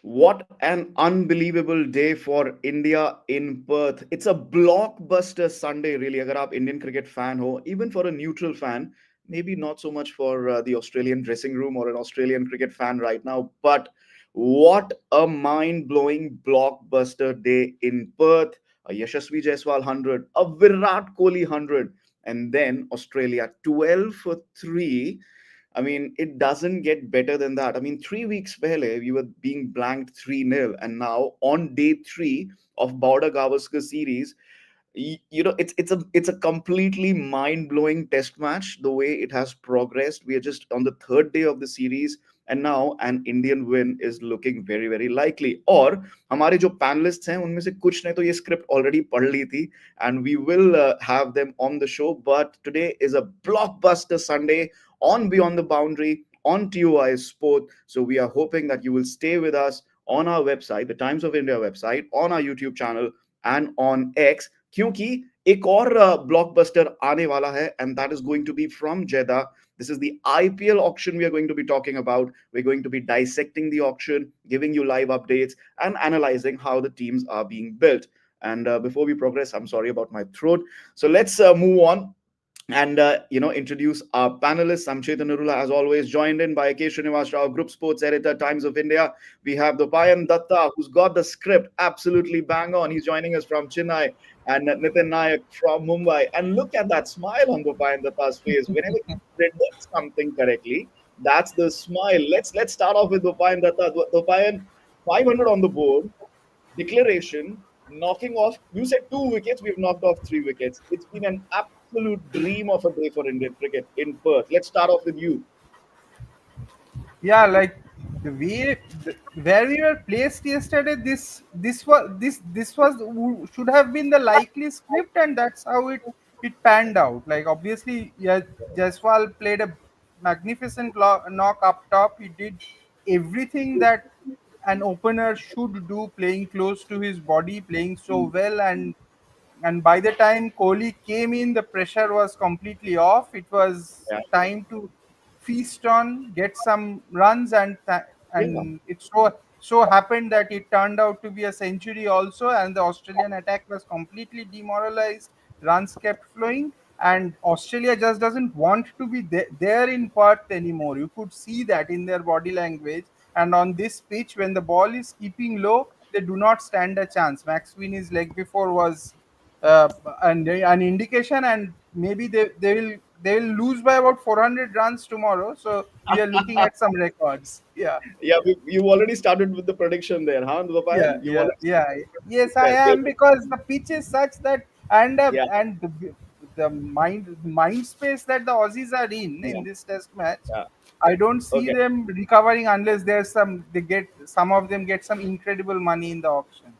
What an unbelievable day for India in Perth. It's a blockbuster Sunday, really. अगर आप Indian cricket fan हो, even for a neutral fan, maybe not so much for the Australian dressing room or an Australian cricket fan right now, but what a mind-blowing blockbuster day in Perth. A Yashasvi Jaiswal 100, a Virat Kohli 100, and then Australia 12 for 3. I mean, it doesn't get better than that. I mean, 3 weeks pehle, we were being blanked 3-0, and now on day three of Border Gavaskar series, it's a completely mind-blowing test match the way it has progressed. We are just on the third day of the series, and now an Indian win is looking very very likely. और हमारे जो panelists हैं उनमें से कुछ ने तो ये script already पढ़ ली थी, and we will have them on the show. But today is a blockbuster Sunday on Beyond the Boundary on TOI Sport. So we are hoping that you will stay with us on our website, the Times of India website, on our YouTube channel, and on X. क्योंकि एक और blockbuster आने वाला है, and that is going to be from Jeddah. This is the IPL auction we are going to be talking about. We're going to be dissecting the auction, giving you live updates, and analyzing how the teams are being built. And before we progress, I'm sorry about my throat. So let's move on and introduce our panelists. I'm Chetan Narula, as always, joined in by K. Srinivas Rao, Group Sports Editor, Times of India. We have the Payan Datta, who's got the script absolutely bang on. He's joining us from Chennai, and Nitin Nayak from Mumbai. And look at that smile on the Payan Datta's face. Whenever he predicts something correctly, that's the smile. Let's start off with the Payan Datta. The Payan 500 on the board, declaration, knocking off. You said 2 wickets, we've knocked off 3 wickets. It's been an absolute dream of a day for Indian cricket in Perth. Let's start off with you. Yeah, like the way where we were placed yesterday, this was should have been the likely script, and that's how it panned out. Like obviously, yeah, Jaiswal played a magnificent knock up top. He did everything that an opener should do, playing close to his body, playing so well, and by the time Kohli came in, the pressure was completely off. It was Yeah, time to feast on, get some runs, yeah, and it so happened that it turned out to be a century also, and the Australian attack was completely demoralized. Runs kept flowing, and Australia just doesn't want to be there in Perth anymore. You could see that in their body language. And on this pitch, when the ball is keeping low, they do not stand a chance. Max Sweeney's leg before was uh, an indication, and maybe they will lose by about 400 runs tomorrow. So we are looking at some records. Yeah. yeah. You already started with the prediction there, huh, Yeah, Vapayan? You yeah, already yeah. Yes, I well, am, because the pitch is such that, yeah, and the mind space that the Aussies are in yeah, this Test match, yeah. I don't see Okay. them recovering unless some of them get some incredible money in the auction.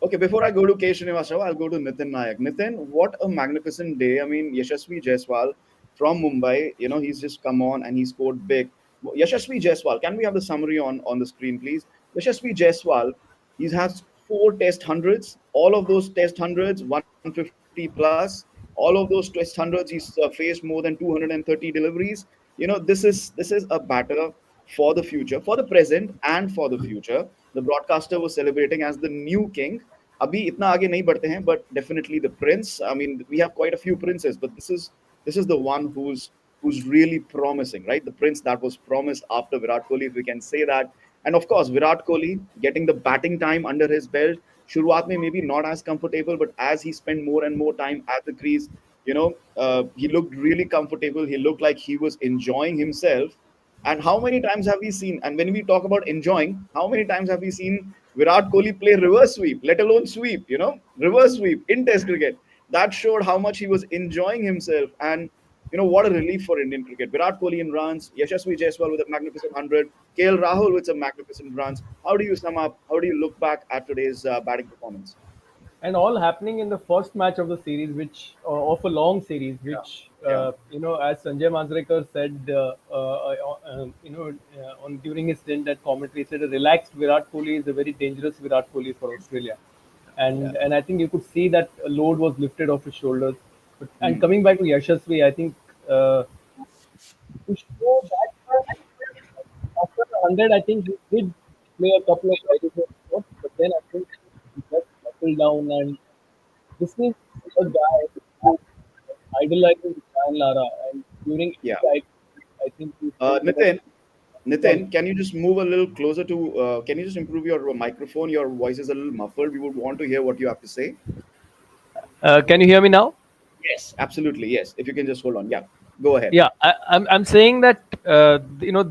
Okay, before I go to K. Srinivasrao, I'll go to Nitin Nayak. Nitin, what a magnificent day. I mean, Yashasvi Jaiswal from Mumbai, he's just come on and he scored big. Yashasvi Jaiswal, can we have the summary on the screen, please? Yashasvi Jaiswal, he has 4 test hundreds. All of those test hundreds, 150 plus. All of those test hundreds, he's faced more than 230 deliveries. This is a batter for the future, for the present and for the future. The broadcaster was celebrating as the new king. अभी इतना आगे नहीं बढ़ते हैं, but definitely the prince. I mean, we have quite a few princes, but this is the one who's really promising, right? The prince that was promised after Virat Kohli, if we can say that. And of course, Virat Kohli getting the batting time under his belt. शुरुआत में maybe not as comfortable, but as he spent more and more time at the crease, he looked really comfortable. He looked like he was enjoying himself. And how many times have we seen? And when we talk about enjoying, how many times have we seen Virat Kohli play reverse sweep, let alone sweep? Reverse sweep in Test cricket. That showed how much he was enjoying himself. And what a relief for Indian cricket. Virat Kohli in runs, Yashasvi Jaiswal with a magnificent 100, KL Rahul with some magnificent runs. How do you sum up? How do you look back at today's batting performance? and all happening in the first match of the series, which of a long series, Yeah, which yeah. as Sanjay Manjrekar said, on during his stint at commentary, he said a relaxed Virat Kohli is a very dangerous Virat Kohli for Australia, Yeah. and I think you could see that a load was lifted off his shoulders. And Hmm. coming back to Yashasvi, I think to show that after the 100, I think he did play a couple of very good shots, but then I think he just settled down. And this is a guy who idolizes Brian Lara, and during Yeah. every I think he spoke about. Nitin, Sorry. Nitin, can you just move a little closer to? Can you just improve your microphone? Your voice is a little muffled. We would want to hear what you have to say. Can you hear me now? Yes, absolutely. Yes. If you can just hold on. Yeah. Go ahead. Yeah, I'm saying that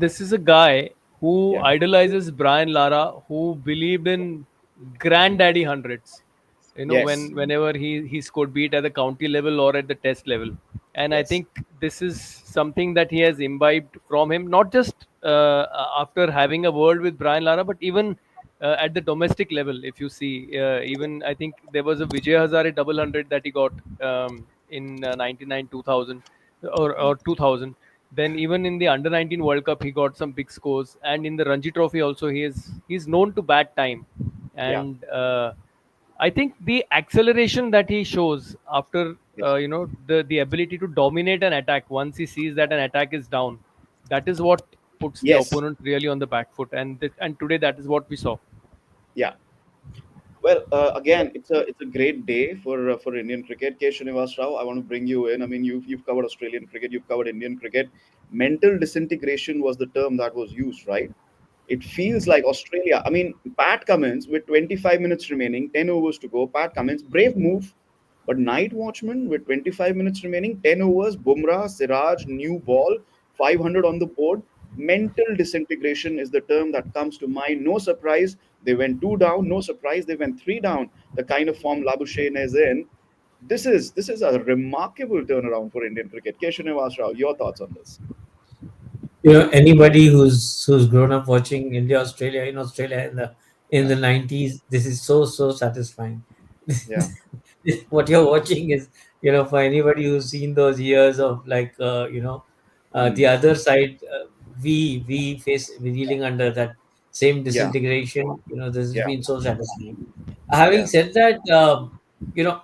this is a guy who Yeah. idolizes Brian Lara, who believed in granddaddy hundreds. Yes. Whenever he scored, be it at the county level or at the test level, and I Yes. think this is something that he has imbibed from him, not just after having a word with Brian Lara, but even at the domestic level. If you see, even I think there was a Vijay Hazare double hundred that he got in 99 2000 or 2000. Then even in the under 19 World Cup, he got some big scores, and in the Ranji Trophy also, he's known to bat time, Yeah. and I think the acceleration that he shows after Yes. the ability to dominate an attack once he sees that an attack is down, that is what puts the Yes. opponent really on the back foot, and today that is what we saw. Yeah. Well, again, it's a great day for Indian cricket. K. Srinivas Rao, I want to bring you in. I mean, you've covered Australian cricket, you've covered Indian cricket. Mental disintegration was the term that was used, right? It feels like Australia. I mean, Pat Cummins with 25 minutes remaining, 10 overs to go. Pat Cummins, brave move, but night watchman with 25 minutes remaining, 10 overs. Bumrah, Siraj, new ball, 500 on the board. Mental disintegration is the term that comes to mind. No surprise, they went two down. No surprise, they went three down. The kind of form Labuschagne is in. This is a remarkable turnaround for Indian cricket. K. Srinivas Rao, your thoughts on this? Anybody who's grown up watching Australia in the 90s, this is so satisfying. Yeah. What you're watching is, for anybody who's seen those years of like, the Mm. other side, we're dealing under that same Yeah. disintegration. This has Yeah. been so satisfying. Having Yeah. said that, you know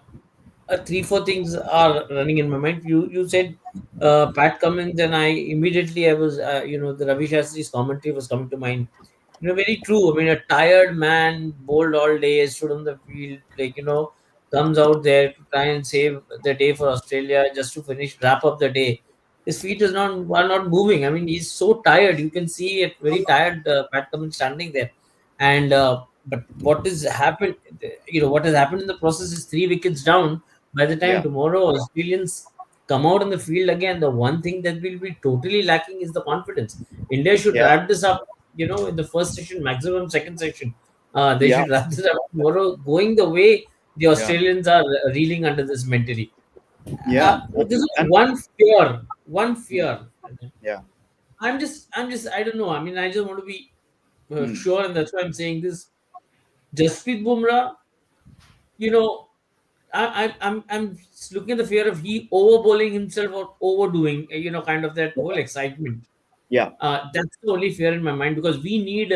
three four things are running in my mind. You said Pat Cummins, and I was the Ravi Shastri's commentary was coming to mind. Very true. I mean, a tired man, bowled all day, stood on the field, comes out there to try and save the day for Australia, just to wrap up the day. His feet are not moving. I mean, he's so tired. You can see it very tired. Pat Cummins standing there, and but what has happened in the process is 3 wickets down. By the time Yeah. tomorrow Australians come out on the field again, the one thing that will be totally lacking is the confidence. India should Yeah. wrap this up, in the first session, maximum second session. They Yeah. should wrap this up tomorrow, going the way the Yeah. Australians are reeling under this mentally. Yeah. There's And only one mm, fear. yeah. I don't know. I mean, I just want to be Mm. sure, and that's why I'm saying this. Jasprit Bumrah, you know, I'm just looking at the fear of he over bowling himself or overdoing, kind of that whole excitement. Yeah. That's the only fear in my mind, because we need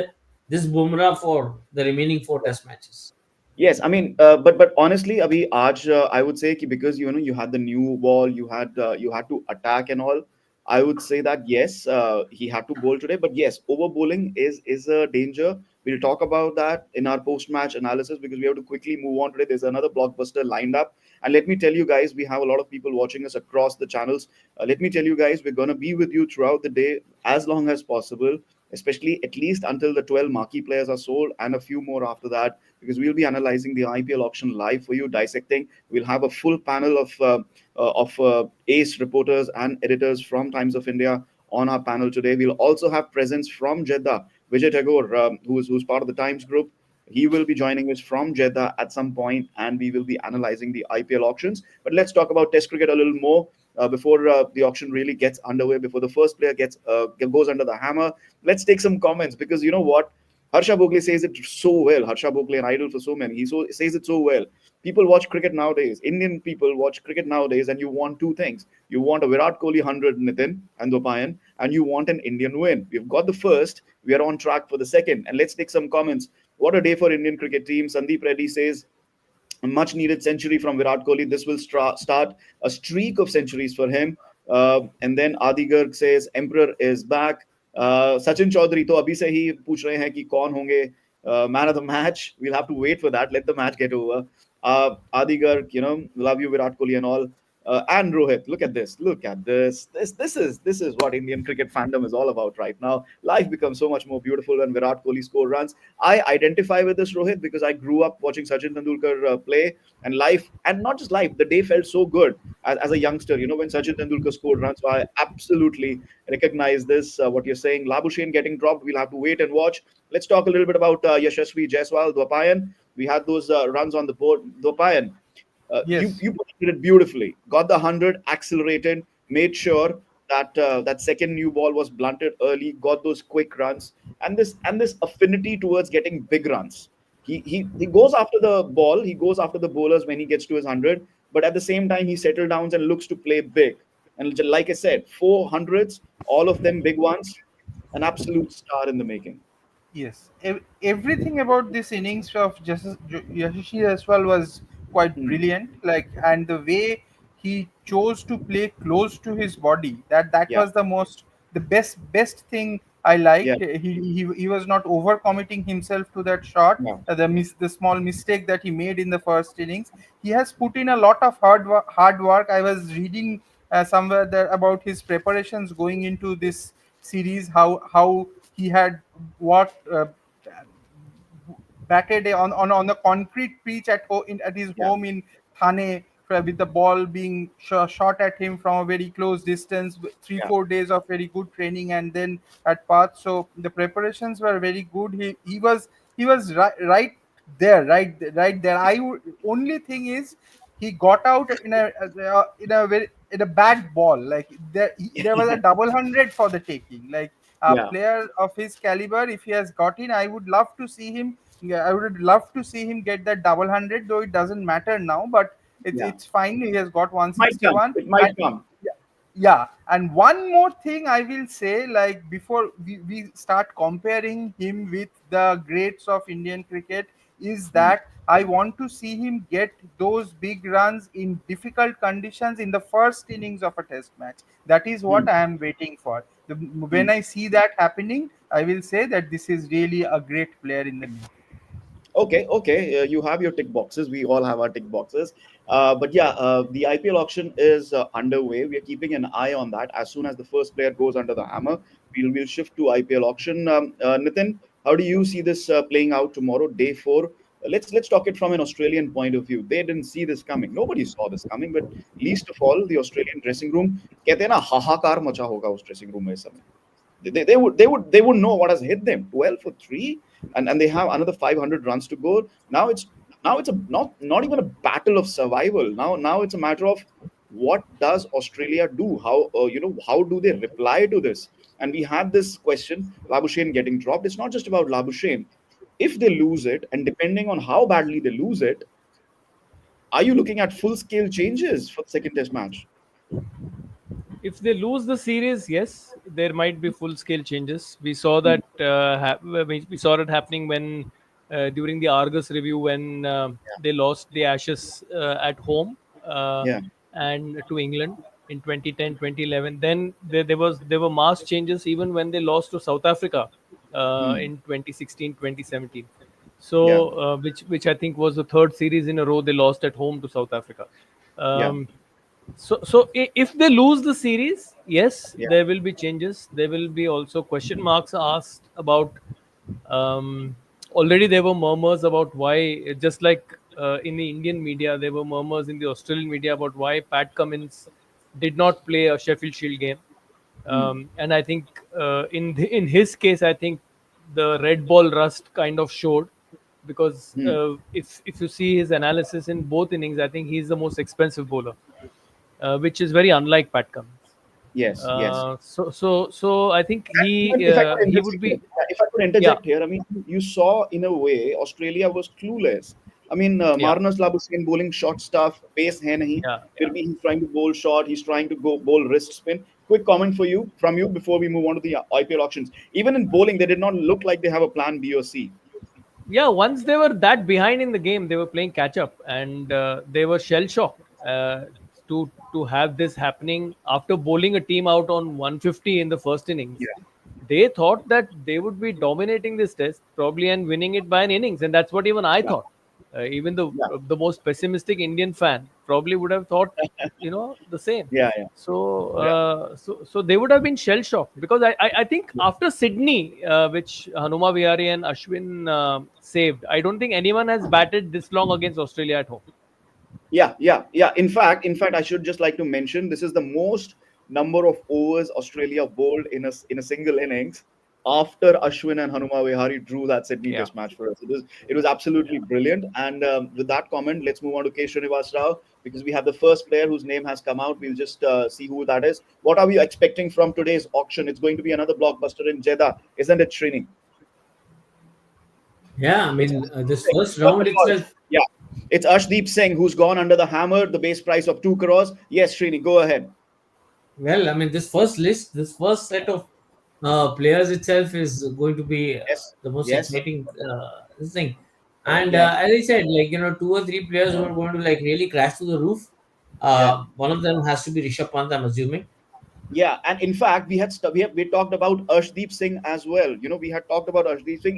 this Bumrah for the remaining four test matches. Yes, I mean, but honestly, Abhi, Aaj, I would say कि because you had the new ball, you had to attack and all. I would say that yes, he had to bowl today, but yes, over bowling is a danger. We'll talk about that in our post match analysis because we have to quickly move on today. There's another blockbuster lined up, and let me tell you guys, we have a lot of people watching us across the channels. Let me tell you guys, we're gonna be with you throughout the day as long as possible, especially at least until the 12 marquee players are sold and a few more after that, because we'll be analyzing the IPL auction live for you, dissecting. We'll have a full panel of ace reporters and editors from Times of India on our panel today. We'll also have presence from Jeddah, Vijay Tagore, who's part of the Times group. He will be joining us from Jeddah at some point, and we will be analyzing the IPL auctions. But let's talk about Test cricket a little more before the auction really gets underway. Before the first player goes under the hammer, let's take some comments because you know what, Harsha Bhogle says it so well. Harsha Bhogle, an idol for so many, says it so well. People watch cricket nowadays. Indian people watch cricket nowadays, and you want two things. You want a Virat Kohli 100, Nitin and Dopayan, and you want an Indian win. We've got the first. We are on track for the second. And let's take some comments. What a day for Indian cricket team. Sandeep Reddy says, a much needed century from Virat Kohli. This will start a streak of centuries for him. And then Adi Garg says, Emperor is back. Sachin Chaudhary तो अभी से ही पूछ रहे हैं कि कौन होंगे man of the match. We'll have to wait for that. Let the match get over. Adigar, love you, Virat Kohli and all. And Rohit, look at this. Look at this. This is what Indian cricket fandom is all about right now. Life becomes so much more beautiful when Virat Kohli score runs. I identify with this, Rohit, because I grew up watching Sachin Tendulkar play, and life, and not just life. The day felt so good as a youngster. When Sachin Tendulkar scored runs, so I absolutely recognize this. What you're saying, Labuschagne getting dropped. We'll have to wait and watch. Let's talk a little bit about Yashasvi Jaiswal, Dwapayan. We had those runs on the board. Dwapayan, Yes. you put it beautifully. Got the 100, accelerated, made sure that that second new ball was blunted early. Got those quick runs, and this affinity towards getting big runs. He goes after the ball. He goes after the bowlers when he gets to his 100. But at the same time, he settles down and looks to play big. And like I said, 400s, all of them big ones. An absolute star in the making. Yes, everything about this innings of Yashishi as well was quite Hmm. brilliant. Like, and the way he chose to play close to his body, that Yeah, was the best thing I yeah, liked. He was not over committing himself to that shot. yeah, The small mistake that he made in the first innings, he has put in a lot of hard work. I was reading somewhere there about his preparations going into this series, how he had worked batted on the concrete pitch at his yeah, home in Thane, with the ball being shot at him from a very close distance, three yeah, 4 days of very good training, and then at Perth. So the preparations were very good. He was right there. Only thing is, he got out in a bad ball. Like, there was a double hundred for the taking. Like, a yeah, player of his caliber, if he has got in, I would love to see him. Yeah, I would love to see him get that double hundred, though it doesn't matter now. But yeah. it's fine. He has got Might come. 161, It might and come. yeah, yeah. And one more thing I will say, like, before we start comparing him with the greats of Indian cricket, is Hmm. that I want to see him get those big runs in difficult conditions in the first innings of a test match. That is Hmm. what I am waiting for. Hmm. When I see that happening, I will say that this is really a great player in the making. Okay, okay. You have your tick boxes. We all have our tick boxes. But yeah, the IPL auction is underway. We are keeping an eye on that. As soon as the first player goes under the hammer, we'll shift to IPL auction. Nitin, how do you see this playing out tomorrow, day four? Let's talk it from an Australian point of view. They didn't see this coming. Nobody saw this coming. But least of all, the Australian dressing room. कहते हैं ना हाहाकार मचा होगा उस dressing room में इस समय. They would know what has hit them. 12 for 3, and they have another 500 runs to go. Now it's a not even a battle of survival. Now it's a matter of what does Australia do? How do they reply to this? And we had this question, Labuschagne getting dropped. It's not just about Labuschagne. If they lose it, and depending on how badly they lose it, are you looking at full scale changes for the second test match? If they lose the series, yes, there might be full-scale changes. We saw Hmm. that we saw it happening when during the Argus review when they lost the Ashes at home Yeah. and to England in 2010, 2011. Then there were mass changes even when they lost to South Africa Hmm. in 2016, 2017. Yeah. So which I think was the third series in a row they lost at home to South Africa. Yeah. Um, if they lose the series, yes, Yeah. there will be changes. There will be also question marks asked about. Um, Already there were murmurs about why, just like in the Indian media, there were murmurs in the Australian media about why Pat Cummins did not play a Sheffield Shield game. Hmm. And I think in his case, I think the red ball rust kind of showed because Hmm. if you see his analysis in both innings, I think he's the most expensive bowler, which is very unlike Pat Cummins. Yes. Yes. So I think Even if I could he interject would here, be. Yeah, I mean, you saw in a way Australia was clueless. I mean, yeah, Marnus Labuschagne bowling short stuff, pace hai nahi. yeah, फिर yeah. भी he's trying to bowl short. He's trying to go bowl wrist spin. Quick comment from you before we move on to the IPL auctions. Even in bowling, they did not look like they have a plan B or C. Yeah, once they were that behind in the game, they were playing catch up, and they were shell shocked to have this happening after bowling a team out on 150 in the first innings. Yeah, they thought that they would be dominating this test probably and winning it by an innings, and that's what even I Yeah, thought. Even yeah, the most pessimistic Indian fan probably would have thought, the same. yeah, yeah, So, yeah. so they would have been shell shocked because I think after Sydney, which Hanuma Vihari and Ashwin saved, I don't think anyone has batted this long against Australia at home. Yeah, yeah, yeah. In fact, I should just like to mention this is the most number of overs Australia bowled in a single innings after Ashwin and Hanuma Vihari drew that Sydney Yeah, Test match for us. It was absolutely brilliant. And with that comment, let's move on to K. Srinivas Rao because we have the first player whose name has come out. We'll just see who that is. What are we expecting from today's auction? It's going to be another blockbuster in Jeddah, isn't it, Srini? Yeah, I It's mean, Arshdeep this Singh. first Oh, round sorry. itself. Yeah, it's Arshdeep Singh who's gone under the hammer, the base price of 2 crores. Yes, Srini, go ahead. Well, I mean, this first set of players itself is going to be Yes, the most yes, exciting this thing. And yeah, as I said, like, 2 or 3 players who are going to like really crash through the roof. yeah. One of them has to be Rishabh Pant, I'm assuming. Yeah, and in fact, we talked about Arshdeep Singh as well. We had talked about Arshdeep Singh.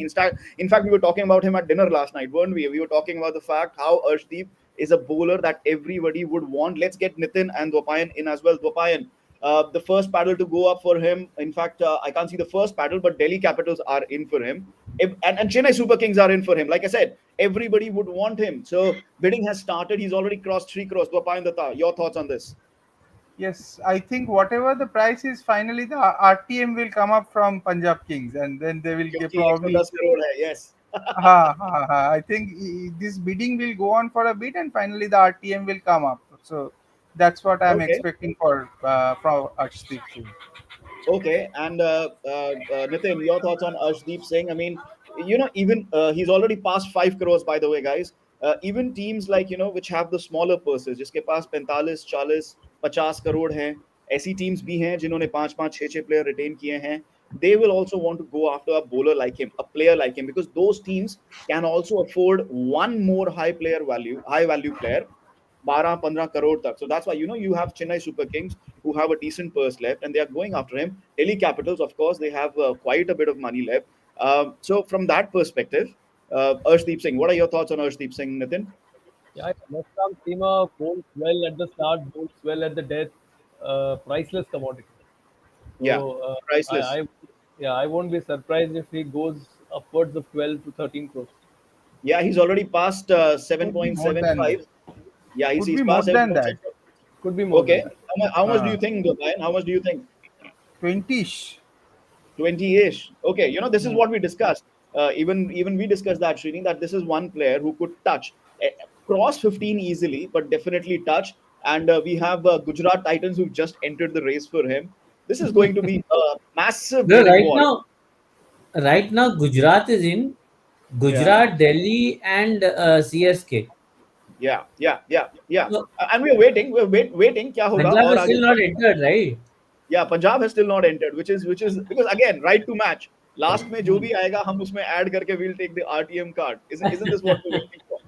In fact, we were talking about him at dinner last night, weren't we? We were talking about the fact how Arshdeep is a bowler that everybody would want. Let's get Nitin and Dwapayan in as well. Dwapayan, the first paddle to go up for him. In fact, I can't see the first paddle, but Delhi Capitals are in for him. And Chennai Super Kings are in for him. Like I said, everybody would want him. So bidding has started. He's already crossed 3 crores. Dwapayan Datta, your thoughts on this? Yes, I think whatever the price is, finally the RTM will come up from Punjab Kings, and then they will get क्योंकि probably. 110 crore है, yes. I think this bidding will go on for a bit, and finally the RTM will come up. So that's what I'm Okay, expecting for from Arshdeep Singh. okay. And Nitin, your thoughts on Arshdeep Singh? I mean, even he's already passed 5 crores, by the way, guys. Even teams like which have the smaller purses, जिसके पास 45, 40, 50 crore हैं, ऐसी teams भी हैं जिन्होंने 5 5 6 6 player retain किए हैं. They will also want to go after a bowler like him, a player like him, because those teams can also afford one more high value player 12 15 crore tak. So that's why you have Chennai Super Kings who have a decent purse left and they are going after him. Delhi Capitals, of course, they have quite a bit of money left. So from that perspective, Arshdeep Singh, what are your thoughts on Arshdeep Singh, Nitin? yeah. Left arm seamer bowls well at the start, bowls well at the death. Priceless commodity. Yeah, So priceless. yeah, I won't be surprised if he goes upwards of 12 to 13 crores. Yeah, he's already passed Could be more than 7.75. Yeah, he's, could he's be more passed than that. 7.75. Could be more than Okay. that. How much do you think, Ryan? How much do you think? 20ish. 20-ish. Okay, this is what we discussed. Even we discussed that, Srini, that this is one player who could touch cross 15 easily, but definitely touch. And we have Gujarat Titans who've just entered the race for him. This is going to be a massive No, bidding war. right now, Gujarat is in Yeah, Gujarat, Delhi, and CSK. yeah, yeah, yeah, yeah. So And we're waiting. Waiting. Kya hoga Punjab aur is aage still kya not hoga? entered, right? Yeah, Punjab has still not entered, which is because again, right to match. Last में जो भी आएगा हम उसमें add करके we'll take the RTM card. Isn't this what we're waiting for?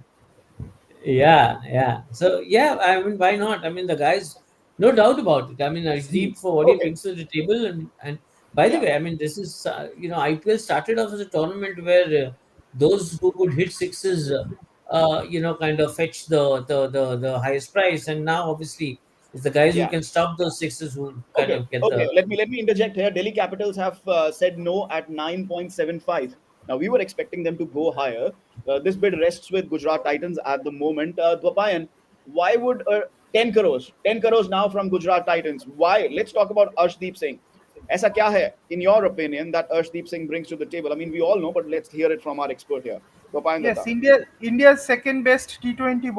Yeah, yeah. So yeah, I mean, why not? I mean, the guys, no doubt about it. I mean, Arshdeep for what he Okay. brings to the table, and by the Yeah. way, I mean, this is IPL started off as a tournament where those who could hit sixes, kind of fetch the highest price, and now obviously it's the guys who Yeah. can stop those sixes who kind Okay, of get okay. the. Let me interject here. Delhi Capitals have said no at 9.75. Now we were expecting them to go higher. This bid rests with Gujarat Titans at the moment. Dwapayan, why would 10 crores? 10 crores now from Gujarat Titans. Why? Let's talk about Arshdeep Singh. ऐसा क्या है, in your opinion, that Arshdeep Singh brings to the table? I mean, we all know, but let's hear it from our expert here. Dwapayan Yes, Datta. India's second best T20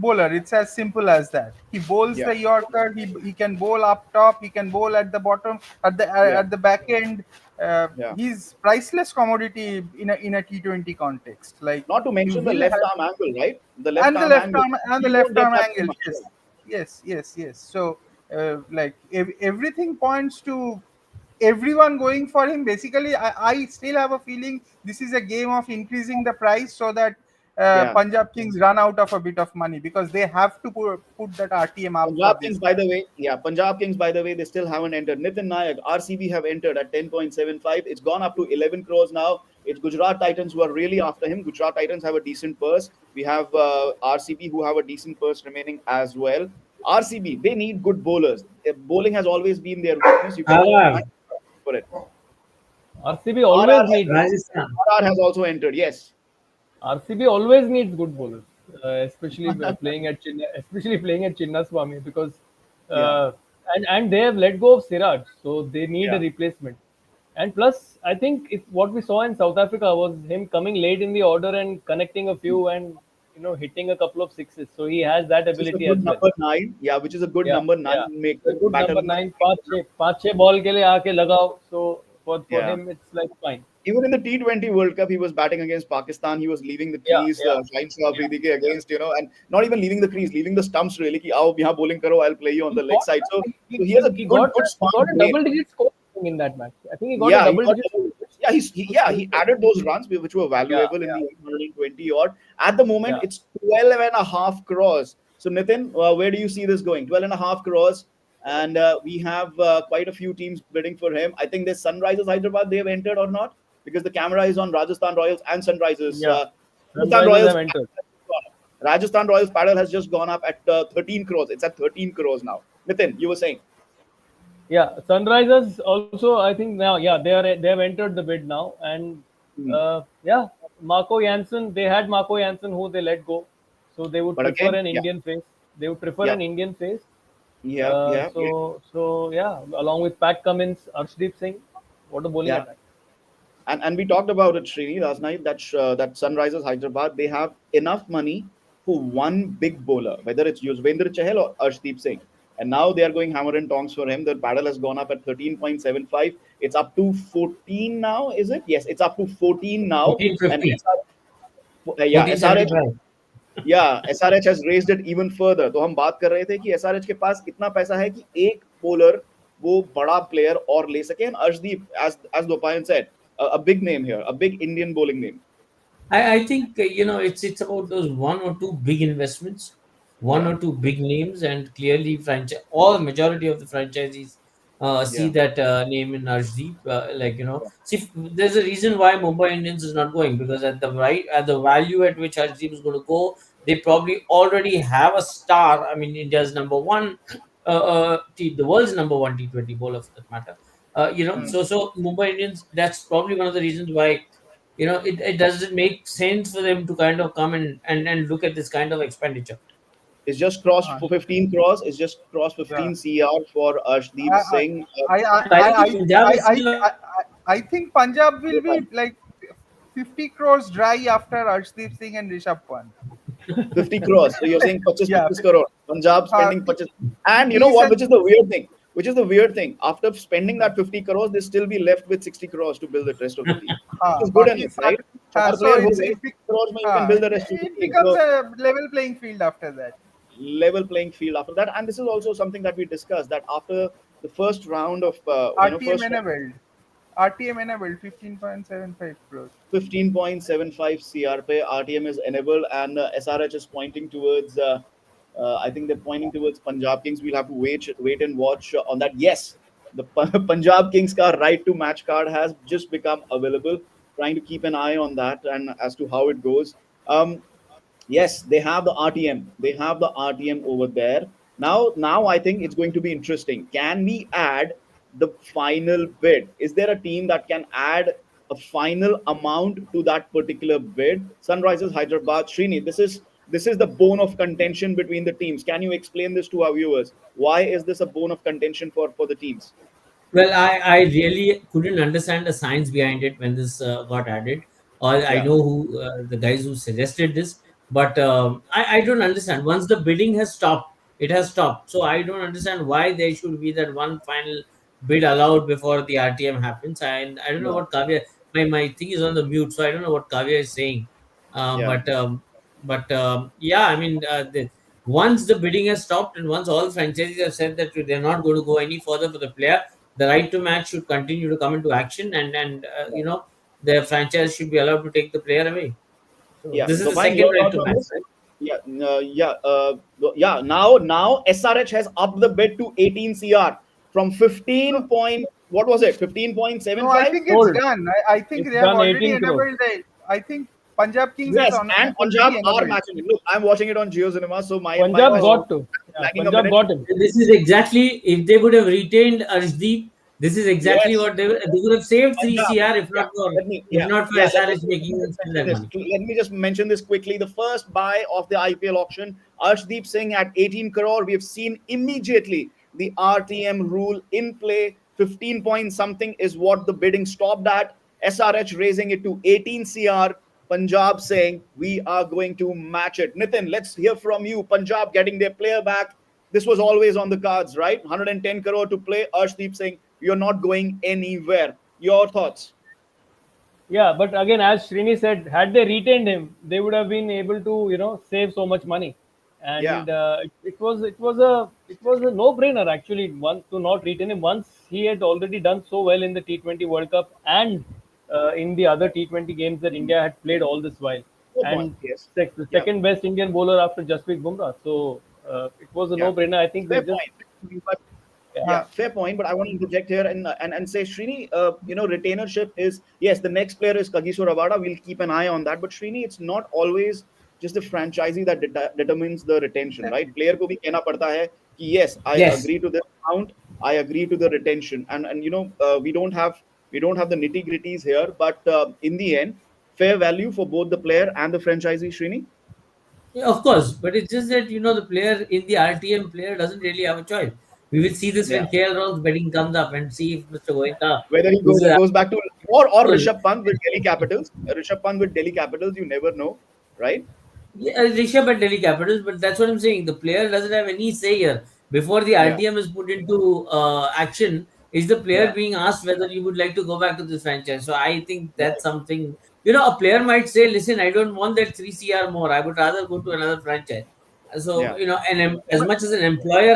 bowler. It's as simple as that. He bowls Yeah, the Yorker. He can bowl up top. He can bowl at the bottom, yeah, at the back end. yeah. He's priceless commodity in a T20 context. Like Not to you mention the will left have, arm angle, right? The left and the arm left angle. arm and the We don't left get arm that so angle. much. Yes, yes. So like everything points to everyone going for him. Basically, I still have a feeling this is a game of increasing the price so that Yeah. Punjab Kings run out of a bit of money because they have to put that RTM up for Punjab this Kings, by the way, yeah, Punjab Kings, by the way, they still haven't entered. Nitin Nayak, RCB have entered at 10.75. It's gone up to 11 crores now. It's Gujarat Titans who are really after him. Gujarat Titans have a decent purse. We have RCB who have a decent purse remaining as well. RCB, they need good bowlers. Bowling has always been their weakness. You cannot RR, deny for it. RCB RR always has, needs Rajasthan. RR has also entered. Yes. RCB always needs good bowlers, especially playing at especially playing at Chinnaswamy because Yeah. uh, and they have let go of Siraj, so they need a Yeah. replacement. And plus, I think what we saw in South Africa was him coming late in the order and connecting a few and hitting a couple of sixes. So he has that Which is a ability as good well. number nine. Yeah, which is a good Yeah, number yeah. nine It's a maker good batter. number nine, पाँच छह ball के लिए आके लगाओ. So for Yeah. him, it's like fine. Even in the T20 World Cup, he was batting against Pakistan. He was leaving the Yeah, crease, yeah, Shaheen Shah yeah, Afridi ke yeah. against, and not even leaving the crease, leaving the stumps really. Ki, "Aao, yahan bowling karo, I'll play you on He the leg got side." So, he, so he has he, a he good, got good he smart got a brain. double digit score in that match. I think he got a Yeah, he double got digit double digits. Yeah, he score. added those runs which were Yeah, valuable in yeah, the 120 odd. At the moment, yeah. it's 12 and a half crores. So Nitin, where do you see this going? 12 and a half crores, and we have quite a few teams bidding for him. I think there's Sunrisers Hyderabad. They have entered or not because the camera is on Rajasthan Royals and Sunrisers. Yeah. Rajasthan Sunrisers Royals. have entered. Rajasthan Royals paddle has just gone up at 13 crores. It's at 13 crores now. Nitin, you were saying. Yeah, Sunrisers also. I think now, yeah, they have entered the bid now, and Hmm. yeah, Marco Jansen. They had Marco Jansen who they let go, so they would But prefer again, an yeah, Indian face. They would prefer yeah, an Indian face. yeah, yeah, yeah. So yeah, along with Pat Cummins, Arshdeep Singh, what a bowling Yeah. attack. And we talked about it, Srini, last night. That Sunrisers Hyderabad, they have enough money for one big bowler, whether it's Yuzvendra Chahal or Arshdeep Singh. And now they are going hammer and tongs for him. The paddle has gone up at 13.75. It's up to 14 now, is it? Yes, it's up to 14 now. And 1450, yeah, SRH 1475. या SRH has raised it even further. तो हम बात कर रहे थे कि SRH के पास इतना पैसा है कि एक बॉलर वो बड़ा प्लेयर और ले सके. And Arshdeep, as Dopayan said, a big name here, a big Indian bowling name. I think it's about those one or two big investments, one Yeah, or two big names, and clearly franchise. All majority of the franchisees see yeah, that name in Arshdeep. yeah. See, there's a reason why Mumbai Indians is not going, because at the value at which Arshdeep is going to go, they probably already have a star. I mean, India's number one, the world's number one T20 bowler for that matter. Hmm. So Mumbai Indians. That's probably one of the reasons why it doesn't make sense for them to kind of come and look at this kind of expenditure. It's just crossed uh, for 15 crores. It's just crossed yeah 15 CR for Arshdeep I, Singh. But I think Punjab is still I think Punjab will be Uh, like 50 crores dry after Arshdeep Singh and Rishabh Pant. 50 crores. So you're saying 25 Yeah, 25 crore. Punjab uh, spending 25. And you know he's what? an Which is the weird thing? Which is the weird thing? After spending that 50 crores, they still be left with 60 crores to build the rest of the team. Which is good बाकी enough, right? 60 चार so player हो it's गए, it 60 crores में you can हाँ, build the rest of the it team. becomes So a level playing field after that. level playing field after that. And this is also something that we discussed, that after the first round of RTM first round, enabled. RTM enabled 15.75 crores. 15.75 CRP RTM is enabled, and SRH is pointing towards. I think they're pointing towards Punjab Kings. We'll have to wait and watch on that. Yes, the Punjab Kings ka right to match card has just become available. Trying to keep an eye on that and as to how it goes. Yes, they have the RTM. They have the RTM over there. Now I think it's going to be interesting. Can we add the final bid? Is there a team that can add a final amount to that particular bid? Sunrisers Hyderabad, Srini, this is the bone of contention between the teams. Can you explain this to our viewers? Why is this a bone of contention for the teams? Well, I really couldn't understand the science behind it when this got added. Or I Yeah, know who the guys who suggested this, but I don't understand. Once the bidding has stopped, it has stopped. So I don't understand why there should be that one final bid allowed before the RTM happens. And I don't know yeah, what Kavya. My thing is on the mute, so I don't know what Kavya is saying. Uh, yeah. but um, but yeah, I mean, once the bidding has stopped and once all franchises have said that they're not going to go any further for the player, the right to match should continue to come into action, and the franchise should be allowed to take the player away. Yeah. This is the Gopal, second your right thoughts to on match, this? right? Yeah, yeah. Now SRH has upped the bid to 18 CR from No, 15 point. What was it? no, I 15.75. think it's Sold. done. I think It's they have done already 18 crores. enabled the. I think Punjab Kings has Yes, and Punjab already are enabled. matching it. Look, I'm watching it on Geo Cinema, so my Punjab Oh, got to. Yeah, lagging a Punjab minute. got him. This is exactly, if they would have retained Arshdeep, this is exactly Yes, what they would have saved 3 Punjab. CR Yeah, if not for let me SRH making them spend that money. let me just mention this quickly. The first buy of the IPL auction, Arshdeep Singh at 18 crore. We have seen immediately the RTM rule in play. 15 point something is what the bidding stopped at. SRH raising it to 18 CR. Punjab saying we are going to match it. Nitin, let's hear from you. Punjab getting their player back. This was always on the cards, right? 110 crore to play. Arshdeep Singh, you're not going anywhere. Your thoughts? Yeah, but again, as Srini said, had they retained him, they would have been able to, save so much money. Yeah, And it was a no-brainer actually. One to not retain him once he had already done so well in the T20 World Cup and in the other T20 games that India had played all this while, fair point. and Yes. the Yeah. second best Indian bowler after Jasprit Bumrah. So it was a Yeah, no-brainer. I think they fair just point. But yeah. yeah, fair point. But I want to interject here and say, Srini, retainership is yes. The next player is Kagiso Rabada. We'll keep an eye on that. But Srini, it's not always just the franchisee that determines the retention, right? exactly. Player को भी कहना पड़ता है कि yes, I Yes. agree to this amount. I agree to the retention, and we don't have the nitty gritties here. But in the end, fair value for both the player and the franchisee, Srini. Yeah, of course, but it's just that the player in the RTM player doesn't really have a choice. We will see this Yeah. when KL Rahul's betting comes up and see if Mr. Goenka Whether he is goes back to or a Rishabh Pant with Delhi Capitals. Rishabh Pant with Delhi Capitals, you never know, right? Yeah, Rishabh at Delhi Capitals, but that's what I'm saying. The player doesn't have any say here. Before the Yeah, RTM is put into action, is the player yeah, being asked whether you would like to go back to this franchise? So I think that's right. something. A player might say, "Listen, I don't want that 3 CR more. I would rather go to another franchise." So Yeah, and as much as an employer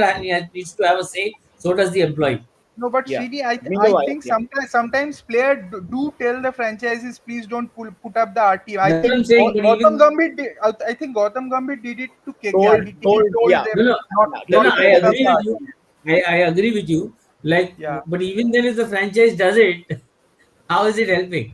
needs to have a say, so does the employee. No, but yeah. Srini, I Meanwhile, think yeah, sometimes players do tell the franchises, please don't put up the RT. I That's what think I'm saying. But Gautam even Gambhir did. I think Gautam Gambhir did it to KKR. told, He told, told yeah, them no, no, yeah, no, Delhi no. not to I put Capitals. up agree the with you. RT. I agree with you. Like, Yeah. but even then, if the franchise does it, how is it helping?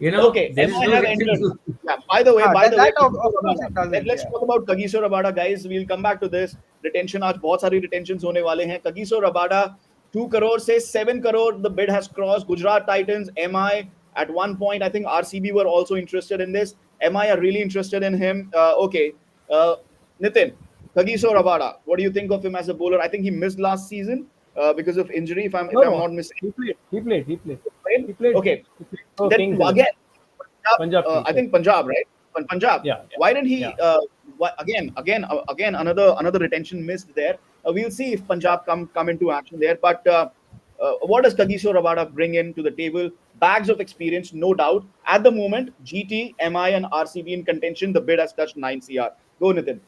Okay, There is MI no have reason entered. to. Yeah, by the way, Of Kagiso course Rabada. it doesn't. Let's Yeah. talk about Kagiso Rabada, guys. We'll come back to this. Retention आज बहुत सारी retentions होने वाले हैं. Kagiso Rabada, 2 crore से 7 crore. The bid has crossed. Gujarat Titans, MI at one point. I think RCB were also interested in this. MI are really interested in him. Okay, uh, Nitin, Kagiso Rabada. What do you think of him as a bowler? I think he missed last season because of injury. If I'm No, if I'm no, not mistaken. he played. He played. He played. Right? He played. Okay, He played for then Kings 11. again, Punjab, Punjab Kings. I Yeah, think Punjab, right? Punjab. yeah, yeah, Why didn't yeah. he? Again, another retention missed there. We'll see if Punjab come into action there. But what does Kagiso Rabada bring into the table? Bags of experience, no doubt. At the moment, GT, MI, and RCB in contention. The bid has touched 9 CR. Go, Nitin.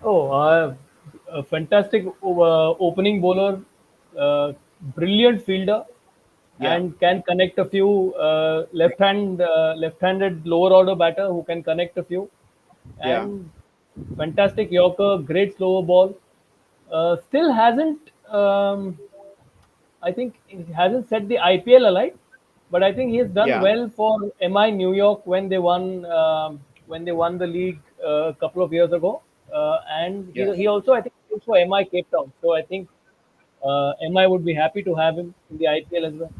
Oh, a fantastic opening bowler, uh, brilliant fielder, Yeah, and can connect a few left-handed lower order batter who can connect a few, yeah, and fantastic Yorker, great slower ball. Still hasn't. I think he hasn't set the IPL alight, but I think he has done yeah. well for MI New York when they won the league a couple of years ago, and Yeah. he also I think plays for MI Cape Town. So I think MI would be happy to have him in the IPL as well.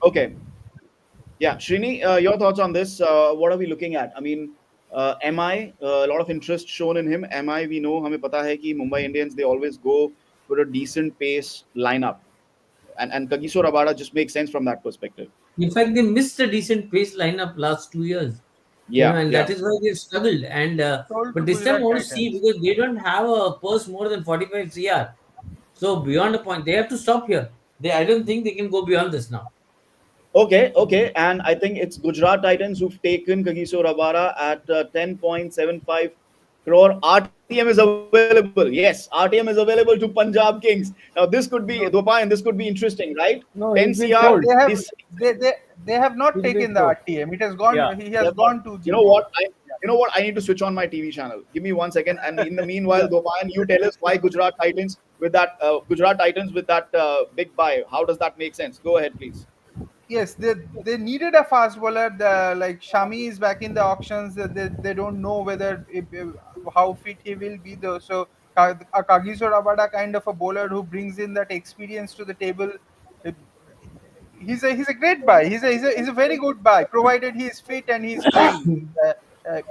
Okay. Yeah, Srini, your thoughts on this? What are we looking at? I mean, MI, a lot of interest shown in him. MI, we know, हमें पता है कि Mumbai Indians they always go for a decent pace lineup, and Kagiso Rabada just makes sense from that perspective. In fact, they missed a decent pace lineup last 2 years. Yeah, And yeah. that is why they've struggled. And Sold to but this time I Gujarat want to see, Titans. because they don't have a purse more than 45 CR. So beyond a point, they have to stop here. I don't think they can go beyond this now. Okay, okay. And I think it's Gujarat Titans who've taken Kagiso Rabada at 10.75 crore. RTM is available. Yes, RTM is available to Punjab Kings. Now, this could be, Dopa, and this could be interesting, right? No, 10 he's been CR. sold. They have This, they have not He's been taken the sold. RTM. It has gone. Yeah, He they has have not. gone to You know GT. what? You know what? I need to switch on my TV channel. Give me 1 second. And in the meanwhile, Gopayan, you tell us why Gujarat Titans with that big buy. How does that make sense? Go ahead, please. Yes, they needed a fast bowler. Like Shami is back in the auctions. They don't know whether how fit he will be though. So a Kagiso Rabada kind of a bowler who brings in that experience to the table. uh, he's a great buy. He's a very good buy, provided he is fit and he is playing.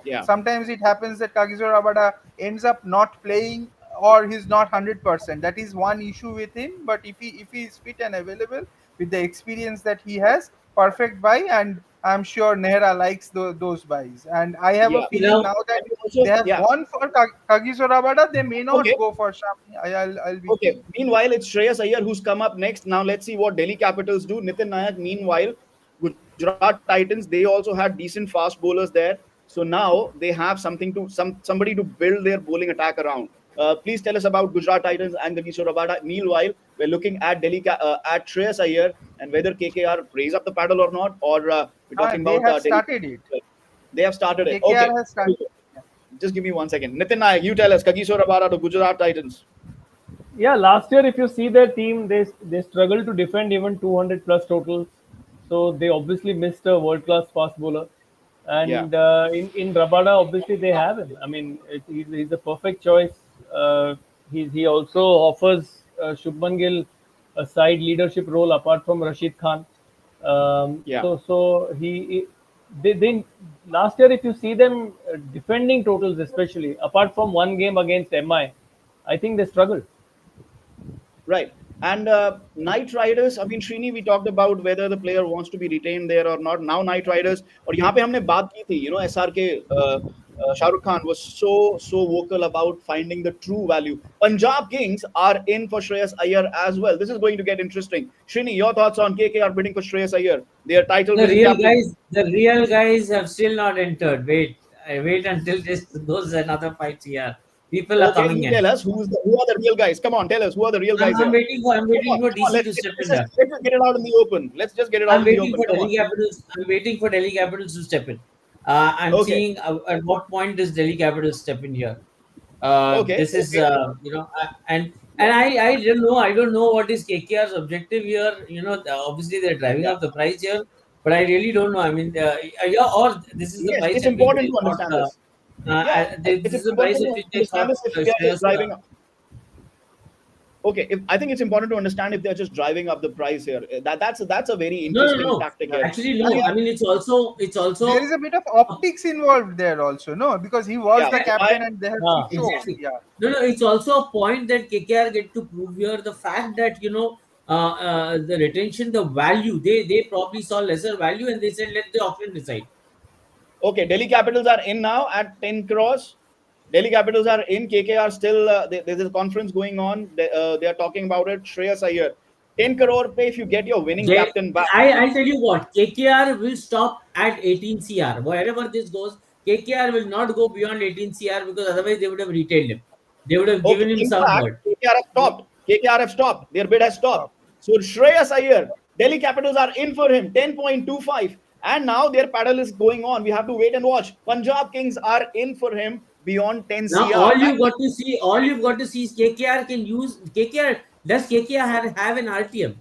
Yeah. Sometimes it happens that Kagiso Rabada ends up not playing or he's not 100%. That is one issue with him. But if he is fit and available with the experience that he has, perfect buy. And I'm sure Nehra likes those buys. And I have a Yeah. You feeling know, now that And also, they have yeah. gone for Kagiso Rabada. They may not Okay. go for Shami. I'll be Okay. keen. Meanwhile, it's Shreyas Iyer who's come up next. Now let's see what Delhi Capitals do. Nitin Nayak, meanwhile, Gujarat Titans, they also had decent fast bowlers there. So now they have somebody to build their bowling attack around. Please tell us about Gujarat Titans and Ganesh Rabada. Meanwhile, we're looking at at Shreyas Iyer and whether KKR raise up the paddle or not, or we're talking They about have Delhi. started it. They have started it. KKR Okay. has started. Just give me 1 second. Nitin Nayak, you tell us. Kagiso Rabada to Gujarat Titans. Yeah, last year if you see their team, they struggled to defend even 200 plus totals. So they obviously missed a world class fast bowler. Yeah. And in Rabada, obviously they have him. I mean, he's a perfect choice. He also offers Shubman Gill a side leadership role apart from Rashid Khan. Yeah. They last year if you see them defending totals, especially apart from one game against I think they struggled. Right. And Knight Riders, I mean, Srini, we talked about whether the player wants to be retained there or not. Now Knight Riders, और यहाँ पे हमने बात की थी, SRK, Shah Rukh Khan was so vocal about finding the true value. Punjab Kings are in for Shreyas Iyer as well. This is going to get interesting. Srini, your thoughts on KKR bidding for Shreyas Iyer, their title winning captain? the real guys have still not entered. Wait, I wait until this goes another 5 CR. People are Okay, coming you in. tell us who are the real guys. Come on, tell us who are the real guys here. I'm Come waiting on, for come on. DC to step in there. Let's just get it out in the open. Let's just get it out I'm in the waiting open. for Come on. Delhi Capitals. I'm waiting for Delhi Capitals to step in. I'm Okay. seeing at what point does Delhi Capitals step in here. Okay. This is Okay. and I don't know. I don't know what is KKR's objective here. Obviously they're driving Yeah. up the price here, but I really don't know. I mean, yeah, or this is the Yes, price it's at which important they to thought. understand this. Yeah, This it's is the important price to at which they understand thought this if they are just Shreyas. driving up. Okay, I think it's important to understand if they're just driving up the price here. That's a very No, no, interesting no. tactic Yeah. here. Actually, And no. I mean, it's There is also a bit of optics involved there also, no? Because he was yeah, the captain Dubai, and they have to Ah, show. exactly. Yeah. No, no, it's also a point that KKR get to prove here. The fact that the retention, the value, they probably saw lesser value and they said let the auction decide. okay, Delhi Capitals are in now at 10 crores. Delhi Capitals are in. KKR still, there's a conference going on. They are talking about it. Shreyas Iyer. 10 crore pay if you get your winning They, captain back. I tell you what, KKR will stop at 18 CR. Wherever this goes, KKR will not go beyond 18 CR because otherwise they would have retailed him. They would have Okay, given him in some fact, bird. KKR have stopped. KKR have stopped. Their bid has stopped. Stop. So Shreyas Iyer, Delhi Capitals are in for him, 10.25. And now their paddle is going on. We have to wait and watch. Punjab Kings are in for him beyond 10 Now CR. And all you've got to see is KKR can use KKR. Does KKR have an RTM?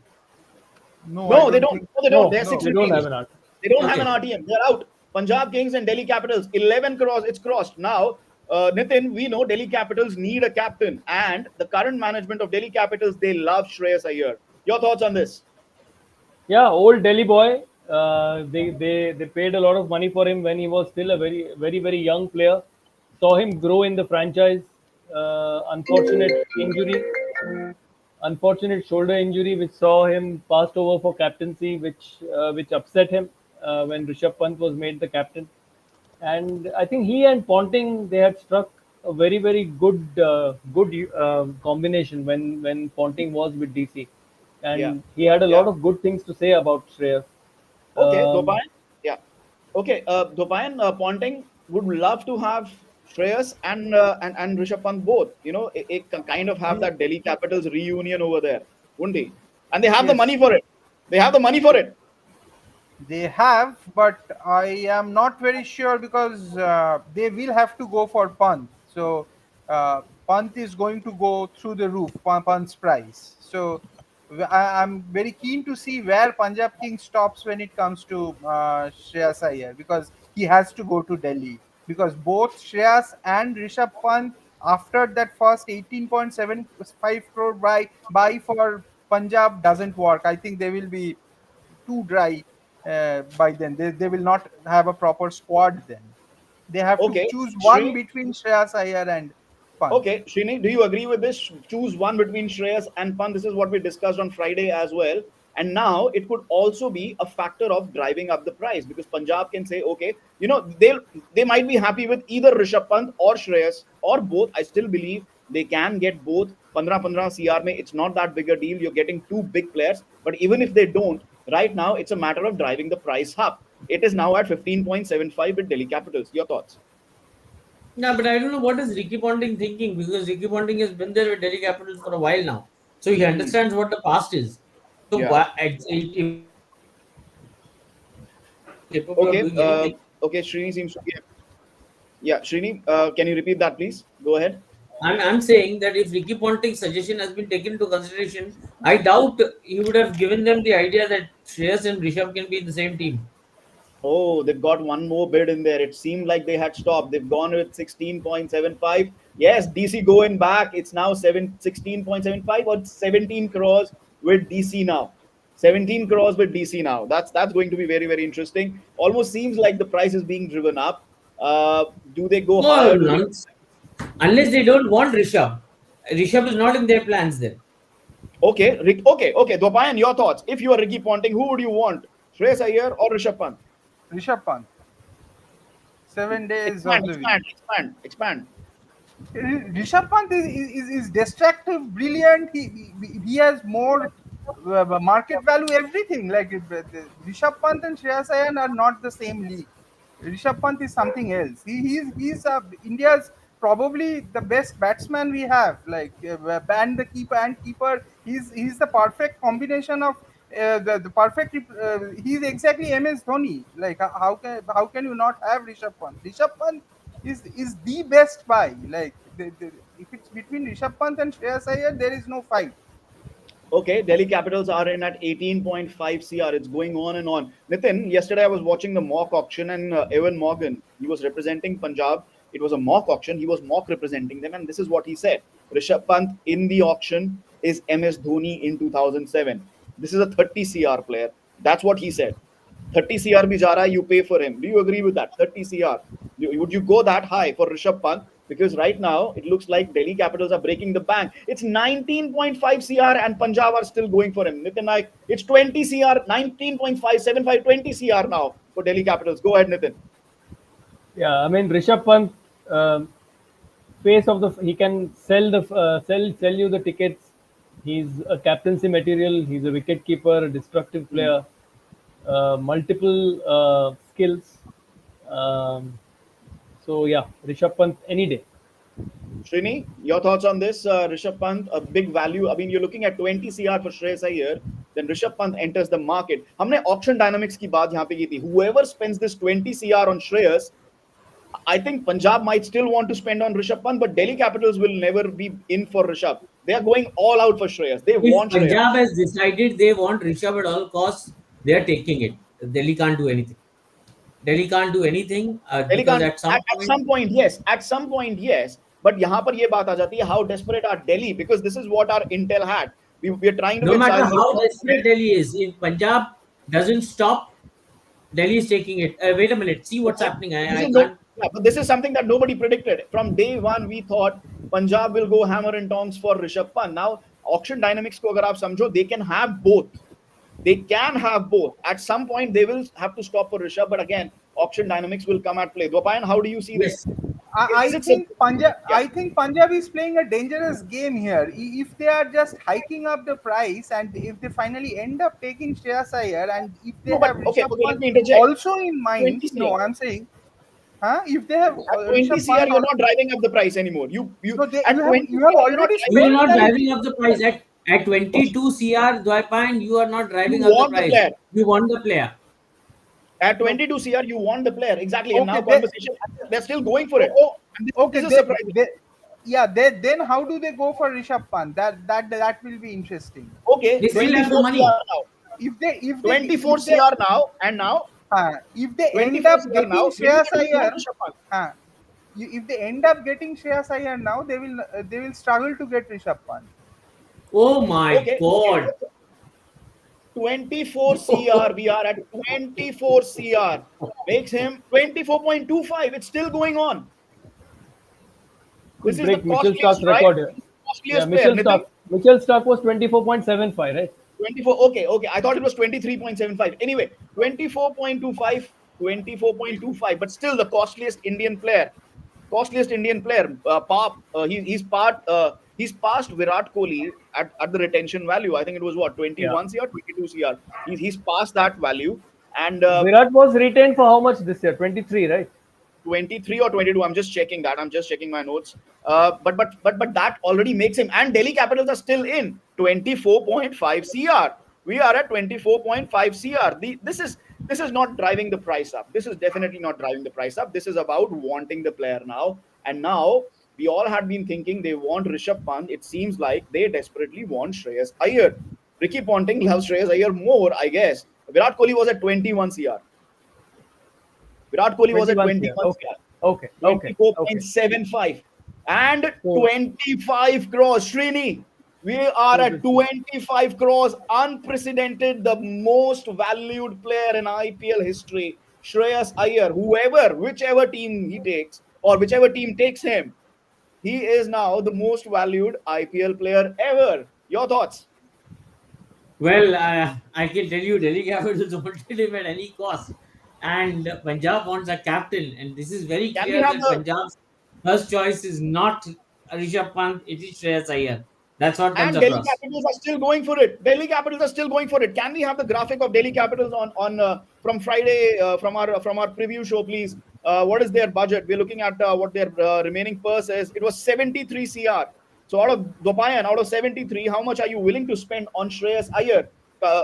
No, I no, they don't don't. think. No, they don't. no, They're No. six they don't have rupees. an art. They don't have an Okay. RTM. They're out. Punjab Kings and Delhi Capitals, 11 crores. It's crossed. Now, Nitin, we know Delhi Capitals need a captain. And the current management of Delhi Capitals, they love Shreyas Iyer. Your thoughts on this? Yeah, old Delhi boy. They paid a lot of money for him when he was still a very young player. Saw him grow in the franchise. Unfortunate shoulder injury, which saw him passed over for captaincy, which upset him when Rishabh Pant was made the captain. And I think he and Ponting they had struck a very good combination when Ponting was with DC, Yeah. and he had a Yeah. lot of good things to say about Shreyas. Okay, Um, Dopayan. Yeah. Okay, Dopayan, Ponting would love to have Shreyas and Rishabh Pant both. It can kind of have that Delhi Capitals reunion over there, wouldn't he? And they have the money Yes. for it. They have the money for it. They have, but I am not very sure because they will have to go for Pant. So Pant is going to go through the roof, Pant's price. So I'm very keen to see where Punjab King stops when it comes to Shreyas Iyer, because he has to go to Delhi, because both Shreyas and Rishabh Pant, after that first 18.75 crore buy for Punjab, doesn't work. I think they will be too dry by then. They will not have a proper squad then. They have to Okay, choose one Shri. between Shreyas Iyer and Pant. Okay, Srini, do you agree with this? Choose one between Shreyas and Pant. This is what we discussed on Friday as well. And now it could also be a factor of driving up the price because Punjab can say, okay, they might be happy with either Rishabh Pant or Shreyas or both. I still believe they can get both. 15 CR mein, it's not that big a deal. You're getting two big players. But even if they don't, right now it's a matter of driving the price up. It is now at 15.75 with Delhi Capitals. Your thoughts? Yeah, but I don't know what is Ricky Ponting thinking, because Ricky Ponting has been there with Delhi Capitals for a while now, so he Hmm. understands what the past is. So Yeah. if he is capable of doing anything, Okay. Okay. Srini seems to be. Yeah. Srini, can you repeat that, please? Go ahead. I'm saying that if Ricky Ponting's suggestion has been taken into consideration, I doubt he would have given them the idea that Shreyas and Rishabh can be in the same team. Oh, they've got one more bid in there. It seemed like they had stopped. They've gone with 16.75. Yes, DC going back. It's now 16.75 or 17 crores with DC now. 17 crores with DC now. That's going to be very, very interesting. Almost seems like the price is being driven up. Do they go No, higher? Do they? none, unless they don't want Rishabh. Rishabh is not in their plans then. Okay, Rick. Okay, okay. Dopayan, your thoughts. If you are Ricky Ponting, who would you want? Shreyas Iyer or Rishabh Pant? Rishabh Pant, 7 days of Expand, the week. expand, expand, expand. Rishabh Pant is destructive, brilliant. He has more market value, everything. Like Rishabh Pant and Shreyas Iyer are not the same league. Rishabh Pant is something else. He's India's probably the best batsman we have. Like and the keeper. He's the perfect combination of the perfect. He's exactly MS Dhoni. Like how can you not have Rishabh Pant? Rishabh Pant is the best buy. Like if it's between Rishabh Pant and Shreyas Iyer, there is no fight. Okay, Delhi Capitals are in at 18.5 CR. It's going on and on. Nitin, yesterday I was watching the mock auction and Evan Morgan, he was representing Punjab. It was a mock auction. He was mock representing them, and this is what he said. Rishabh Pant in the auction is MS Dhoni in 2007. This is a 30 CR player. That's what he said. 30 CR bhi ja raha hai, you pay for him. Do you agree with that? 30 CR. Would you go that high for Rishabh Pant? Because right now it looks like Delhi Capitals are breaking the bank. It's 19.5 CR and Punjab are still going for him. Nitin Naik, it's 20 CR, 19.575, 20 CR now for Delhi Capitals. Go ahead, Nitin. Yeah, I mean Rishabh Pant, face of the he can sell the sell you the tickets. He's a captaincy material. He's a wicket keeper, a destructive Hmm. player, multiple skills. Um, so yeah, Rishabh Pant any day. Srini, your thoughts on this? Rishabh Pant, a big value. I mean, you're looking at 20 CR for Shreyas Iyer. Then Rishabh Pant enters the market. हमने auction dynamics की बात यहाँ पे की थी. Whoever spends this 20 CR on Shreyas, I think Punjab might still want to spend on Rishabh Pant, but Delhi Capitals will never be in for Rishabh. They are going all out for Shreyas. They If want Shreyas. Punjab has decided they want Rishabh at all costs, they are taking it. Delhi can't do anything. Delhi can't do anything Delhi because can't. at some At point, some point, yes. At some point, yes. But यहाँ पर ये बात आ जाती है how desperate are Delhi because this is what our intel had. We are trying to no get matter Saiswal how from desperate Delhi is, if Punjab doesn't stop, Delhi is taking it. Wait a minute, see what's okay. happening. This I is no, can't. yeah, but this is something that nobody predicted. From day one, we thought Punjab will go hammer and tongs for Rishabh Pant. Now, auction dynamics को अगर आप समझो, they can have both. They can have both. At some point, they will have to stop for Rishabh, but again, auction dynamics will come at play. Dwapayan, how do you see this? Yes, Is I it think simple? Punjab. Yeah. I think Punjab is playing a dangerous game here. If they are just hiking up the price, and if they finally end up taking Shreyas Iyer, and if they No, but have okay, Rishabh okay, let Pant me interject. also in mind, 20 no, CR. I'm saying, huh? If they have At 20 Rishabh CR, Pant, you're not driving up the price anymore. You no, at 20 you have CR, you're not already you driving are up spent not the price. like driving up the price at Okay. 22 CR Dwaipan. You are not You driving up the want the price. player. You want the player. At No. 22 CR, you want the player. Exactly. And now Okay. They, conversation, they're still going for oh, it. oh, And this okay. is surprising. Yeah. Then how do they go for Rishabh Pant? That will be interesting. Okay, They still have the 24 money. CR now. If 24 they CR now. And now if they end 24 up CR getting now. Delhi Shreyas Capitals want Iyer, Rishabh Pant. if they end up getting Shreyas Iyer now, they will struggle to get Rishabh Pant. Oh my Okay, okay. God. 24 CR. We are at 24 CR. Makes him 24.25. It's still going on. This Could is the break Mitchell Stark's costliest, right? record here. This is the Yeah, costliest player. Nitin, Mitchell Stark was 24.75, right? 24. Okay, okay. I thought it was 23.75. Anyway, 24.25, 24.25. But still the costliest Indian player. Costliest Indian player. He's passed Virat Kohli at the retention value. I think it was what, Yeah. 21 CR, 22 CR. He's passed that value. And Virat was retained for how much this year? 23, right? 23 or 22. I'm just checking that. I'm just checking my notes. But that already makes him. And Delhi Capitals are still in 24.5 CR. We are at 24.5 CR. This is not driving the price up. This is definitely not driving the price up. This is about wanting the player now. And now we all had been thinking they want Rishabh Pant. It seems like they desperately want Shreyas Iyer. Ricky Ponting loves Shreyas Iyer more, I guess. Virat Kohli was at 21 CR. Virat Kohli was at 21 here. 21 Okay. CR. Okay. Okay. Okay. 24.75 and So, 25 crores. Srini, we are so at this 25 crores, unprecedented, the most valued player in IPL history. Shreyas Iyer, whichever team he takes, or whichever team takes him, he is now the most valued IPL player ever. Your thoughts? Well, I can tell you, Delhi Capitals wanted him at any cost, and Punjab wants a captain, and this is very Can we clear have that the Punjab's first choice is not Rishabh Pant; it is Shreyas Iyer. That's what comes And Delhi across. Capitals are still going for it. Delhi Capitals are still going for it. Can we have the graphic of Delhi Capitals on from Friday from our preview show, please? What is their budget? We're looking at what their remaining purse is. It was 73 CR. So out of 73, how much are you willing to spend on Shreyas Iyer?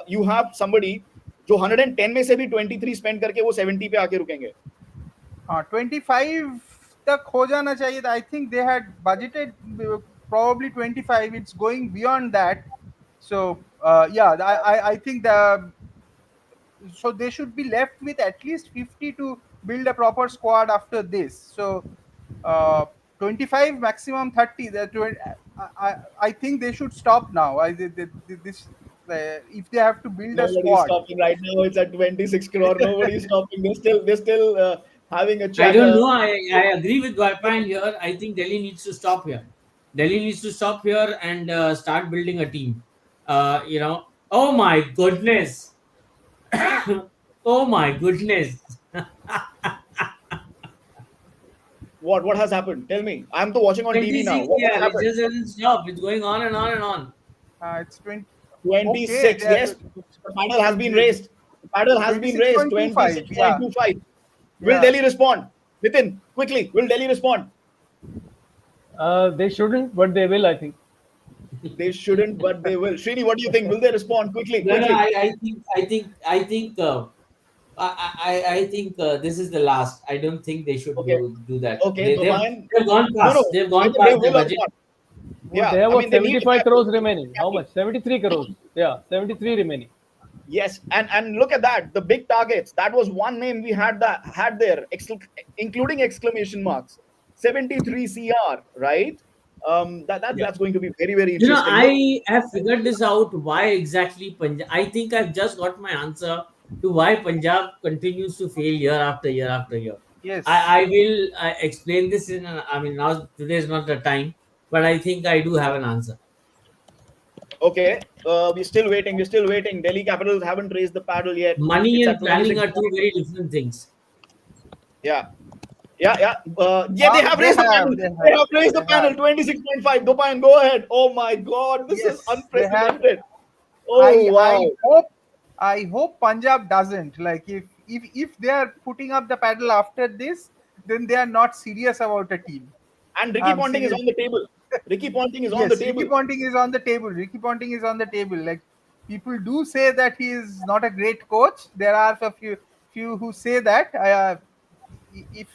You have somebody जो 110 में से भी 23 spend करके वो 70 पे आके रुकेंगे. 25 तक हो जाना चाहिए. I think they had budgeted probably 25. It's going beyond that. So yeah, I think they should be left with at least 50 to build a proper squad after this. So uh, 25 maximum 30. I think they should stop now. This if they have to build a Nobody's squad. stopping right now. It's at 26 crore. Nobody's stopping. They're still having a I chat. don't know. I agree with Guapan here. I think Delhi needs to stop here. Delhi needs to stop here and start building a team. Oh my goodness. Oh my goodness. What has happened? Tell me. I'm to watching on TV now. 26 What year. has It happened? just doesn't stop. It's going on and on and on. It's 20. Okay, 26. Yes, the paddle has been raised. The paddle has been raised. 26.25. Yeah, 26.25. Will yeah. Delhi respond? Nitin, quickly. Will Delhi respond? they shouldn't, but they will, I think. They shouldn't, but they will. Srini, what do you think? Will they respond? Quickly, No, no. quickly. I think this is the last. I don't think they should Okay. do that. Okay. Domain. They've gone No, no. past. They've They, gone they past the will or budget. not? They Yeah. have I about mean, they need to 75 have crores remaining. How captain. much? 73 crores. Yeah, 73 remaining. Yes, and look at that. The big targets. That was one name we had there, including exclamation marks. 73 CR, right? Yeah. That's going to be very, very interesting. Look, I have figured this out. Why exactly Punjab? I think I've just got my answer to why Punjab continues to fail year after year after year. Yes. I will explain this I mean, now today is not the time, but I think I do have an answer. okay, we're still waiting. We're still waiting. Delhi Capitals haven't raised the paddle yet. Money It's and at planning 26. are two very different things. Yeah, yeah, yeah. Yeah, they have They raised the have. panel. They They have. have raised the They panel. have. 26.5. Dopayan, go ahead. Oh my God, this is Yes, they have. unprecedented. I Oh I wow. hope I hope Punjab doesn't. Like if they are putting up the paddle after this, then they are not serious about a team. And Ricky I'm Ponting is serious. on the table. Ricky Ponting is on the Yes, Ricky table. Ponting is on the table. Ricky Ponting is on the table. Like people do say that he is not a great coach. There are a few who say that if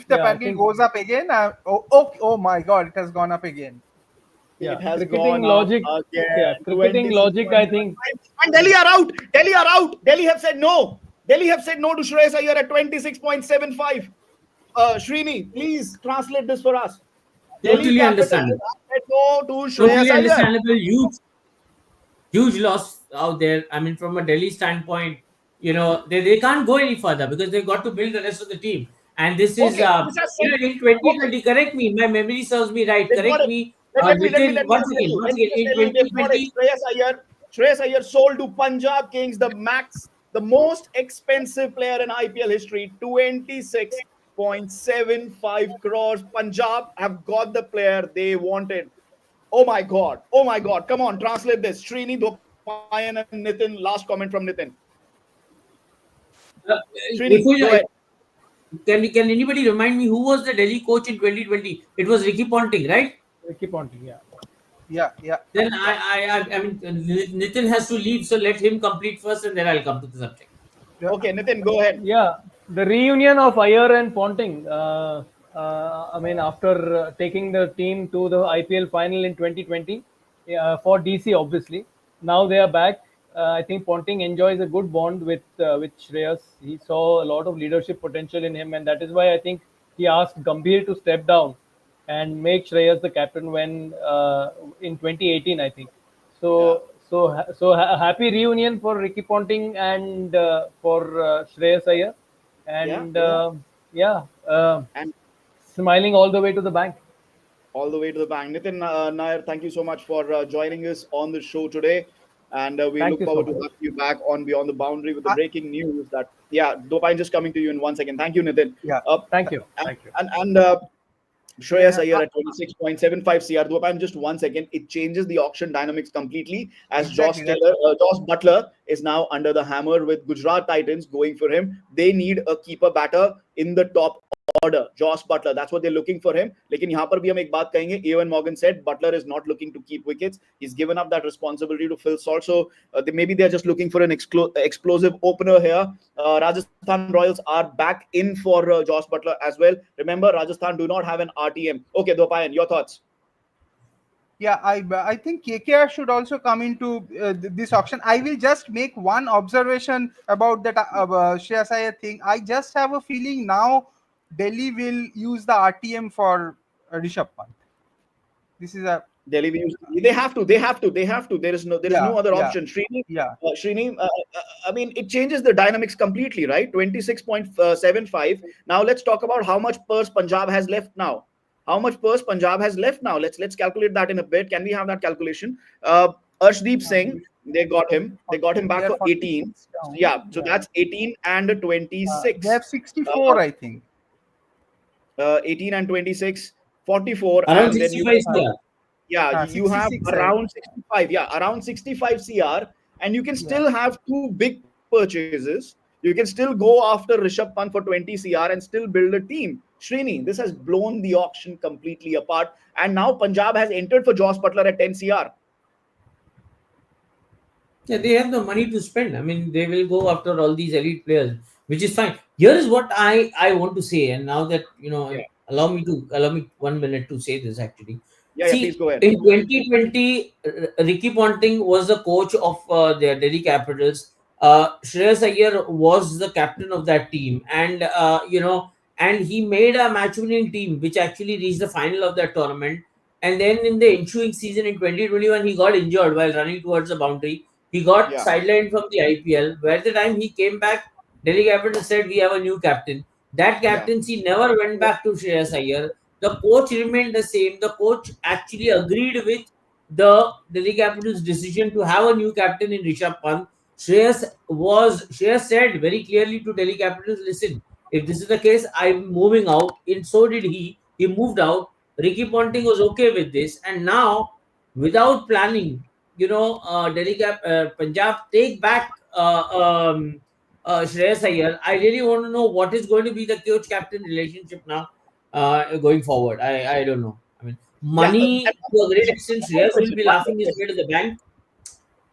the Yeah, I paddle think, goes up again, oh my God, it has gone up again. yeah, It has cricketing gone up logic. Yeah, again. cricketing logic, I think. 26.75. And Delhi are out. Delhi are out. Delhi have said no. Delhi have said no to Shreyas Iyer at 26.75. Srini, please translate this for us. Delhi Totally Capitals understandable. have said no to Shreyas Totally Iyer. understandable. Huge loss out there. I mean, from a Delhi standpoint, they can't go any further because they've got to build the rest of the team. And this is, Okay, this has said in okay. 2020, correct me, my memory serves me right. They've got Correct it. me, Let Nitin, me just tell you. once Let me again, just in tell you. They've got it. 2020, Shreyas Iyer sold to Punjab Kings, the most expensive player in IPL history, 26.75 crores. Punjab have got the player they wanted. Oh my God. Oh my God. Come on, translate this. Srini, Dopayan, and Nitin. Last comment from Nitin. Srini, before go you, ahead. can anybody remind me who was the Delhi coach in 2020? It was Ricky Ponting, right? Keep on. Yeah. Yeah, yeah. Then I mean, Nitin has to leave, so let him complete first, and then I'll come to the subject. Yeah. Okay, Nitin, go ahead. Yeah, the reunion of Iyer and Ponting. I mean, after taking the team to the IPL final in 2020 for DC, obviously, now they are back. I think Ponting enjoys a good bond with Shreyas. He saw a lot of leadership potential in him, and that is why I think he asked Gambhir to step down and make Shreyas the captain when in 2018, I think. Yeah, Happy reunion for Ricky Ponting and for Shreyas Iyer, yeah. and yeah, And smiling all the way to the bank. all the way to the bank. Nitin Nair, thank you so much for joining us on the show today. And we Thank look you so forward to much. having you back on Beyond the Boundary with the I, breaking news that, yeah, Dopine just coming to you in 1 second. Thank you, Nitin. yeah, Uh, Thank you. and Thank you. and Shreyas yeah. Iyer at 26.75 CR. Dopam, just 1 second. It changes the auction dynamics completely as Exactly. That's Josh Butler is now under the hammer with Gujarat Titans going for him. They need a keeper batter in the top order. Josh Butler, that's what they're looking for him. लेकिन यहाँ पर भी हम एक बात कहेंगे. Evan Morgan said Butler is not looking to keep wickets. He's given up that responsibility to Phil Salt. So maybe they're just looking for an explosive opener here. Rajasthan Royals are back in for Josh Butler as well. Remember, Rajasthan do not have an RTM. Okay, Dopayan, your thoughts? Yeah, I think KKR should also come into this auction. I will just make one observation about that Shreyas Iyer thing. I just have a feeling now Delhi will use the RTM for Rishabh Pant. This is a Delhi will use. They have to. They have to. They have to. There is yeah, no other yeah, option. yeah. Srini. I mean, it changes the dynamics completely, right? 26.75. Now let's talk about how much purse Punjab has left now. How much purse Punjab has left now? Let's calculate that in a bit. Can we have that calculation? Arshdeep Singh. They got him. They got him They back are for 18. 46 So down. yeah. So Yeah. that's 18 and They 26. have 64, I think. 18 and 26, 44, Around and then you 65 Uh, CR. yeah, you have 66, right? around 65, yeah, around 65 cr, and you can Yeah. still have two big purchases. You can still go after Rishabh Pant for 20 cr and still build a team. Srini, this has blown the auction completely apart, and now Punjab has entered for Josh Butler at 10 cr. Yeah, they have the money to spend. I mean, they will go after all these elite players, which is fine. Here is what I want to say, and now that Yeah, allow me 1 minute to say this actually. yeah, please See, go ahead. in 2020, Ricky Ponting was the coach of their Delhi Capitals. Shreyas Iyer was the captain of that team, and and he made a match-winning team, which actually reached the final of that tournament. And then in the ensuing season in 2021, he got injured while running towards the boundary. He got Yeah, sidelined from the IPL. By the time he came back, Delhi Capitals said, "We have a new captain." That yeah, captaincy never went back to Shreyas Iyer. The coach remained the same. The coach actually agreed with the Delhi Capitals' decision to have a new captain in Rishabh Pant. Shreyas said very clearly to Delhi Capitals, "Listen, if this is the case, I'm moving out." And so did he. He moved out. Ricky Ponting was okay with this, and now, without planning, Punjab take back Shreyas Iyer. I really want to know what is going to be the coach captain relationship now going forward. I don't know. I mean, yeah. money to a great extent, One more Shreyas will question. be One more laughing his question. way to the bank.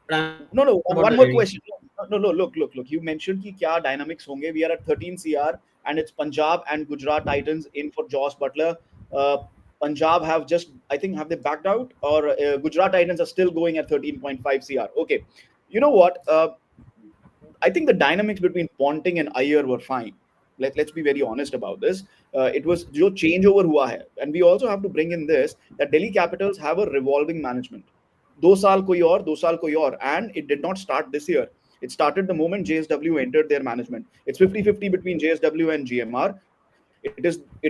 But I'm No, talking no. about the One more remaining. question. No, no, look. You mentioned कि क्या dynamics होंगे. We are at 13 CR and it's Punjab and Gujarat Titans in for Josh Butler. Uh, Punjab have just, I think, have they backed out, or Gujarat Titans are still going at 13.5 CR. Okay, you know what? I think the dynamics between Ponting and Iyer were fine. Let's be very honest about this. It was जो changeover हुआ है, and we also have to bring in this that Delhi Capitals have a revolving management. 2 साल कोई और, 2 साल कोई और, and it did not start this year. It started the moment JSW entered their management. It's 50-50 between JSW and GMR. It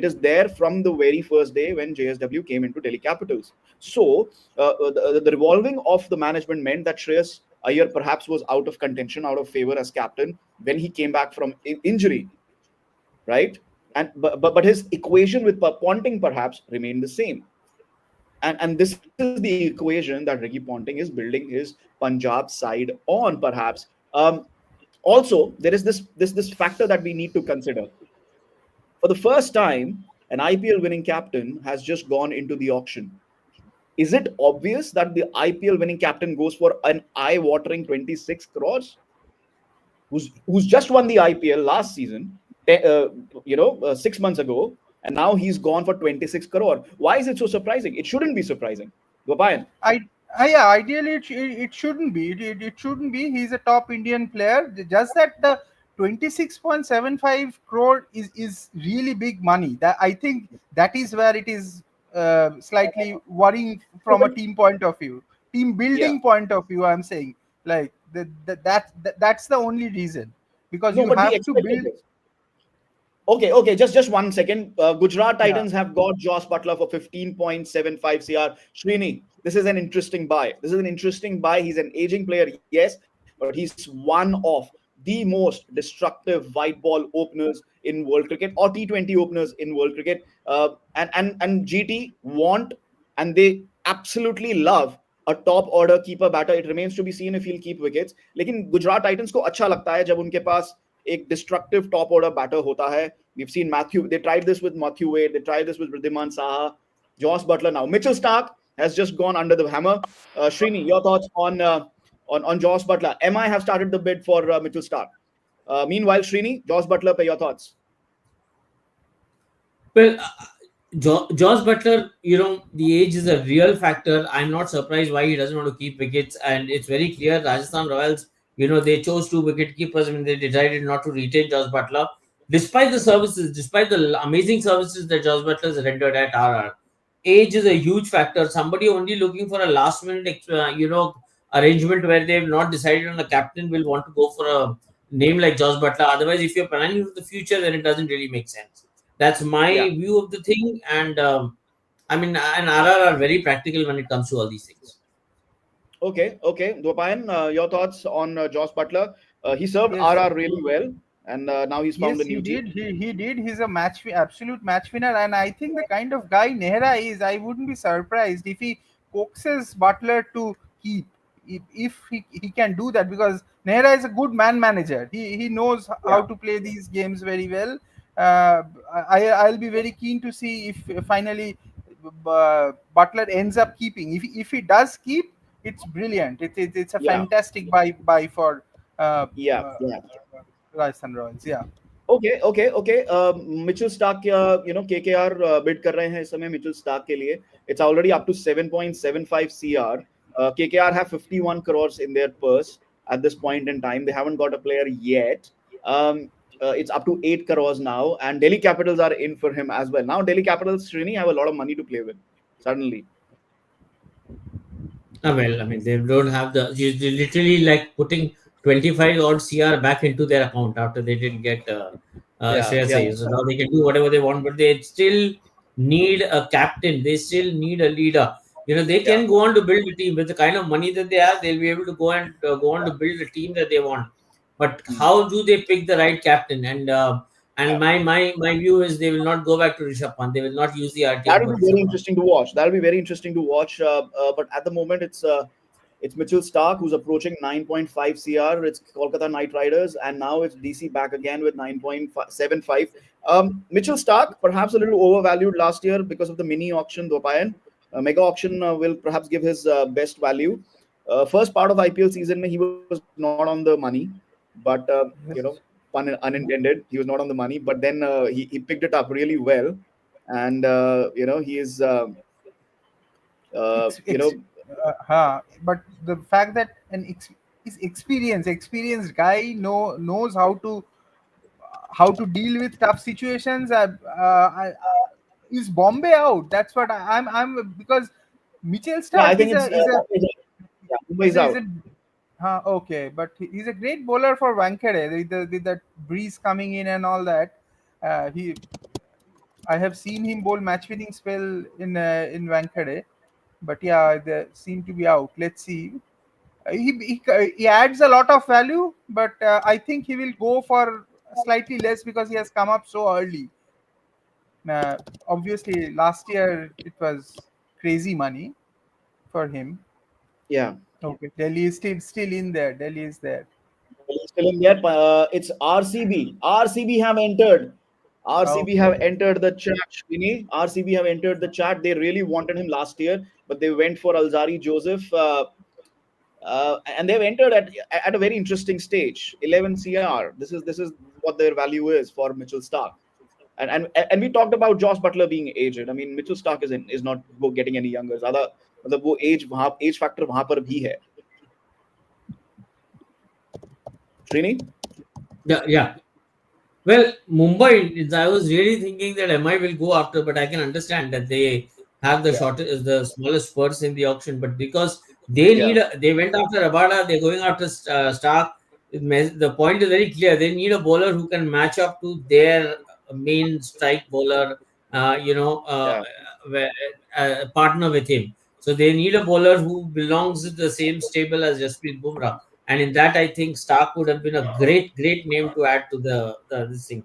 is there from the very first day when JSW came into Delhi Capitals. So the revolving of the management meant that Shreyas Iyer perhaps was out of contention, out of favor as captain when he came back from injury, right? And but his equation with Ponting perhaps remained the same. And this is the equation that Ricky Ponting is building his Punjab side on, perhaps. Also, there is this factor that we need to consider. For the first time, an IPL winning captain has just gone into the auction. Is it obvious that the IPL winning captain goes for an eye-watering 26 crores? Who's just won the IPL last season, 6 months ago, and now he's gone for 26 crore. Why is it so surprising? It shouldn't be surprising. Gopayan. Yeah, ideally it shouldn't be. It shouldn't be. He's a top Indian player. Just that the 26.75 crore is really big money. That I think that is where it is slightly worrying from a team point of view, team Yeah. building point of view. I'm saying like that's the only reason, because No, you but we have to expected build. this. Okay. Just 1 second. Gujarat Yeah. Titans have got Josh Butler for 15.75 CR. Srini, this is an interesting buy. This is an interesting buy. He's an aging player, yes, but he's one of the most destructive white ball openers in world cricket, or T20 openers in world cricket. And GT want, and they absolutely love a top order keeper batter. It remains to be seen if he'll keep wickets. लेकिन Gujarat Titans को अच्छा लगता है जब उनके पास एक destructive top order batter होता है. We've seen Matthew. They tried this with Matthew Wade. They tried this with Riddhiman Saha, Josh Butler. Now Mitchell Starc has just gone under the hammer. Srini, your thoughts on Josh Butler? MI have started the bid for Mitchell Starc. Meanwhile, Srini, Josh Butler, pay your thoughts. Well, Josh Butler, the age is a real factor. I'm not surprised why he doesn't want to keep wickets, and it's very clear Rajasthan Royals, they chose 2 wicket keepers. I mean, they decided not to retain Josh Butler, despite the services, despite the amazing services that Josh Butler has rendered at RR. Age is a huge factor. Somebody only looking for a last minute, arrangement where they've not decided on a captain will want to go for a name like Josh Butler. Otherwise, if you're planning for the future, then it doesn't really make sense. That's my Yeah. view of the thing. And I mean, and RR are very practical when it comes to all these things. Okay. Dwapayan, your thoughts on Josh Butler? He served Yes. RR really well, and now he's found Yes, a he new team. did. He did. He's a absolute match winner, and I think the kind of guy Nehra is, I wouldn't be surprised if he coaxes Butler to keep. If he can do that, because Nehra is a good man manager. He knows how Yeah. to play these games very well. I'll be very keen to see if finally Butler ends up keeping. If he does keep, it's brilliant. It's a Yeah. fantastic buy for Yeah. Rajasthan Royals. Yeah. Okay. Mitchell Stark, KKR bid कर रहे हैं इस समय Mitchell Stark के लिए. It's already up to 7.75 CR. KKR have 51 crores in their purse at this point in time. They haven't got a player yet. It's up to 8 crores now, and Delhi Capitals are in for him as well. Now Delhi Capitals, Srini, have a lot of money to play with. Suddenly, Well, I mean, they don't have they literally like putting 25 odd CR back into their account after they didn't get Shreyas yeah, Iyer. So now they can do whatever they want, but they still need a captain. They still need a leader. They yeah, can go on to build a team with the kind of money that they have. They'll be able to go on to build a team that they want. But Hmm. how do they pick the right captain? And Yeah. my view is they will not go back to Rishabh Pant. They will not use the RTM That'll for be very Rishabh Pant. interesting to watch. That'll be very interesting to watch. But at the moment, it's Mitchell Stark who's approaching 9.5 CR. It's Kolkata Knight Riders, and now it's DC back again with 9.75. Mitchell Stark, perhaps a little overvalued last year because of the mini auction, Dopayan. Mega auction will perhaps give his best value. first part of IPL season, mein, he was not on the money, but Yes. pun unintended, he was not on the money. But then he picked it up really well, and he is ex, you ex, know but the fact that is experienced guy knows how to deal with tough situations. Is Bombay out? That's what I'm because Mitchell no, I Stark think it's yeah, Mumbai is is out. a okay, but he's a great bowler for Wankhede with that breeze coming in and all that. He I have seen him bowl match winning spell in Wankhede, but yeah, they seem to be out. Let's see. He adds a lot of value, but I think he will go for slightly less because he has come up so early. Uh, Obviously, last year it was crazy money for him. Yeah. Okay, Delhi is still in there. Delhi is there. He's still in there. It's RCB. RCB have entered. RCB have Okay. entered the chat, Shrini. RCB have entered the chat. They really wanted him last year, but they went for Alzari Joseph. And they've entered at a very interesting stage, 11 CR. This is what their value is for Mitchell Stark. And we talked about Josh Butler being aged. I mean, Mitchell Stark is not getting any younger. ज़्यादा मतलब वो age factor वहां पर भी है. Srini? Yeah, yeah. Well, Mumbai, I was really thinking that MI will go after, but I can understand that they have the Yeah, shortest, the smallest purse in the auction. But because they yeah, need, they went after Rabada, they're going after Stark. The point is very clear. They need a bowler who can match up to their main strike bowler. yeah. Where- partner with him. So they need a bowler who belongs to the same stable as Jasprit Bumrah, and in that I think Stark would have been a great name to add to the this thing.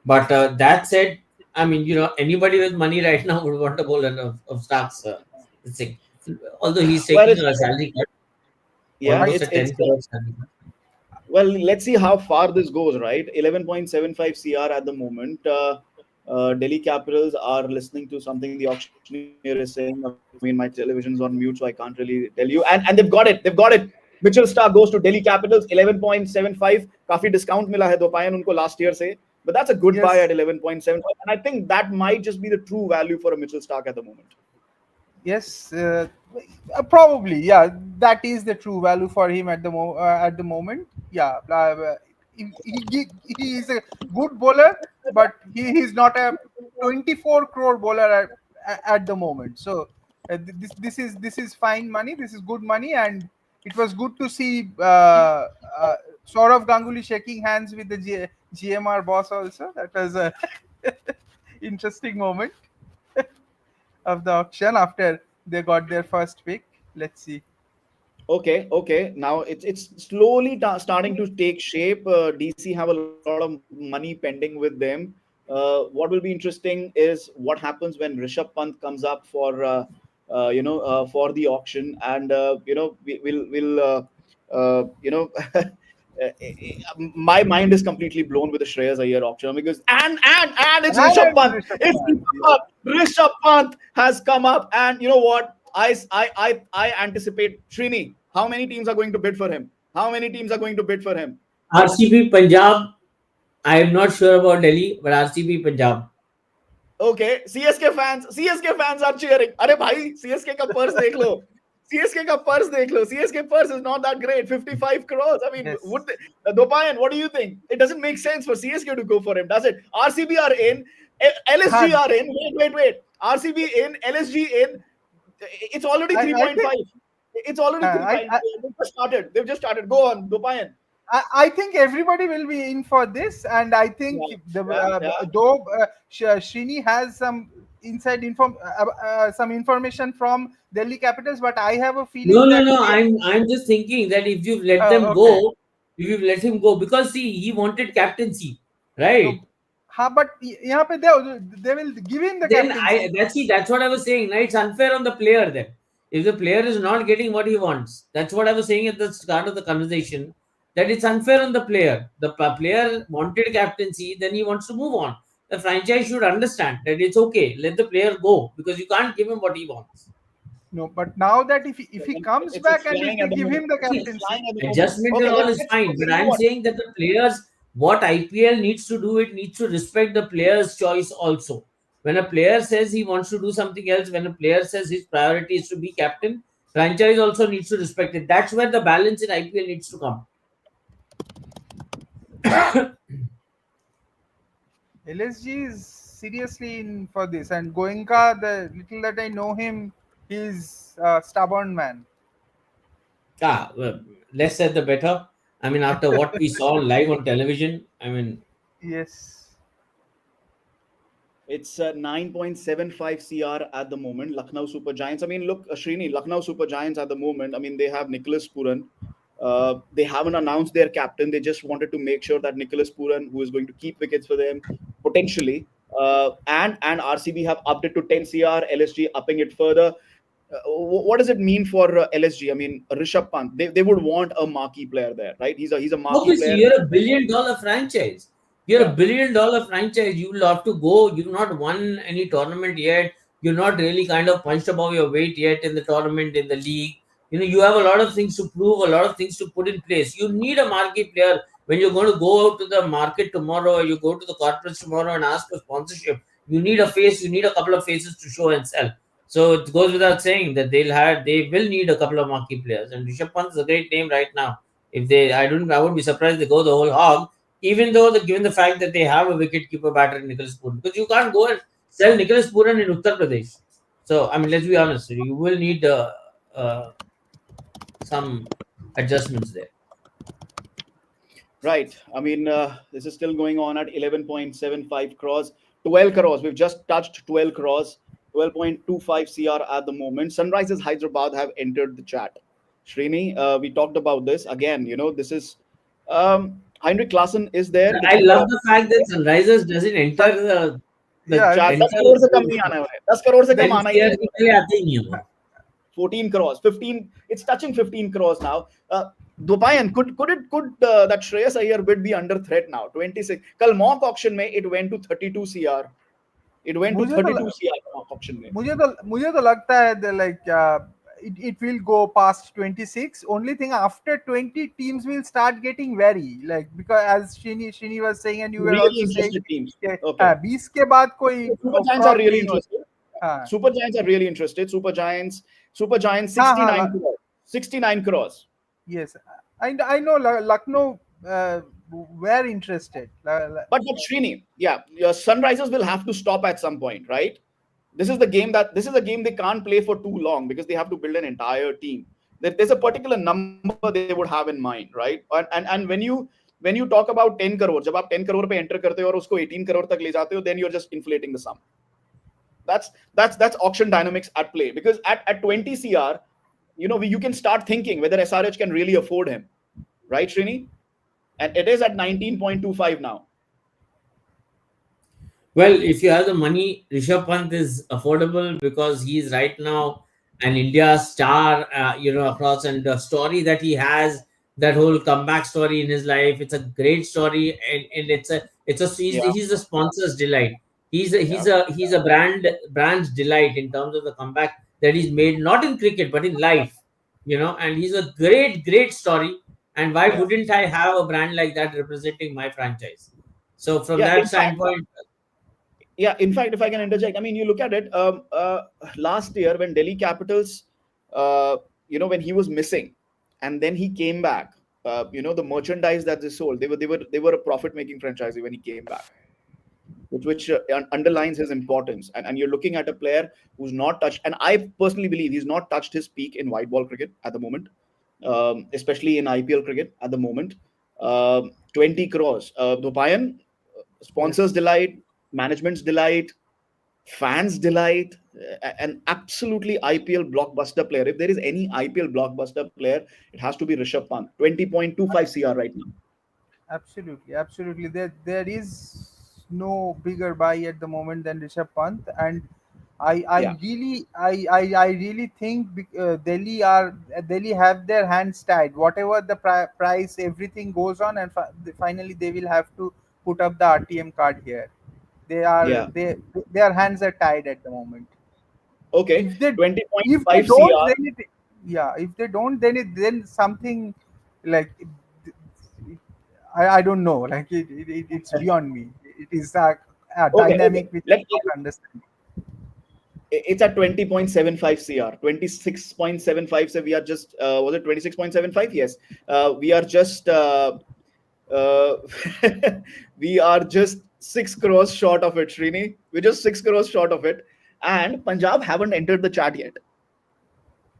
But that said, I mean, anybody with money right now would want a bowler of Stark's this thing. Although he's Well, taking it's a salary cut, yeah, I, almost a it's 10 crore salary cut. well. Let's see how far this goes. Right, 11.75 CR at the moment. Delhi Capitals are listening to something the auctioneer is saying. I mean, my television's on mute, so I can't really tell you. And they've got it. They've got it. Mitchell Stark goes to Delhi Capitals. 11.75. काफी discount मिला है दोपायन उनको last year से. But that's a good buy at yes, 11.75. And I think that might just be the true value for a Mitchell Stark at the moment. yes, probably, yeah. That is the true value for him at the moment. Yeah, he is a good bowler, but he is not a 24 crore bowler at the moment. So this is fine money. This is good money, and it was good to see Saurav Ganguly shaking hands with the GMR boss. Also, that was a interesting moment of the auction after they got their first pick. Let's see. Okay, okay. Now it's slowly starting to take shape. DC have a lot of money pending with them. What will be interesting is what happens when Rishabh Pant comes up for the auction, and we'll my mind is completely blown with the Shreyas Iyer auction because and it's Rishabh And Pant. Rishabh It's Pant, Rishabh yes. Pant. Rishabh Pant has come up, and you know what? I anticipate Srini. How many teams are going to bid for him? How many teams are going to bid for him? RCB Punjab, I am not sure about Delhi, but RCB Punjab. Okay, CSK fans are cheering. अरे भाई CSK का purse देख लो. CSK का purse देख लो. CSK purse is not that great. 55 crores. I mean, Yes. Dopayan, what do you think? It doesn't make sense for CSK to go for him, does it? RCB are in. LSG Huh, are in. Wait. RCB in. LSG in. It's already I think 3.5. It's already I, 3.5. They've just started. They've just started. Go on, Dopayan. I think everybody will be in for this, and I think Yeah, the yeah. though Srini has some information from Delhi Capitals, but I have a No, feeling no, that no. they. I'm just thinking that if you let them Okay. go, if you let him go, because see, he wanted captaincy, right? But यहाँ पे they will give him the Then captaincy. that's what I was saying. Right? It's unfair on the player then. If the player is not getting what he wants, that's what I was saying at the start of the conversation. That it's unfair on the player. The player wanted captaincy, then he wants to move on. The franchise should understand that it's okay. Let the player go because you can't give him what he wants. No, but now that if he comes It's back and if flying they at the give moment. him the It's See, captaincy, flying at the moment. adjustment and Okay, all is okay, fine, but you know I'm what? saying that the players, what IPL needs to do, it needs to respect the player's choice also. When a player says he wants to do something else, when a player says his priority is to be captain, franchise also needs to respect it. That's where the balance in IPL needs to come. LSG is seriously in for this. And Goenka, the little that I know him, he's a stubborn man. Well, less said the better. I mean, after what we saw live on television, I mean, Yes. It's 9.75 CR at the moment. Lucknow Super Giants. I mean, look, Srini, Lucknow Super Giants at the moment. I mean, they have Nicholas Puran. They haven't announced their captain. They just wanted to make sure that Nicholas Puran, who is going to keep wickets for them, potentially, and RCB have upped it to 10 CR. LSG upping it further. What does it mean for LSG? I mean, Rishabh Pant. They would want a marquee player there, right? He's a marquee obviously, player. you're a $1 billion franchise. You're a Yeah. $1 billion franchise. You will have to go. You've not won any tournament yet. You're not really kind of punched above your weight yet in the tournament, in the league. You have a lot of things to prove, a lot of things to put in place. You need a marquee player when you're going to go out to the market tomorrow, or you go to the corporates tomorrow and ask for sponsorship. You need a face. You need a couple of faces to show and sell. So it goes without saying that they will need a couple of marquee players. And Rishabh Pant is a great name right now. If they, I wouldn't be surprised they go the whole hog, even though given the fact that they have a wicket keeper batter in Nicholas Puran, because you can't go and sell Nicholas Puran in Uttar Pradesh. So I mean, let's be honest, you will need uh, some adjustments there. Right. I mean, this is still going on at 11.75 crores, 12 crores. We've just touched 12 crores, 12.25 CR at the moment. Sunrisers Hyderabad have entered the chat. Srini, we talked about this again. This is Heinrich Klaassen is there, the I keeper love of the fact that Sunrisers doesn't enter the Yeah, chat. 10 enter crore से कम नहीं आना है 10 crore से कम 10 आना ही years नहीं के है। पहले आते ही नहीं है वो। 14 crores, 15. It's touching 15 crores now. Dupayan, could that Shreyas Iyer bid be under threat now? 26. Kal mock auction mein it went to 32 CR. It went to मुझे तो 32 CR mock auction mein. मुझे तो लगता है that like it will go past 26. Only thing after 20 teams will start getting wary, like because as Shini was saying and you were Really also saying interested teams. कि Okay. 20 के बाद कोई Super Giants are fraud really नहीं हो interested. हाँ Super Giants are really interested. Super Giants हाँ 69 crores. 69 crores. yes, I know Lucknow were interested. But Srini, yeah, your Sunrisers will have to stop at some point, right? This is a game they can't play for too long because they have to build an entire team. There's a particular number they would have in mind, right? And when you talk about 10 crore, जब आप 10 crore पे enter करते हो और उसको 18 crore तक ले जाते हो, then you're just inflating the sum. That's auction dynamics at play, because at 20 CR, you can start thinking whether SRH can really afford him, right, Srini? And it is at 19.25 now. Well, if you have the money, Rishabh Pant is affordable because he is right now an India star, across, and the story that he has, that whole comeback story in his life, it's a great story, and Yeah, he's a sponsor's delight. He's a yeah, brand's delight in terms of the comeback that he's made, not in cricket but in life, and he's a great story. And why yeah, wouldn't I have a brand like that representing my franchise? So from yeah. that standpoint, In fact, if I can interject, I mean, you look at it. Last year, when Delhi Capitals, when he was missing, and then he came back. The merchandise that they sold, they were a profit-making franchise when he came back, which underlines his importance. And you're looking at a player who's not touched, and I personally believe he's not touched his peak in white ball cricket at the moment, especially in IPL cricket at the moment. 20 crores. Dopayan, sponsors Yes. delight, management's delight, fans delight, an absolutely IPL blockbuster player. If there is any IPL blockbuster player, it has to be Rishabh Pant. 20.25 CR right now. Absolutely. There is no bigger buy at the moment than Rishabh Pant, and Yeah, I really think Delhi have their hands tied. Whatever the price, everything goes on, and finally they will have to put up the RTM card here. They are yeah. they their hands are tied at the moment. Okay, If they if they 20.5 don't, CR. then it, yeah. If they don't, then something like I don't know. Like it's beyond me. It is a Okay, okay. dynamic which I don't understand. It's at 20.75 CR, 26.75. So we are just, was it 26.75? Yes. We are just, uh, we are just 6 crores short of it, Srini. We're just 6 crores short of it. And Punjab haven't entered the chart yet.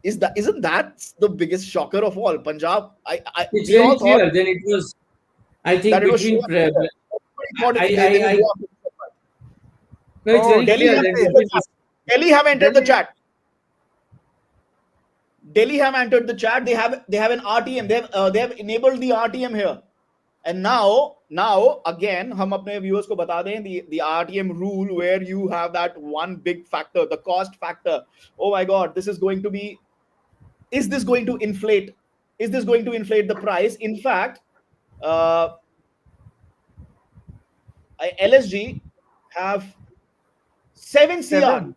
Isn't that the biggest shocker of all? Punjab, It's we very all thought clear. Then it was, I think, that it was between. Shreyas Iyer. Everybody thought they will I go after. No, it's Oh, very Delhi clear have that Delhi, entered the between. chat. Delhi have entered the Delhi. chat. Delhi have entered the chat. They have an RTM. They have enabled the RTM here. And now again, हम अपने viewers को बता दें the RTM rule where you have that one big factor, the cost factor. Oh my God, this is going to be. Is this going to inflate? Is this going to inflate the price? In fact, uh, LSG have 7 CR. Seven.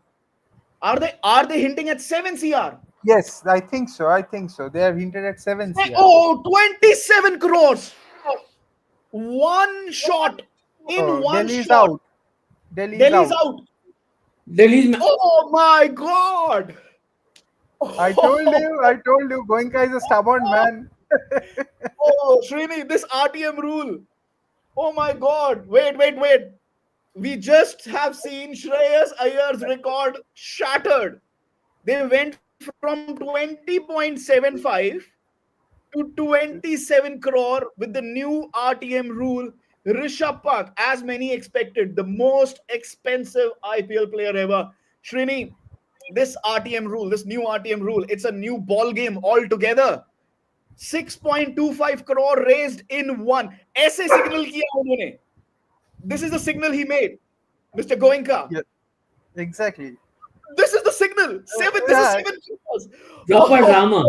Are they hinting at 7 CR? Yes, I think so. I think so. They have hinted at 7 CR. Oh, 27 crores. One shot. In Oh, one Delhi is shot. out. Delhi is Delhi's out. out. Delhi's. Oh my God. I told Oh, you. I told you. Goenka is a stubborn man. oh, Srini, this RTM rule. Oh my God. Wait. We just have seen Shreyas Iyer's record shattered. They went from 20.75 to 27 crore with the new RTM rule. Rishabh Pant, as many expected, the most expensive IPL player ever. Srini, this RTM rule, this new RTM rule, it's a new ball game altogether. 6.25 crore raised in one. ऐसे signal किया उन्होंने. This is the signal he made, Mr. Goenka. Yeah, exactly. This is the signal. This is Yeah. 7 crores. Proper Oh, drama.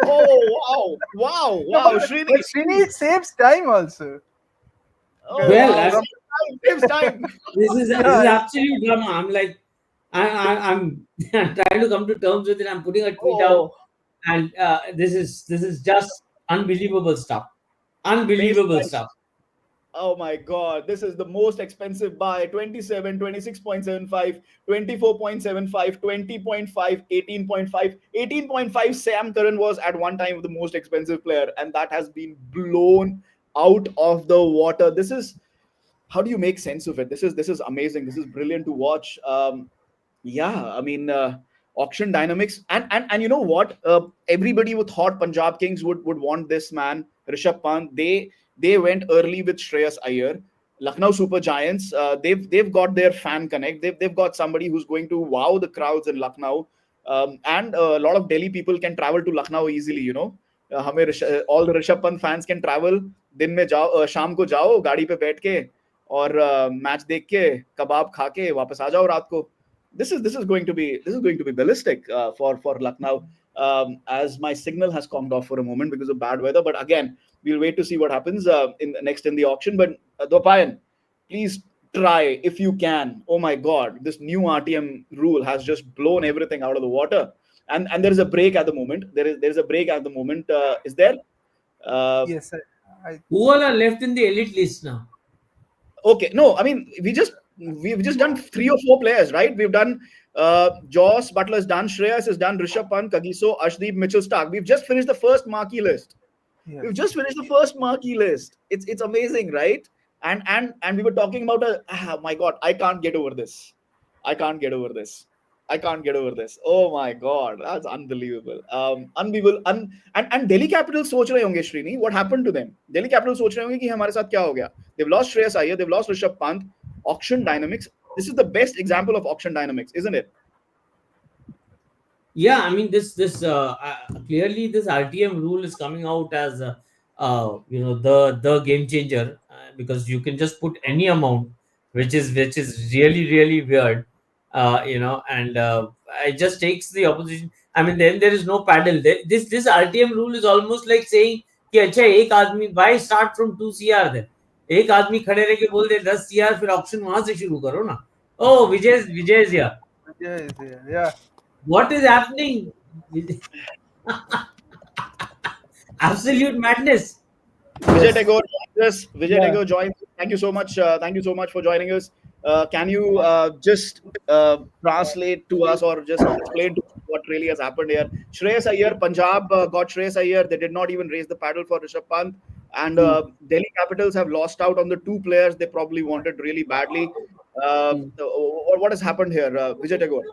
No, wow, Srini. but Srini, it saves time also. Oh, Well, wow. From, Saves time. this is yeah, absolute drama. I'm like, I'm trying to come to terms with it. I'm putting a tweet out, Oh, and this is just unbelievable stuff. based Unbelievable by, stuff. oh my God, this is the most expensive buy. 27, 26.75, 24.75, 20.5, 18.5, 18.5. Sam Curran was at one time the most expensive player, and that has been blown out of the water. This is, how do you make sense of it? This is amazing. This is brilliant to watch. Yeah, I mean, auction dynamics, and you know what? Everybody who thought Punjab Kings would want this man, Rishabh Pant. They went early with Shreyas Iyer. Lucknow Super Giants, they've got their fan connect. They've got somebody who's going to wow the crowds in Lucknow, and a lot of Delhi people can travel to Lucknow easily. All the Rishabh Pant fans can travel. दिन में जाओ, शाम को जाओ गाड़ी पे बैठ के और मैच देख के कबाब खा के वापस आ जाओ रात को. This is going to be ballistic for Lucknow. As my signal has conked off for a moment because of bad weather, but again, we'll wait to see what happens in the auction. But Dopayan, please try if you can. Oh my God, this new RTM rule has just blown everything out of the water. And there is a break at the moment. There is a break at the moment. Is there? Uh, yes, I Who all are left in the elite list now? Okay, no, I mean we've just done 3 or 4 players, right? We've done Joss Butler's done, Shreyas has done, Rishabh Pant, Kagiso, Arshdeep, Mitchell, Starc. We've just finished the first marquee list. yeah. We've just finished the first marquee list. It's amazing, right? And we were talking about my God, I can't get over this. I can't get over this. I can't get over this. Oh my God, that's unbelievable. Unbelievable. And Delhi Capitals सोच रहे होंगे Srini, what happened to them? Delhi Capitals सोच रहे होंगे कि हमारे साथ क्या हो गया? They've lost Shreyas Iyer, they've lost Rishabh Pant. Auction dynamics. This is the best example of auction dynamics, isn't it? Yeah, I mean, this clearly this RTM rule is coming out as the game changer, because you can just put any amount, which is really weird, and it just takes the opposition. I mean, then there is no paddle. This RTM rule is almost like saying कि अच्छा एक आदमी, why start from 2 CR then? एक आदमी खड़े रह के बोल दे 10 CR, फिर ऑप्शन वहां से शुरू करो ना. Oh, Vijay is here. Yes, yeah, yeah. What is happening? Absolute madness. Vijay Yes. Tagore joins us. Vijay Yeah. Tagore joins. Thank you so much. Thank you so much for joining us. Can you just translate to us or just explain to us what really has happened here? Shreyas Iyer, Punjab got Shreyas Iyer. They did not even raise the paddle for Rishabh Pant. And Hmm. Delhi Capitals have lost out on the two players they probably wanted really badly. Hmm. What has happened here, Vijay Tagore?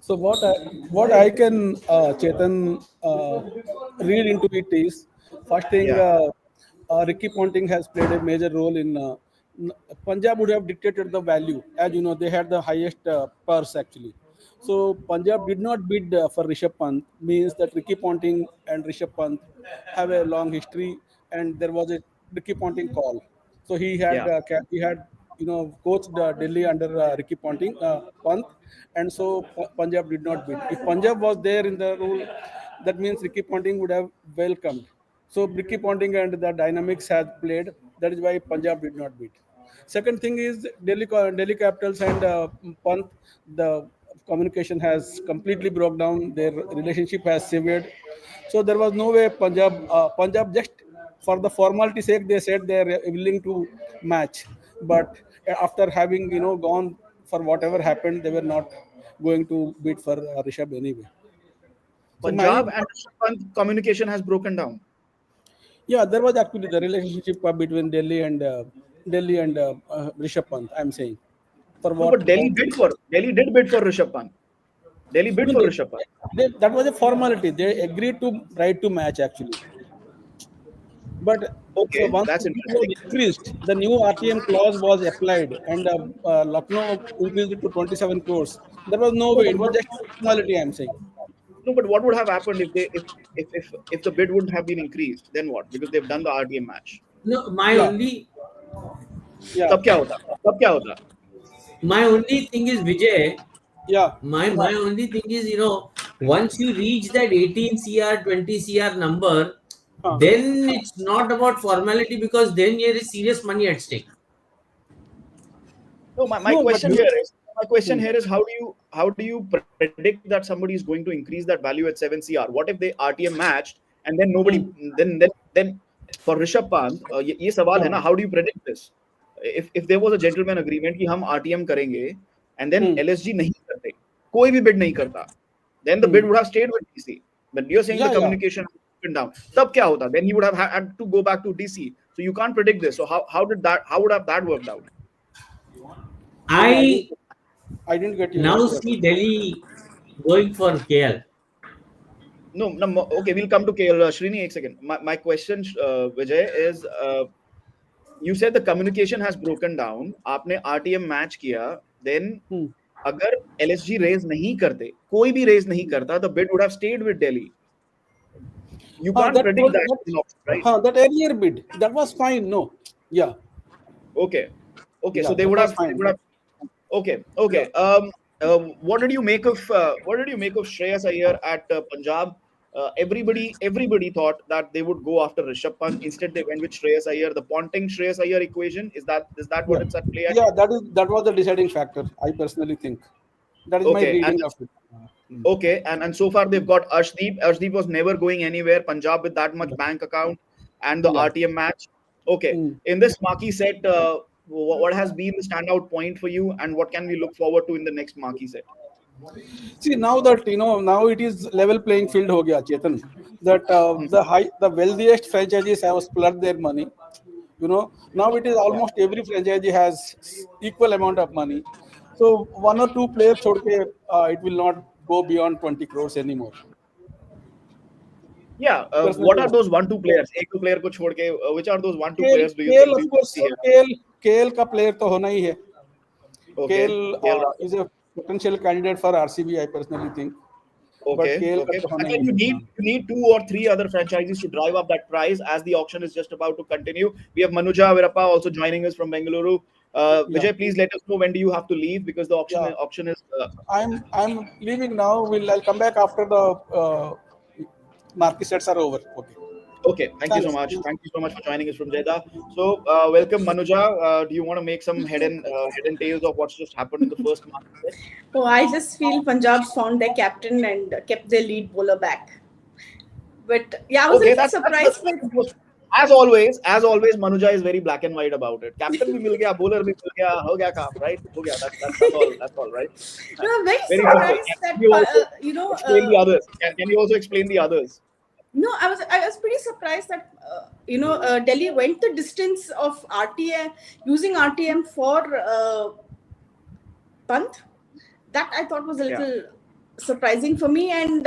So what I can Chetan read into it is first thing, Yeah, Ricky Ponting has played a major role in Punjab would have dictated the value, as you know they had the highest purse actually. So Punjab did not bid for Rishabh Pant, means that Ricky Ponting and Rishabh Pant have a long history, and there was a Ricky Ponting call. So yeah. he had coached Delhi under Ricky Pant, and so Punjab did not bid. If Punjab was there in the rule, that means Ricky Ponting would have welcomed. So Ricky Ponting and the dynamics has played. That is why Punjab did not bid. Second thing is Delhi Capitals and Pant. The communication has completely broke down. Their relationship has severed. So there was no way Punjab just for the formality sake they said they are willing to match, but after having gone for whatever happened, they were not going to bid for Rishabh anyway. So my Punjab and Rishabh Pant communication has broken down. yeah, there was actually the relationship between Delhi and Rishabh Pant. I'm saying for No, what but Delhi did bid for Rishabh Pant. Delhi bid no, for Rishabh Pant. that was a formality. They agreed to right to match actually. But so Okay, once that's the bid was interesting. increased, the new RTM clause was applied, and Lucknow increased it to 27 crores. There was no No, way; but it was just formality. I'm saying. what would have happened if they if the bid wouldn't have been increased? Then what? Because they've done the RTM match. No, Yeah, yeah, तब क्या होता? तब क्या होता? my only thing is Vijay. yeah. My only thing is, once you reach that 18 CR, 20 CR number, Huh. then it's not about formality, because then there is serious money at stake. No, my No, but question here is hmm, how do you predict that somebody is going to increase that value at 7 CR? What if they RTM matched and then nobody hmm, then for Rishabh Pant ये सवाल है huh, ना, how do you predict this? If there was a gentleman agreement कि हम RTM करेंगे and then hmm, LSG नहीं करते, कोई भी bid नहीं करता, then the hmm. bid would have stayed with DC. But you're saying the Yeah, yeah. communication has broken down. तब क्या होता? Then he would have had to go back to DC. So you can't predict this. So how would have that worked out? Sorry, I I didn't get you. now Your see question. Delhi going for KL. No, no, okay, we'll come to KL. Srini, एक second. My question, Vijay, is you said the communication has broken down. आपने RTM match किया, then Hmm. अगर LSG raise नहीं करते, कोई भी raise नहीं करता, the bid would have stayed with Delhi. You can't That predict was that in auction, right? that earlier bid. That was fine. No. Yeah. Okay, okay. So Yeah. That was they fine. would have. Okay, Yeah. okay. What did you make of Shreyas Iyer at Punjab? Everybody thought that they would go after Rishabh Pant. Instead, they went with Shreyas Iyer. The Ponting Shreyas Iyer equation is that Yeah. what it's at play at? Yeah. That was the deciding factor. I personally think that is my Okay, reading of it. Hmm. okay, and so far they've got Arshdeep. Arshdeep was never going anywhere. Punjab with that much Yeah. bank account and the Yeah. RTM match. Okay, Hmm. in this marquee set, what has been the standout point for you, and what can we look forward to in the next marquee set? See, now that now it is level playing field ho gaya, Chetan. That the wealthiest franchises have splurged their money. Now it is Yeah. almost every franchise has equal amount of money. So one or two players chhod ke, it will not go beyond 20 crores anymore. Yeah, what are Personally, those one two players? एक दो player को छोड़ के, which are those one two KL, players do you KL think of we will course, see here? KL का player तो होना ही है. Okay, KL KL is a potential candidate for RCB, I personally think. But Okay, KL का okay. तो But होना again, ही है. you need two or three other franchises to drive up that price as the auction is just about to continue. We have Manuja Virappa also joining us from Bengaluru. Yeah, Vijay, please let us know when do you have to leave because the yeah. auction is I'm leaving now. I'll come back after the market sets are over. Okay. Okay, thank you so much. Thank you so much for joining us from Jeddah. So, welcome, Manuja. Do you want to make some head and tails of what's just happened in the first match? Oh, I just feel Punjab's found their captain and kept their lead bowler back. But yeah, I was a Okay, little that's surprised. the most. As always, Manuja is very black and white about it. Captain bhi mil gaya, bowler bhi mil gaya, ho gaya kaam, right? Ho gaya. That's all, right? No, I'm very Very simple. surprised Can that you also explain the others? Can you also explain the others? no, I was pretty surprised that Delhi went the distance of RTM using RTM for Pant. That I thought was a Yeah. little surprising for me, and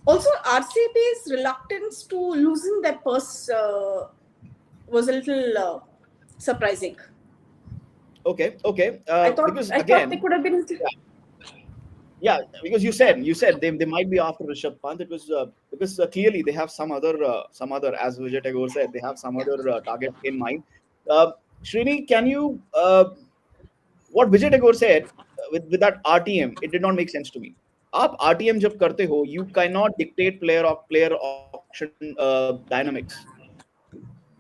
also RCB's reluctance to loosen their purse was a little surprising. Okay. Because I thought they again, could have been. yeah, because you said they might be after Rishabh Pant. It was because clearly they have some other, as Vijay Tagore said, they have some other target in mind. Srini, can you what Vijay Tagore said with that RTM? It did not make sense to me. आप RTM जब करते हो, you cannot dictate player auction dynamics.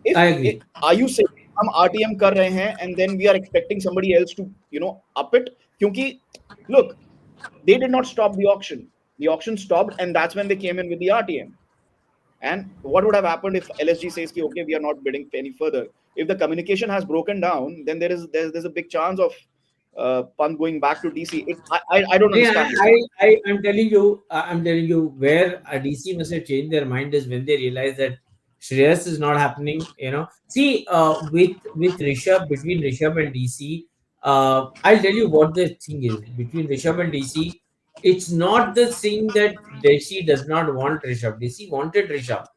If I it, agree. are you saying हम RTM कर रहे हैं and then we are expecting somebody else to up it? क्योंकि look, they did not stop the auction. The auction stopped, and that's when they came in with the RTM. And what would have happened if LSG says, "Ki, okay, we are not bidding any further"? If the communication has broken down, then there's a big chance of Pant going back to DC. I don't Yeah, understand this. I'm telling you where a DC must have changed their mind is when they realize that Shreyas is not happening. See, with Rishabh, between Rishabh and DC, I'll tell you what the thing is between Rishabh and DC. It's not the thing that DC does not want Rishabh. DC wanted Rishabh.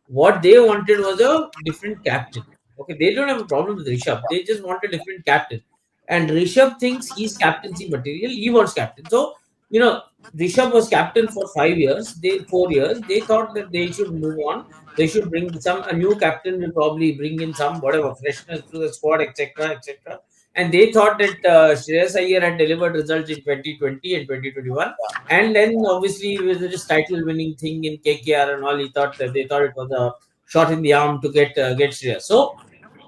What they wanted was a different captain. Okay, they don't have a problem with Rishabh. They just want a different captain. And Rishabh thinks he's captaincy material. He wants captain. So, you know, Rishabh was captain for 5 years. 4 years. They thought that they should move on. They should bring a new captain will probably bring in some whatever freshness to the squad, etc., etc. And they thought that Shreyas Iyer had delivered results in 2020 and 2021. And then obviously with this title winning thing in KKR and all, they thought it was a shot in the arm to get Shreyas. So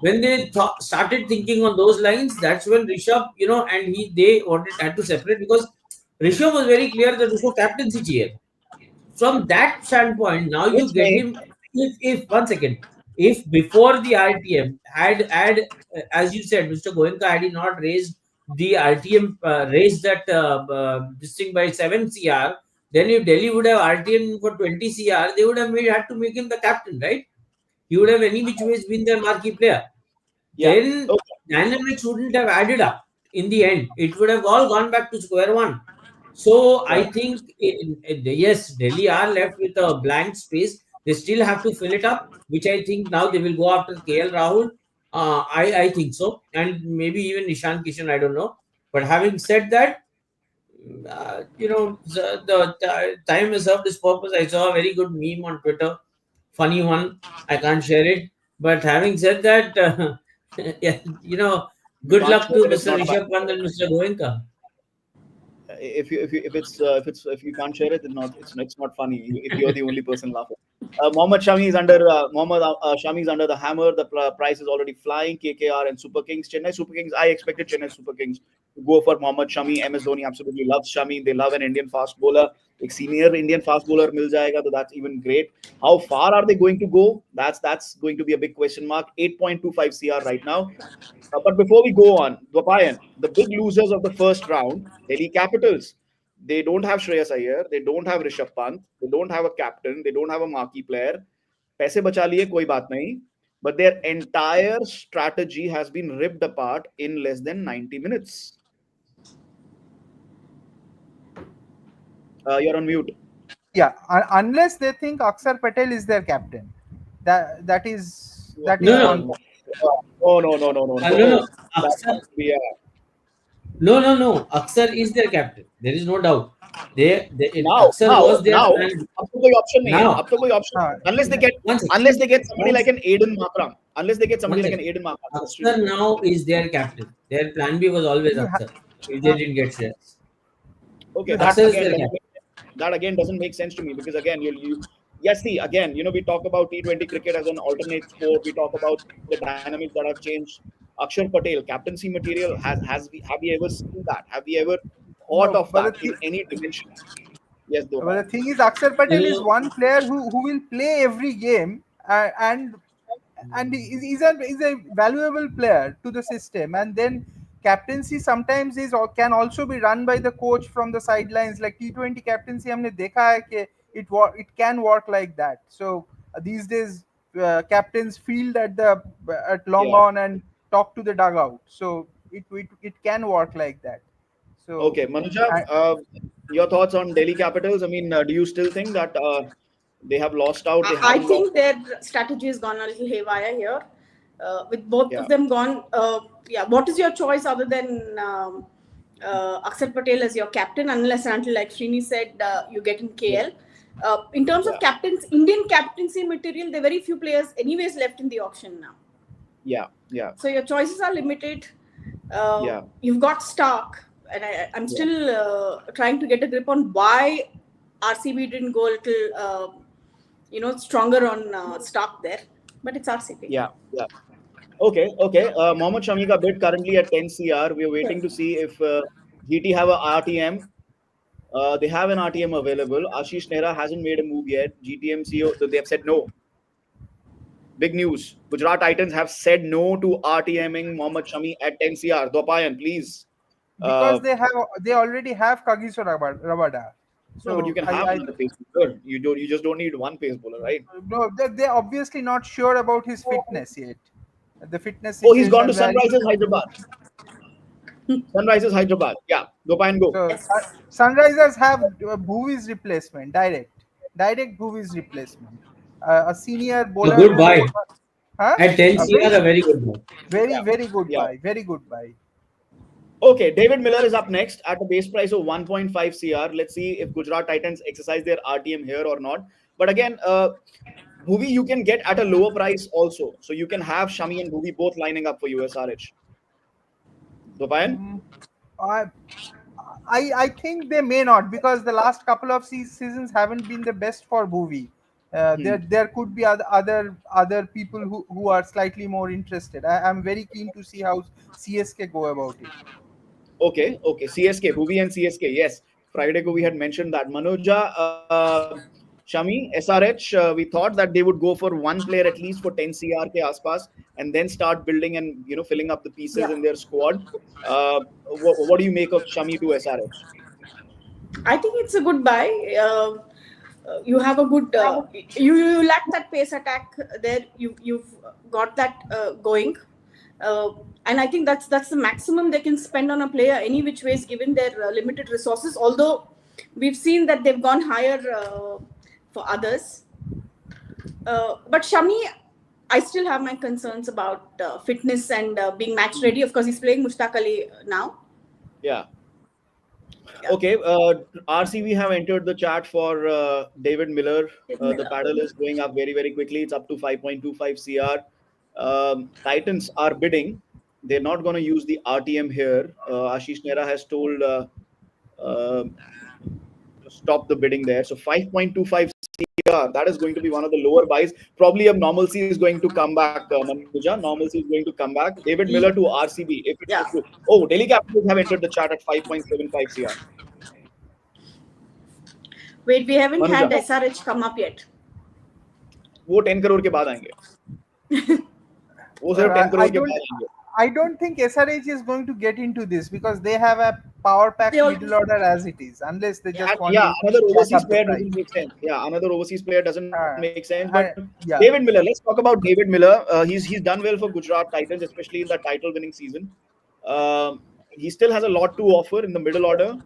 when they started thinking on those lines, that's when Rishabh, and they had to separate because Rishabh was very clear that Rishabh captaincy chair. From that standpoint, now you Which get may, him. If 1 second, if before the RTM had as you said, Mr. Goenka had he not raised the RTM raised that this thing by 7 CR, then if Delhi would have RTM for 20 CR, they would have had to make him the captain, right? He would have any which ways been their marquee player. yeah. Then Okay. dynamics wouldn't have added up in the end. It would have all gone back to square one. So I Right. think yes, Delhi are left with a blank space. They still have to fill it up, which I think now they will go after KL Rahul. I think so, and maybe even Nishan Kishan. I don't know. But having said that, the time has served its purpose. I saw a very good meme on Twitter, funny one. I can't share it, but having said that, yeah, You good can't luck share to it. It's Mr. not Rishabh funny. Pant and Mr. Goenka. If you can't share it, then not it's not funny if you're the only person laughing. Mohammad Shami is under the hammer. The price is already flying. KKR and Super Kings, Chennai Super Kings. I expected Chennai Super Kings to go for Mohammad Shami. MS Dhoni absolutely loves Shami. They love an Indian fast bowler. A senior Indian fast bowler mil jayega, so that's even great. How far are they going to go? That's going to be a big question mark. 8.25 CR right now. But before we go on, Dwapayan, the big losers of the first round, Delhi Capitals. They don't have Shreyas Iyer. They don't have Rishabh Pant. They don't have a captain. They don't have a marquee player. पैसे बचा लिए कोई बात नहीं. But their entire strategy has been ripped apart in less than 90 minutes. You're on mute. Yeah, unless they think Akshar Patel is their captain. That is No, one no, point. no, no. No. Aksar, Yeah. no. Aksar is their captain. There is no doubt. Now, Aksar now, was their now, plan. अब तो कोई option नहीं है. Now, अब तो कोई option Uh, unless they get one second. unless they get somebody One like an Aiden Markram. Unless they get somebody One like an second. Aiden Markram in Aksar Australia. now is their captain. Their plan B was always you Aksar. If they ha- didn't get shares. Okay, you that ha- Aksar is again their doesn't captain. make, that again doesn't make sense to me because again you yes, see, again, we talk about T20 cricket as an alternate sport. We talk about the dynamics that have changed. Akshar Patel, captaincy material, have we ever seen that? Have we ever thought No, of that in any dimension? Yes, but the Dopan. thing is, Akshar Patel is You one player who will play every game, and he's a valuable player to the system. And then captaincy sometimes can also be run by the coach from the sidelines. Like T20 captaincy, हमने देखा है कि it can work like that. So these days, captains field at long Yeah. on and talk to the dugout. So it can work like that. So. Okay, Manuja, your thoughts on Delhi Capitals? I mean, do you still think that they have lost out? They I haven't lost. think their strategy has gone a little haywire here. With both Yeah. of them gone, yeah. What is your choice other than Akshar Patel as your captain? Unless and until, like Srini said, you get in KL. In terms of captains, Indian captaincy material, there are very few players, anyways, left in the auction now. Yeah, yeah, So your choices are limited. yeah. You've got Starc, and I'm still trying to get a grip on why RCB didn't go a little, stronger on Starc there. But it's RCB. Yeah, yeah. Okay, okay. Mohammad Shami ka bid currently at 10 CR. We are waiting to see if GT have a RTM. They have an RTM available. Ashish Nehra hasn't made a move yet. GTM CEO, they have said no. Big news. Gujarat Titans have said no to RTMing Mohammad Shami at 10 CR. Dopayan, please. Because they already have Kagiso Rabada. No, but you So can have another pace bowler. You just don't need one pace bowler, right? no, they're obviously not sure about his fitness yet. The fitness Oh, he's gone to situation Sunrisers Hyderabad. Sunrisers Hyderabad. Yeah, Dopayan, go. So Sunrisers have Bhuvi's replacement, direct Bhuvi's replacement. A senior a bowler good buy huh? at 10 A CR, a very good buy. very good Yeah. buy, very good buy. Okay, David Miller is up next at a base price of 1.5 CR. Let's see if Gujarat Titans exercise their RTM here or not. But again, Bhuvi you can get at a lower price also. So you can have Shami and Bhuvi both lining up for USRH. Dopayan? I think they may not, because the last couple of seasons haven't been the best for Bhuvi. There could be other people who are slightly more interested. I'm very keen to see how CSK go about it. Okay, okay. CSK, Bhuvi and CSK. Yes. Friday ko we had mentioned that. Manuja, Shami, SRH, we thought that they would go for one player at least for 10 CR ke aspas and then start building and filling up the pieces Yeah. in their squad. What do you make of Shami to SRH? I think it's a good buy. You have a good. You lack that pace attack there. You've got that going, and I think that's the maximum they can spend on a player any which ways given their limited resources. Although we've seen that they've gone higher for others, but Shami, I still have my concerns about fitness and being match ready. Of course, he's playing Mushtaq Ali now. Yeah. Okay, RCB have entered the chat for David Miller. The paddle is going up very, very quickly. It's up to 5.25 CR. Titans are bidding. They're not going to use the RTM here. Ashish Nehra has told to stop the bidding there. So 5.25 CR, that is going to be one of the lower buys. Probably a normalcy is going to come back, Manuja. Normalcy is going to come back. David Miller to RCB, if it is true. Oh, Delhi Capitals have entered the chart at 5.75 CR. Wait, we haven't Manuja. had SRH come up yet. वो 10 करोड़ के बाद आएंगे वो सिर्फ 10 करोड़ के बाद आएंगे I don't think SRH is going to get into this, because they have a power pack middle order as it is, unless they just want to another overseas jack up the player price. doesn't make sense. Yeah, another overseas player doesn't make sense. But yeah. David Miller, let's talk about David Miller. He's done well for Gujarat Titans, especially in the title winning season. He still has a lot to offer in the middle order.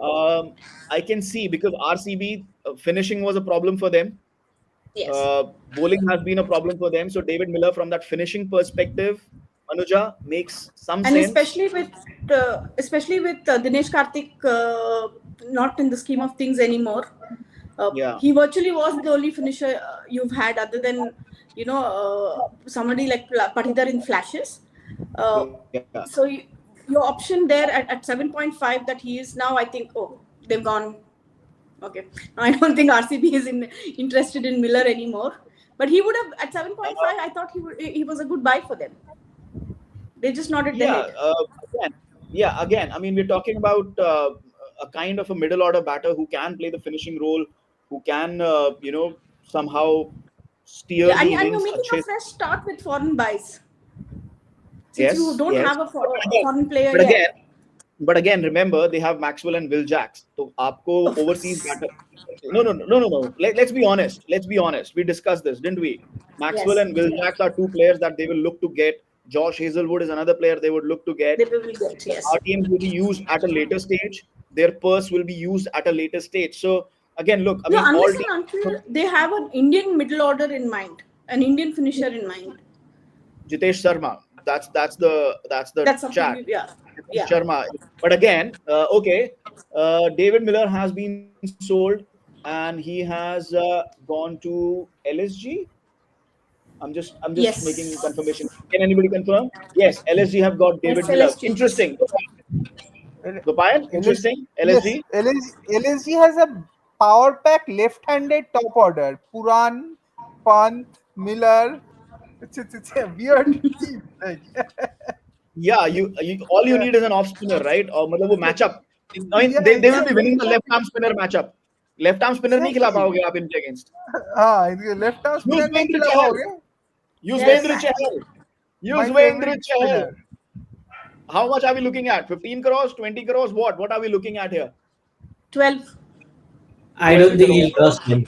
I can see, because RCB finishing was a problem for them. Yes. Bowling has been a problem for them. So David Miller, from that finishing perspective, Manuja, makes some and sense. especially with Dinesh Karthik not in the scheme of things anymore. He virtually was the only finisher you've had, other than somebody like Patidar in flashes. So your option there at 7.5 that he is now, I think, they've gone Okay. I don't think RCB is interested in Miller anymore. But he would have at 7.5. I thought he was a good buy for them. They just nodded their Yeah, head. again, again. I mean, we're talking about a kind of a middle order batter who can play the finishing role, who can, somehow steer Yeah, the and you're innings. making a fresh start with foreign buys. Since you Yes, don't yes. have a But again, foreign player but yet. again, but again, remember they have Maxwell and Will Jacks. So, आपको overseas batter. No, no, no, no, no, no. Let's be honest. Let's be honest. We discussed this, didn't we? Maxwell Yes, and Will Jacks are two players that they will look to get. Josh Hazelwood is another player they would look to get. they will get, yes. RTMs will be used at a later stage. Their purse will be used at a later stage. So again, look, I No, mean, all unless and teams. until they have an Indian middle order in mind, an Indian finisher in mind. Jitesh Sharma. That's the That's something, chat. yeah. Yeah. Sharma. But again, okay, David Miller has been sold and he has gone to LSG. I'm just making Yes. confirmation. Can anybody confirm? Yes, LSG have got Yes, David Miller. LSG. Interesting. L- Gopayan, LS, interesting. yes, LSG. LSG has a power pack left-handed top order. Puran, Pant, Miller. It's a weird team. Like, Yeah, you all you need is an off spinner, right? Or मतलब वो matchup. I mean, yeah, they will be winning the left exactly. arm spinner matchup. Left arm spinner नहीं खिला Exactly. पाओगे आप इनके against. हाँ, left arm spinner नहीं Yuzvendra खिला Chahal. पाओगे. Yuzvendra Yes. Chahal. My Yuzvendra favorite Chahal. spinner. How much are we looking at? 15 crores, 20 crores? What are we looking at here? 12. I 12 don't think crores. he'll cross 10.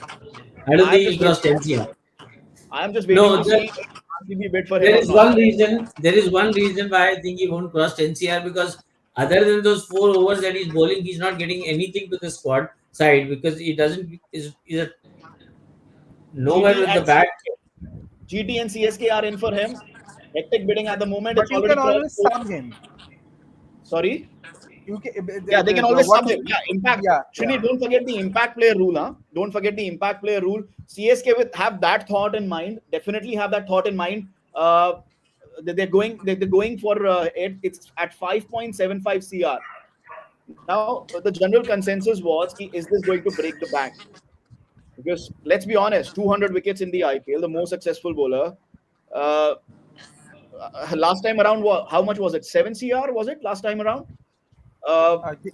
I don't I'm think just he'll cross waiting. 10 CR. I'm just waiting No, to see if RCB bid for him there or is not. one reason. There is one reason why I think he won't cross 10 CR, because other than those 4 overs that he's bowling, he's not getting anything to the squad side, because he doesn't is a nowhere GT with the and bat. GT and CSK are in for him. Hectic bidding at the moment. But It's you already can crossed. always sub him. Sorry. You can, Yeah, they can always what? sub him. Yeah, impact. Yeah, yeah. Shrini, don't forget the impact player rule, huh? Don't forget the impact player rule. CSK with have that thought in mind. Definitely have that thought in mind. They're going for it. It's at 5.75 CR. Now the general consensus was, is this going to break the bank? Because let's be honest, 200 wickets in the IPL, the most successful bowler. Uh, last time around, how much was it? 7 CR was it last time around?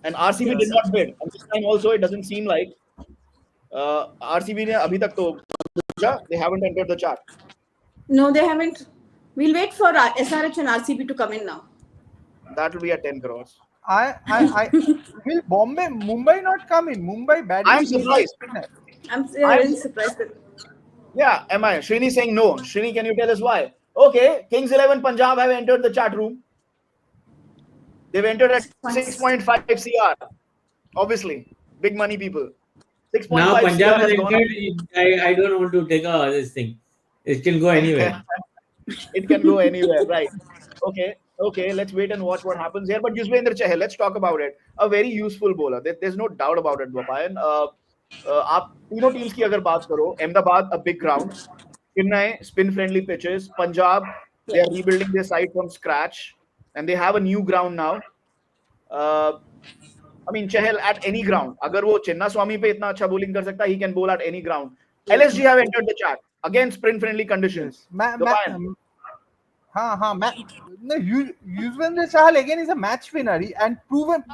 And RCB did Yes. not bid. And this time also, it doesn't seem like RCB ने अभी तक तो they haven't entered the chart. No, they haven't. We'll wait for SRH and RCB to come in now. That will be at 10 crores. Will Mumbai not come in? Mumbai badly I'm needs a surprised. spinner. I'm really surprised. Yeah, am I? Srini saying no. Srini, can you tell us why? Okay, Kings 11 Punjab have entered the chat room. They've entered at 6.5 CR. Obviously, big money people. 6.5 Now CR Punjab has has gone up. entered. I don't want to take this thing. It can go anywhere. It can go anywhere, right? Okay. Let's wait and watch what happens here. But Yuzvendra Chahal, let's talk about it. A very useful bowler. There's no doubt about it, Gopayan. आप तीनों teams की अगर बात करो, Ahmedabad a big ground, Chennai spin friendly pitches, Punjab they are rebuilding their side from scratch, and they have a new ground now. I mean, Chahal at any ground. अगर वो चेन्ना स्वामी पे इतना अच्छा bowling कर सकता है, he can bowl at any ground. LSG have entered the chat. Again, sprint friendly conditions. Yes. No, Yuzvendra Chahal again is a match winner and proven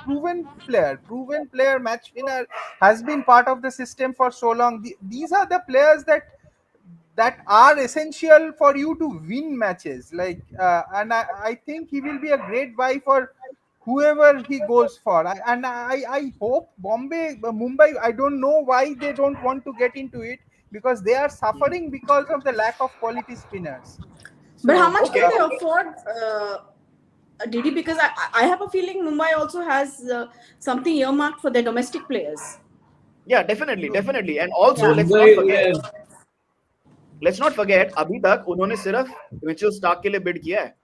player, match winner, has been part of the system for so long. These are the players that are essential for you to win matches. Like, and I think he will be a great buy for whoever he goes for. I hope Mumbai. I don't know why they don't want to get into it, because they are suffering because of the lack of quality spinners. But how So, much can they afford, Didi? Because I have a feeling Mumbai also has something earmarked for their domestic players. Yeah, definitely. And also, Yeah. let's not forget, अभी तक उन्होंने सिर्फ Mitchell Starc के लिए bid किया है.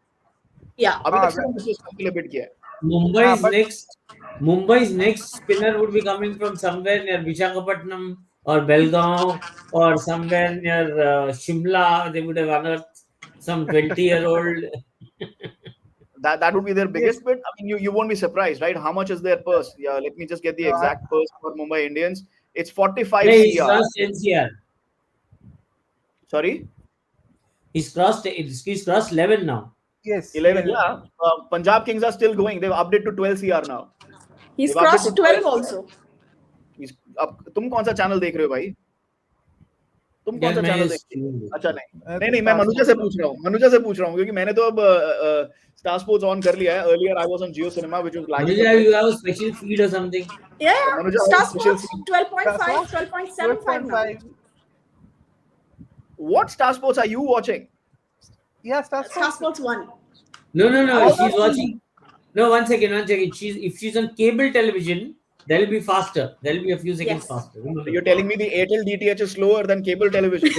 Yeah. अभी तक सिर्फ मिचेल स्टार्क के लिए बिड किया है. Mumbai's next spinner would be coming from somewhere near Visakhapatnam or Belgaum or somewhere near Shimla. They would have unearthed some 20-year-old. That would be their biggest bid. I mean, you won't be surprised, right? How much is their purse? Yeah, let me just get the exact purse for Mumbai Indians. It's 45 Hey, he's CR. crossed NCR. Sorry? He's crossed 11 now. Yes. 11, yes. yeah. Punjab Kings are still going. They've upped it to 12 CR now. He's They've upped it crossed to 12 12 also. अब तुम कौन सा channel देख रहे हो भाई? तुम कौन सा चैनल देख रहे हो? अच्छा नहीं मैं मनुजा से पूछ रहा हूँ क्योंकि मैंने तो अब स्टार स्पोर्ट्स ऑन कर लिया है. Earlier I was on Jio Cinema which was lagging. Manuja, you have a special feed or something? Yeah. Manuja, Star special Sports feed. 12.5, 12.75 now. 12.5. What Star Sports are you watching? Yeah, Star Star Sports. Sports 1. No. She's watching. No, one second. If she's on cable television, that'll be faster. That'll be a few seconds Yes. faster. So you're telling me the Airtel DTH is slower than cable television?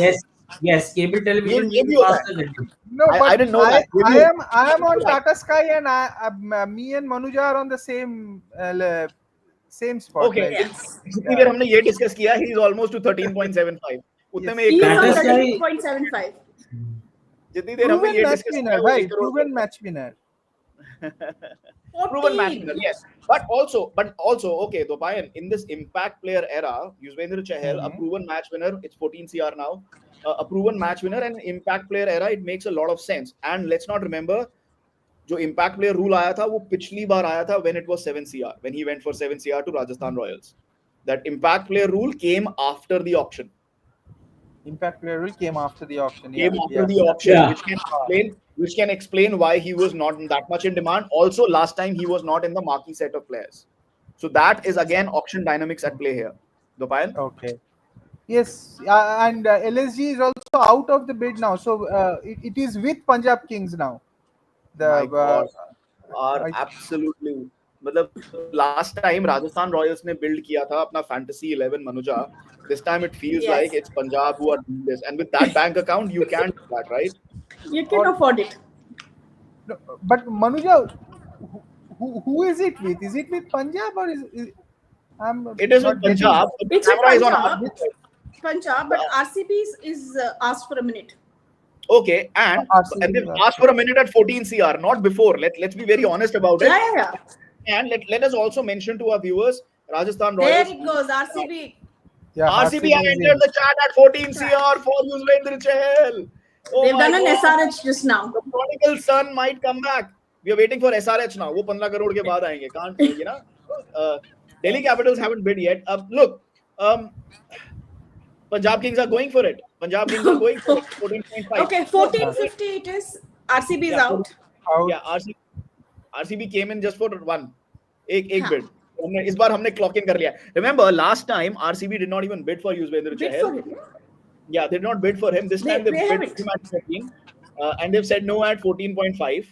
Yes. Cable television You will be knew faster than you. No, I but didn't know that. I am on Tata Sky, and me and Manuja are on the same spot. Okay. like- Yes. जितनी देर हमने ये discuss किया, he is almost to 13.75. उतने में He एक is on Tata Sky- 13.75. जितनी देर हमने Proven ये match डिस्कस winner, किया, भाई. Proven match winner. proven match 14. winner, yes. But also, okay, so Bayan, in this impact player era, Yuzvendra Chahal, a proven match winner, it's 14 CR now, a proven match winner, and impact player era, it makes a lot of sense. And let's not remember, जो impact player rule आया था, वो पिछली बार आया था when it was 7 CR, when he went for 7 CR to Rajasthan Royals. That impact player rule came after the auction. Impact player rule came after the auction. Came Yeah, after yeah. the auction, Yeah. which can explain why he was not that much in demand. Also, last time he was not in the marquee set of players. So that is again auction dynamics at play here. Dopayan? Okay. Yes, and LSG is also out of the bid now. So it is with Punjab Kings now. My God, I- absolutely. मतलब last time Rajasthan Royals ने build किया था अपना fantasy 11 Manuja. This time it feels Yes. like it's Punjab who are doing this, and with that bank account you can do that, right? You can afford it. No, but Manuja, who is it with? Is it with Punjab or is I'm It is not with getting- Punjab. The It's with camera is on Punjab. our side. Punjab, but RCB is asked for a minute. Okay, and RCB they've is asked for a minute at 14 CR, not before. Let's be very honest about it. Yeah. And let us also mention to our viewers, Rajasthan There Royals. it goes, RCB. Yeah, RCB have is in. entered the chat at 14 CR for Yuzvendra Chahal. Oh They've my done an God. SRH just now. The prodigal son might come back. We are waiting for SRH now. वो 15 crore के बाद आएंगे. Can't you know? Delhi Capitals haven't bid yet. Look, Punjab Kings are going for it. Punjab Kings are going for it. 14.5. Okay, 1450 it is. RCB is Yeah, out. Out. Yeah, RCB came in just for one. एक हाँ. bid. इस बार हमने clock in कर लिया. Remember last time RCB did not even bid for Yuzvendra Bid Chahal. for him. Yeah, they did not bid for him. This time they They bid haven't. him at 14, and they've said no at 14.5.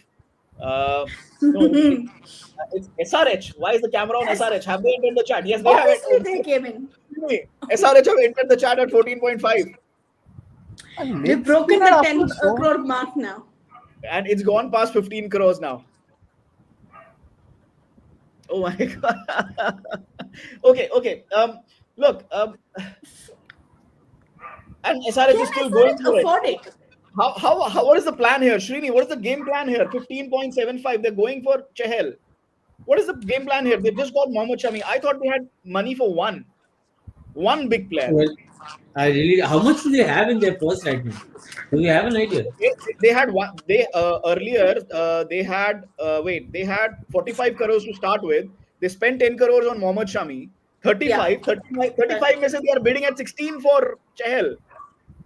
No, it's SRH. Why is the camera on SRH? Have they entered the chat? Yes, they Obviously, have. they came in. SRH have entered the chat at 14.5, And They've let's broken spin the up 10 to so- crore mark now. and it's gone past 15 crores now. Oh my God. Okay. Look. And SRH Can is still going SRH for it. afford it? How what is the plan here, Srini? What is the game plan here? 15.75. They're going for Chahal. What is the game plan here? They just got Mohammad Shami. I thought they had money for one big player. Well, how much do they have in their purse right now? Do you have an idea? They had one. They earlier they had they had 45 crores to start with. They spent 10 crores on Mohammad Shami. 35 में से they are bidding at 16 for Chahal.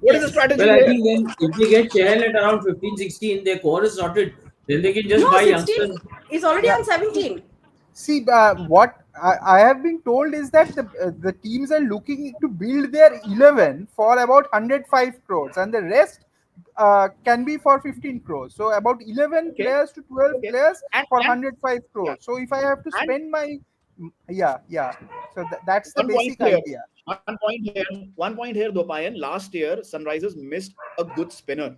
What is the strategy Well, I here? think then if they get Chahal at around 15, 16, their core is sorted. Then they can just No, buy 16 youngsters. is already on 17. See, what I have been told is that the teams are looking to build their 11 for about 105 crores, and the rest can be for 15 crores. So about 11 players to 12 players for 105 crores. Yeah. So if I have to spend my yeah. So that's the One point basic here. idea. One point here, Dopayan. Last year, Sunrisers missed a good spinner.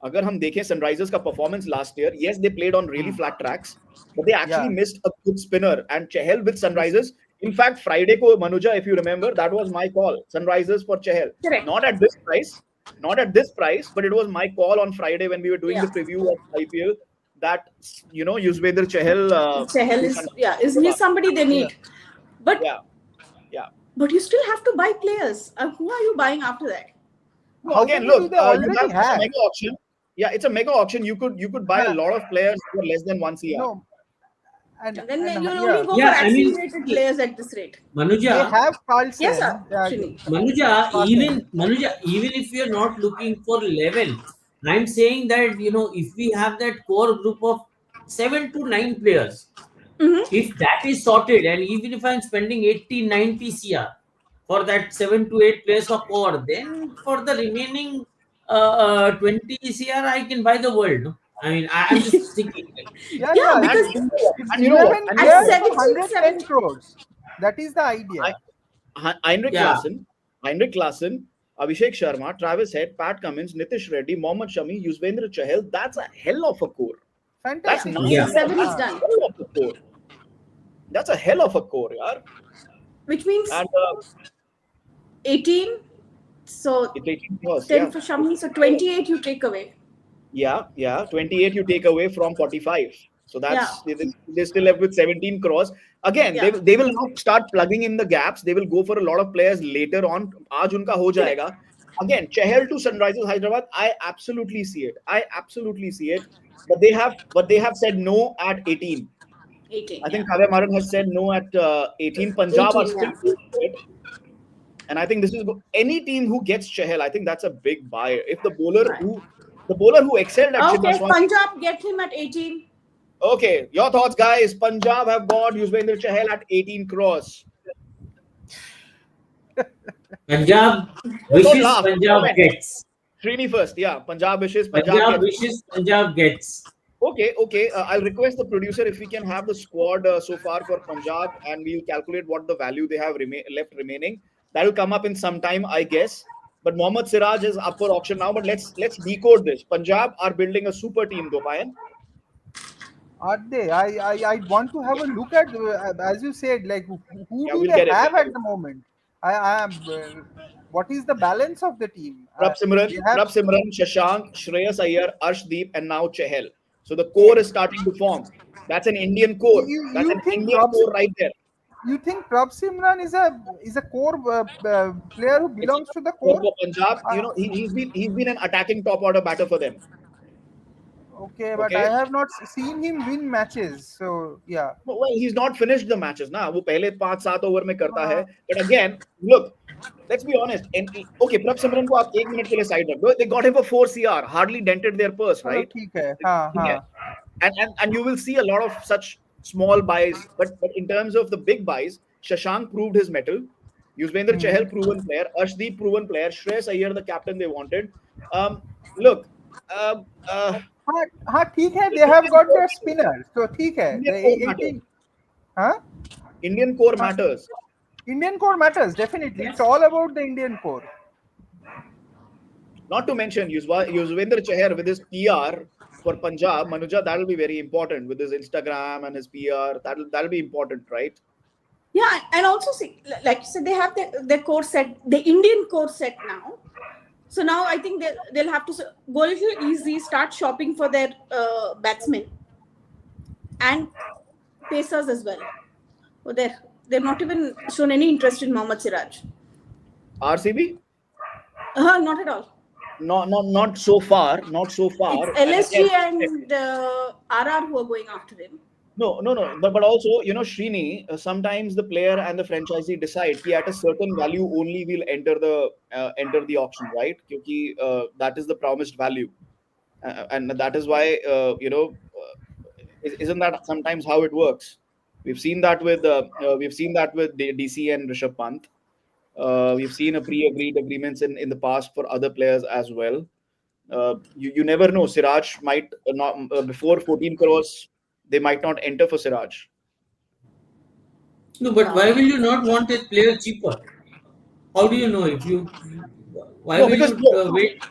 अगर हम देखें Sunrisers का performance last year, yes, they played on really flat tracks, but they actually missed a good spinner. And Chahal with Sunrisers, in fact, Friday ko Manuja, if you remember, that was my call. Sunrisers for Chahal. Correct. Not at this price, but it was my call on Friday when we were doing the preview of IPL that Yuzvendra Chahal. Chahal is he's somebody they need. But yeah. but you still have to buy players. Who are you buying after that? No, How again, many do look, they you already have it's a have? mega auction. Yeah, it's a mega auction. You could buy a Huh. lot of players for less than 1 CR. No, And then and you'll only yeah, go for Yeah, I mean, accelerated players at this rate. they Manuja, have Yes, sir. Carlsen. Shini. Manuja, even if you're not looking for 11, I'm saying that, if we have that core group of 7 to 9 players, Mm-hmm. if that is sorted, and even if I'm spending 80, 90 CR for that 7 to 8 players for core, then for the remaining 20 CR, I can buy the world. No? I mean, I'm just thinking. Yeah, Yeah, yeah. And because you know what? It's And you know what? 11 And you at know players what? for 17, 110 17. crores. That is the I, idea. Heinrich Yeah, Lassen, Abhishek Sharma, Travis Head, Pat Cummins, Nitish Reddy, Mohammad Shami, Yuzvendra Chahal. That's a hell of a core. That's Yeah, Fantastic. 9 yeah. so players. 7 is That's a done, hell of a core. That's a hell of a core, yaar. which means And 18. So it's 18 plus, 10 yeah. for Shami. So 28 you take away. Yeah. 28 you take away from 45. So Yeah, that's they still left with 17 crores. Again, yeah. they will now start plugging in the gaps. They will go for a lot of players later on. Aaj unka ho Correct. jayega. Again, Chahal to Sunrisers Hyderabad, I absolutely see it. I absolutely see it. But they have said no at 18. 18, I yeah. think Kavya Maran has said no at 18. Punjab are 18, still yeah. going for it. And I think this is any team who gets Chahal, I think that's a big buy. If Right. the bowler who excelled at Okay, Chinnaswamy. Punjab, get him at 18. Okay, your thoughts, guys. Punjab have got Yuzvendra Chahal at 18 crores. Punjab Don't wishes, laugh. Punjab Comment. gets. Srini first. Yeah, Punjab wishes, Punjab Punjab gets. wishes, Punjab gets. Okay. I'll request the producer if we can have the squad so far for Punjab, and we'll calculate what the value they have left remaining. That'll come up in some time, I guess. But Mohammad Siraj is up for auction now. But let's decode this. Punjab are building a super team, though, Payan. Are they? I want to have a look at, as you said, like who Yeah, do we'll they get it. have at the moment? I am. What is the balance of the team? They have. Prab Simran, Shashank, Shreyas Iyer, Arshdeep, and now Chahal. So the core is starting to form. That's an Indian core. That's You an think Indian core right there. You think Prab Simran is a core player who It's belongs to the for core? Punjab. Uh, He's been an attacking top order batter for them. okay, but I Okay. have not seen him win matches. So yeah. Well, he's not finished the matches ना वो पहले 5-7 over में करता है. Uh, But again, look, let's be honest. And okay, Prab Simran को आप 1 minute के लिए side रख दो. They got him for 4 CR, hardly dented their purse, चलो right? ठीक है. हाँ Yeah. हाँ. And you will see a lot of such small buys. But in terms of the big buys, Shashank proved his mettle. Yuzvendra Chahal, proven player. Arshdeep, proven player. Shreyas Iyer, the captain they wanted. Look, हाँ हाँ ठीक है. They have got their spinner. So ठीक है. Indian The core matters. 18. Huh? Indian core matters. Indian core matters definitely. It's all about the Indian core. Not to mention Yuzvendra Chahal with his PR for Punjab, Manuja, that'll be very important with his Instagram and his PR. That'll be important, right? Yeah, and also see, like you said, they have their core set, the Indian core set now. So now I think they'll have to go a little easy, start shopping for their batsmen and pacers as well. So they've not even shown any interest in Mohammad Siraj. RCB? Not at all. Not so far. Not so far. It's And LSG again, and RR who are going after him. No. But also, Srini, sometimes the player and the franchisee decide that at a certain value only will enter the auction, right? Because that is the promised value, and that is why isn't that sometimes how it works? We've seen that with DC and Rishabh Pant. We've seen a pre-agreed agreements in the past for other players as well. You never know. Siraj might not before 14 crores. They might not enter for Siraj. No, but why will you not want a player cheaper? How do you know if you? Why No, will because you wait?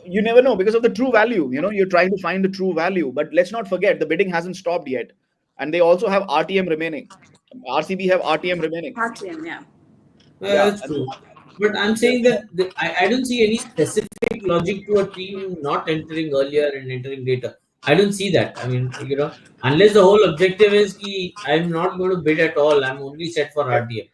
you never know because of the true value. You're trying to find the true value. But let's not forget the bidding hasn't stopped yet, and they also have RTM remaining. RCB have RTM remaining. RTM, yeah. Yeah, That's true. But I'm saying that I don't see any specific logic to a team not entering earlier and entering later. I don't see that. I mean, unless the whole objective is I'm not going to bid at all. I'm only set for RTM.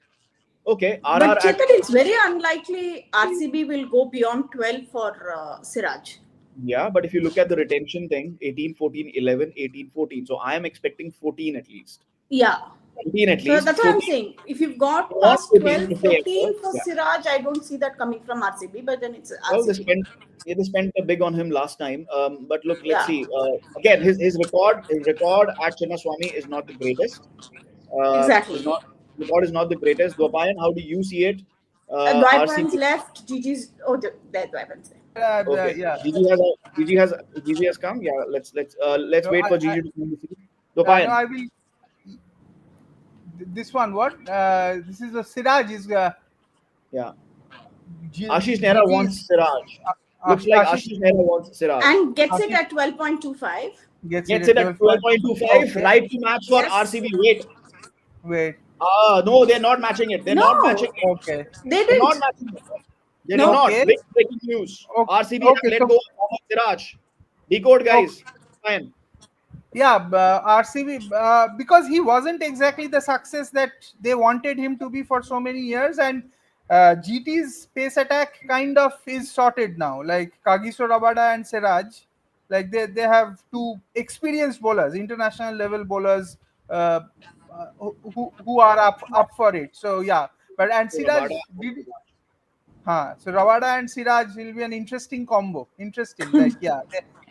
Okay, But RR at Chetan, it's very unlikely RCB will go beyond 12 for Siraj. yeah, but if you look at the retention thing, 18, 14, 11, 18, 14. So I am expecting 14 at least. Yeah. 14 at So least. that's what I'm 14. saying. If you've I got want past 14 12, to say 14 for yeah. Siraj, I don't see that coming from RCB, but then it's Well, RCB. they spent a big on him last time. But look, let's Yeah, see. Again, his record at Chinnaswamy is not the greatest. Is exactly. not record is not the greatest. Dwapayan, how do you see it? Dwaipan's RCB. left, Gigi's. Oh, there, Dwaipan's there. Okay, Yeah. Gigi has come. Yeah, let's No, wait for I Gigi to come. no, Dwapayan. I will. This one, what? This is a Siraj. Is Yeah. Ashish Nehra GG is wants Siraj. Looks like Ashish Ashish Nehra wants Siraj. And gets it Ashish at 12.25. gets it Gets at it at 12. 12.25. Okay, Right to match for Yes. RCB. Wait. wait. No, they're not matching it. They're not matching No, it. Okay, they They're not didn't. matching it. They did No. not. okay, Big breaking news. RCB has okay. let So go of Mohammad Siraj. Decode, okay. guys. Fine. Yeah, RCB, because he wasn't exactly the success that they wanted him to be for so many years, and GT's pace attack kind of is sorted now. Like Kagiso Rabada and Siraj, like they have two experienced bowlers, international level bowlers, uh, who are up for it. So yeah, but and So Siraj Rabada. did. So Rawada and Siraj will be an interesting combo. Interesting. Like, yeah,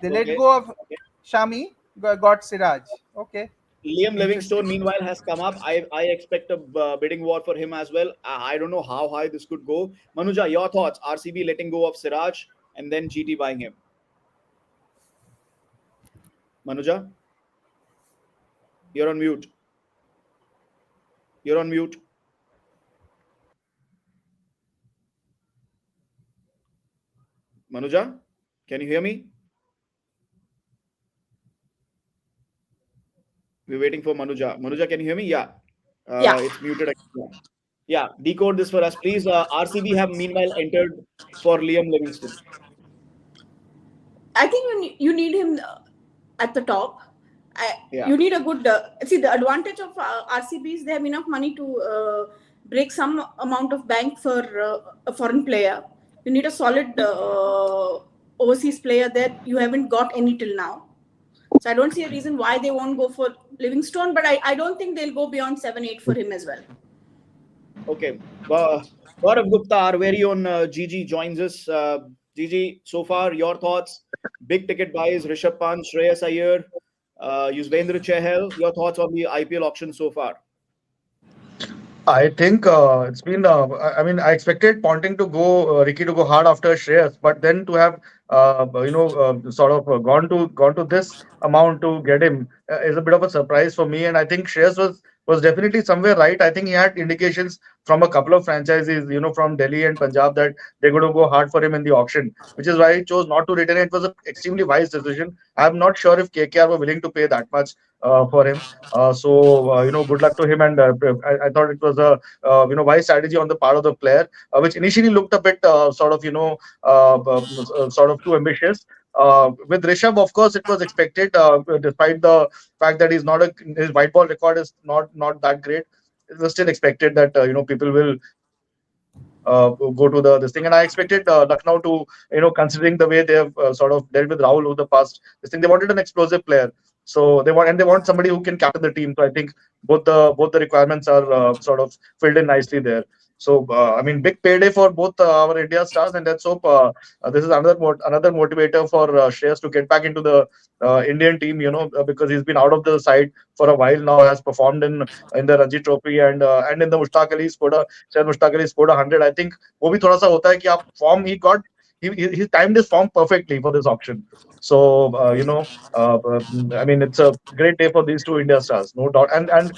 they let Okay. go of Okay. Shami, got Siraj. Okay, Liam interesting. Livingstone, meanwhile, has come up. I expect a bidding war for him as well. I don't know how high this could go. Manuja, your thoughts? RCB letting go of Siraj and then GT buying him. Manuja, you're on mute. You're on mute. Manuja, can you hear me? We're waiting for Manuja. Manuja, can you hear me? Yeah. Yeah. It's muted. Yeah. Yeah. Decode this for us, please. RCB have meanwhile entered for Liam Livingston. I think you need him at the top. Yeah. You need a good. See, the advantage of RCB is they have enough money to break some amount of bank for a foreign player. You need a solid overseas player that you haven't got any till now. So I don't see a reason why they won't go for Livingstone, but I don't think they'll go beyond 7-8 for him as well. Okay. Gaurav Gupta, our very own Gigi, joins us. Gigi, so far, your thoughts? Big ticket buys, Rishabh Pant, Shreyas Iyer, Yuzvendra Chahal. Your thoughts on the IPL auction so far? I think it's been. I mean, I expected Ponting to go, Ricky to go hard after Shreyas, but then to have, sort of gone to this amount to get him is a bit of a surprise for me. And I think Shreyas was definitely somewhere right. I think he had indications from a couple of franchises, from Delhi and Punjab that they're going to go hard for him in the auction, which is why he chose not to retain it. It was an extremely wise decision. I'm not sure if KKR were willing to pay that much for him. Good luck to him. And I thought it was a wise strategy on the part of the player, which initially looked a bit sort of too ambitious. With Rishabh, of course, it was expected, despite the fact that his white ball record is not that great. It was still expected that people will go to the this thing. And I expected Lucknow to, considering the way they have sort of dealt with Rahul over the past this thing, they wanted an explosive player. So they want somebody who can captain the team. So I think both the requirements are sort of filled in nicely there. So I mean, big payday for both our India stars, and let's hope this is another motivator for Shreyas to get back into the Indian team. Because he's been out of the side for a while now, has performed in the Ranji Trophy and in the Mushtaq Ali scored a शायद Mushtaq Ali scored 100. I think वो भी थोड़ा सा होता है कि आप form he timed his form perfectly for this auction. So I mean, it's a great day for these two India stars, no doubt. And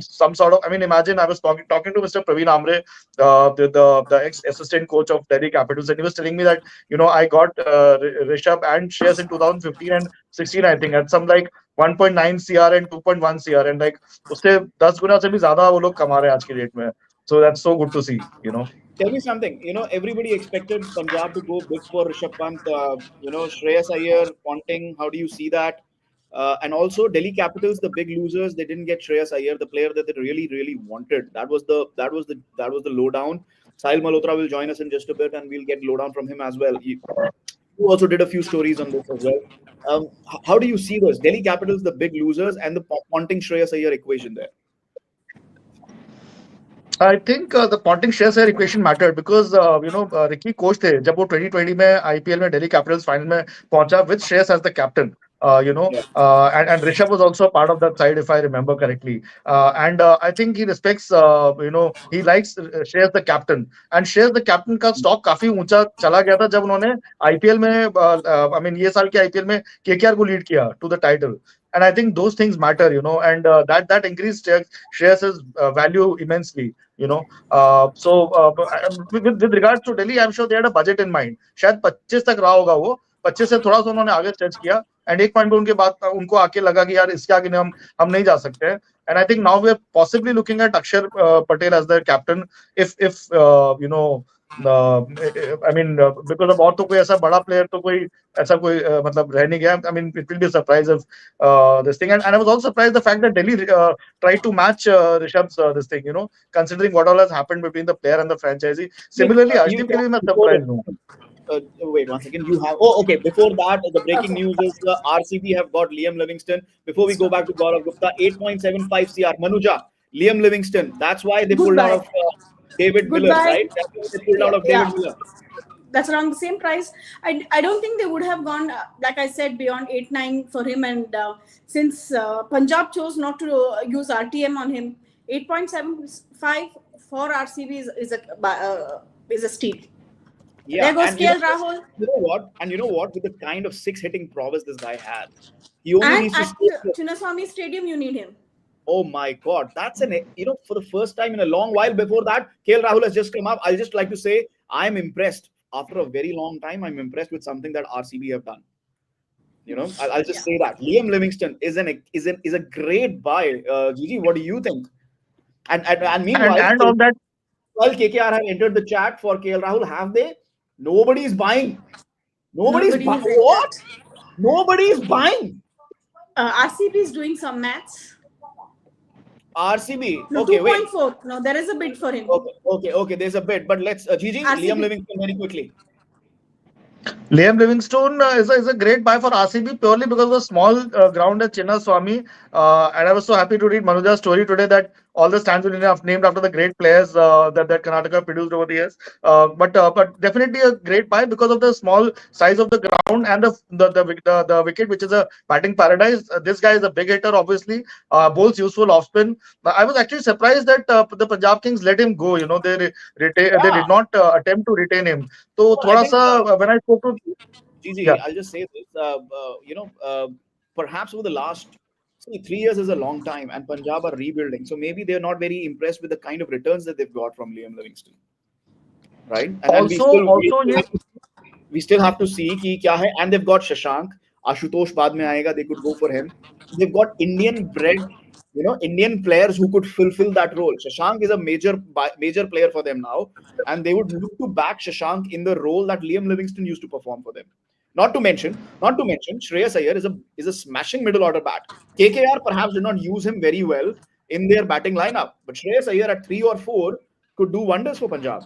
some sort of, I mean, imagine I was talking to Mr. Praveen Amre, the ex assistant coach of Delhi Capitals, and he was telling me that I got Rishabh and Shreyas in 2015 and 16, I think, at some like 1.9 CR and 2.1 CR, and like उससे 10 गुना से भी ज्यादा वो लोग कमा रहे हैं आज की डेट में. So that's so good to see. Tell me something. Everybody expected Punjab to go big for Rishabh Pant. Shreyas Iyer, Ponting. How do you see that? And also Delhi Capitals, the big losers, they didn't get Shreyas Iyer, the player that they really wanted. That was the lowdown. Sahil Malhotra will join us in just a bit, and we'll get lowdown from him as well. He also did a few stories on this as well. How do you see this? Delhi Capitals, the big losers, and the Ponting Shreyas Iyer equation there. I think the Ponting Shreyas Iyer equation mattered because Ricky coach थे जब वो 2020 में IPL में Delhi Capitals final में पहुंचा with Shreyas as the captain. Yeah. And Rishabh was also a part of that side if I remember correctly. And I think he respects, he likes Shreyas the captain. And Shreyas the captain का stock काफी ऊंचा चला गया था जब उन्होंने IPL में, I mean ये साल के IPL में KKR को lead किया to the title. And I think those things matter, and that increased Shreyas's value immensely. With regards to Delhi, I'm sure they had a budget in mind. शायद 25 तक रहा होगा वो, 25 से थोड़ा सा उन्होंने आगे स्ट्रेच किया, एंड एक पॉइंट पे उनके बाद उनको आके लगा कि यार इसके आगे हम नहीं जा सकते हैं. And I think now we are possibly looking at Akshar Patel as their captain if I mean because of और तो कोई ऐसा बड़ा player तो कोई ऐसा कोई मतलब रह नहीं गया. I mean it will be a surprise if this thing, and I was also surprised the fact that Delhi tried to match Rishabh's this thing, considering what all has happened between the player and the franchisee. Similarly, Arshdeep के लिए मैं surprised हूँ. Wait 1 second. Okay. Before that, the breaking news is RCB have got Liam Livingstone. Before we go back to Gaurav Gupta, 8.75 CR. Manuja, Liam Livingstone. That's why they pulled out of David Miller, right? That's why they pulled out of David Miller. That's around the same price. I don't think they would have gone, like I said, beyond 8-9 for him. And since Punjab chose not to use RTM on him, 8.75 for RCB is a steal. Yeah, there goes and KL Rahul. You know what? With the kind of 6 hitting prowess this guy had, he only And needs to at stay. Chinnaswamy Stadium, you need him. Oh my God, that's for the first time in a long while. Before that, KL Rahul has just come up. I'll just like to say I'm impressed. After a very long time, I'm impressed with something that RCB have done. I'll just say that Liam Livingstone is a great buy. Gigi, what do you think? And meanwhile, And on that, while KKR have entered the chat for KL Rahul, have they? Nobody is buying. Nobody's buying. What? Nobody is buying. RCB is doing some maths. RCB. No, Okay, 2.4. No, there is a bid for him. Okay. There's a bid, but let's Gigi, RCB. Liam Livingstone very quickly. Liam Livingstone is a great buy for RCB purely because of the small ground at Chinnaswamy. And I was so happy to read Manuja's story today that all the stands were named after the great players that Karnataka produced over the years. But definitely a great buy because of the small size of the ground and the wicket, which is a batting paradise. This guy is a big hitter, obviously. Bowls useful off spin. I was actually surprised that the Punjab Kings let him go. They did not attempt to retain him. So I think, when I spoke to Gigi, yeah. I'll just say this. Perhaps over the last 3 years is a long time, and Punjab are rebuilding. So maybe they're not very impressed with the kind of returns that they've got from Liam Livingstone, right? And we still have to see ki kya hai. And they've got Shashank, Ashutosh baad mein aayega. They could go for him. They've got Indian bred, Indian players who could fulfill that role. Shashank is a major player for them now, and they would look to back Shashank in the role that Liam Livingstone used to perform for them. Not to mention, Shreyas Iyer is a smashing middle order bat. KKR perhaps did not use him very well in their batting lineup, but Shreyas Iyer at 3 or 4 could do wonders for Punjab.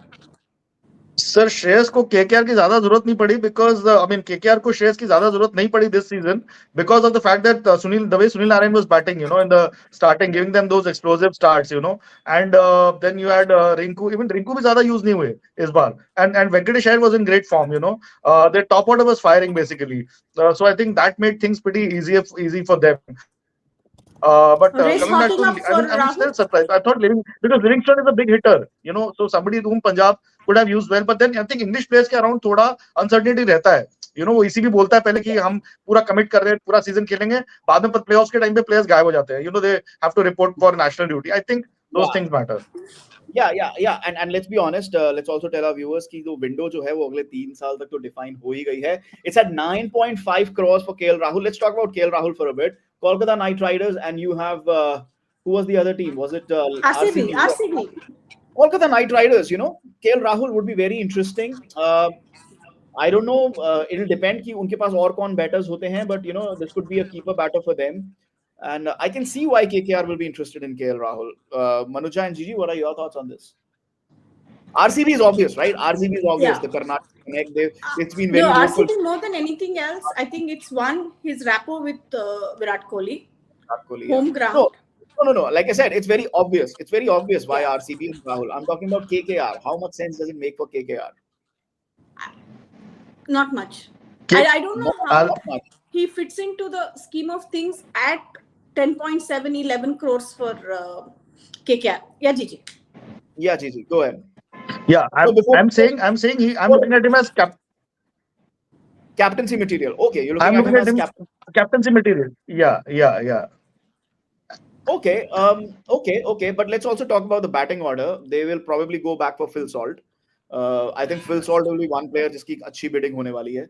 Sir Shreyas को KKR की ज्यादा जरूरत नहीं पड़ी because I mean KKR को श्रेयस की ज्यादा जरूरत नहीं पड़ी this season because of the fact that Sunil Narayan was batting in the starting giving them those explosive starts and then you had Rinku भी ज्यादा यूज नहीं हुए इस बार and Venkatesh Iyer was in great form their top order was firing basically, so I think that made things pretty easy for them. But coming back to, I'm still surprised. I thought because Livingstone is a big hitter, so somebody whom Punjab could have used well. But then I think English players के around थोड़ा uncertainty रहता है. वो इसी भी बोलता है पहले कि हम पूरा कमिट कर रहे हैं, पूरा सीजन खेलेंगे, बाद में प्लेऑफ्स के टाइम पे प्लेयर्स गायब हो जाते हैं. They have to report for national duty. I think those things matter. Yeah. And let's be honest. Let's also tell our viewers कि जो window जो है वो अगले 3 साल तक तो define हो ही गई है. It's at 9.5 crores for KL Rahul. Let's talk about KL Rahul for a bit. Kolkata Knight Riders, and you have who was the other team? Was it RCB? Kolkata Knight Riders. KL Rahul would be very interesting. I don't know. It'll depend कि उनके पास और कौन batters होते हैं, but this could be a keeper batter for them, and I can see why KKR will be interested in KL Rahul. Manuja and Gigi, what are your thoughts on this? RCB is obvious, right? RCB is obvious. Yeah. The Karnataka connect. It's been No, very local. RCB more than anything else, I think it's one, his rapport with Virat Kohli, home ground. No. Like I said, it's very obvious. It's very obvious why RCB and Rahul. I'm talking about KKR. How much sense does it make for KKR? Not much. K- I don't know how he fits into the scheme of things at 10.7, 11 crores for KKR. Yeah, Gigi. Yeah, Gigi, go ahead. Yeah, I'm saying I'm looking at him as captaincy material. Okay, you're I'm looking looking at him at as him captaincy material. Yeah. Okay, okay. But let's also talk about the batting order. They will probably go back for Phil Salt. I think Phil Salt will be one player जिसकी अच्छी bidding होने वाली है.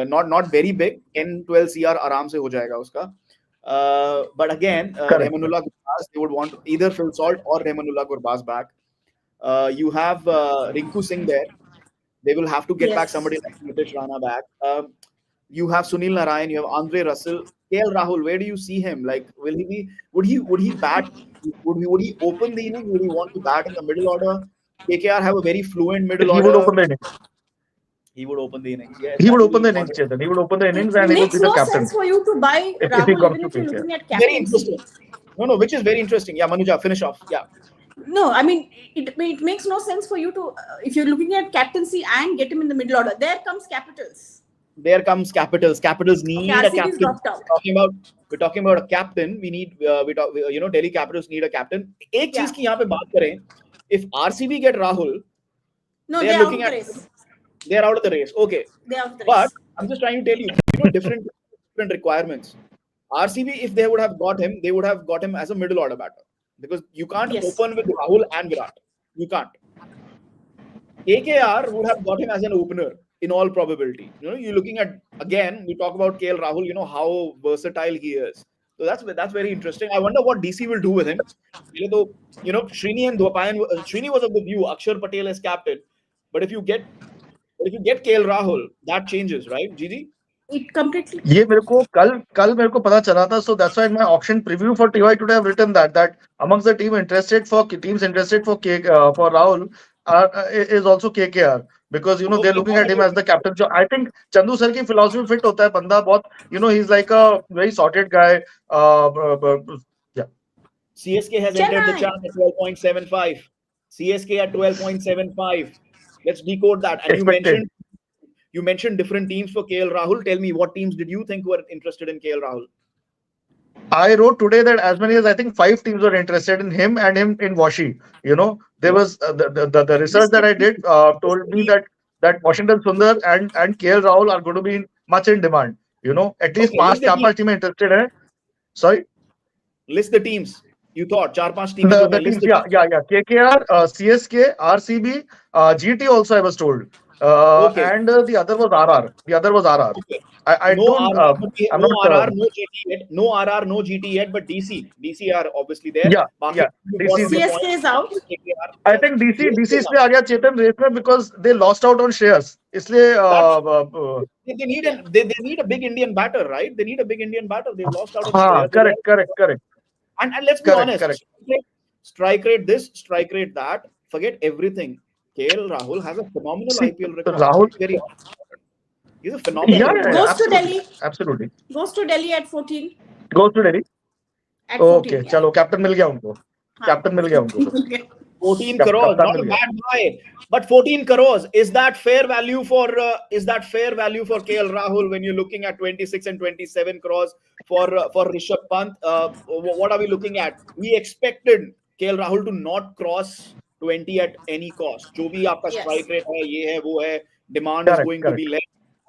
Not very big. 10-12 CR आराम से हो जाएगा उसका. But again, Rahmanullah Gurbaz, they would want either Phil Salt or Rahmanullah Gurbaz back. You have Rinku Singh there. They will have to get back somebody like Nitish Rana back. You have Sunil Narayan, you have Andre Russell, KL Rahul. Where do you see him? Like, will he be? Would he bat? Would he open the innings? Would he want to bat in the middle order? KKR have a very fluent middle He order. would open the innings. He would open the innings. Yeah, He would open the innings, Chetan. He would open the innings and he would be the captain. It makes no sense for you to buy if he Rahul comes even to if you're KKR. looking at Very captaincy. interesting. No, which is very interesting. Yeah, Manuja, finish off. Yeah. No, I mean, it makes no sense for you to, if you're looking at captaincy and get him in the middle order. There comes Capitals. There comes Capitals. Capitals need a captain. We're talking about a captain. We need, Delhi Capitals need a captain. एक चीज की यहाँ पे बात करें. If RCB get Rahul, they're looking at. They're out of the race. Okay. They're out of the race. But I'm just trying to tell you, different requirements. RCB, if they would have got him, they would have got him as a middle order batter. Because you can't open with Rahul and Virat. You can't. KKR would have got him as an opener in all probability. You're looking at, again, we talk about KL Rahul, how versatile he is. So that's very interesting. I wonder what DC will do with him. Srini and Dwapayan, Srini was of the view, Akshar Patel as captain. But if you get KL Rahul, that changes, right, Gigi? It completely. ये मेरे को कल मेरे को पता चला था, so that's why in my auction preview for TY today I've written that amongst the teams interested for Rahul is also KKR, because they're looking at him as the captain. So I think Chandu sir की philosophy fit होता है, बंदा बहुत he's like a very sorted guy. Yeah. CSK has entered the chart at 12.75. CSK at 12.75. Let's decode that. And you mentioned different teams for KL Rahul. Tell me, what teams did you think were interested in KL Rahul? I wrote today that as many as I think 5 teams were interested in him and him in Washi. There was the research that I did told me that Washington Sundar and KL Rahul are going to be much in demand. At least 5 teams interested hai. Sorry? List the teams. You thought 4-5 teams. The teams, yeah. KKR, CSK, RCB, GT also I was told. And the other was RR. Okay. I no don't. RR, I'm no not. RR, no GT yet. No RR, no GT yet. But DC are obviously there. Yeah. CSK is out. I think DC इसलिए आ गया चेतन race में because they lost out on Shreyas. इसलिए they need a big Indian batter, right? They need a big Indian batter. They've lost out on Shreyas. Correct. And let's be honest. Strike rate this, strike rate that. Forget everything. KL Rahul has a phenomenal IPL record. Rahul, he's a phenomenal. Yeah, goes to Delhi. Absolutely. Goes to Delhi at 14. Goes to Delhi. At 14, okay, चलो captain मिल गया उनको. Captain मिल गया उनको. 14 crores, not a bad buy. But 14 crores, is that fair value for KL Rahul when you're looking at 26 and 27 crores for Rishabh Pant? What are we looking at? We expected KL Rahul to not cross 20 at any cost. जो भी आपका strike rate है, ये है, वो है, demand is going to be less.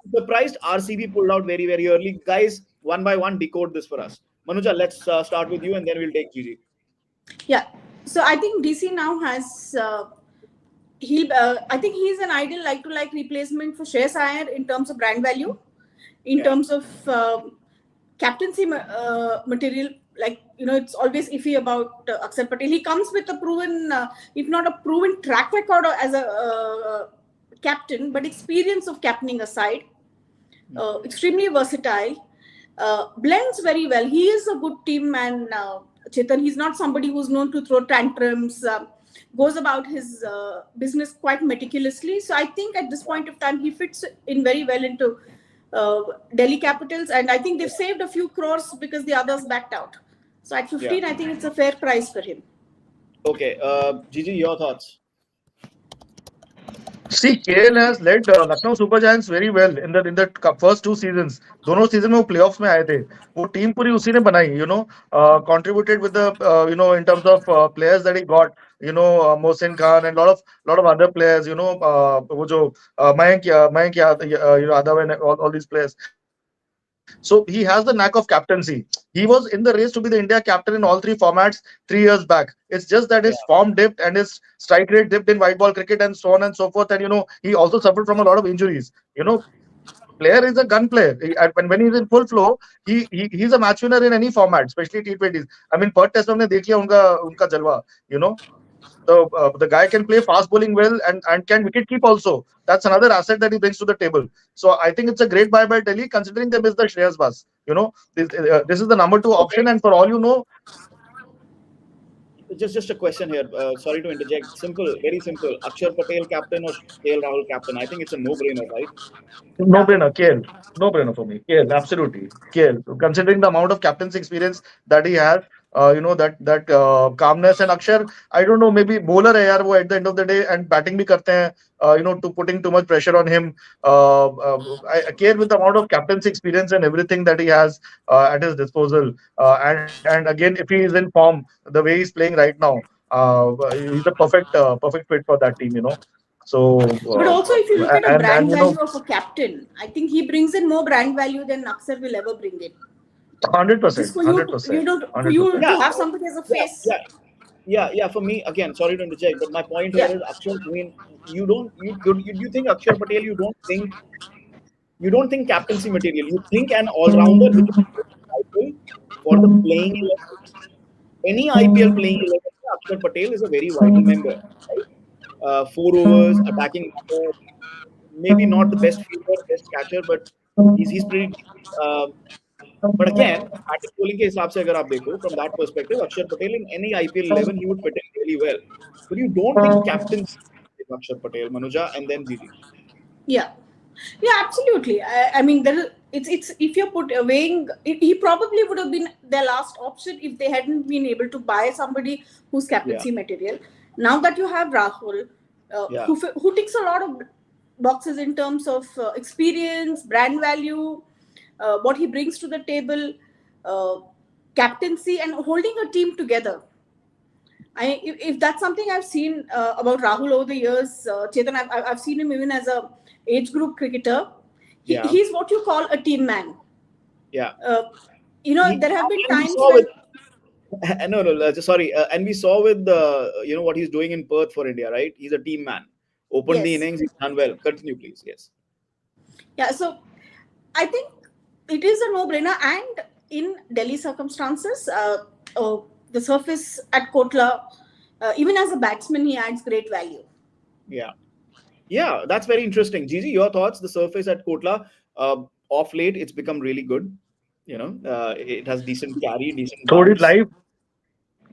I'm surprised RCB pulled out very, very early. Guys, one by one, decode this for us. Manuja, let's start with you and then we'll take Gigi. Yeah. So I think DC now has I think he's an ideal like-to-like replacement for Shreyas Iyer in terms of brand value, in terms of captaincy material. It's always iffy about Akshar Patel. He comes with a proven, if not a proven track record as a captain, but experience of captaining aside, extremely versatile, blends very well. He is a good team man, Chetan. He's not somebody who's known to throw tantrums, goes about his business quite meticulously. So I think at this point of time, he fits in very well into Delhi Capitals. And I think they've saved a few crores because the others backed out. So at 15, I think it's a fair price for him. Okay, Gigi, your thoughts? See, KL has led Lucknow Super Giants very well in the first two seasons. दोनों season में वो playoffs में आए थे. वो team पूरी उसी ने बनाई. Contributed with the in terms of players that he got. Mohsin Khan and lot of other players. वो जो Mayank Yadav and all these players. So he has the knack of captaincy. He was in the race to be the India captain in all three formats 3 years back. It's just that his Yeah. form dipped and his strike rate dipped in white ball cricket and so on and so forth. And he also suffered from a lot of injuries. Player is a gun player. When he's in full flow, he's a match winner in any format, especially T20s. I mean, per test हमने देख लिया उनका जलवा. The guy can play fast bowling well and can wicket keep also. That's another asset that he brings to the table. So I think it's a great buy by Delhi, considering they missed the Shreyas Bus. This is the number 2 option, and for all you know, Just a question here. Sorry to interject. Simple, very simple. Akshar Patel captain or KL Rahul captain? I think it's a no-brainer, right? no brainer, KL. No brainer for me. KL, absolutely. KL. Considering the amount of captaincy experience that he has, that calmness and Akshar, I don't know, maybe bowler hai yaar wo at the end of the day and batting bhi karte hain, to putting too much pressure on him. KL with the amount of captaincy experience and everything that he has at his disposal. And again, if he is in form, the way he's playing right now, he's a perfect fit for that team. So, But also, if you look at a and brand value of a captain, I think he brings in more brand value than Aksar will ever bring in. 100%, Just for you, 100%, for you 100%. to have somebody as a face. Yeah. For me, again, sorry to interject, but my point here is Akshar. I mean, you think Akshar Patel? You don't think captaincy material. You think an all-rounder which is vital for the playing 11. Any IPL playing 11, Akshar Patel is a very vital member. Right? 4 overs, attacking batter, maybe not the best fielder, best catcher, but he's pretty decent. But again, batting bowling के हिसाब से अगर आप देखो, from that perspective, Akshar Patel in any IPL 11 he would fit in really well. But you don't think captaincy is Akshar Patel, Manuja, and then Gigi. Yeah, absolutely. I mean, it's if you're weighing, he probably would have been their last option if they hadn't been able to buy somebody who's captaincy material. Now that you have Rahul, who ticks a lot of boxes in terms of experience, brand value, what he brings to the table, captaincy, and holding a team together. If that's something I've seen about Rahul over the years, Chetan, I've seen him even as a age group cricketer. He's what you call a team man. Yeah. There have been times sorry. And we saw with what he's doing in Perth for India, right? He's a team man. Opened the innings, he's done well. Continue, please. Yes. Yeah. So I think it is a no-brainer, and in Delhi circumstances, the surface at Kotla, even as a batsman, he adds great value. Yeah, that's very interesting. Gigi, your thoughts? The surface at Kotla, off late, it's become really good. It has decent carry, decent Thodi bounce. live.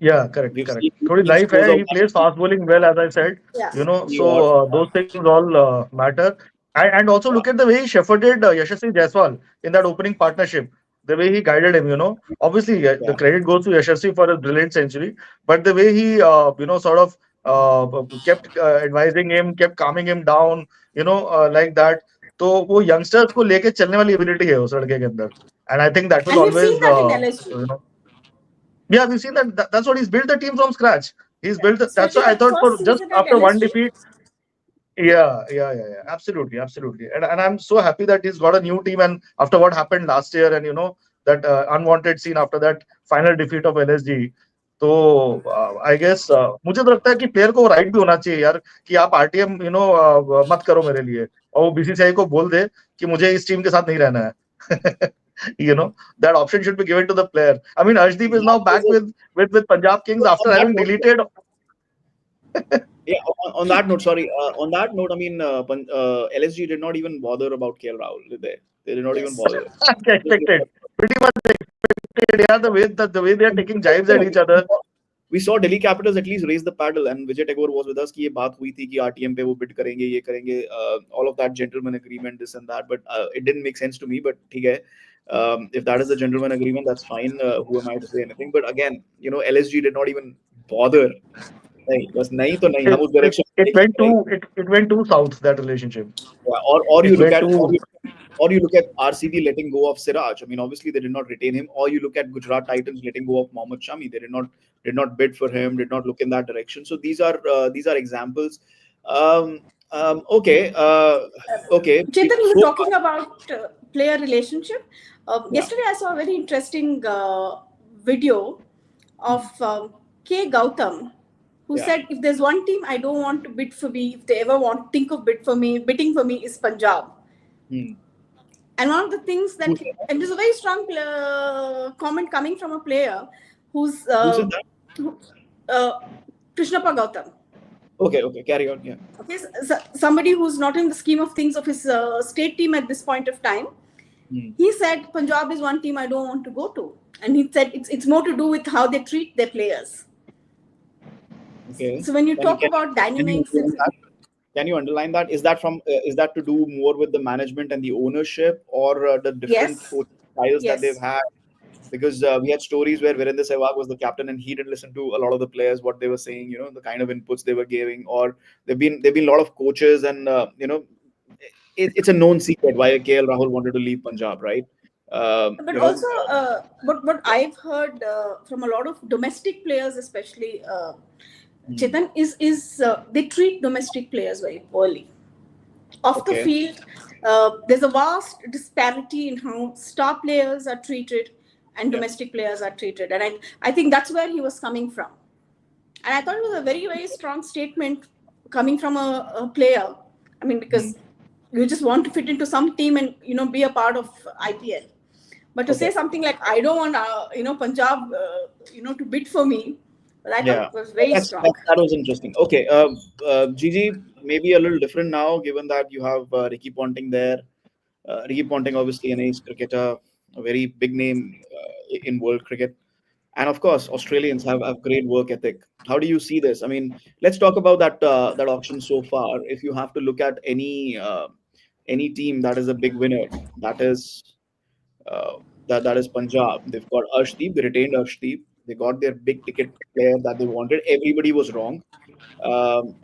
Yeah, correct. Thodi live hai. He plays fast bowling well, as I said. So those things all matter. And also look at the way he shepherded Yashasvi Jaiswal in that opening partnership. The way he guided him. Obviously the credit goes to Yashasvi for his brilliant century, but the way he, sort of kept advising him, kept calming him down, like that. तो वो youngsters को लेके चलने वाली ability है उस लड़के के अंदर, and I think that will and always, we've seen that in LSG. Yeah, we've seen that. That's what he's built the team from scratch. He's built. That's why I thought for first just season at after one LSG. defeat. Yeah. Absolutely. And I'm so happy that he's got a new team. And after what happened last year, and that unwanted scene after that final defeat of LSG. तो I guess मुझे तो लगता है कि player को right भी होना चाहिए यार कि आप आरटीएम मत करो मेरे लिए, और वो बीसीसीआई को बोल दे कि मुझे इस टीम के साथ नहीं रहना है. That option should be given to the player. I mean, Arshdeep is now back with Punjab Kings after having deleted. Yeah, on that note, sorry. On that note, I mean, LSG did not even bother about KL Rahul, did they? They did not even Yes. bother. Expected, pretty much expected. Yeah, the way they are taking jibes at each other. We saw Delhi Capitals at least raise the paddle, and Vijay Tagore was with us कि ये बात हुई थी कि RTM पे वो bid करेंगे, ये करेंगे, all of that gentleman agreement, this and that, but it didn't make sense to me. But ठीक है, if that is the gentleman agreement, that's fine. Who am I to say anything? But again, LSG did not even bother. नहीं, बस नहीं तो नहीं, हम It उस it, direction it में went नहीं. too it went too south, that relationship. Or It you look went at too. or you look at RCB letting go of Siraj. I mean, obviously they did not retain him. Or you look at Gujarat Titans letting go of Mohammad Shami. They did not bid for him. Did not look in that direction. So these are examples. Um, okay. Okay. Chetan, you were So far, talking about player relationship. yeah, Yesterday, I saw a very interesting video of K. Gautam, who yeah. said, "If there's one team I don't want to bid for me, if they ever want think of bidding for me is Punjab." Hmm. And one of the things Who that, said that? and there's a very strong comment coming from a player who's Who said that? who- uh, Krishnappa Gautam. Okay. Okay. Carry on. Yeah. Okay, somebody who's not in the scheme of things of his state team at this point of time. Hmm. He said Punjab is one team I don't want to go to, and he said it's more to do with how they treat their players. Okay. So when you Can you talk can, about can you dynamics, underline that? Can you underline that? Is that to do more with the management and the ownership, or the different yes, coaching styles that they've yes. had? Because we had stories where Virender Sehwag was the captain and he did listen to a lot of the players what they were saying, the kind of inputs they were giving, or there've been a lot of coaches, and it's a known secret why KL Rahul wanted to leave Punjab, right? Um, But you know, also, what I've heard from a lot of domestic players, especially hmm, Chetan, is they treat domestic players very poorly. Off the okay, field, there's a vast disparity in how star players are treated and yeah, domestic players are treated. And I think that's where he was coming from. And I thought it was a very, very strong statement coming from a player. I mean, hmm, because you just want to fit into some team and, be a part of IPL. But to say okay, something like, I don't want, Punjab, to bid for me, but I thought yeah. it was very That's strong. that was interesting. Okay, Gigi, maybe a little different now, given that you have Ricky Ponting there. Ricky Ponting, obviously, an ace cricketer, a very big name in world cricket. And of course, Australians have great work ethic. How do you see this? I mean, let's talk about that auction so far. If you have to look at any team that is a big winner, that is uh, that is Punjab. They've got Arshdeep. They retained Arshdeep. They got their big ticket player that they wanted. Everybody was wrong. Um,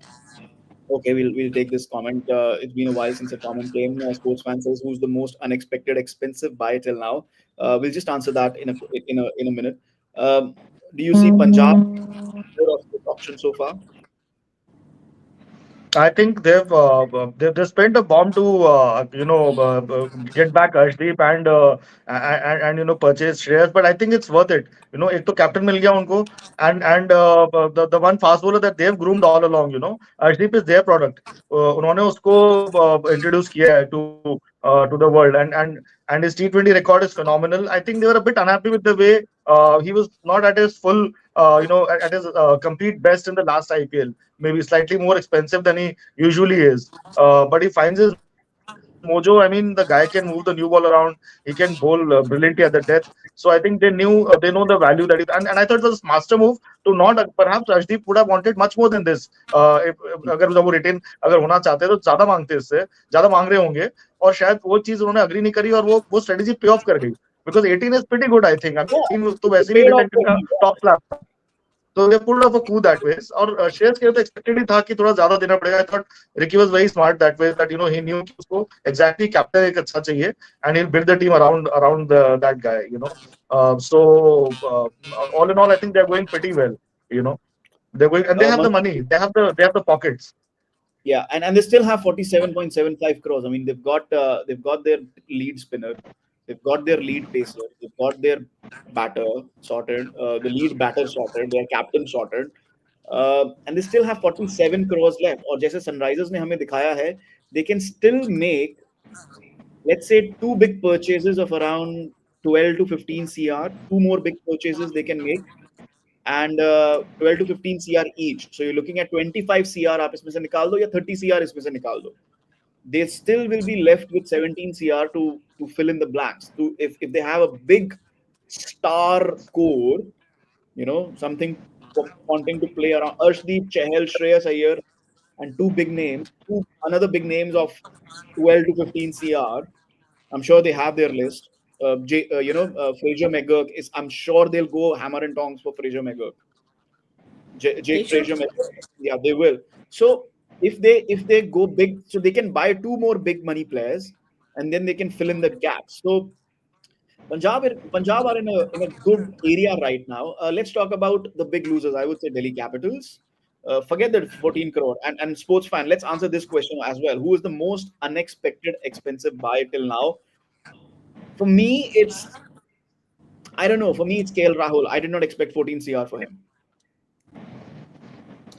Okay, we'll take this comment. It's been a while since a comment came. Sports fan says, "Who's the most unexpected expensive buy till now?" We'll just answer that in a minute. Um, do you see Punjab of this auction so far? I think they've spent a bomb to get back Arshdeep and purchase Shreyas, but I think it's worth it. एक तो captain मिल गया उनको, and the one fast bowler that they've groomed all along. Arshdeep is their product. उन्होंने उसको introduce किया है to the world, and his T20 record is phenomenal. I think they were a bit unhappy with the way he was not at his full at his complete best in the last IPL, maybe slightly more expensive than he usually is. But he finds his mojo. I mean, the guy can move the new ball around. He can bowl brilliantly at the death. So I think they know the value that is, and I thought it was a master move to not. Perhaps Rajdeep would have wanted much more than this. if अगर जब वो retain अगर होना चाहते तो ज्यादा मांगते इससे ज्यादा मांग रहे होंगे और शायद वो चीज उन्होंने अग्री नहीं करी और वो स्ट्रेटेजी पे ऑफ कर गई because 18 is pretty good I think I Yeah, mean तो वैसे भी paid off टी20 for का him. टॉप क्लास था तो they pulled off a coup that way. और श्रेयस के लिए तो एक्सपेक्टेड ही था कि थोड़ा ज्यादा देना पड़ेगा. I thought Ricky was very smart that way that he new कि उसको एग्जैक्टली कैप्टन एक अच्छा चाहिए and he build the team around that guy. So all in all I think they're going pretty well. you know they're going and they have the money, Mansi, they have the pockets. yeah, and they still have 47.75 crores. I mean, they've got their lead spinner, they've got their lead pacer, they've got their batter sorted, the lead batter sorted, their captain sorted, and they still have 47 crores left. और जैसे Sunrisers ने हमें दिखाया है, they can still make, let's say, two big purchases of around 12 to 15 CR, two more big purchases they can make, and 12 to 15 CR each. So you're looking at 25 CR आप इसमें से निकाल दो या 30 CR इसमें से निकाल दो. They still will be left with 17 CR to fill in the blanks. To if they have a big star core, something wanting to play around Arshdeep, Chahal, Shreyas Iyer, and two big names, another big names of 12 to 15 CR. I'm sure they have their list. Fraser McGurk is. I'm sure they'll go hammer and tongs for Fraser McGurk. They Jake should. Fraser McGurk. Yeah, they will. So if they go big, so they can buy two more big money players, and then they can fill in the gaps. So Punjab are in a good area right now. Let's talk about the big losers. I would say Delhi Capitals. Forget the 14 crore. And sports fan, let's answer this question as well. Who is the most unexpected expensive buy till now? For me, I don't know. For me, it's KL Rahul. I did not expect 14 CR for him.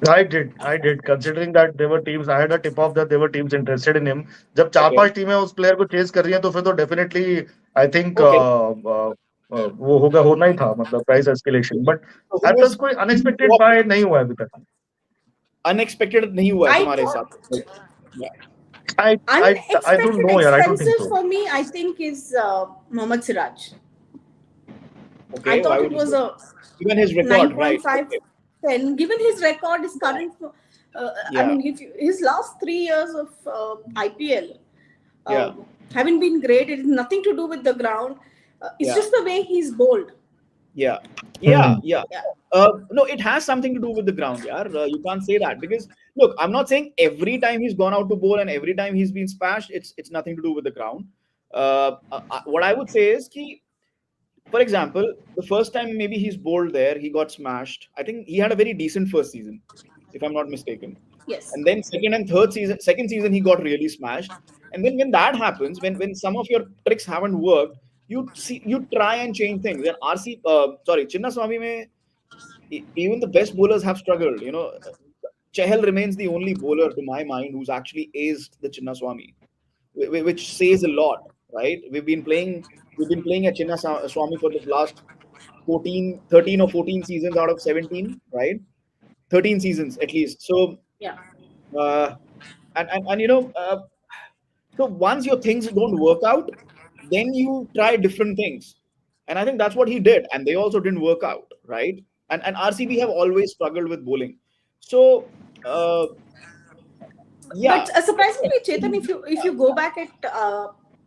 I did. Considering that there were teams, I had a tip off that there were teams interested in him. जब चार Okay. पांच टीमें उस player को chess कर रही हैं तो फिर तो डेफिनेटली आई थिंक Okay. वो होना ही था मतलब price escalation but So who at is plus कोई अनएक्सपेक्टेड बाय नहीं हुआ अभी तक unexpected नहीं हुआ है I तुम्हारे हिसाब thought से? Yeah. I don't unexpected know यार I don't think expensive so. for me, I think, is Mohammad Siraj. Okay. I Why thought would it you was say? a Given his record, right? 9.5 Okay. 10. Given his record, his current, I Yeah. mean, his last 3 years of IPL Yeah. haven't been great. It has nothing to do with the ground. It's Yeah. just the way he's bowled. Yeah. Yeah. Hmm. Yeah. Yeah. No, it has something to do with the ground, yeah. You can't say that because look, I'm not saying every time he's gone out to bowl and every time he's been smashed, it's nothing to do with the ground. What I would say is ki, for example, the first time maybe he's bowled there, he got smashed. I think he had a very decent first season, if I'm not mistaken. Yes. And then second season he got really smashed. And then when that happens, when some of your tricks haven't worked, you try and change things. And Chinnaswamy mein, even the best bowlers have struggled. Chahal remains the only bowler to my mind who's actually aced the Chinnaswamy, which says a lot, right? We've been playing at Chinnaswamy for the last 13 or 14 seasons out of 17, right? 13 seasons at least. So Yeah. uh, and so once your things don't work out, then you try different things, and I think that's what he did, and they also didn't work out, right? And RCB have always struggled with bowling, so yeah. But surprisingly, Chetan, if you go back at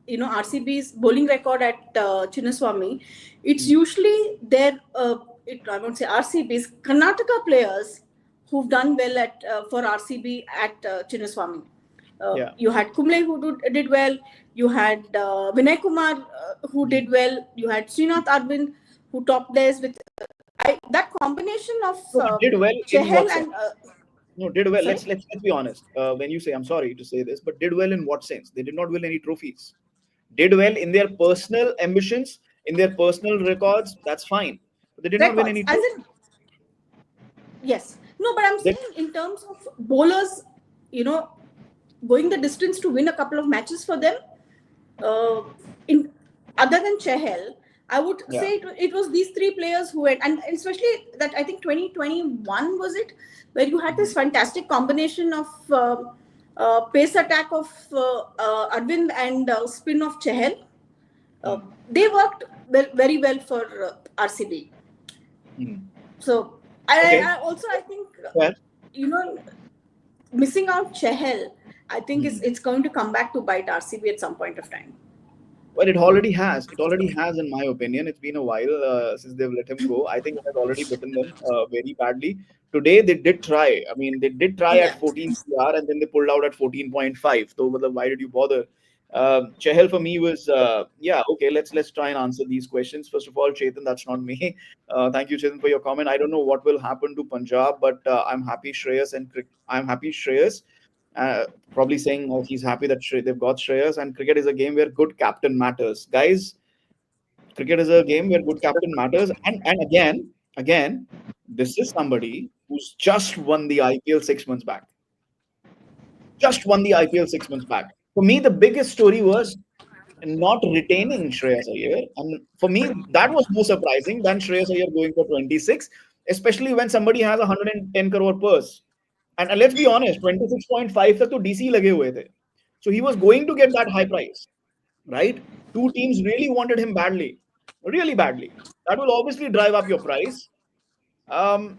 RCB's bowling record at Chinnaswamy, it's usually their I won't say RCB's Karnataka players who've done well at for RCB at Chinnaswamy. Yeah. You had Kumble who did well. You had Vinay Kumar who did well. You had Srinath Arvind who topped theirs with that combination of Did well in Chahal what and sense? No, did well. Sorry? Let's be honest. When you say, I'm sorry to say this, but did well in what sense? They did not win any trophies. Did well in their personal ambitions, in their personal records. That's fine. But they did not win records. any As trophies. in, yes. No, but I'm saying in terms of bowlers, going the distance to win a couple of matches for them, in other than Chahal, I would Yeah. say it was these three players who had, and especially that I think 2021 was it, where you had this fantastic combination of pace attack of Arvind and spin of Chahal. They worked very well for RCB. So Okay. I think Well, missing out Chahal, I think it's going to come back to bite RCB at some point of time. Well, it already has. It already has, in my opinion. It's been a while since they've let him go. I think it has already bitten them very badly. Today, they did try. I mean, they did try at Yeah. 14 CR and then they pulled out at 14.5. So, why did you bother? Chahal for me was, okay, let's try and answer these questions. First of all, Chetan, that's not me. Thank you, Chetan, for your comment. I don't know what will happen to Punjab, but I'm happy Shreyas. Probably saying, oh, he's happy that they've got Shreyas. And cricket is a game where good captain matters, guys. Cricket is a game where good captain matters. And again, this is somebody who's just won the IPL 6 months back. Just won the IPL 6 months back. For me, the biggest story was not retaining Shreyas Iyer, and for me, that was more surprising than Shreyas Iyer going for 26. especially when somebody has 110 crore purse. And let's be honest, 26.5 तक तो DC लगे हुए थे. So he was going to get that high price, right? Two teams really wanted him badly, really badly. That will obviously drive up your price. Um,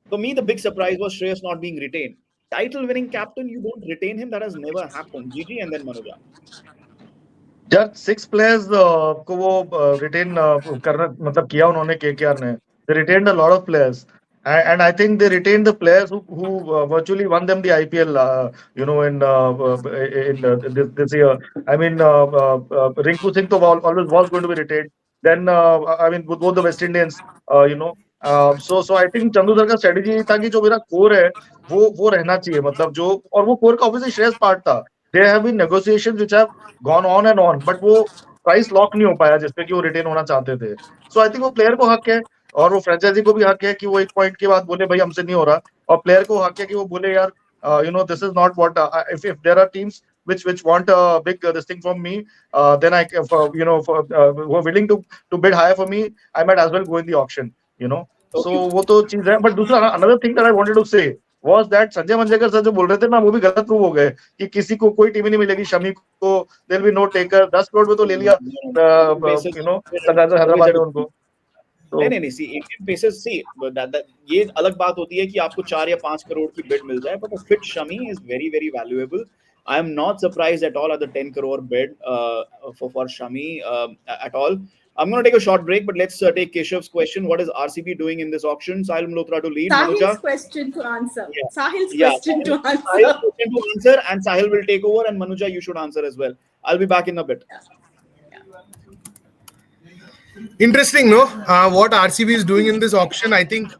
for me, the big surprise was Shreyas not being retained. Title winning captain, you don't retain him. That has never happened. GG and then Manuja. यार 6 players को वो retain करना मतलब किया उन्होंने KKR ने. They retained a lot of players. And I think they retained the players who virtually won them the IPL, in this year. I mean, Rinku Singh to always was going to be retained. Then, I mean, both the West Indians, so I think Chandu sir का strategy था कि जो मेरा core है वो रहना चाहिए, मतलब जो, और वो core का obviously Shreyas part था. There have been negotiations which have gone on and on, but वो प्राइस लॉक नहीं हो पाया जिसपे कि वो रिटेन होना चाहते थे. सो आई थिंक वो प्लेयर को हक है और वो फ्रेंचाइजी को भी हक है कि वो एक पॉइंट के बाद बोले भाई हमसे नहीं हो रहा, और प्लेयर को हक है कि वो बोले यार this is not what, if there are teams which want a big this thing from me, then I who are willing to bid higher for me, I might as well go in the auction. So वो तो चीज है. But दूसरा another thing that I wanted to say was that Sanjay Manjrekar sir जो बोल रहे थे ना, वो भी गलत प्रूव हो गए कि किसी को कोई टीम ही नहीं मिलेगी. शमी को there be no taker. 10 crore में तो ले लिया सनराइजर हैदराबाद ने उनको. नहीं सी इंडियन पेसर्स सी ये अलग बात होती है कि आपको 4 या 5 करोड़ की बिड मिल जाए, but fit Shami is very very valuable. I am not surprised at all at the 10 crore bid for Shami at all. I'm going to take a short break, but let's take Keshav's question. What is RCB doing in this auction? Sahil Malhotra to lead. Sahil's question to answer. Yeah. Sahil's question to answer. Sahil's question to answer, and Sahil will take over, and Manuja, you should answer as well. I'll be back in a bit. Interesting, no? What RCB is doing in this auction, I think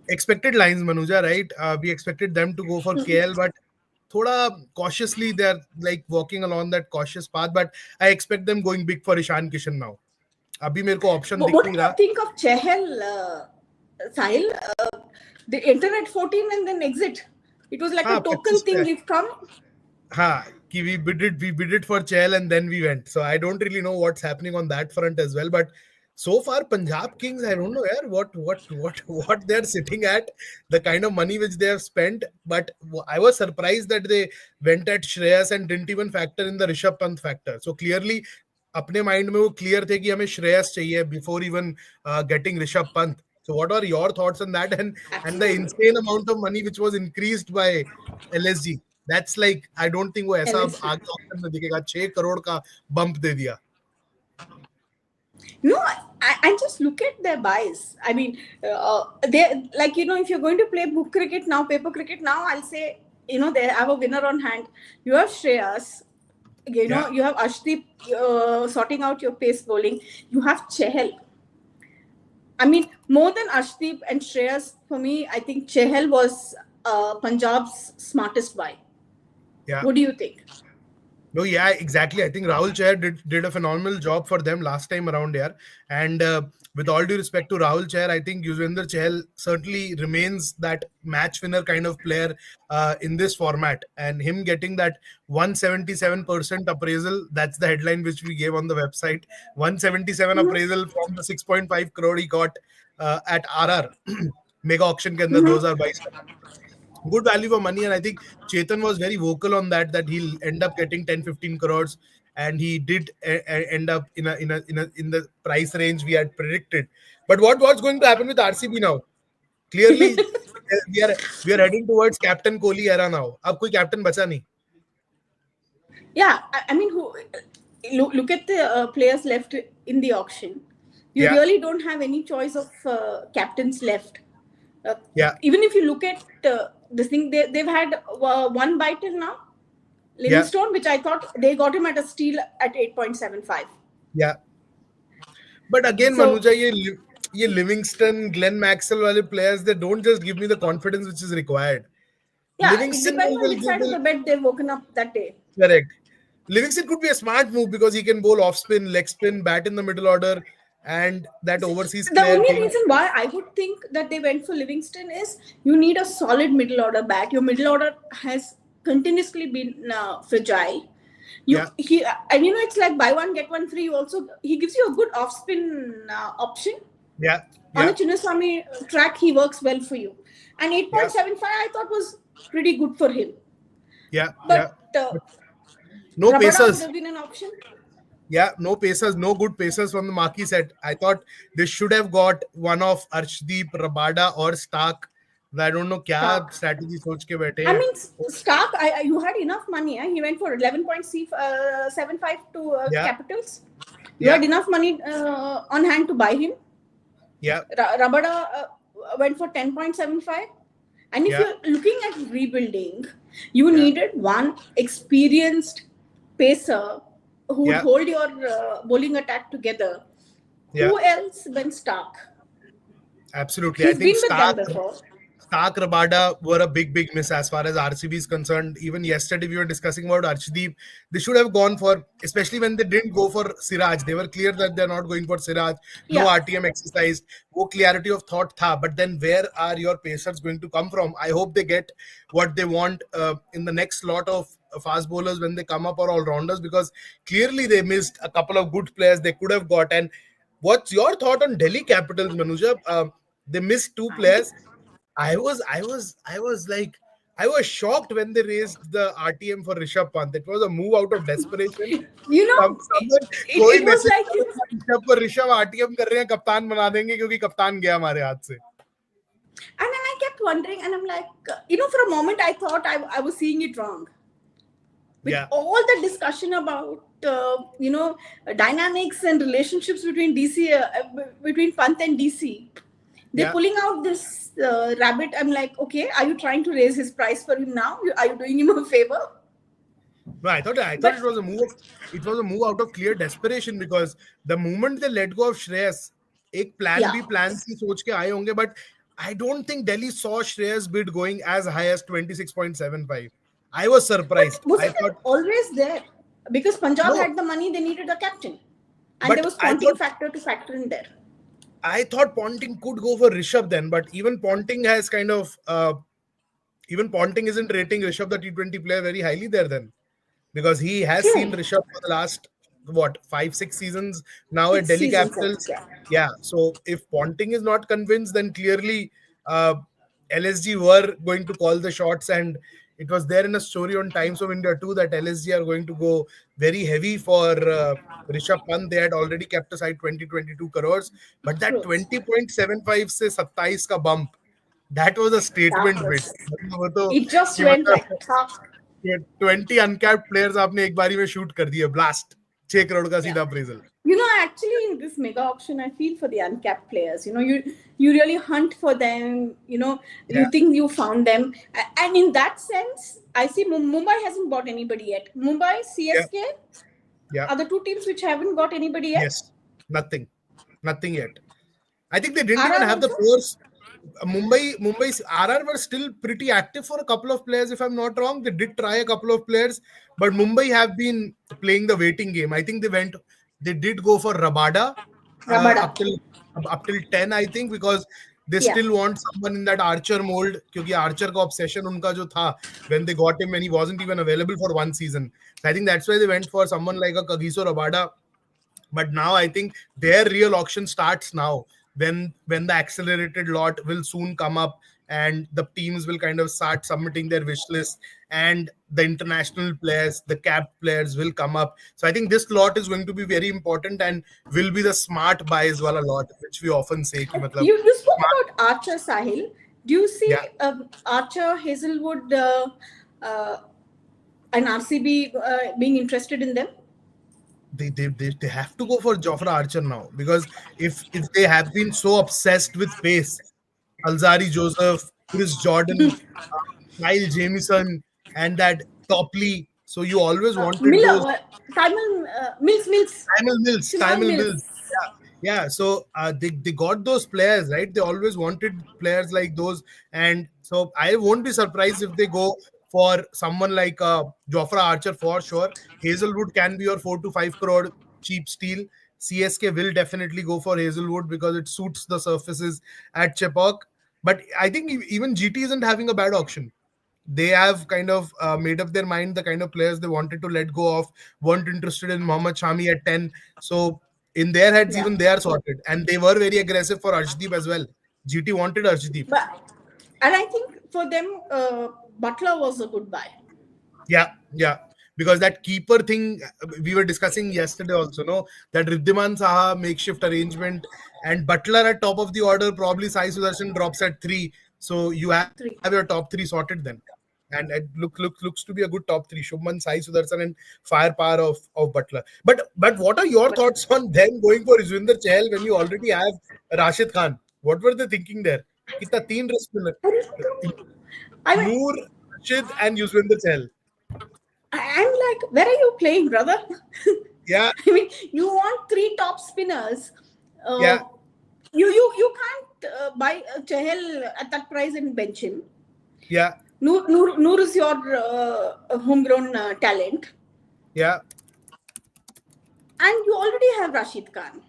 expected lines, Manuja, right? We expected them to go for KL, but thoda cautiously they're like walking along that cautious path, but I expect them going big for Ishan Kishan now. Abhi mere ko option dikh What nahi do you raha. think of Chahal, Sahil? They enter at 14 and then exit. It was like a token thing. We've come. We bid it for Chahal and then we went. So I don't really know what's happening on that front as well, but so far Punjab Kings, I don't know what they're sitting at, the kind of money which they have spent. But I was surprised that they went at Shreyas and didn't even factor in the Rishabh Pant factor. So clearly अपने mind में वो clear थे कि हमें Shreyas चाहिए before even getting Rishabh Pant. So what are your thoughts on that, and the insane amount of money which was increased by LSG? That's like, I don't think वो ऐसा आगे option में दिखेगा. 6 करोड़ का बम्प दे दिया. No, I just look at their buys. I mean, they like, if you're going to play book cricket now, paper cricket now, I'll say, they have a winner on hand. You have Shreyas, you have Arshdeep sorting out your pace bowling. You have Chahal. I mean, more than Arshdeep and Shreyas, for me, I think Chahal was Punjab's smartest buy. Yeah. What do you think? No, yeah, exactly. I think Rahul Chair did a phenomenal job for them last time around here. And with all due respect to Rahul Chair, I think Yuzvendra Chahal certainly remains that match winner kind of player in this format. And him getting that 177% appraisal, that's the headline which we gave on the website. 177 appraisal from the 6.5 crore he got at RR. Mega auction ke andar 2022. Good value for money, and I think Chetan was very vocal on that he'll end up getting 10-15 crores, and he did end up in the price range we had predicted. But what's going to happen with RCB now? Clearly we are heading towards Captain Kohli era now. Ab koi captain bacha nahi. Yeah, I mean, look at the players left in the auction. You really don't have any choice of captains left. Even if you look at this thing, they've had one buy till now. Livingstone, which I thought they got him at a steal at 8.75. Yeah. But again, Manuja, ye Livingstone, Glenn Maxwell wale players, they don't just give me the confidence which is required. Yeah, Livingston it depends on which side of the bed they've woken up that day. Correct. Livingston could be a smart move because he can bowl off spin, leg spin, bat in the middle order, and that overseas The only reason why I would think that they went for Livingstone is you need a solid middle order bat. Your middle order has continuously been fragile. And it's like buy one get one free. Also, he gives you a good off spin option. Yeah. On a Yeah, Chinnaswamy track, he works well for you. And yeah, 8.75, I thought was pretty good for him. yeah, yeah. But But no Rabada would pacers. have been an option. Yeah, no pacers, no good pacers from the marquee set. I thought they should have got one of Arshdeep, Rabada or Starc. I don't know क्या Stark. strategy सोच के बैठे I हैं. mean, Stark, you had enough money. He went for 11.75 to Yeah, Capitals. You yeah, had enough money on hand to buy him. yeah, Rabada went for 10.75. And if yeah, you're looking at rebuilding, you yeah, needed one experienced pacer who would yeah, hold your bowling attack together. yeah. Who else when Stark? Absolutely. I He's think been with them before. Starc, Rabada were a big miss as far as RCB is concerned. Even yesterday, we were discussing about Arshdeep. They should have gone for, especially when they didn't go for Siraj. They were clear that they're not going for Siraj. No Yeah. RTM exercise. No clarity of thought tha. But then where are your pacers going to come from? I hope they get what they want in the next lot of fast bowlers when they come up, or all rounders, because clearly they missed a couple of good players they could have got. And what's your thought on Delhi Capitals, Manuja? They missed two I think players. I was shocked when they raised the RTM for Rishabh Pant. It was a move out of desperation. you know Someone कोई it was message like Rishabh पर Rishabh RTM कर रहे हैं, कप्तान बना देंगे क्योंकि कप्तान गया हमारे हाथ से. and then I kept wondering, and I'm like, for a moment I thought I was seeing it wrong. With Yeah, all the discussion about dynamics and relationships between between Pant and DC, they're yeah. pulling out this rabbit. I'm like, okay, are you trying to raise his price for him now? Are you doing him a favor? No, I thought But it was a move. It was a move out of clear desperation, because the moment they let go of Shreyas, एक plan yeah, B, plan C सोच के आए होंगे. But I don't think Delhi saw Shreyas bid going as high as 26.75. I was but surprised. I wasn't thought it always there? Because Punjab no, had the money, they needed a captain, and there but was Ponting factor to factor in there. I thought Ponting could go for Rishabh then, but even Ponting has kind of even Ponting isn't rating Rishabh, the T20 player, very highly there then, because he has seen True. Rishabh for the last what 5-6 seasons now at 6 Delhi seasons, I think. Capitals. Yeah. Yeah, so if Ponting is not convinced, then clearly uh, LSG were going to call the shots, and it was there in a story on Times of India too that LSG are going to go very heavy for Rishabh Pant. They had already kept aside 20-22 crores, but that True. 20.75 से 27 का bump, that was a That statement bit. was. वो तो It just कि went like मतलब tough. 20 uncapped players आपने एक बारी में शूट कर दिए, ब्लास्ट 6 crore का Yeah. सीधा appraisal. Actually, in this mega auction, I feel for the uncapped players. You really hunt for them. You Yeah, think you found them, and in that sense, I see Mumbai hasn't bought anybody yet. Mumbai, yeah, CSK yeah. are the two teams which haven't got anybody yet. Yes, nothing yet. I think they didn't even RR have the also. force. Mumbai's RR were still pretty active for a couple of players, if I'm not wrong. They did try a couple of players, but Mumbai have been playing the waiting game. I think they did go for Rabada Rabada. up till 10, I think, because they Yeah. still want someone in that Archer mold. क्योंकि Archer का obsession उनका जो था when they got him, and he wasn't even available for one season. So I think that's why they went for someone like a Kagiso Rabada. But now I think their real auction starts now, when the accelerated lot will soon come up, and the teams will kind of start submitting their wish list, and the international players, the cap players will come up. So I think this lot is going to be very important, and will be the smart buys wala lot, which we often say ki matlab You spoke smart, about Archer, Sahil. Do you see yeah. Archer, Hazelwood, and RCB being interested in them? They have to go for Jofra Archer now, because if they have been so obsessed with pace, Alzari Joseph, Chris Jordan, Kyle Jamieson, and that Topley. So you always wanted those. Miller, Mills, Simon Timel Mills. Mills. Yeah. So they got those players, right? They always wanted players like those, and so I won't be surprised if they go for someone like Jofra Archer for sure. Hazelwood can be your 4 to 5 crore cheap steal. CSK will definitely go for Hazelwood because it suits the surfaces at Chepauk. But I think even GT isn't having a bad auction. They have kind of made up their mind the kind of players they wanted to let go of, weren't interested in Mohammad Shami at 10. So In their heads, Yeah. even they are sorted, and they were very aggressive for Arshdeep as well. GT wanted Arshdeep. But and I think for them, Butler was a good buy. Yeah, because that keeper thing we were discussing yesterday also, no, that Riddhiman Saha makeshift arrangement and Butler at top of the order, probably Sai Sudarshan drops at 3, so you have your top 3 sorted then, and it looks to be a good top 3: Shubman, Sai Sudarshan, and firepower of Butler. But what are your thoughts on them going for Yuzvendra Chahal when you already have Rashid Khan? What were they thinking there? Kitna 3 spinner, I mean, Noor, Rashid, and Yuzvendra Chahal. I'm like, where are you playing, brother? Yeah. I mean, you want 3 top spinners. Yeah. You can't buy Chahal at that price and bench him. Yeah. Noor is your homegrown talent. Yeah. And you already have Rashid Khan.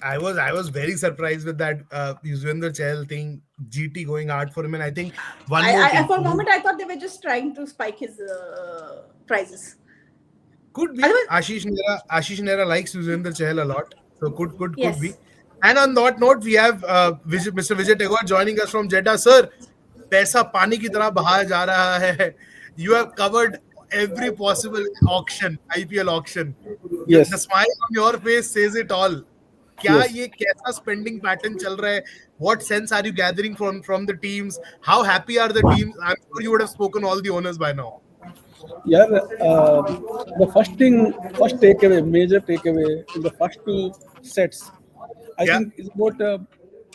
I was very surprised with that Yuzvendra Chahal thing, GT going hard for him, and I think one more thing. For a moment, I thought they were just trying to spike his prices. Could be. Ashish Nehra likes Yuzvendra Chahal a lot, so could be. And on that note, we have Mr. Vijay Tagore joining us from Jeddah. Sir, पैसा पानी की तरह बहाया जा रहा है. You have covered every possible auction, IPL auction. Yes. The smile on your face says it all. क्या ये कैसा spending pattern चल रहा है? What sense are you gathering from the teams? How happy are the teams? I'm sure you would have spoken all the owners by now. Yeah, the first takeaway, major takeaway in the first 2 sets, I think is about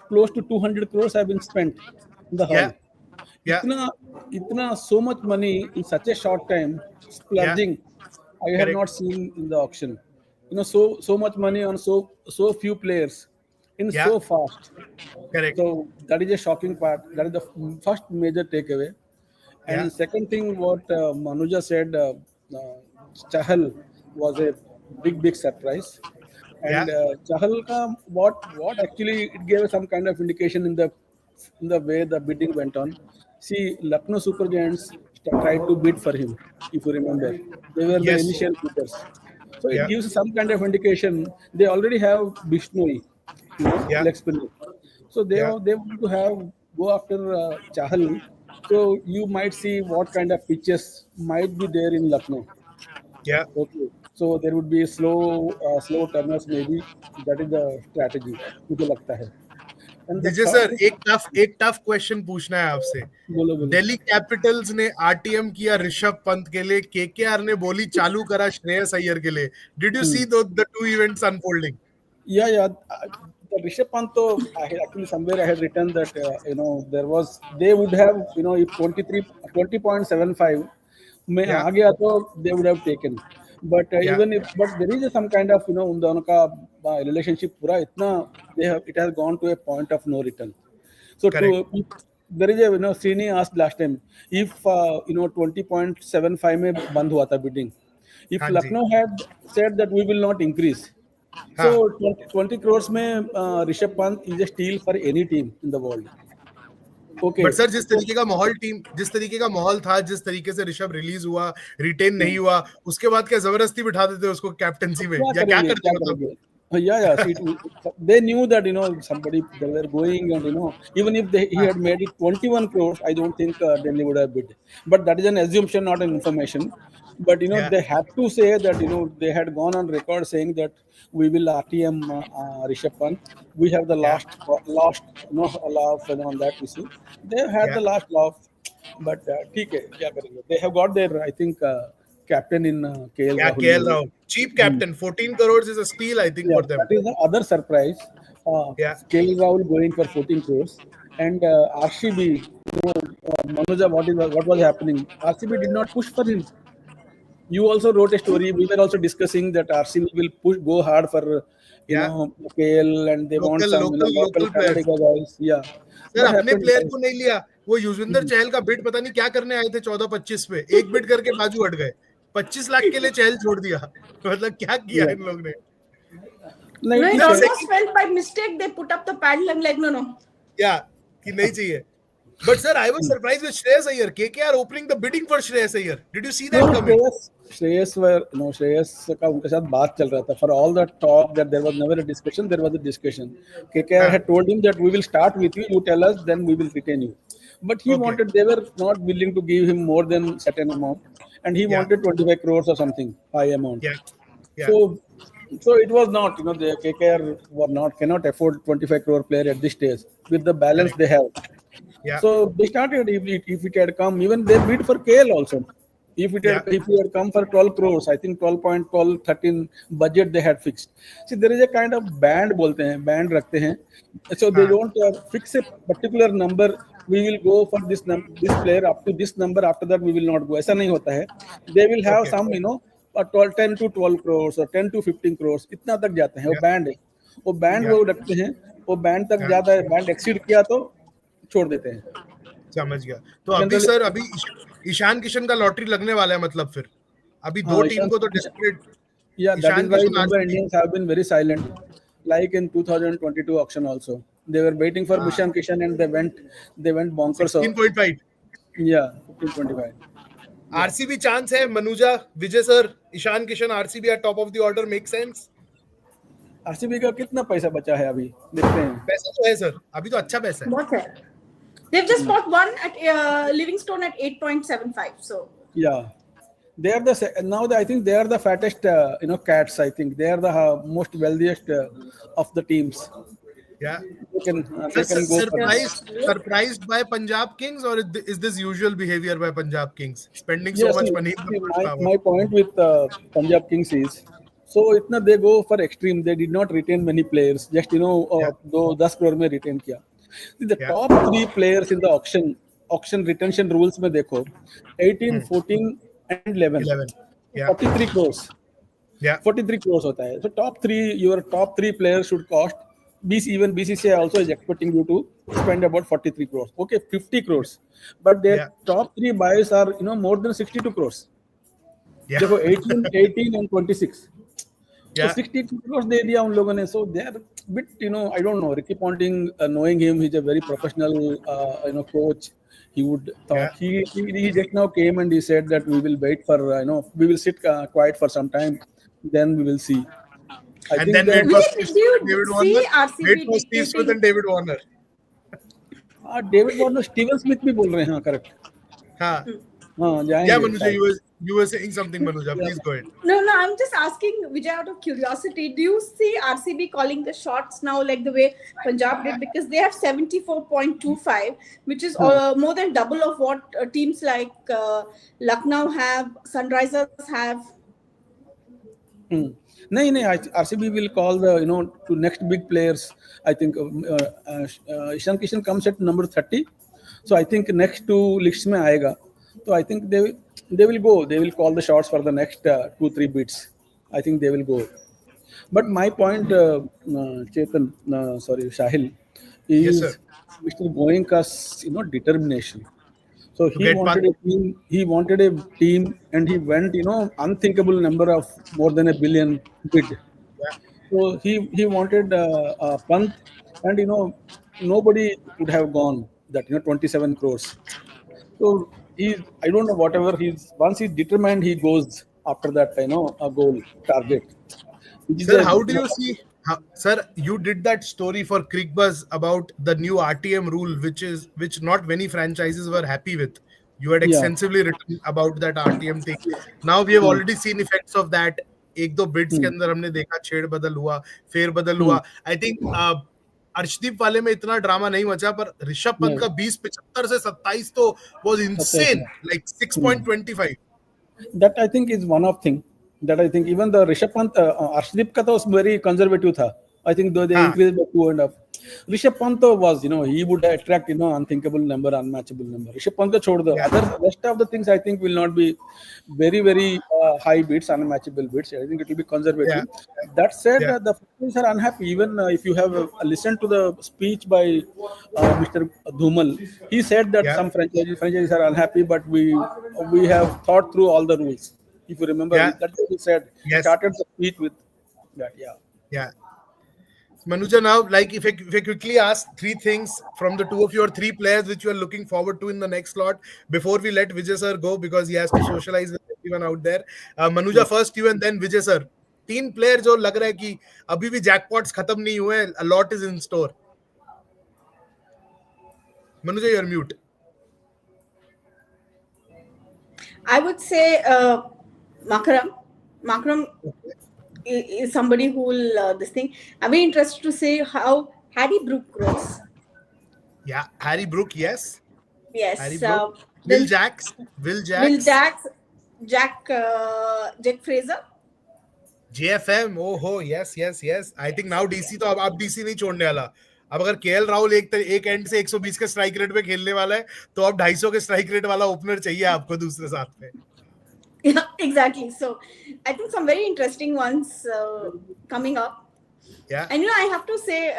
close to 200 crores have been spent in the hall. Itna so much money in such a short time, splurging, I have not seen in the auction. So much money on so few players in so fast. Correct. So that is a shocking part. That is the first major takeaway. And the second thing, what Manuja said, Chahal was a big surprise. And Chahal ka what actually it gave some kind of indication in the way the bidding went on. See, Lucknow Super Giants tried to bid for him, if you remember. They were the initial bidders. So it gives some kind of indication. They already have Bishnoi, leg spinner. So they want to go after Chahal. So you might see what kind of pitches might be there in Lucknow. Yeah. Okay. So there would be slow turners maybe. That is the strategy. मुझे लगता है. विजय sir, एक tough question पूछना है आपसे. Delhi Capitals ने RTM किया ऋषभ पंत के लिए, केकेआर ने बोली चालू करा श्रेयस अय्यर के लिए. Did you see the two events unfolding? Yeah. The Rishabh Pant, actually somewhere I had written that they would have if 20.75 में आ गया तो they would have taken. But but there is some kind of उन दोनों का relationship पूरा इतना it has gone to a point of no return. So there is a Srini asked last time if 20.75 में बंद हुआ था bidding. If Lucknow had said that we will not increase. So 20 crores में Rishabh Pant is a steal for any team in the world. Okay. But sir, जिस तरीके का माहौल था, जिस तरीके से ऋषभ रिलीज हुआ, रिटेन नहीं हुआ, उसके बाद क्या जबरदस्ती बिठा देते उसको कैप्टनसी में, या क्या करते? Yeah. See, they knew that somebody they were going, and even if he had made it 21 crores, I don't think Delhi would have bid. But that is an assumption, not an information. But they had to say that they had gone on record saying that we will RTM Rishabh Pant. We have the last laugh on that issue. They had the last laugh, but they have got their captain in KL Rahul. Cheap captain, 14 crores is a steal, I think, for them. That is the other surprise. KL Rahul going for 14 crores. And RCB, Manuja, what was happening? RCB did not push for him. You also wrote a story. We were also discussing that RCB will go hard for KL, and they want some local guys. Yeah. Sir, अपने player को नहीं लिया. वो युजवेंद्र चहल का bid पता नहीं क्या करने आए थे 14-25 पे, एक बिड करके बाजू हट गए. 25 लाख के लिए चहल छोड़ दिया. मतलब क्या किया इन लोग ने? It almost felt by mistake they put up the paddle and like no. Yeah, कि नहीं चाहिए. But sir, I was surprised with Shreyas Iyer. KKR opening the bidding for Shreyas Iyer. Did you see No, that coming? Shreyas का उनके साथ बात चल रहा था. For all the talk that there was never a discussion, there was a discussion. KKR हाँ. had told him that we will start with you, you tell us, then we will retain you. But he Okay. wanted, they were not willing to give him more than certain amount, and he Yeah. wanted 25 crores or something, high amount. Yeah. Yeah. So it was not, the KKR cannot afford 25 crore player at this stage with the balance Correct. they have. Yeah. So they started, if it had come, even they bid for KL also. Yeah. If it had come for 12 crores, I think 12.12, 13 budget they had fixed. See, there is a kind of band बोलते हैं, band रखते हैं. So they हाँ. don't fix a particular number. We will go for this player up to this number. After that, we will not go. ऐसा नहीं होता है. They will have Okay. some, 12, 10 to 12 crores or 10 to 15 crores. इतना तक जाते हैं. वो Yeah. band है. वो band Yeah. वो रखते हैं. वो band तक Yeah. जाता है. Band exceed किया तो छोड़ देते हैं. समझ गया. तो अभी सर अभी ईशान किशन का लॉटरी लगने वाला है, मतलब फिर अभी दो टीम को तो desperate. Yeah, that is why Mumbai Indians have been very silent. Like in 2022 auction also, they were waiting for Ishan Kishan and they went bonkers. 16.5. Yeah, 15.25. RCB chance है. Manuja, Vijay sir, Ishan Kishan, RCB at top of the order make sense. RCB का कितना पैसा बचा है अभी देखते हैं. पैसा तो है सर, अभी तो अच्छा पैसा है. बहुत है. They've just bought one at Livingstone at 8.75. So yeah, they are now I think they are the fattest cats. I think they are the most wealthiest of the teams. Yeah. They can go surprised by Punjab Kings, or is this usual behavior by Punjab Kings, spending so much money? My point with Punjab Kings is, so itna they go for extreme. They did not retain many players. Just दो 10 crore में retain किया. The top 3 players in the auction retention rules में देखो 18, 14 and 11. 43 crores. Yeah. 43 crores होता है. So your top 3 players should cost. Even BCCI also is expecting you to spend about 43 crores. Okay, 50 crores. But their top 3 buys are more than 62 crores. Yeah. देखो 18 and 26. Yeah. So 62 crores दे दिया उन लोगों ने. So they are bit, I don't know. Ricky Ponting, knowing him, he's a very professional, coach. He would talk. He just now came and he said that we will wait for, we will sit quiet for some time, then we will see. And then wait for David Warner. RCB Wait for Steve Smith and David Warner. David Warner, Steven Smith भी बोल रहे हैं. हाँ, correct. हाँ. जाएंगे. Yeah, Manuja, you were saying something, Manuja. Please go ahead. No, I'm just asking Vijay out of curiosity. Do you see RCB calling the shots now like the way Punjab did? Because they have 74.25, which is more than double of what teams like Lucknow have, Sunrisers have. नहीं, RCB will call the to next big players. I think Ishan Kishan comes at number 30, so I think next 2 lists में आएगा. So I think they will go. They will call the shots for the next 2-3 beats. I think they will go. But my point, Shahil, is Mr. Goenka's determination. So he wanted a team, and he went unthinkable number of more than $1 billion bid. Yeah. So he wanted Pant, and nobody would have gone that 27 crores. So I don't know, whatever once he's determined, he goes after that a goal target. Sir, how do you see? Sir, you did that story for CricBuzz about the new RTM rule, which not many franchises were happy with. You had extensively written about that RTM thing. Now we have already seen effects of that. एक दो bids के अंदर हमने देखा छेड़ बदल हुआ, फेर बदल हुआ. I think अर्शदीप वाले में इतना ड्रामा नहीं मचा, पर ऋषभ पंत का 20-75 से 27 तो was insane, like 6.25. That I think is one of thing. That I think even the Rishabh Pant, Arshdeep ka was very conservative tha. I think though they increased by 2.5. Rishabh Pant was, he would attract, unthinkable number, unmatchable number. Rishabh Pant ka chhod do. Other rest of the things I think will not be very, very high bids, unmatchable bids. I think it will be conservative. Yeah. That said, the franchises are unhappy. Even if you have listened to the speech by Mr. Dhumal, he said that some franchises are unhappy, but we have thought through all the rules. If you remember, that's what he said. He started the speech with that. Yeah. Manuja, now, like, if I quickly ask three things from the two of you, or three players which you are looking forward to in the next slot before we let Vijay sir go because he has to socialize with everyone out there. Manuja, first you and then Vijay sir. तीन player जो लग रहा है कि अभी भी जैकपॉट्स खत्म नहीं हुए, a lot is in store. Manuja, you're mute. I would say Makaram. Makaram is somebody who will this thing. I'm very interested to say how Harry Brook grows. Yeah, Harry Brook, yes. Yes. Harry Brook. then Will Jacks. Will Jacks, Jack Fraser. JFM, oh हो, yes. I think now DC तो अब DC नहीं छोड़ने वाला. अब अगर KL Rahul एक and से 120 के स्ट्राइक रेट पे खेलने वाला है तो अब 250 के स्ट्राइक रेट वाला ओपनर चाहिए आपको दूसरे साथ पे. Yeah, exactly. So I think some very interesting ones coming up. Yeah. And I have to say,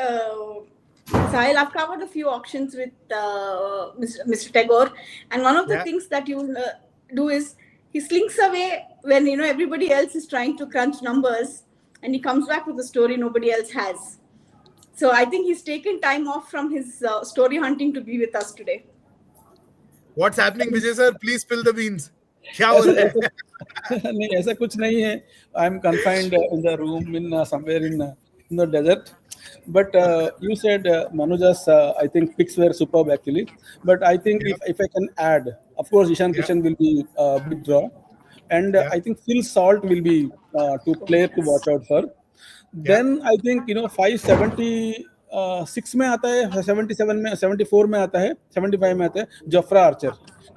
Sahil, I've covered a few auctions with Mr. Tagore, and one of the things that you do is he slinks away when everybody else is trying to crunch numbers, and he comes back with a story nobody else has. So I think he's taken time off from his story hunting to be with us today. What's happening, Vijay sir? Please spill the beans. क्या हो रहा है? नहीं, ऐसा कुछ नहीं है. I am confined in the room in somewhere in the desert. But you said Manuja's, I think picks were superb actually. But I think if I can add, of course, Ishan Kishan will be a big draw, and I think Phil Salt will be to player to watch out for. Then I think 576 में आता है, 77 में, 74 में आता है, 75 में आता है Jofra Archer.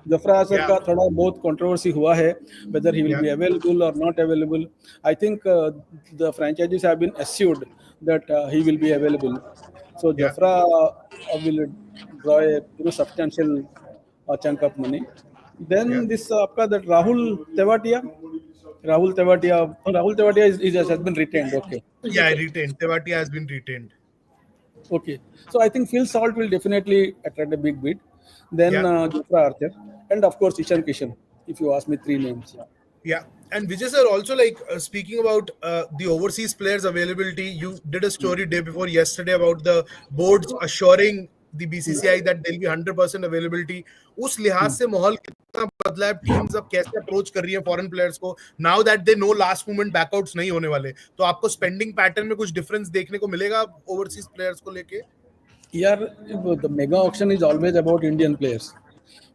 Jofra Archer का थोड़ा बहुत controversy हुआ है whether he will be available or not available. I think the franchises have been assured that he will be available. So Jofra will draw a substantial chunk of money. Then this आपका that Rahul Tewatia has been retained. Okay. Yeah, retained. Tewatia has been retained. Okay. So I think Phil Salt will definitely attract a big bid. Then Jofra Archer. And of course, Ishan Kishan, if you ask me three names. Yeah. And Vijay sir, also speaking about the overseas players availability, you did a story day before yesterday about the boards assuring the BCCI that there will be 100% availability. उस लिहाज से माहौल कितना बदला है, teams अब कैसे approach कर रही है फॉरेन प्लेयर्स को now that they know last moment backouts नहीं होने वाले, तो आपको स्पेंडिंग पैटर्न में कुछ डिफरेंस देखने को मिलेगा ओवरसीज प्लेयर्स को लेके? यार, the mega auction is always about Indian players.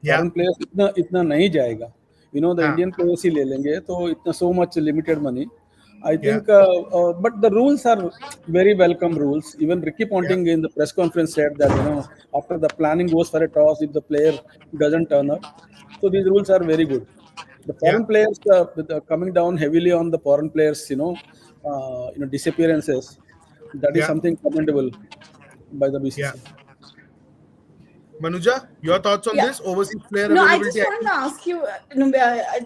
Foreign players इतना नहीं जाएगा. The Indian players ही ले लेंगे, तो इतना so much limited money. I think, but the rules are very welcome rules. Even Ricky Ponting in the press conference said that after the planning goes for a toss if the player doesn't turn up. So these rules are very good. The foreign players coming down heavily on the foreign players, disappearances. That is something commendable by the BCCI. Manuja, your thoughts on this overseas player No, I availability? just wanted to ask you,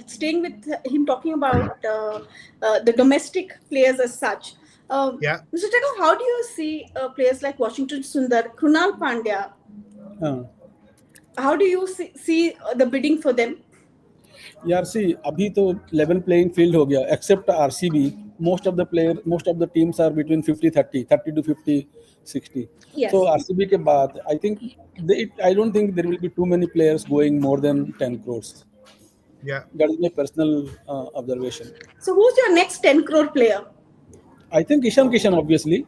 staying with him talking about the domestic players as such. Mr. Tagore, how do you see players like Washington Sundar, Krunal Pandya? How do you see the bidding for them? यार सी अभी तो level playing field हो गया except RCB. most of the teams are between 50-30 to 50-60. So RCB के बाद I don't think there will be too many players going more than 10 crores. That is my personal observation. So who's your next 10 crore player? I think Ishan Kishan, obviously.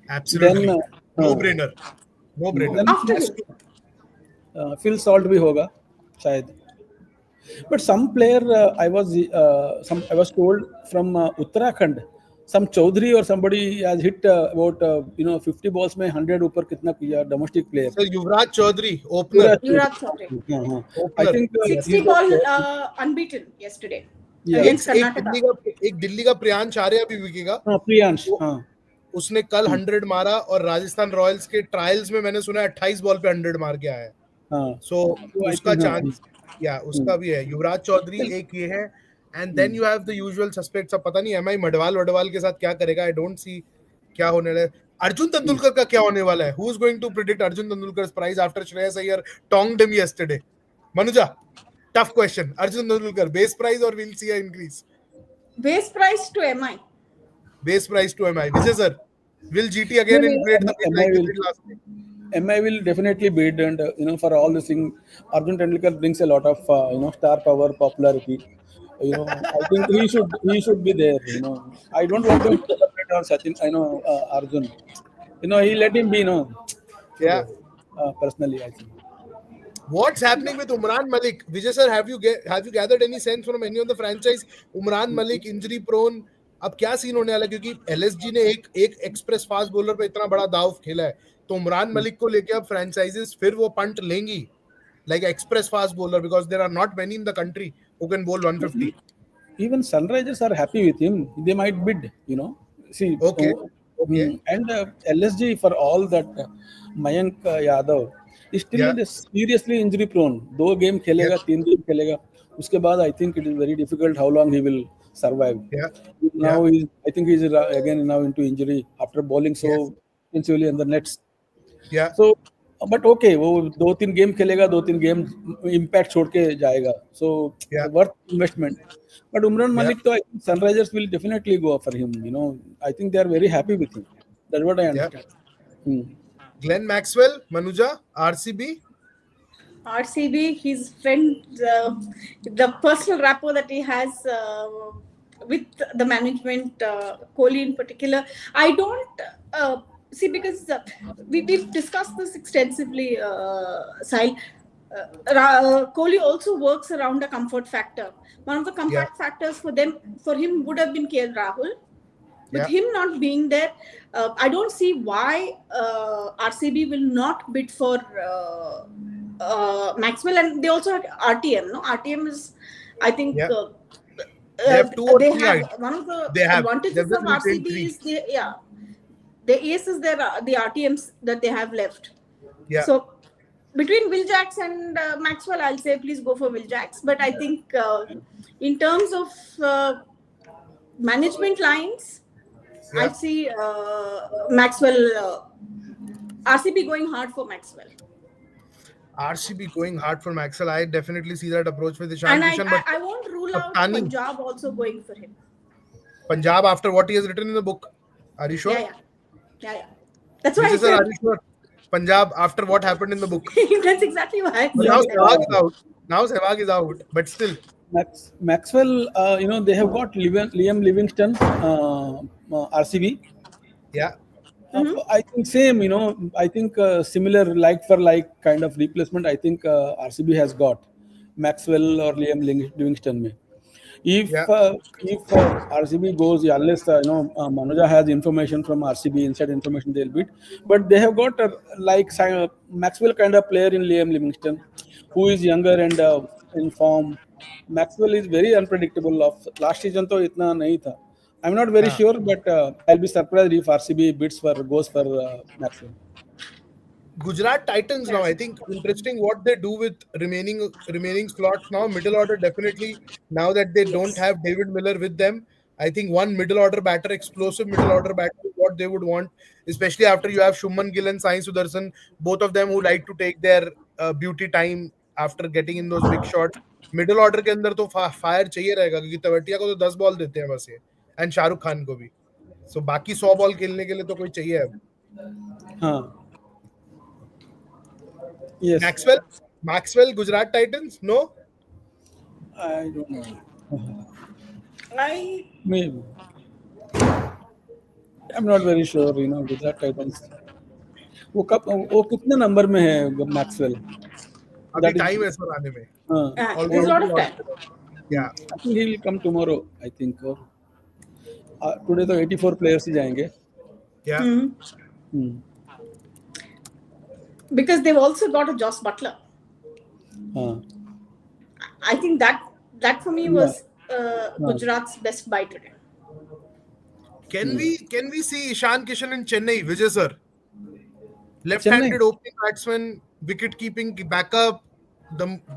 Absolutely. Then, no brainer. After Phil Salt भी होगा शायद. But some player I was told from Uttarakhand, some Chaudhary or somebody has hit about 50 balls में 100 ऊपर कितना किया, domestic player. So Yuvraj Chaudhary, opener. Yuvraj Chaudhary. I think 60 ball unbeaten yesterday against Karnataka. एक दिल्ली का प्रियांश आर्या भी विकेगा. प्रियांश उसने कल 100 मारा और राजस्थान रॉयल्स के ट्रायल्स में मैंने सुना 28 बॉल पे 100 मार के आया है. So उसका चांस उसका भी है. युवराज चौधरी एक ये है. And then you have the usual suspects. अब पता नहीं एमआई मडवाल के साथ क्या करेगा. आई डोंट सी क्या होने वाला है. अर्जुन तेंदुलकर का क्या होने वाला है? Who is going to predict Arjun Tendulkar's price after Shreyas Iyer tonked him yesterday? Manuja, tough question. Arjun Tendulkar base price or we'll see an increase? Base price to MI. Base price to MI. Vijay sir. Will GT again No, inflate the bid MI like they will. did last time? MI will definitely bid, and for all this thing, Arjun Tendulkar brings a lot of star power, popularity. I think he should be there. I don't want him to celebrate or Sachin. Arjun. He let him be. Yeah. So, personally, I think. What's happening with Umran Malik? Vijay sir, have you gathered any sense from any of the franchise? Umran Malik injury prone. अब क्या scene होने वाला है, क्योंकि LSG ने एक express fast bowler पे इतना बड़ा दाव खेला है, तो उमरान मलिक को लेके अब फ्रेंचाइजेस फिर वो पंट लेंगी like express fast bowler, because there are not many in the country who can bowl 150. Even Sunrisers are happy with him. They might bid. See. Okay. Okay. And LSG, for all that, Mayank Yadav is still Yeah. seriously injury prone. 2 game खेलेगा, 3 game खेलेगा. उसके बाद I think it is very difficult how long he will survive. Yeah. Now I think he's again now into injury after bowling so intensively in the nets. Yeah. So, but okay, वो 2-3 game खेलेगा, 2-3 game impact छोड़ के जाएगा. So worth investment. But Umran Malik, I think Sunrisers will definitely go for him. I think they are very happy with him. That's what I understand. Glenn Maxwell, Manuja, RCB. RCB, his friend, the personal rapport that he has with the management, Kohli in particular. I don't see, because we've discussed this extensively, Sahil. Kohli also works around a comfort factor. One of the comfort factors for him would have been KL Rahul. With him not being there, I don't see why RCB will not bid for Maxwell, and they also have RTM. No, RTM is, I think, they have two or they three. have one of the advantages of RCB is the ace is the RTMs that they have left. Yeah. So between Will Jacks and Maxwell, I'll say please go for Will Jacks. But I think in terms of management lines, I see Maxwell, RCB going hard for Maxwell. RCB going hard for Maxwell. I definitely see that approach with Ishan And Kishan. But I won't rule out Punjab also going for him. Punjab, after what he has written in the book. Are you sure? Yeah. That's why I said. Are you sure? Punjab, after what happened in the book. That's exactly why I said. Now Sehwag is out. Now Sehwag is out. But still. Maxwell, they have got Liam Livingstone, RCB. Yeah. I think same, I think similar like for like kind of replacement. I think RCB has got Maxwell or Liam Livingstone. If RCB goes, unless Manuja has information from RCB, inside information they'll beat. But they have got Maxwell kind of player in Liam Livingstone, who is younger and in form. Maxwell is very unpredictable. Of last season, to itna nahi tha. I'm not very sure, but I'll be surprised if RCB goes for Maxwell. Gujarat Titans now, I think interesting what they do with remaining slots now. Middle order definitely, now that they don't have David Miller with them, I think one middle order batter, explosive middle order batter is what they would want, especially after you have Shubman Gill and Sai Sudarshan, both of them who like to take their beauty time after getting in those big shots. Middle order के अंदर तो fire चाहिए रहेगा, क्योंकि तवटिया को तो 10 ball देते हैं बस ये, एंड शाहरुख खान को भी, सो बाकी 100 बॉल खेलने के लिए तो कोई चाहिए अब. हाँ. Yes. Maxwell, Gujarat Titans? No? I don't know. Maybe. I'm not very sure, Gujarat Titans. वो कितने नंबर में है मैक्सवेल? अभी टाइम है सर आने में. There's a lot of time. Yeah. I think he will come tomorrow, I think. Today तो 84 players ही जाएंगे. Yeah. Because they've also got a Joss Butler. I think that for me was Gujarat's best buy today. Can we see Ishan Kishan in Chennai, Vijay sir? Left-handed opening batsman, wicket keeping backup.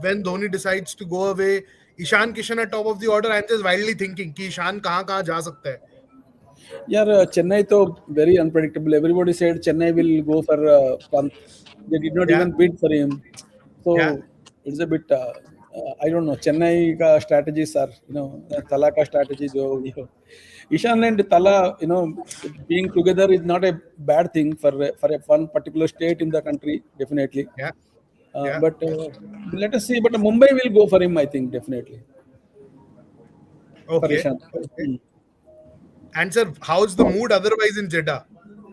When Dhoni decides to go away, Ishan Kishan at top of the order. I'm just wildly thinking कि ईशान कहाँ जा सकता है. यार चेन्नई तो very unpredictable. Everybody said Chennai will go for Pant. They did not even bid for him. So it's a bit I don't know. Chennai ka strategies are, Tala ka strategy jo Ishan and Tala, being together is not a bad thing for a one particular state in the country, definitely. Yeah, yeah. But let us see. But Mumbai will go for him, I think, definitely for Okay, Ishan. okay. And sir, how's the mood otherwise in Jeddah?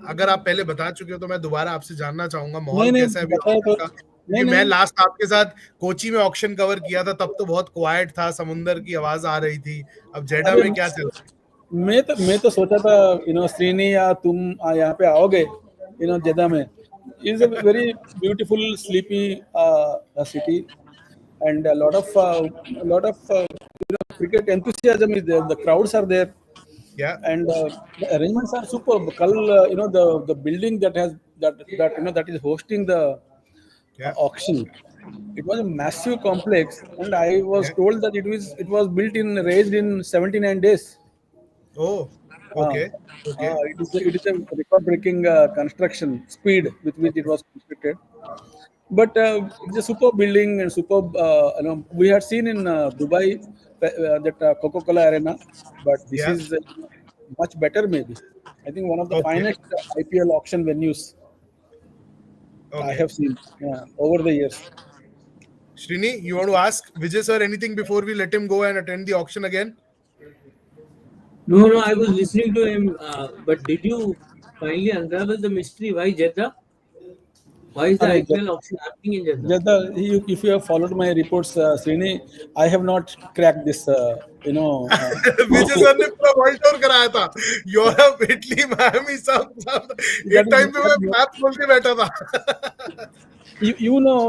अगर आप पहले बता चुके हो तो मैं दोबारा आपसे जानना चाहूंगा नहीं माहौल नहीं कैसा है अभी बताया ऑक्शन तो का, नहीं क्योंकि मैं नहीं लास्ट आपके साथ कोची में ऑक्शन कवर किया था तब तो बहुत क्वाइट था, समुंदर की आवाज आ रही थी। अब जेडा अरे में क्या चल रहा मैं तो सोचा था श्रीनी या तुम यहाँ पे आओगे जेदा में is a very beautiful sleepy city and a lot of cricket enthusiasm is there. The crowds are there, है? Yeah, and the arrangements are superb. Kal, the building that is hosting the yeah, auction. It was a massive complex, and I was yeah. told that it was raised in 79 days. Oh, Uh, okay, okay, it is a record-breaking construction speed with which it was constructed. But it's a superb building and superb. We had seen in Dubai that Coca-Cola Arena, but this yeah, is much better. Maybe I think one of the okay, finest IPL auction venues I okay. have seen over the years. Srini, you want to ask Vijay sir anything before we let him go and attend the auction again? No, no, I was listening to him. But did you finally unravel the mystery? Why Jeddah? Why is the And IPL auction happening in Jeddah? Jada, if you have followed my reports, Srini, I have not cracked this. Vijay sir ने पूरा world tour कराया था, Europe, Italy, Miami, सब सब that एक is, time पे मैं map खोल के बैठा था।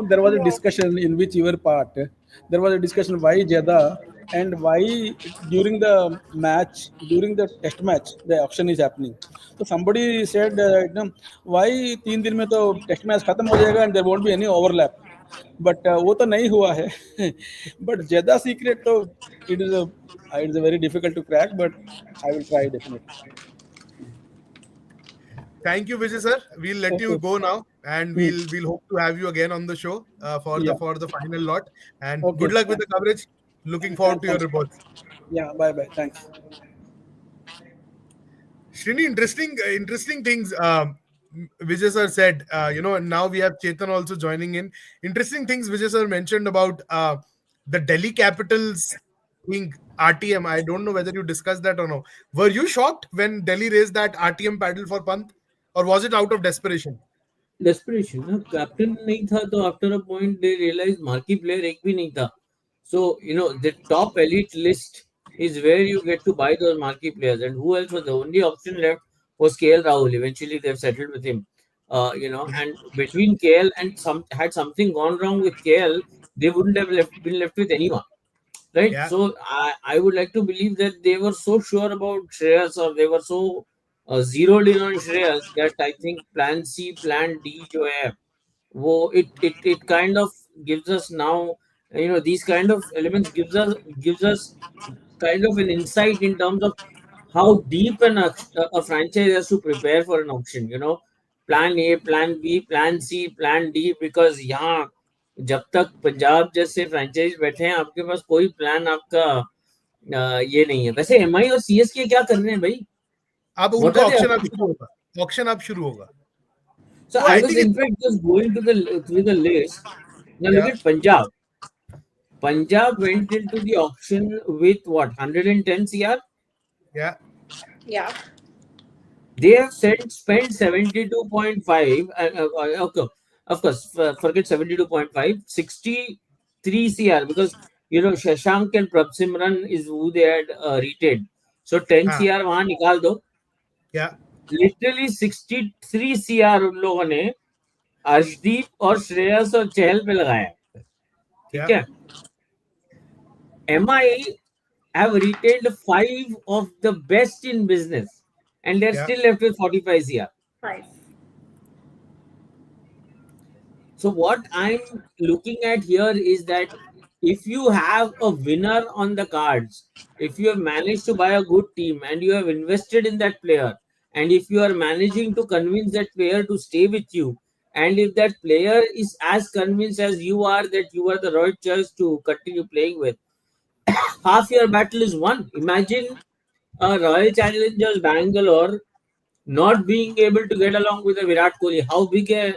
there was a discussion in which you were part. There was a discussion why Jeddah and why during the test match, the auction is happening. So somebody said, why 3 दिन में तो test match खत्म हो जाएगा and there won't be any overlap. But वो तो नहीं हुआ है. But Jeddah secret तो it's a very difficult to crack, but I will try definitely. Thank you, Vijay sir. We'll let you Okay. go now, and Hmm. we'll hope to have you again on the show Yeah. for the final lot. And Okay. good luck with the coverage. Looking forward to your Thanks. reports. Yeah. Bye. Bye. Thanks. Srini, interesting things. Vijay sir said, now we have Chetan also joining in. Interesting things Vijay sir mentioned about the Delhi Capitals being RTM. I don't know whether you discussed that or no. Were you shocked when Delhi raised that RTM paddle for Pant, or was it out of desperation? Desperation ना, captain नहीं था तो after a point they realise marquee player एक भी नहीं था. So the top elite list is where you get to buy those marquee players, and who else was the only option left was KL Rahul. Eventually they've settled with him. And between KL and had something gone wrong with KL, they wouldn't have been left with anyone. Right. Yeah, So I would like to believe that they were so sure about Shreyas, or they were so zeroed in on Shreyas, that I think plan C, plan D जो है, वो it kind of gives us now, these kind of elements gives us kind of an insight in terms of how deep a franchise has to prepare for an auction. Plan A, plan B, plan C, plan D, because यहाँ जब तक पंजाब जैसे franchise बैठे हैं, आपके पास कोई plan आपका ये नहीं है. वैसे एमआई और सीएसके क्या कर रहे हैं भाई? अब What उनका are they ऑक्शन up अब to? शुरू होगा, ऑक्शन अब शुरू होगा. So So I I was think in it's fact just going through the list. Now look yeah, at Punjab. Punjab went into the auction with what, 110 CR? yeah, Yeah. They have spent 72.5. Okay, of course, forget 72.5, 63 CR, because Shashank and Prabsimran is who they had retained. So 10 हाँ, CR वहां निकाल दो. yeah, Literally 63 CR उन लोगों ने अर्शदीप और श्रेयस और चहल पे लगाया. ठीक yeah, है. MI have retained 5 of the best in business, and they're yeah. still left with 45 CR. 5. So what I'm looking at here is that if you have a winner on the cards, if you have managed to buy a good team and you have invested in that player, and if you are managing to convince that player to stay with you, And if that player is as convinced as you are that you are the right choice to continue playing with, half your battle is won. Imagine a Royal Challengers Bangalore not being able to get along with a Virat Kohli. How big a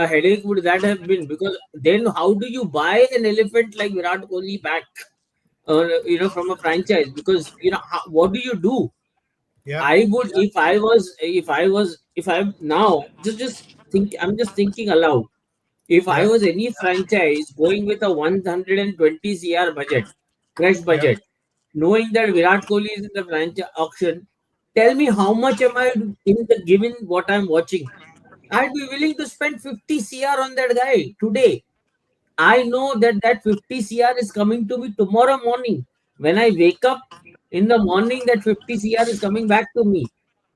headache would that have been? Because then how do you buy an elephant like Virat Kohli back, from a franchise? Because, what do you do? Yeah. I would, if I'm now, just think, I'm just thinking aloud. If I Yeah. was any franchise going with a 120 CR budget, fresh Yeah. budget, knowing that Virat Kohli is in the franchise auction, tell me how much am I in the given what I'm watching? I'd be willing to spend 50 CR on that guy today. I know that that 50 CR is coming to me tomorrow morning. When I wake up in the morning, that 50 CR is coming back to me.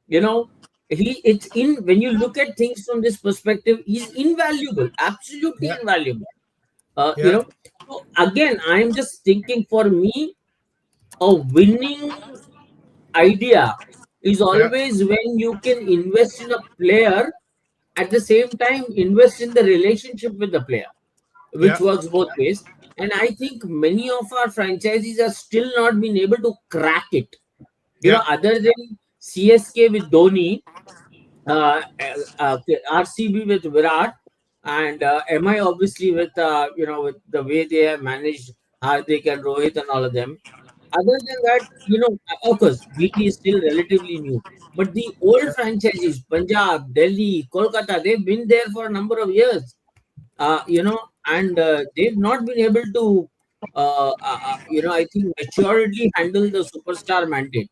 You know, it's in when you look at things from this perspective, he's invaluable, absolutely Yeah. invaluable. Yeah. So again, I'm just thinking for me, a winning idea is Yeah. always when you can invest in a player, at the same time invest in the relationship with the player, which Yeah. works both ways. And I think many of our franchises are still not been able to crack it. Yeah. Other than CSK with Dhoni, RCB with Virat, and MI obviously with the way they have managed Hardik and Rohit and all of them. Other than that, of course, BT is still relatively new. But the old franchises, Punjab, Delhi, Kolkata, they've been there for a number of years. And they've not been able to, I think, maturely handle the superstar mandate,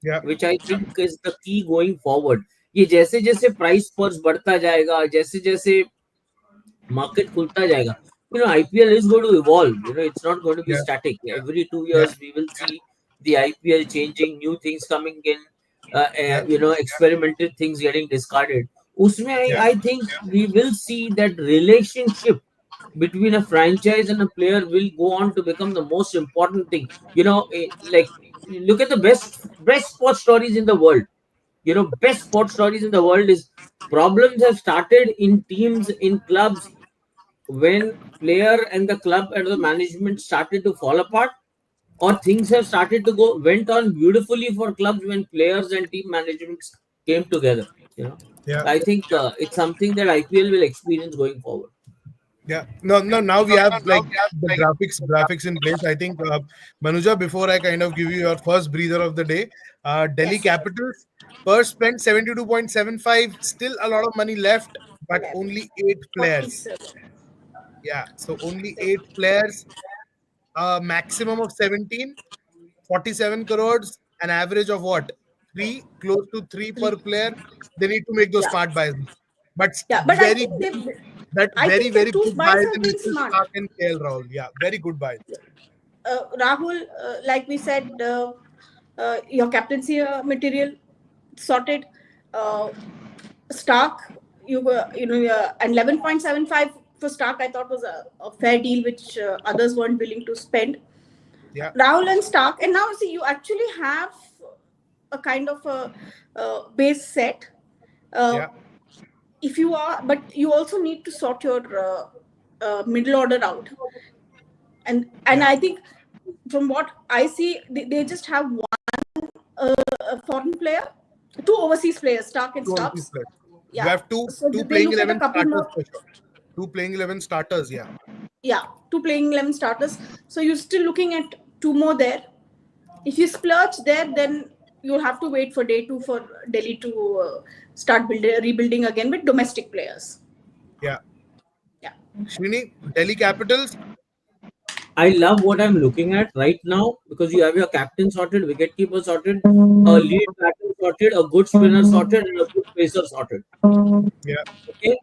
Yeah. which I think is the key going forward. ये जैसे जैसे price purse बढ़ता जाएगा, जैसे जैसे market खुलता जाएगा, IPL is going to evolve. It's not going to be Yeah. static. Every two Yeah. years we will see the IPL changing, new things coming in, Yeah. experimental things getting discarded. उसमें Yeah. I think we will see that relationship between a franchise and a player will go on to become the most important thing. Like, look at the best sports stories in the world. Best sports stories in the world is problems have started in teams, in clubs, when player and the club and the management started to fall apart, or things have started to go went on beautifully for clubs when players and team managements came together. you know Yeah. I think it's something that IPL will experience going forward. Yeah. No, no. Now we have like the graphics in place. I think, Manuja, before I kind of give you your first breather of the day, Delhi Yes. Capitals per spent 72.75. Still a lot of money left, but Left. only 8 players. 47. Yeah. So only 8 players. Maximum of 17. 47 crores. An average of what? Three, close to three per player. They need to make those Yeah. smart buys. But Yeah. But I very, think they that I very, think their very two good buys buys have in been Mitchell smart. Starc and KL Rahul. Yeah, very good buys. Rahul, like we said, your captaincy material sorted. Uh, Stark, and 11.75 for Stark, I thought was a fair deal, which others weren't willing to spend. Yeah. Rahul and Stark, and now see, you actually have a kind of a base set. Uh, Yeah. if you are, but you also need to sort your middle order out, and Yeah. I think from what I see, they just have one foreign player, two overseas players, Stark and Two on these Stubbs. players. You Yeah, have two so two they playing look at a 11 couple starters more. for sure. Two playing 11 starters. Yeah. Yeah, two playing 11 starters. So you're still looking at two more there. If you splurge there, then you'll have to wait for day two for Delhi to start rebuilding again with domestic players. Yeah. Yeah. Srini, Delhi Capitals. I love what I'm looking at right now, because you have your captain sorted, wicketkeeper sorted, a lead batter sorted, a good spinner sorted, and a good pacer sorted. Yeah. Okay.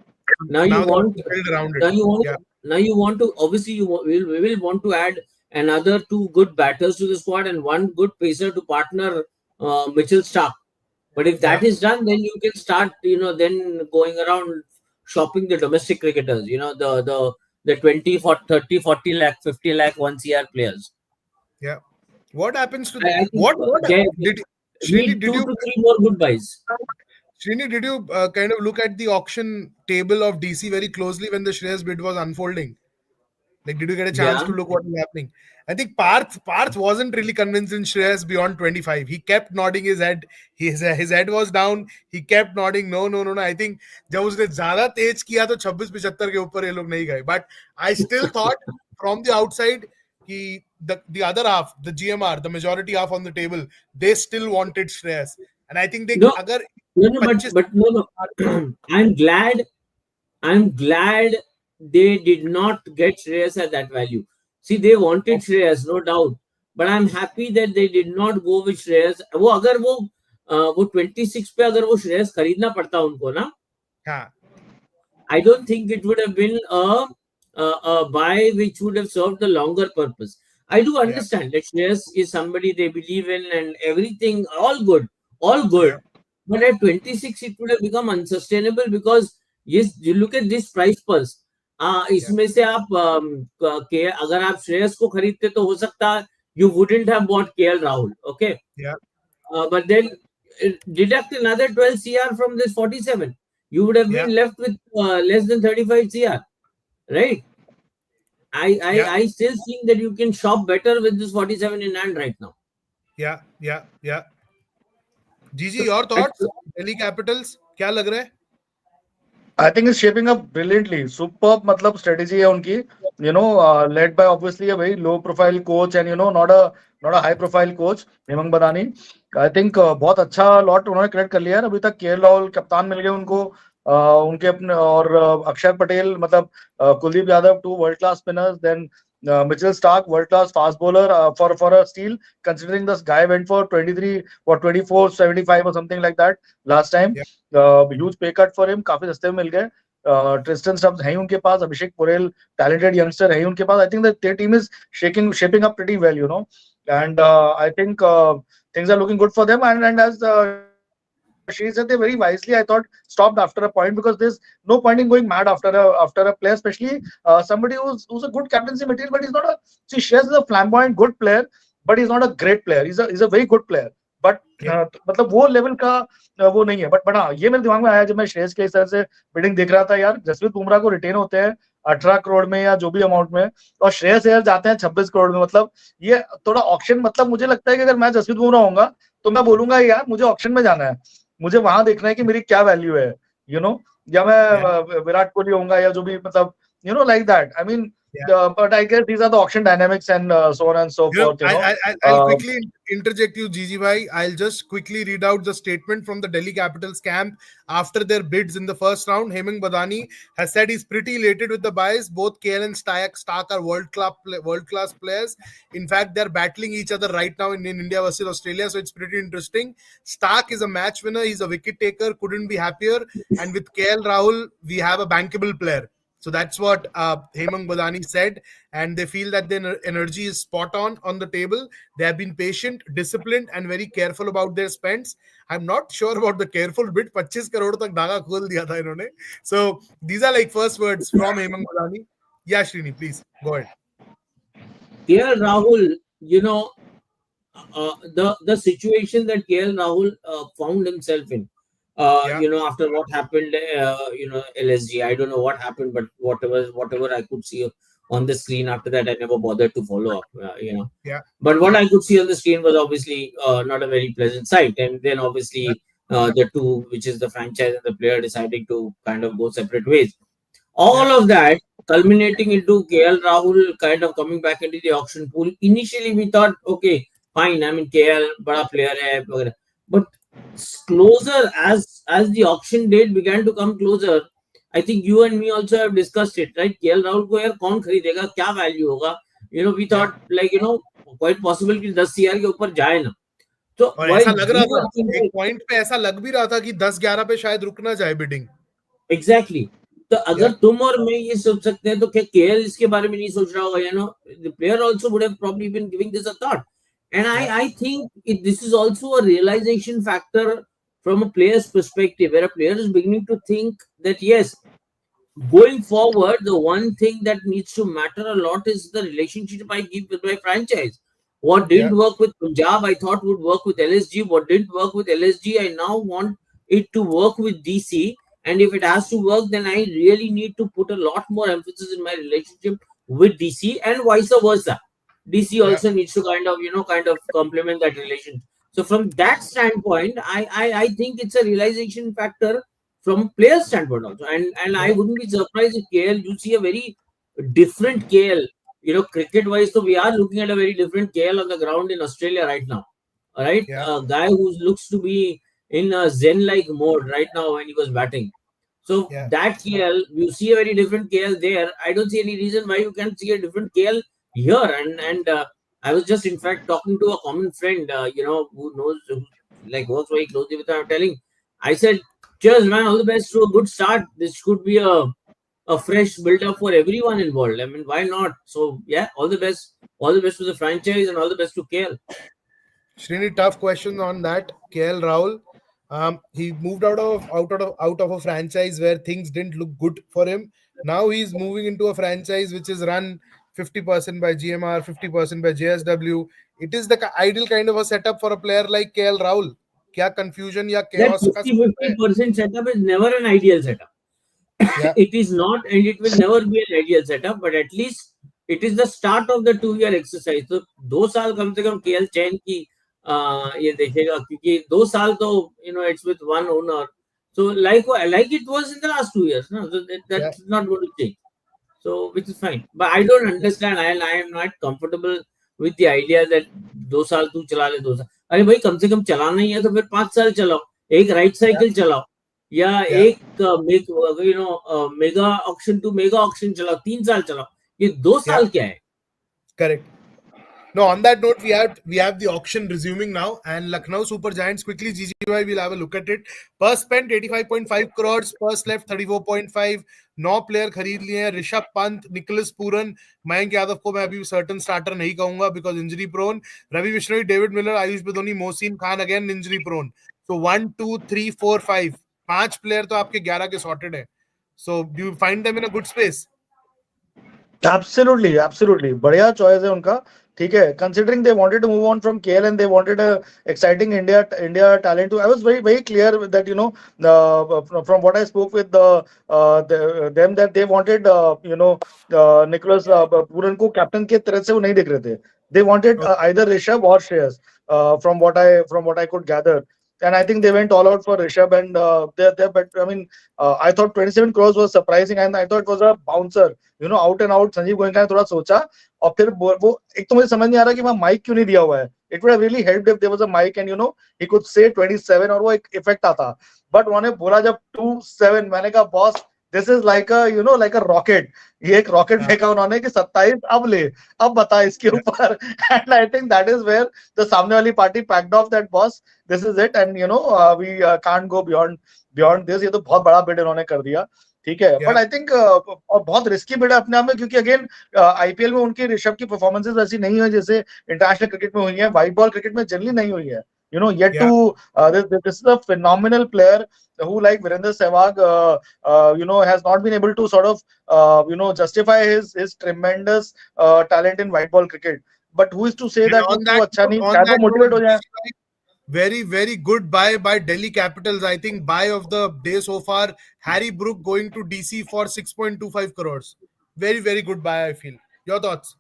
Now you Now they want want to build around it. now you want Yeah. now you want to, obviously, we will want to add another two good batters to the squad and one good pacer to partner Mitchell Stark. But if Yeah. that is done, then you can start, then going around shopping the domestic cricketers, the 20 for 30 40 lakh 50 lakh 1 CR players. Yeah. What happens to I think what they did need Srini? Did two you to three more good buys. Srini, did you kind of look at the auction table of DC very closely when the Shreyas bid was unfolding? Like, did you get a chance Yeah. to look what was happening? I think Parth wasn't really convinced in Shreyas beyond 25. He kept nodding his head. His head was down. He kept nodding. No, no, no, no. I think जब उसने ज़्यादा तेज किया तो 26-75 के ऊपर ये लोग नहीं गए. But I still thought from the outside कि the other half, the GMR, the majority half on the table, they still wanted Shreyas. And I think they No, अगर no, no, 25 but no. I'm glad they did not get Shreyas at that value. See, they wanted Shreyas, no doubt. But I'm happy that they did not go with Shreyas. वो अगर वो 26 पे अगर वो Shreyas खरीदना पड़ता उनको ना, हाँ, I don't think it would have been a buy which would have served the longer purpose. I do yeah, understand that Shreyas is somebody they believe in and everything, all good, all yeah, good. But at 26, it would have become unsustainable because yes, you look at this price pulse. yeah, इसमें से आप अगर आप श्रेयस को खरीदते तो हो सकता है you wouldn't have bought KL Rahul, okay? yeah, But then deduct another 12 CR from this 47. You would have yeah, been left with less than 35 CR, right? yeah, I still think that you can shop better with this 47 in hand right now. yeah, yeah, yeah. Gigi, So, your thoughts? Delhi Capitals, क्या लग रहा है? I think it's shaping up brilliantly. Superb, मतलब strategy है उनकी. Led by obviously a very low profile coach and not a high profile coach, Hemang Badani. I think बहुत अच्छा lot उन्होंने क्रिएट कर लिया है. अभी तक केएल राहुल कप्तान मिल गए उनको. उनके अपने और अक्षर पटेल मतलब Kuldeep Yadav, 2 world class spinners. Then Mitchell Starc, world class fast bowler for a steal. Considering this guy went for 23 or 24.75 or something like that last time. Yeah, Huge pay cut for him. काफी सस्ते में मिल गए. Tristan Stubbs है उनके पास. अभिषेक पुरेल talented youngster है उनके पास. I think that their team is shaping up pretty well, and I think things are looking good for them. And as she said, they very wisely, I thought, stopped after a point, because there's no point in going mad after a player, especially somebody who's a good captaincy material, but he's not a. See, Shreyas is a flamboyant good player, but he's not a great player. He's a very good player. But yeah, मतलब वो level का वो नहीं है. But हाँ, ये मेरे दिमाग में आया जब मैं श्रेयस के इस तरह से बिडिंग देख रहा था. यार, जसप्रीत बुमराह को रिटेन होते हैं 18 करोड़ में या जो भी अमाउंट में, और श्रेयस अय्यर जाते हैं 26 करोड़ में. मतलब ये थोड़ा ऑक्शन, मतलब मुझे लगता है कि अगर मैं जसप्रीत बुमराह होऊंगा तो मैं बोलूंगा यार मुझे ऑक्शन में जाना है, मुझे वहां देखना है कि मेरी क्या वैल्यू है, या मैं yeah, विराट कोहली होऊंगा या जो भी, मतलब like that. I mean, yeah. but I guess these are the auction dynamics and so on and so forth. I'll quickly interject you, Gigi bhai. I'll just quickly read out the statement from the Delhi Capitals camp after their bids in the first round. Hemang Badani has said he's pretty elated with the buys. Both KL and Starc are world-class players. In fact, they're battling each other right now in India versus Australia, so it's pretty interesting. Starc is a match winner. He's a wicket taker. Couldn't be happier. And with KL Rahul, we have a bankable player. So that's what Hemang Badani said, and they feel that their energy is spot on the table. They have been patient, disciplined, and very careful about their spends. I'm not sure about the careful bit. 25 crore tak dhaga khol diya tha inhone. So these are like first words from Hemang Badani. Yeah, Srini, please go ahead. KL Rahul, the situation that KL Rahul found himself in, Yeah, after what happened, LSG. I don't know what happened, but whatever I could see on the screen after that, I never bothered to follow up. yeah, But what I could see on the screen was obviously not a very pleasant sight. And then yeah, obviously the two, which is the franchise and the player, deciding to kind of go separate ways. All yeah, of that culminating into KL Rahul kind of coming back into the auction pool. Initially, we thought, okay, fine. I mean, KL, bada player hai, वगैरह. But closer as the auction date began to come closer, I think you and me also have discussed it, right? KL Rahul को यार कौन खरीदेगा, क्या value होगा? We yeah. thought like quite possible कि 10 CR के ऊपर जाए ना. So और while ऐसा लग we रहा were था, thinking, एक पॉइंट पे ऐसा लग भी रहा था कि 10-11 पे शायद रुकना जाए बिडिंग. exactly. तो Yeah, अगर तुम और मैं ये सोच सकते हैं तो क्या KL इसके बारे में नहीं सोच रहा होगा? The player also would have probably been giving this a thought. And yeah, I think this is also a realization factor from a player's perspective, where a player is beginning to think that yes, going forward, the one thing that needs to matter a lot is the relationship I give with my franchise. What yeah, didn't work with Punjab, I thought would work with LSG. What didn't work with LSG, I now want it to work with DC. And if it has to work, then I really need to put a lot more emphasis in my relationship with DC, and vice versa. DC Yeah, also needs to kind of complement that relation. So from that standpoint, I think it's a realization factor from a player standpoint also. And I yeah, wouldn't be surprised if KL, you see a very different KL, cricket wise. So we are looking at a very different KL on the ground in Australia right now. All right, yeah, a guy who looks to be in a Zen-like mode right now when he was batting. So yeah. that KL, you see a very different KL there. I don't see any reason why you can't see a different KL here. And I was just in fact talking to a common friend, who knows, who like works very closely with him. I'm telling, I said, cheers, man, all the best to a good start. This could be a fresh build up for everyone involved. I mean, why not? So yeah, all the best to the franchise and all the best to KL. Extremely tough question on that. KL Rahul. He moved out of a franchise where things didn't look good for him. Now he's moving into a franchise which is run 50% by GMR, 50% by JSW. It is the ideal kind of a setup for a player like KL Rahul. क्या confusion या That chaos का 50 समय है? 50% setup is never an ideal setup. Yeah, It is not, and it will never be an ideal setup, but at least it is the start of the 2 year exercise. तो 2 साल कम से कम KL चैन की ये देखेगा, क्योंकि 2 साल तो it's with one owner. So like it was in the last 2 years, no? So yeah, that's not going to change. So which is fine, but I don't understand. I am not comfortable with the idea that 2 साल तू चला ले 2 साल. अरे भाई, कम से कम चलाना ही है तो फिर 5 साल चलाओ. एक राइट yeah, साइकिल चलाओ, या yeah. एक mega auction to mega auction चलाओ, 3 साल चलाओ. ये दो Yeah, साल क्या है? correct. No, on that note, we have the auction resuming now, and Lucknow Super Giants quickly. GGY, we'll have a look at it. Purse spent 85.5 crores. Purse left 34.5. 9 player खरीद लिए हैं. ऋषभ पंत, निकोलस पूरन, मयंक यादव को मैं अभी certain starter नहीं कहूंगा because injury prone. Ravi Bishnoi, David Miller, Ayush Badoni, Mohsin Khan again injury prone. So 1 2 3 4 5 5 player तो आपके 11 के सॉर्टेड है. So do you find them in a good space? Absolutely, absolutely. बढ़िया choice है उनका. ठीक है. Considering they wanted to move on from KL and they wanted a exciting India talent too. I was very very clear that from what I spoke with them that they wanted Nicholas Puran को captain के तरह से वो नहीं देख रहे थे. They wanted either Rishabh or Shreyas. From what I could gather. And I think they went all out for Rishabh, and but I mean, I thought 27 crores was surprising, and I thought it was a bouncer. Out and out Sanjeev Goenka ने थोड़ा सोचा, और फिर वो एक तो मुझे समझ नहीं आ रहा कि वहां माइक क्यों नहीं दिया हुआ है. It would have really helped if there was a mic and he could say 27 और वो एक इफेक्ट आता. बट उन्होंने बोला जब 27, मैंने कहा boss this is like a rocket. ये एक रॉकेट फेंका उन्होंने कि 27 अब ले, अब बता इसके ऊपर. And I think that is where the सामने वाली पार्टी packed off that boss this is it, and we can't go beyond this. ये तो बहुत बड़ा बिड इन्होंने कर दिया. ठीक है. बट आई थिंक और बहुत रिस्की बिड है अपने आप में, क्योंकि अगेन आईपीएल में उनकी ऋषभ की परफॉर्मेंसेस वैसी नहीं है जैसे इंटरनेशनल क्रिकेट में हुई है, व्हाइट बॉल क्रिकेट में जनरली नहीं हुई है. Yet to this is a phenomenal player who, like Virender Sehwag, has not been able to sort of justify his tremendous talent in white ball cricket. But who is to say that वो अच्छा नहीं, शायद वो motivate हो जाए. Very, very good buy by Delhi Capitals. I think buy of the day so far. Harry Brook going to DC for 6.25 crores. Very, very good buy, I feel. Your thoughts?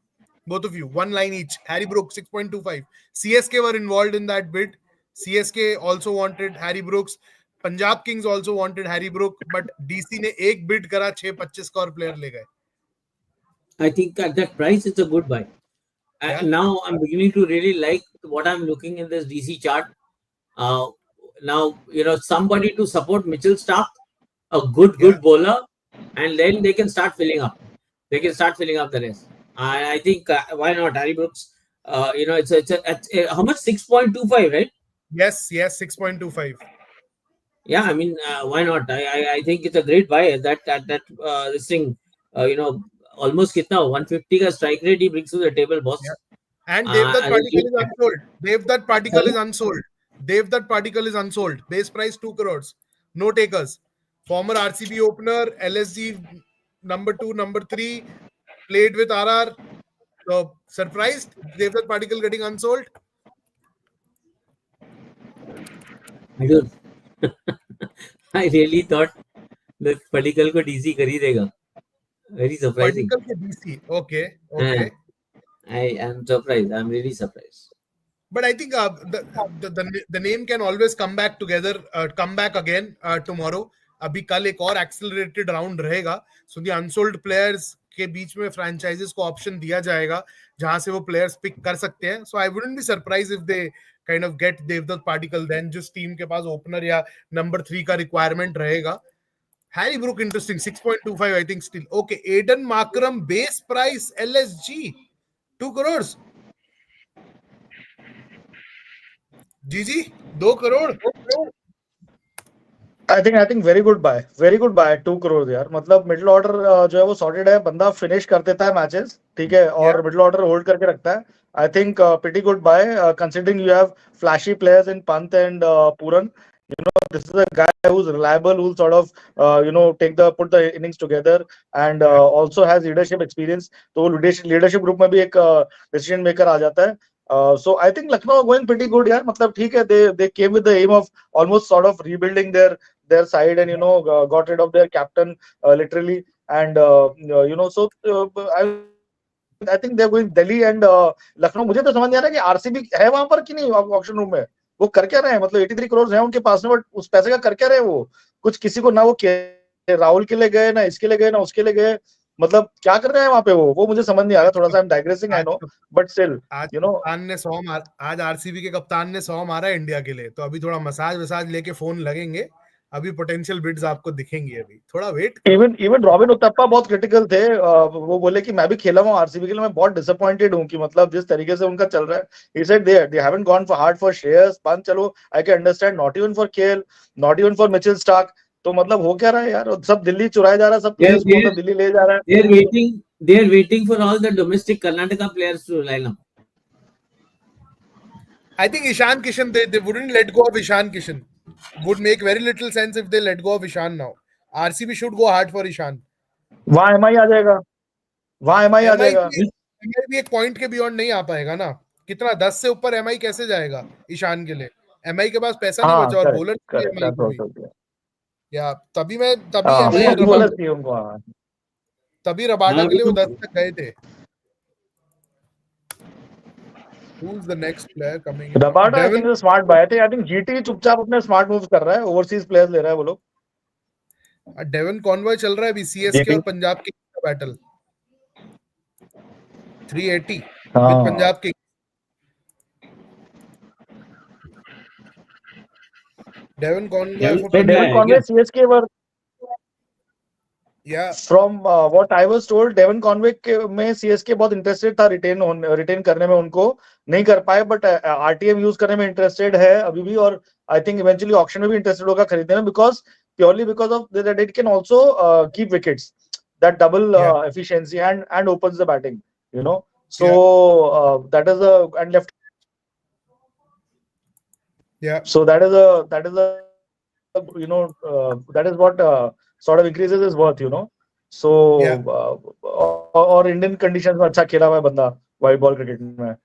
Both of you. One line each. Harry Brook, 6.25. CSK were involved in that bid. CSK also wanted Harry Brooks. Punjab Kings also wanted Harry Brook. But DC ने एक bid करा, 6-25 का और player ले गए. I think at that price, it's a good buy. Yeah. Now I'm beginning to really like what I'm looking in this DC chart. Now, somebody to support Mitchell Starc, a good Yeah. bowler, and then they can start filling up. They can start filling up the rest. I think why not Harry Brooks? It's how much, 6.25, right? Yes, 6.25. Yeah, I mean, why not? I think it's a great buy. That this thing, almost kitna 150 ka strike rate he brings to the table, boss. Yeah. And Devdutt And Padikkal is unsold. Devdutt Padikkal is unsold. Devdutt Padikkal is unsold. Base price 2 crores. No takers. Former RCB opener, LSG number 2, number 3, played with RR. So surprised Devdutt Padikkal getting unsold? I don't. I really thought that Padikkal को DC कर ही देगा. Very surprising. Particle के DC. Okay, हाँ, okay. I am surprised. I'm really surprised. But I think the name can always come back together, come back again tomorrow. अभी कल एक और accelerated round रहेगा, सो द अनसोल्ड प्लेयर्स के बीच में franchises को ऑप्शन दिया जाएगा जहां से वो प्लेयर्स पिक कर सकते हैं. So I wouldn't be surprise if they kind of get Devdutt Padikkal then जिस टीम के पास ओपनर या नंबर 3 का रिक्वायरमेंट रहेगा. Harry Brook interesting 6.25 I think still. Okay, Aiden Markram base price LSG 2 crore. जी 2 crore. I think very good buy 2 crore यार. मतलब मिडिल ऑर्डर जो है वो सॉर्टेड है, बंदा फिनिश कर देता है मैचेस, ठीक है, और मिडिल ऑर्डर होल्ड करके रखता है. I think pretty good buy considering you have flashy players in Pant and Puran. You know, this is a guy who's reliable, who'll sort of put the innings together and also has leadership experience. तो leadership group में भी एक decision maker आ जाता है. So I think Lucknow are going pretty good यार. मतलब ठीक है, they came with the aim of almost sort of rebuilding their side and got rid of their captain literally and so I think they're going Delhi and Lucknow. मुझे तो समझ नहीं आ रहा कि RCB है वहां पर कि नहीं ऑक्शन रूम में. वो कर क्या रहे हैं? मतलब 83 crore है उनके पास में, बट उस पैसे का कर क्या रहे हैं वो? कुछ किसी को ना वो राहुल के लिए गए, ना इसके लिए गए, ना उसके लिए गए. मतलब क्या कर रहे हैं वहां पे वो मुझे समझ नहीं आ रहा. थोड़ा सा I'm digressing, I know, but still आज कप्तान ने 100 मार, आज RCB के कप्तान ने 100 मारा इंडिया के लिए, तो अभी थोड़ा मसाज लेके फोन लगेंगे. अभी पोटेंशियल बिड्स आपको दिखेंगी, अभी थोड़ा वेट. इवन रॉबिन उत्तप्पा बहुत क्रिटिकल थे. वो बोले कि मैं भी खेला हूं आरसीबी के लिए, मैं बहुत डिसअपॉइंटेड हूं कि मतलब जिस तरीके से उनका चल रहा है. He said they haven't gone for hard for Shreyas Pant. चलो I can understand, not even for KL, not even for Mitchell Starc. तो मतलब हो क्या रहा है यार? सब दिल्ली चुराया जा रहा है, सब प्लेयर्स को तो दिल्ली ले जा रहा है. They are waiting for all the domestic Karnataka players to line up. I think Ishan Kishan, they wouldn't let go of Ishan Kishan. Would make very little sense if they let go of Ishan now. RCB should go hard for Ishan. वहां MI आ जाएगा, वहां MI आ जाएगा. MI भी एक point के beyond नहीं आ पाएगा ना. कितना 10 से ऊपर एमआई कैसे जाएगा ईशान के लिए? एमआई के पास पैसा नहीं बचा और बॉलर या तभी रबाडा के लिए वो 10 तक गए थे. Who's the next player coming in? Rabada, I think is a smart buy. I think GT चुपचाप अपने स्मार्ट मूव्स कर रहा है, ओवरसीज प्लेयर्स ले रहा है वो लोग. डेवन कॉनवॉय चल रहा है अभी सीएसके और पंजाब किंग्स का बैटल. 380 with Punjab Kings. Devon Conway CSK वर. Yeah. From what I was told, Devon Conway में सीएसके बहुत इंटरेस्टेड था रिटेन करने में. उनको नहीं कर पाए, बट आरटीएम यूज करने में इंटरेस्टेड है अभी भी, और आई थिंक इवेंचुअली ऑक्शन में भी इंटरेस्टेड होगा खरीदने में, purely because of that it can also keep wickets, that double efficiency and opens the batting, so that is and left. Yeah. So that is that is what sort of increases his worth, so और Indian conditions में अच्छा खेला हुआ है बंदा wide ball cricket में.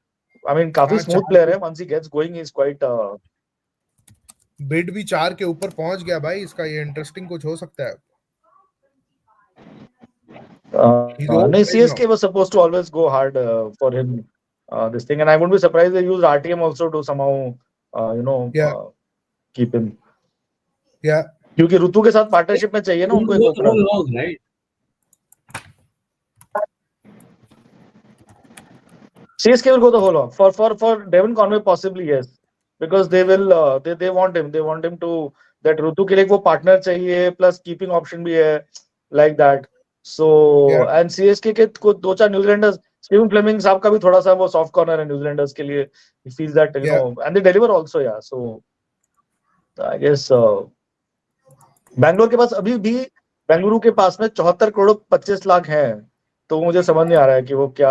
I mean काफी smooth player है. once he gets going he is quite bid भी 4 के ऊपर पहुंच गया भाई इसका. ये इंटरेस्टिंग कुछ हो सकता है. no, CSK was supposed to always go hard for him this thing, and I wouldn't be surprised they used RTM also to somehow keep him. Yeah. क्योंकि ऋतु के साथ पार्टनरशिप में चाहिए ना उनको एक opener. Right. CSK will go the whole long for Devon Conway possibly, yes, because they will they want him to that ऋतु के लिए वो पार्टनर चाहिए प्लस कीपिंग ऑप्शन भी है like that. So and CSK के को 2-4 न्यूजीलैंडर्स, स्टीवन फ्लेमिंग साहब का भी थोड़ा सा वो सॉफ्ट कॉर्नर है न्यूजीलैंडर्स के लिए. He feels that and they deliver also, yeah. So I guess Bangalore के पास अभी भी बेंगलुरु के पास में 74 करोड़ 25 लाख है, तो मुझे समझ नहीं आ रहा है कि वो क्या.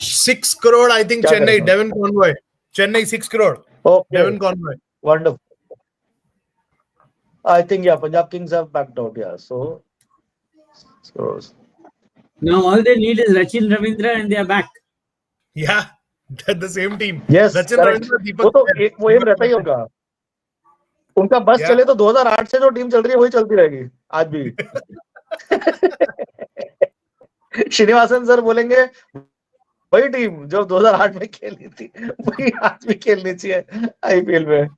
6 crore I think Chennai, Devon Conway. Chennai 6 crore. Okay. Devon Conway. Wonderful. I think Punjab Kings have backed out, so now all they need is Rachin Ravindra and they are back. Yeah, they're the same team. Yes, Rachin correct. Ravindra, वो तो वो M रहता ही होगा. उनका बस Yeah. चले तो 2008 से जो टीम चल रही है वही चलती रहेगी आज भी। श्रीनिवासन सर बोलेंगे वही टीम जो 2008 में खेली थी वही आज भी खेलनी चाहिए आईपीएल में।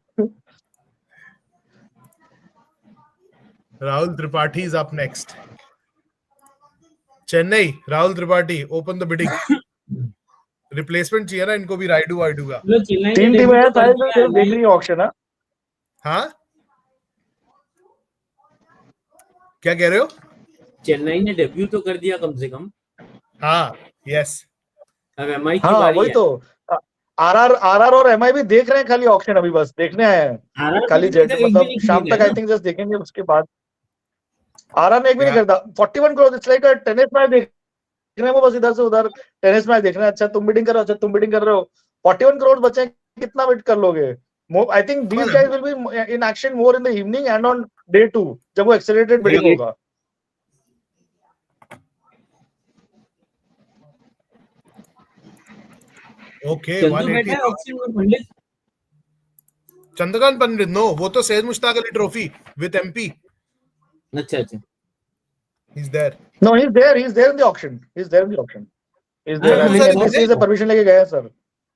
Rahul Tripathi is up next. Chennai, Rahul Tripathi, open the bidding. Replacement चाहिए ना इनको भी राइडू वाइडू का। चलो चेन्नई ने 3 टीमें डेब्यू हैं तो कर शायद दिया है जो देख रही है ऑक्शन। हाँ क्या कह रहे हो? चेन्नई ने डेब्यू तो कर दिया कम से कम। हाँ यस अब एमआई की हाँ बारी वही है। तो आरआर और एमआई भी देख रहे हैं खाली ऑक्शन, अभी बस देखने आए हैं आरआर खाली अभी तक एक भी मतलब नहीं शाम खरीदा तक है आई ना। थिंक जस्ट देखेंगे उसके बाद। आरआर ने एक भी नहीं Yeah. करता। 41 crore it's like tennis match देख रहे हैं वो, बस इधर से उधर टेनिस मैच देख रहे हैं। अच्छा तुम बिडिंग कर रहे हो, अच्छा तुम बिडिंग कर रहे हो। 41 करोड़ बचे हैं, कितना बिड कर लोगे? I think these guys will be in action more in the evening and on day 2 जब वो एक्सेलरेटेड बिडिंग होगा। ओके चंदू 180 बैठा है ऑक्शन में पंडित। चंद्रकांत पंडित नो, वो तो Syed Mushtaq Ali trophy with MP. अच्छा अच्छा He's there. No, he's there in the auction. He's there in the auction. He's there. Rahul I sir think is DCA there? से परमिशन लेके गए हैं सर।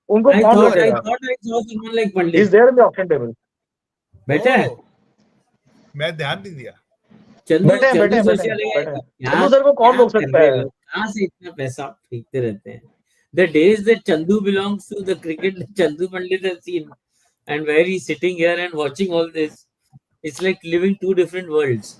उनको I कौन thought I रोकेगा? saw someone like He's Pandit there in the auction table. बैठा है। Oh, मैं ध्यान नहीं दिया। चंदू बैठे हैं चंदू बैठे सोचेगा हैं। क्या चंदू सर को कौन क्या रोक कर सकता रहे है? हो, कहाँ से इतना पैसा आप फेंकते रहते हैं। The days that Chandu belongs to the cricket that Chandu Pandit has seen, and where he's sitting here and watching all this, it's like living two different worlds.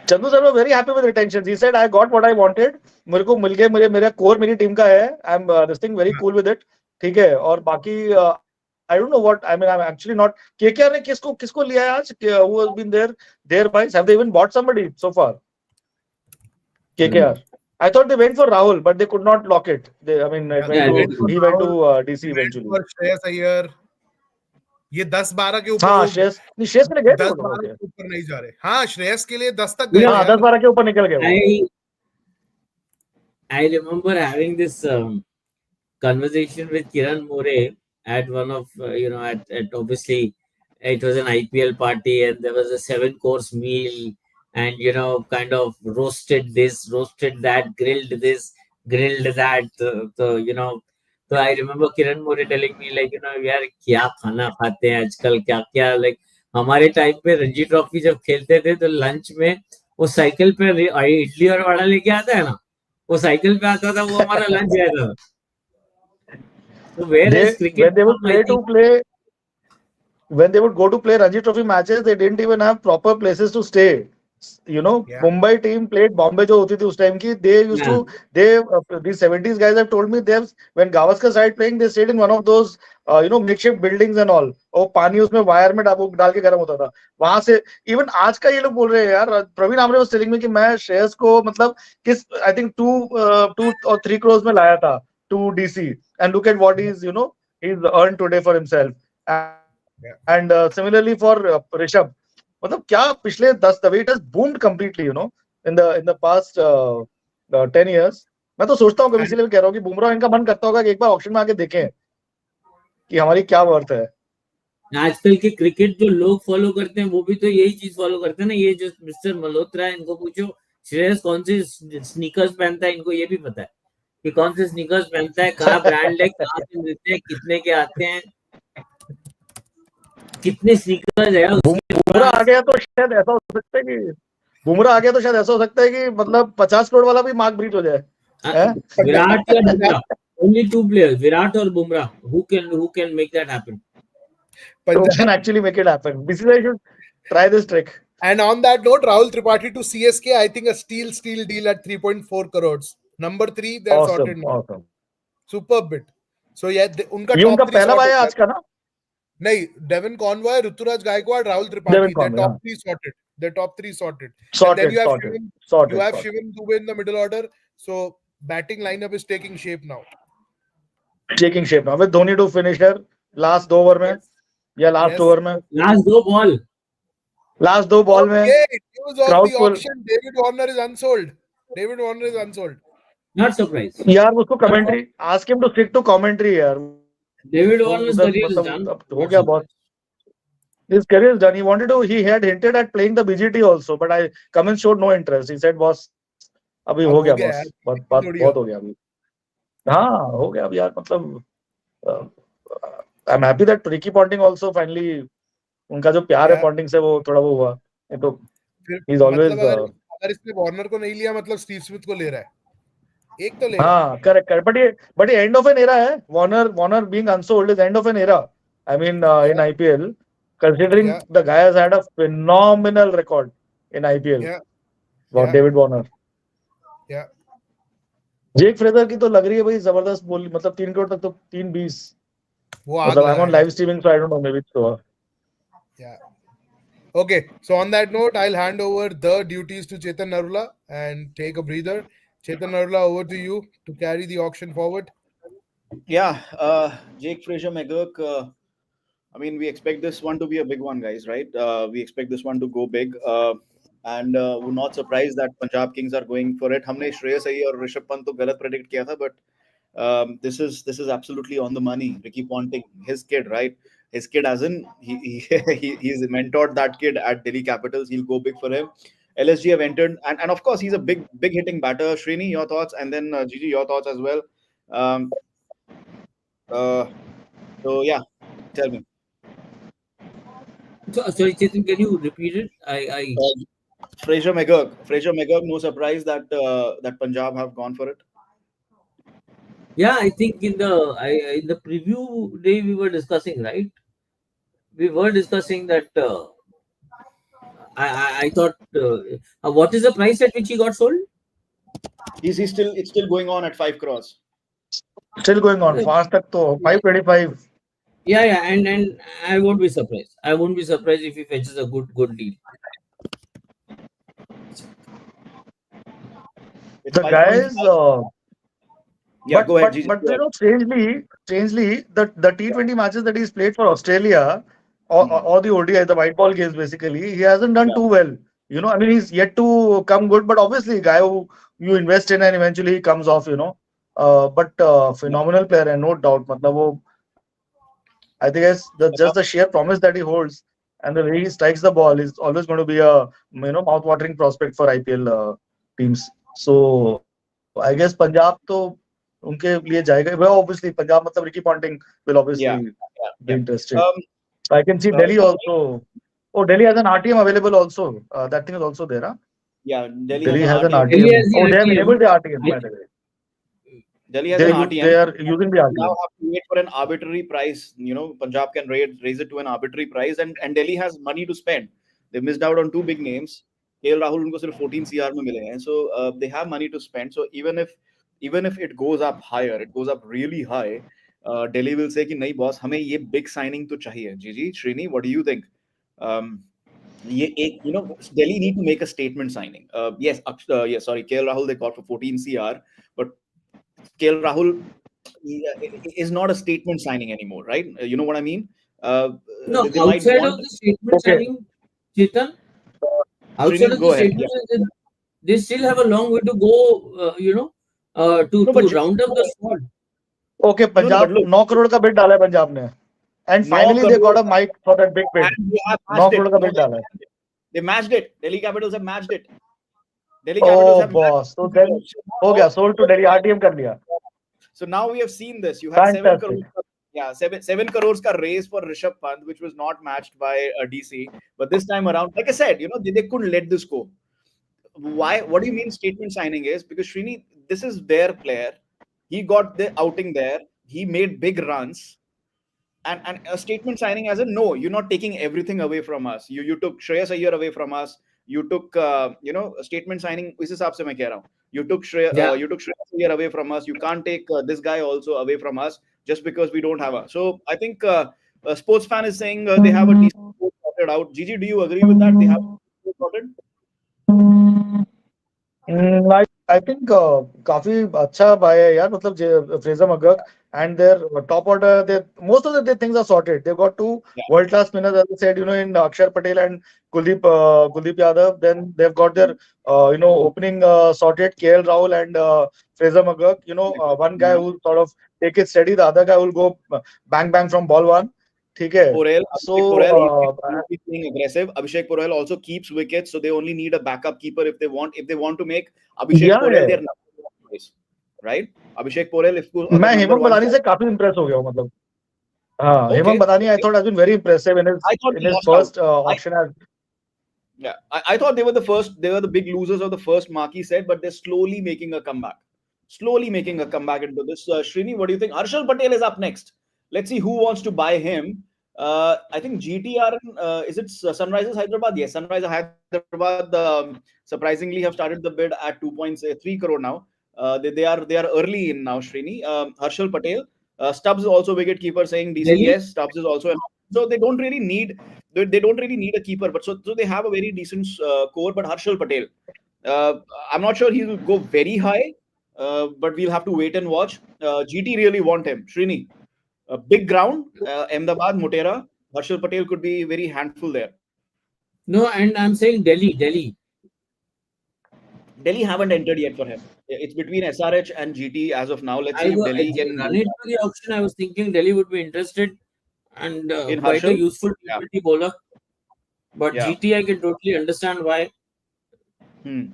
Chandu sir was very happy with retentions. He said, I got what I wanted. मेरे को मिल गए, मेरा core मेरी team का है. I'm this thing very cool with it. ठीक है। और बाकी I don't know what I mean. I'm actually not. KKR ने किसको लिया है आज? Who has been there by? Have they even bought somebody so far? KKR. I thought they went for Rahul, but they could not lock it. I mean, he went to DC eventually. और श्रेयस अय्यर ये 10-12 के ऊपर हाँ श्रेयस के लिए गए थे 10-12 वो। के ऊपर नहीं जा रहे। हाँ श्रेयस के लिए 10 तक गए हाँ थे यार। 10-12 के ऊपर निकल गए वो। I remember having this conversation with Kiran More at one of at obviously it was an IPL party and there was a 7-course meal and kind of roasted this, roasted that, grilled this, grilled that. So I remember Kiran More telling me like यार क्या खाना खाते हैं आजकल, क्या क्या like हमारे time पे रणजी ट्रॉफी जब खेलते थे तो लंच में वो साइकिल पे इडली और वड़ा लेके आता है ना, वो साइकिल पे आता था, वो हमारा लंच रहता था। So whereas cricket when they would go to play Ranji Trophy matches, they didn't even have proper places to stay. Yeah. Mumbai team played Bombay jo hoti thi us time ki. They used to these 70s guys have told me when Gavaskar started playing, they stayed in one of those makeshift buildings and all. और पानी उसमें wire में डाल के गर्म होता था वहां से। इवन आज का ये लोग बोल रहे हैं यार, Praveen Amre was telling me कि मैं श्रेयस को मतलब किस I think 2 or 3 crores में लाया था to DC and look at what he's earned today for himself and similarly for Rishabh. मतलब क्या पिछले 10 the way it has boomed completely in the past 10 years. मैं तो सोचता हूँ कभी, इसलिए कह रहा हूँ कि बुमराह इनका मन करता होगा कि एक बार ऑक्शन में आके देखें कि हमारी क्या वर्थ है। आजकल के क्रिकेट जो लोग फॉलो करते हैं वो भी तो यही चीज फॉलो करते हैं ना। ये जो मिस्टर मल्होत्रा है, इनको पूछो श्रेयस कौन से स्नीकर्स पहनता है, इनको ये भी पता है कि कौन से स्नीकर्स पहनता है, कहाँ ब्रांड है, कहाँ से मिलते हैं, कितने के आते हैं, कितने स्नीकर्स है। बुमराह आ गया तो शायद ऐसा हो सकता है कि मतलब 50 करोड़ वाला भी मार्क ब्रीच हो जाए। विराट या बुमराह, only 2 players, विराट और Bumrah, who can make that happen? Who can actually make it happen? BCCI should try this trick. And on that note, Rahul Tripathi to CSK, I think a steal deal at 3.4 crores. Number 3, they're sorted now. Awesome. Superb bit. So yeah, उनका ये उनका top 3 पहला bye आज का ना? नहीं, Devin Conway, Ruturaj Gaikwad, Rahul Tripathi, their top 3 sorted. Their top 3 sorted. And then you have Shivam Dubey in the middle order. So batting lineup is taking shape now. With Dhoni to finisher last 2 over में या last over में, last 2 ball में। News of the auction, David Warner is unsold. Not surprised. यार उसको commentary, ask him to stick to commentary यार। David तो Warner's उधर career is मतलब done. अब हो Not गया बहुत. surprised. His career is done. He had hinted at playing the BGT also, but Cummins showed no interest. He said, "Boss, अभी अब हो हो गया गया बॉस, यार, बहुत BGT बहुत थोड़ी बहुत अब। हो गया अभी." हाँ हो गया अब यार, मतलब I am happy that Ricky Ponting also finally, उनका जो प्यार है Yeah, पॉन्टिंग से वो थोड़ा वो हुआ. ये तो फिर ही इज मतलब ऑलवेज. अगर अगर इसने वार्नर को नहीं लिया, मतलब स्टीव स्मिथ को ले रहा है, एक तो लेगा। हाँ करेक्ट करेक्ट, बट ये एंड ऑफ एन एरा है. Warner being unsold is end of an era. I mean in Yeah, IPL, considering yeah, the guy has had a phenomenal record in IPL. yeah, What yeah, David Warner. yeah. Jake Fraser की तो लग रही है भाई जबरदस्त बोली, मतलब 3 करोड़ तक तो 3-20. वो आग मतलब आई एम ऑन लगाएगा। Live streaming so I don't know, may be तो. Yeah. Okay, so on that note, I'll hand over the duties to Chetan Narula and take a breather. Chetan Narula, over to you to carry the auction forward. Yeah, Jake Fraser McGurk. I mean, we expect this one to be a big one, guys, right? We expect this one to go big. And we're not surprised that Punjab Kings are going for it. हमने श्रेयस अय्यर और ऋषभ पंत तो गलत predict किया था, but this is absolutely on the money. Ricky Ponting, his kid, right? His kid, as in he's mentored that kid at Delhi Capitals. He'll go big for him. LSG have entered, and of course he's a big hitting batter. Srini, your thoughts, and then Gigi, your thoughts as well. Um, uh, so yeah, tell me. So, sorry, Chetan, can you repeat it? I Uh, Fraser McGurk. No surprise that that Punjab have gone for it. Yeah, I think in the preview day we were discussing, right? We were discussing that I thought what is the price at which he got sold? He's still it's still going on at 5 crores. Still going on fast तक तो 525. Yeah, and I won't be surprised. I won't be surprised if he fetches a good deal. It's The guy is 5.5. Yeah, but go ahead, but Gigi. but Go you ahead. know, strangely the T20 matches that he's played for Australia, or the ODI, the white ball games basically, he hasn't done Yeah, too well. You know, I mean, he's yet to come good, but obviously, guy who you invest in and eventually he comes off. You know, but yeah. phenomenal player and no doubt. मतलब वो, I think it's just the sheer promise that he holds and the way he strikes the ball is always going to be a, mouth-watering prospect for IPL teams. So I guess Punjab तो उनके लिए जाएगा. Well, obviously Punjab मतलब Ricky Ponting will obviously Yeah, be yeah, interested. yeah. I can see Delhi Uh, also. Oh, Delhi has an RTM available also. That thing is also there. Huh? yeah, Delhi has Delhi an has an RTM. Delhi RTM. has the Oh, they have RTM. enabled the RTM, I, by the way. Delhi has an They RTM. are using the Now RTM. have to wait for an arbitrary price. Punjab can raise it to an arbitrary price, and Delhi has money to spend. They missed out on two big names. KL Rahul उनको सिर्फ 14 CR में मिले हैं. So they have money to spend. So even if it goes up higher, it goes up really high. Delhi will say कि नहीं boss, हमें ये big signing तो चाहिए. Gigi, Srini, what do you think? Um, ये एक, Delhi need to make a statement signing. Yes, sorry, KL Rahul they got for 14 CR, but KL Rahul is not a statement signing anymore, right? You know what I mean? Uh, no, they might outside want of the statement Okay. signing, Chetan, outside Srini, of the go ahead. statement, Yeah. they still have a long way to go. No, To but round up the squad. Okay, no, but Punjab look, 9 crore का bid डाला है पंजाब ने. And 9 finally they got crore a mic for that big bid. and they have 9 matched crore it. का No, bid डाला है. they matched it. Delhi Capitals have matched it. Delhi Capitals Oh have matched boss. So it. then So हो now, गया, sold to Delhi, RTM कर लिया. so now we have seen this. You had 7 Fantastic. crores. Yeah, seven crores ka raise for Rishabh Pant, which was not matched by a DC. But this time around, like I said, they couldn't let this go. Why? What do you mean statement signing is? Because Srini, this is their player. He got the outing there. He made big runs. And a statement signing as a no, you're not taking everything away from us. You took Shreyas Iyer away from us. You took a statement signing. इस हिसाब से मैं कह रहा हूँ. Yeah, You took Shreyas Iyer away from us. You can't take this guy also away from us just because we don't have a. So I think a sports fan is saying they have a decent sport sorted out. Gigi, do you agree with that? They have a decent sport sorted. I I think काफी अच्छा buy है यार मतलब Fraser McGurk and their top order they most of the things are sorted. They've got two Yeah. world class spinners as I said in Akshar Patel and Kuldeep Yadav. Then they've got their opening sorted KL Rahul and Fraser McGurk. One guy who sort of take it steady, the other guy will go bang bang from ball one. ठीक है. Porel, So Abhishek Porel, he's playing aggressive. Abhishek Porel also keeps wickets, so they only need a backup keeper if they want. If they want to make Abhishek yeah, Porel their number one choice, right? Abhishek Porel, if अगर मैं number Hemant one बदानी से choice. काफी impress हो गया हूँ मतलब. Hemant Okay, Badani, I okay. thought has been very impressive I thought in they his lost out. first I auction as Yeah, I thought they were the first. They were the big losers of the first marquee set, but they're slowly making a comeback. Slowly making a comeback into this. Srini, what do you think? Harshal Patel is up next. Let's see who wants to buy him. I think GTR. Is it Sunrisers Hyderabad? Yes, Sunrisers Hyderabad. Surprisingly, have started the bid at 2.3 crore now. They are early in now. Srini, Harshal Patel. Stubbs is also wicket keeper saying DC. Delhi. Yes, Stubbs is also. So they don't really need a keeper, but so they have a very decent core. But Harshal Patel, uh, I'm not sure he'll go very high, but we'll have to wait and watch. GT really want him. Srini, a big ground, Ahmedabad, Motera. Harshal Patel could be very handful there. No, and I'm saying Delhi, Delhi. Delhi haven't entered yet for him. It's between SRH and GT as of now. Let's see if I Delhi think can run it to the auction. I was thinking Delhi would be interested and in quite a Harshal. useful Yeah, T20 bowler. But yeah. GT, I can totally understand why. Hmm.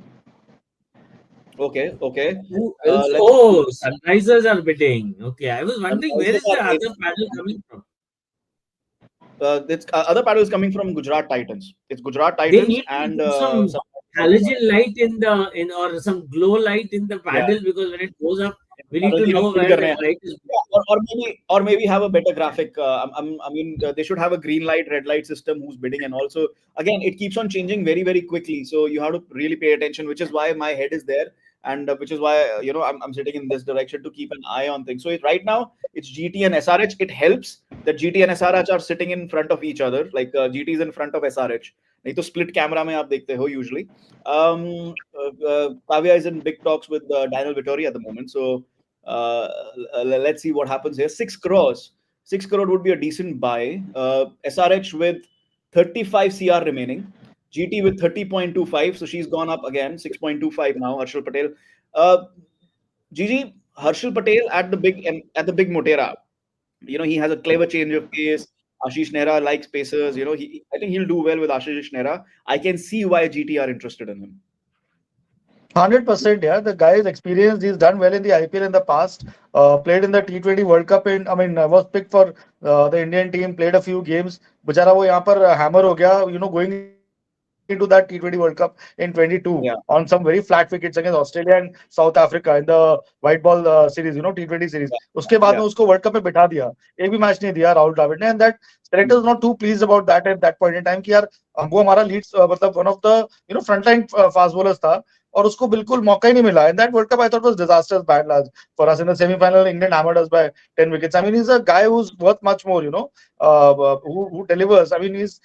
Okay, okay. Who else? Let's see. Oh, Sunrisers are bidding. Okay, I was wondering where Sunrisers is the are other paddle coming from? It's other paddle is coming from Gujarat Titans. It's Gujarat They Titans need to and do some some. halogen light in the in or some glow light in the Yeah, paddle because when it goes up, we need paddle to की हम know feed where करने that हैं. light is. Yeah, or maybe have a better graphic. I mean, they should have a green light, red light system who's bidding, and also again it keeps on changing very very quickly. So you have to really pay attention, which is why my head is there, and which is why I'm sitting in this direction to keep an eye on things. So right now it's GT and SRH. It helps that GT and SRH are sitting in front of each other, like GT is in front of SRH. नहीं तो split camera में आप देखते हो usually. Kavya is in big talks with Daniel Vittori at the moment, so let's see what happens here. 6 crores. 6 crore would be a decent buy. SRH with 35 CR remaining. GT with 30.25. So she's gone up again. 6.25 now. Harshal Patel. Uh, Gigi, Harshal Patel at the big Motera. He has a clever change of pace. Ashish Nehra likes pacers. I think he'll do well with Ashish Nehra. I can see why GT are interested in him. 100%. Yeah, the guy is experienced. He's done well in the IPL in the past. Played in the T20 World Cup. Was picked for the Indian team. Played a few games. बेचारा वो यहाँ पर hammer हो गया. Going into that T20 World Cup in 22 on some very Yeah, flat wickets against Australia and South Africa in the white ball series. T20 series. yeah, उसके बाद में yeah. उसको World Cup में बिठा दिया. एक भी मैच नहीं दिया राहुल द्रविड़ ने. And that selector is not too pleased about that at that point in time कि यार वो हमारा leads मतलब one of the frontline fast bowlers था. और उसको बिल्कुल मौका ही नहीं मिला. And that World Cup I thought was disastrous by and large for us. In the semi-final, England hammered us by 10 wickets. I mean, he's a guy who's worth much more, who delivers. I mean, his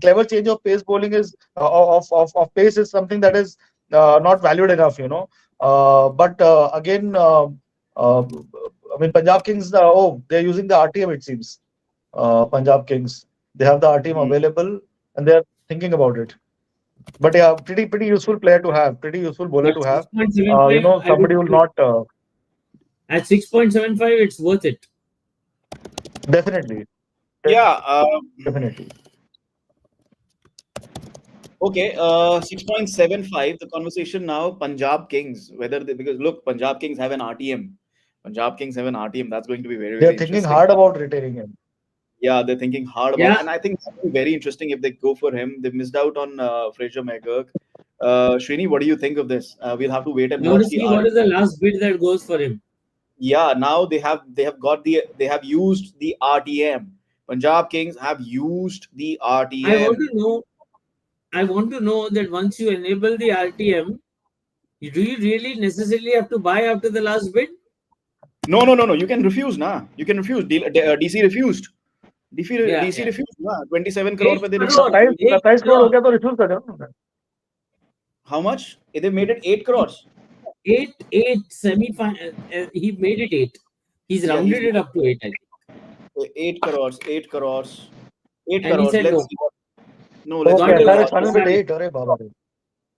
clever change of pace bowling is of pace is something that is not valued enough. But again, I mean, Punjab Kings. They're using the RTM. It seems Punjab Kings. They have the RTM Hmm. available, and they're thinking about it. But yeah, pretty useful player to have, pretty useful bowler At to have. 6.75, I would Somebody will not at 6.75, it's worth it. definitely, Yeah. definitely. Okay, 6.75. The conversation now, Punjab Kings, because look, Punjab Kings have an RTM. Punjab Kings have an RTM. That's going to be very, They are very thinking interesting. hard about retaining him. Yeah, they're thinking hard about, Yeah, and I think that's very interesting if they go for him. They missed out on Fraser McGurk. Srini, what do you think of this? We'll have to wait and I want watch to the see what is the last bid that goes for him. Yeah, now they have used the RTM. Punjab Kings have used the I want RTM. to know. I want to know that once you enable the RTM, do you really necessarily have to buy after the last bid? No, no, no, no. You can refuse, nah. You can refuse. DC refused. Yeah, DC yeah. refused, nah. 27 crore 8 पे they refused. crore, 27 8 27 crore हो crore. गया तो refuse कर दो ना. How much? They made it 8 crores. eight semi-final. He made it 8. He's Yeah, rounded it up to 8, I think. 8 crores, 8 crores, 8 And he crores. said Let's no. see. No, let's Gone Okay, wait to and the SRH watch. final other bid side. 8. Arey Baba re.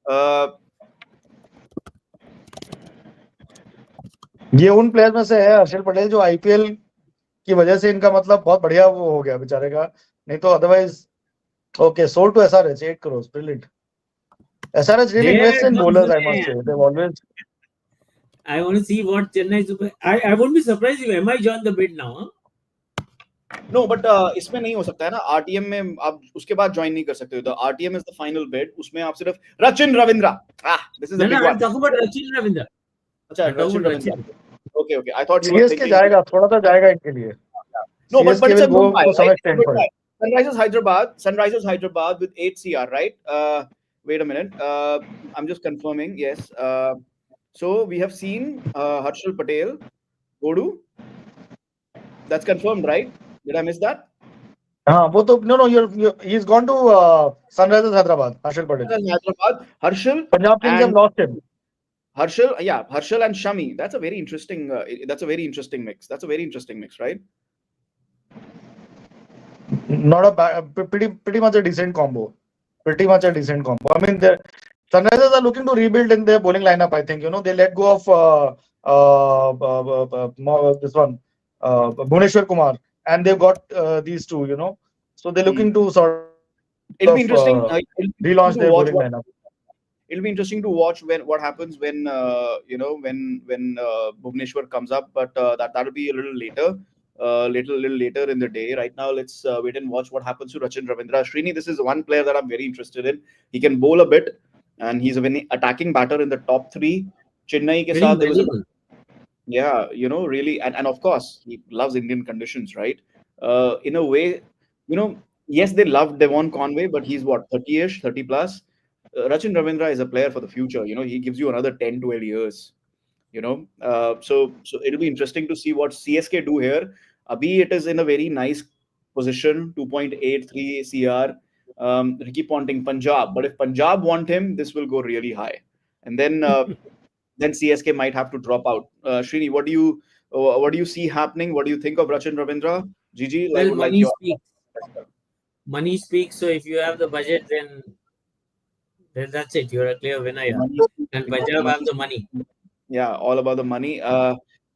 Uh, ये उन player में से है हर्षल पटेल जो IPL की वजह से इनका मतलब बहुत बढ़िया वो हो गया बेचारे का, नहीं तो otherwise. Okay, sold to SRH 8 crores. Brilliant. SRH really There invests in comes bowlers, the I must say. man. They've always. I want to see what Chennai Super. I won't be surprised if MI join the bid now. Huh? No but इसमें नहीं हो सकता है ना, RTM में आप उसके बाद ज्वाइन नहीं कर सकते हो. The RTM is the final bid, उसमें आप सिर्फ Rachin Ravindra. This is No, a no, big I'm one. talking about Rachin Ravindra. अच्छा, I'm talking Rachin about Ravindra. Rachin. Okay okay, I thought you were CSK thinking. जाएगा, थोड़ा सा जाएगा इनके लिए. No, but CSK it's a will good go buy, to some right? It's a extent good for buy. it. Sunrisers Hyderabad with 8 CR, right? Wait a minute. I'm just confirming. Yes. So we have seen Harshal Patel go to. That's confirmed, right? Did I miss that? हाँ वो तो no, he's gone to Sunrisers Hyderabad. Harshal Patel. Hyderabad, Harshal Punjab Kings have and lost him. Harshal and Shami. That's a very interesting. That's a very interesting mix. That's a very interesting mix, right? Not a bad, pretty much a decent combo. Pretty much a decent combo. I mean, the Sunrisers are looking to rebuild in their bowling lineup. I think they let go of this one, Bhuneshwar Kumar, and they've got these two. So they're looking to sort of It'll be interesting. relaunch their bowling lineup. It'll be interesting to watch what happens when when Bhuvneshwar comes up, but that'll be a little later. Little later in the day. Right now, let's wait and watch what happens to Rachin Ravindra. Srini, this is one player that I'm very interested in. He can bowl a bit, and he's a very attacking batter in the top 3. Chennai ke Very saath, there was a malleable. yeah, really, and of course he loves Indian conditions, right? In a way, yes, they love Devon Conway, but he's what, 30ish, 30 plus. Rachin Ravindra is a player for the future. He gives you another 10, 12 years. So it'll be interesting to see what CSK do here. Abhi, it is in a very nice position, 2.83 CR. Ricky Ponting, Punjab. But if Punjab want him, this will go really high. And then CSK might have to drop out. Srini, what do you see happening? What do you think of Rachin Ravindra? Gigi, I Well, would like money your. speaks. Money speaks. So if you have the budget, then that's it. You're a clear winner. Yeah. Money, And Punjab have the money. yeah, all about the money.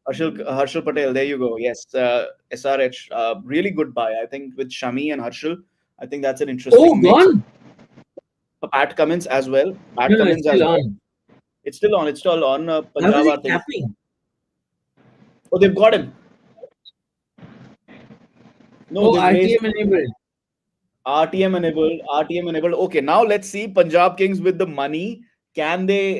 Harshal Patel, there you go. Yes, SRH, really good buy. I think with Shami and Harshal, I think that's an Oh, interesting mix. gone. Pat Cummins as well. Pat No, it's Cummins as still well. on. It's still on. It's still on. How was Punjab he are thinking. capping? Oh, they've got him. No, Oh, they've raised RTM enabled. RTM enabled. Okay, now let's see Punjab Kings with the money. Can they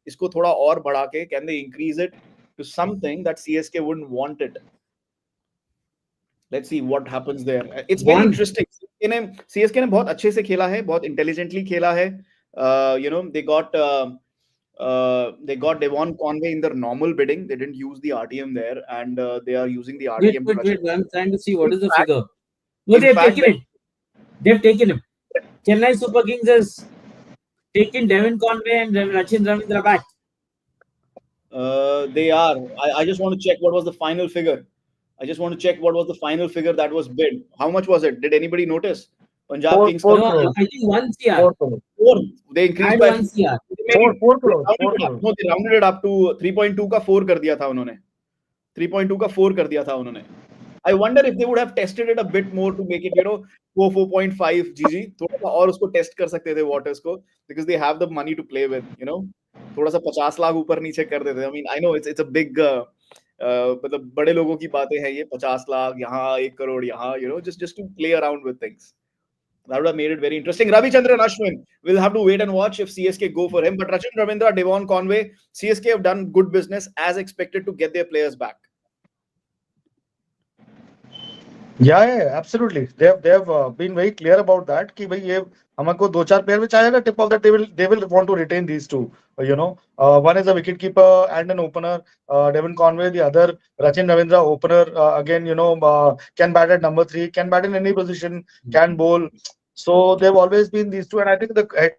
इसको थोड़ा और बढ़ा के, can they increase it to something that CSK wouldn't want it? Let's see what happens there. It's very One. interesting. CSK ने बहुत अच्छे से खेला है, बहुत intelligently खेला है. They got Devon Conway in their normal bidding. They didn't use the RTM there, and they are using the RTM. Wait. I'm trying to see what is the fact- figure. No, in they've fact, taken it. They've taken him. Chennai Super Kings has taken Devon Conway and Rachin Ravindra back. They are. I just want to check what was the final figure. That was bid. How much was it? Did anybody notice? Punjab Four- Kings. four No, crore. I think 1 CR. 4 crore. Four. They increased Add by 1 CR. Four crore. No, they rounded it up to 3.2 का 4 कर दिया था उन्होंने. 3.2 का 4 कर दिया था उन्होंने. I wonder if they would have tested it a bit more to make it 4.5 GG. थोड़ा सा और उसको टेस्ट कर सकते थे waters को, because they have the money to play with. थोड़ा सा 50 लाख ऊपर नीचे कर देते. I mean, I know it's a big मतलब बड़े लोगों की बातें हैं ये, 50 लाख यहाँ, 1 करोड़ यहाँ, just to play around with things. That would have made it very interesting. Ravichandran Ashwin, we'll have to wait and watch if CSK go for him. But Rachin Ravindra, Devon Conway, CSK have done good business as expected to get their players back. Yeah, absolutely. They have been very clear about that. कि भाई ये हमको 2-4 player में चाहेगा tip of that they will want to retain these two. One is a wicket keeper and an opener. Devon Conway, the other Rachin Ravindra, opener. Again, can bat at number 3, can bat in any position, can bowl. So they've always been these two, and I think the head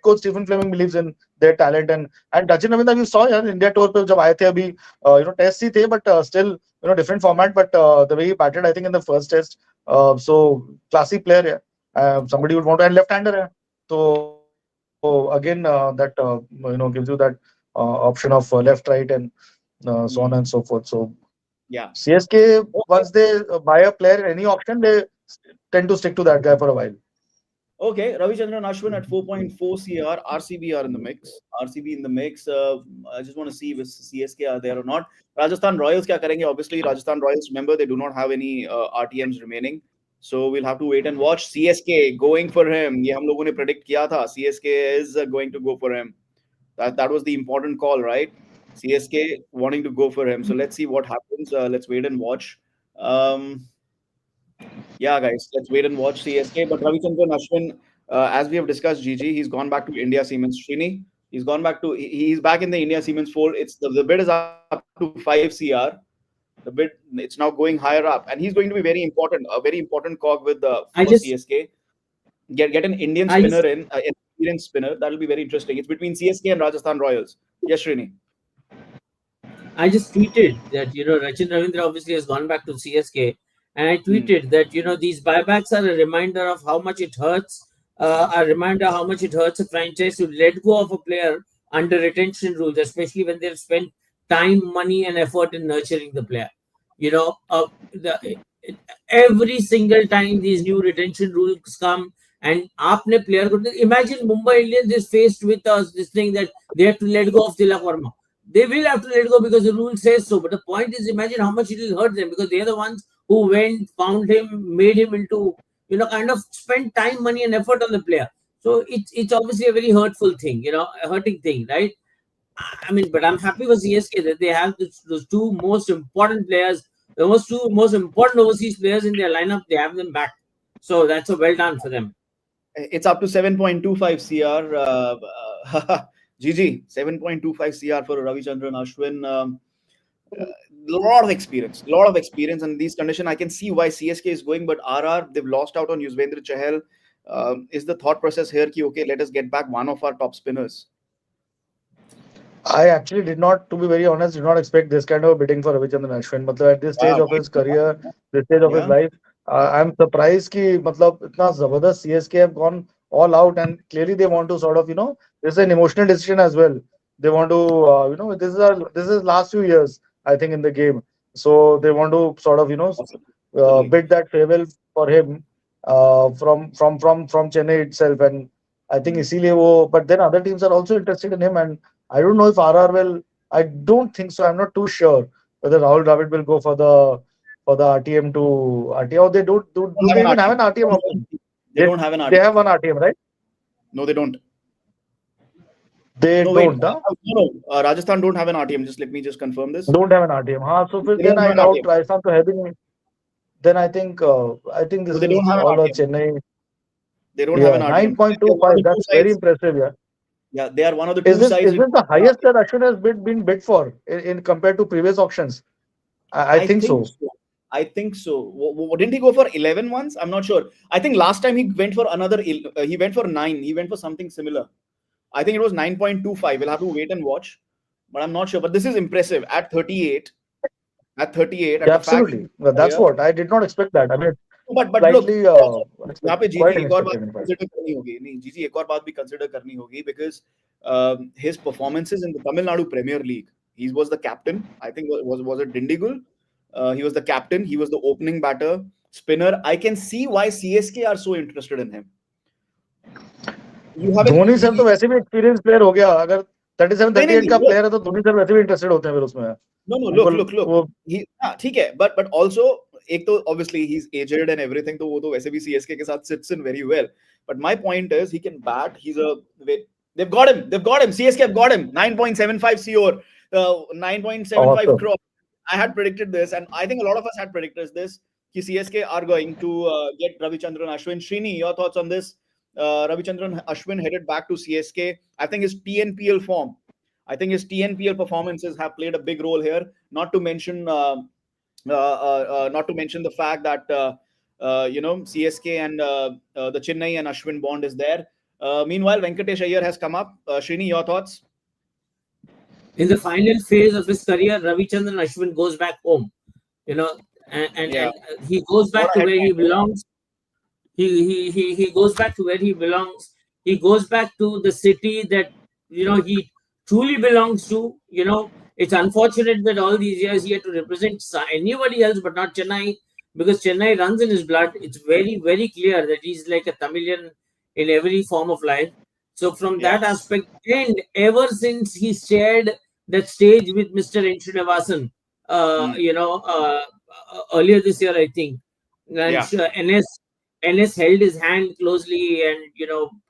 coach Stephen Fleming believes in their talent. And Sachin Ravindra, we saw यार India tour पे जब आए थे अभी, test ही थे, but still different format, but the way he batted, I think in the first test, so classy player, yeah. Somebody would want to, and left-hander, yeah. So again, that gives you that option of left, right, and so on and so forth. So Yeah. CSK, Okay. once they buy a player in any auction, they tend to stick to that guy for a while. Okay, Ravichandran Ashwin at 4.4 CR. RCB are in the mix. RCB in the mix. I just want to see if CSK are there or not. Rajasthan Royals kya karenge? Obviously, Rajasthan Royals, remember, they do not have any RTMs remaining. So we'll have to wait and watch. CSK going for him. ये हम लोगों ने predict किया था. CSK is going to go for him. That was the important call, right? CSK wanting to go for him. So let's see what happens. Let's wait and watch. Um, yeah, guys, let's wait and watch CSK. But Ravichandran Ashwin, as we have discussed, GG, he's gone back to India Siemens. Srini, he's gone back to he's back in the India Siemens fold. It's the bid is up to 5 CR. The bid, it's now going higher up, and he's going to be very important, a very important cog with the for I just, CSK. Get an Indian I spinner just, in, an experienced spinner. That'll be very interesting. It's between CSK and Rajasthan Royals. Yes, Srini. I just tweeted that Rachin Ravindra obviously has gone back to CSK, and I Hmm. tweeted that these buybacks are a reminder of how much it hurts, a reminder how much it hurts a franchise to let go of a player under retention rules, especially when they've spent time, money, and effort in nurturing the player. Every single time these new retention rules come, and आपने player को imagine Mumbai Indians is faced with this thing that they have to let go of Tilak Verma. They will have to let go because the rule says so. But the point is, imagine how much it will hurt them because they're the ones who went, found him, made him into, kind of spent time, money, and effort on the player. So it's obviously a very hurtful thing, a hurting thing, right? I mean, but I'm happy for CSK that they have those two most important players, the two most important overseas players in their lineup. They have them back. So that's a well done for them. It's up to 7.25 CR. GG, 7.25 CR for Ravichandran Ashwin. Lot of experience in these conditions. I can see why CSK is going, but RR, they've lost out on Yuzvendra Chahal. Is the thought process here ki, okay, let us get back one of our top spinners? I actually did not, to be very honest, did not expect this kind of bidding for Ravichandran Ashwin. At this stage of his career, this stage of his Yeah. life, I'm surprised कि इतना जबरदस्त CSK have gone all out, and clearly they want to sort of this is an emotional decision as well. They want to this is last few years, I think, in the game, so they want to sort of Certainly. bid that farewell for him from Chennai itself, and I think इसीलिए वो, but then other teams are also interested in him, and I don't know if RR will. I don't think so. I'm not too sure whether Rahul Dravid will go for the RTM to RTM. Or they do Have they an even have an RTM. RTM option? They don't have an They RTM. have one RTM, right? No, they don't. They No, wait. don't. Huh? No. Rajasthan don't have an RTM. Just let me just confirm this. Don't have an RTM. Huh? So They then don't I have an doubt RTM. Rajasthan to having. Then I think No, this they don't is have an all a RTM. Chennai. They don't have Yeah, an RTM. They are one of 9.25. the two That's very sides. impressive. Yeah. Yeah, they are one of the Is two this sides. is this the highest that Ashwin has been bid for in compared to previous auctions? I I think think so. so. I think so. Didn't he go for 11 once? I'm not sure. I think last time he went for another. He went for 9. He went for something similar. I think it was 9.25. We'll have to wait and watch, but I'm not sure. But this is impressive at 38. At 38, Yeah, at the fact absolutely. Well, that's player. what I did not expect that. I mean, But look, slightly यहाँ पे unexpected, जीजी quite एक और बात unexpected, in fact. Consider करनी होगी नहीं जीजी एक और बात भी कंसिडर करनी होगी because his performances in the Tamil Nadu Premier League, he was the captain. I think was it Dindigul? He was the captain. He was the opening batter, spinner. I can see why CSK are so interested in him. You have an Dhoni sir तो easy वैसे भी experience player हो गया. अगर 37 नहीं नहीं 38 नहीं का look, प्लेयर है तो धोनी सर वैसे भी इंटरेस्टेड होते हैं फिर उसमें. no उनको look वो he हाँ ठीक है but also एक तो obviously he's aged and everything तो वो तो वैसे भी CSK के साथ sits in very well, but my point is he can bat. They've got him CSK have got him 9.75 COR, 9.75 awesome. crore. I had predicted this, and I think a lot of us had predicted this कि CSK are going to get Ravichandran Ashwin. Srini, your thoughts on this? Ravichandran Ashwin headed back to CSK. I think his TNPL form, I think his TNPL performances have played a big role here. Not to mention the fact that CSK and the Chennai and Ashwin bond is there. Meanwhile, Venkatesh Iyer has come up. Srini, your thoughts? In the final phase of his career, Ravichandran Ashwin goes back home, you know, Yeah. and he goes What back a to where he headline. belongs. He goes back to where he belongs. He goes back to the city that he truly belongs to. It's unfortunate that all these years he had to represent anybody else but not Chennai, because Chennai runs in his blood. It's very, very clear that he's like a Tamilian in every form of life. So from Yeah. that aspect, and ever since he shared that stage with Mr. N. Srinivasan, Mm. earlier this year, I think, and Yeah. NS held his hand closely and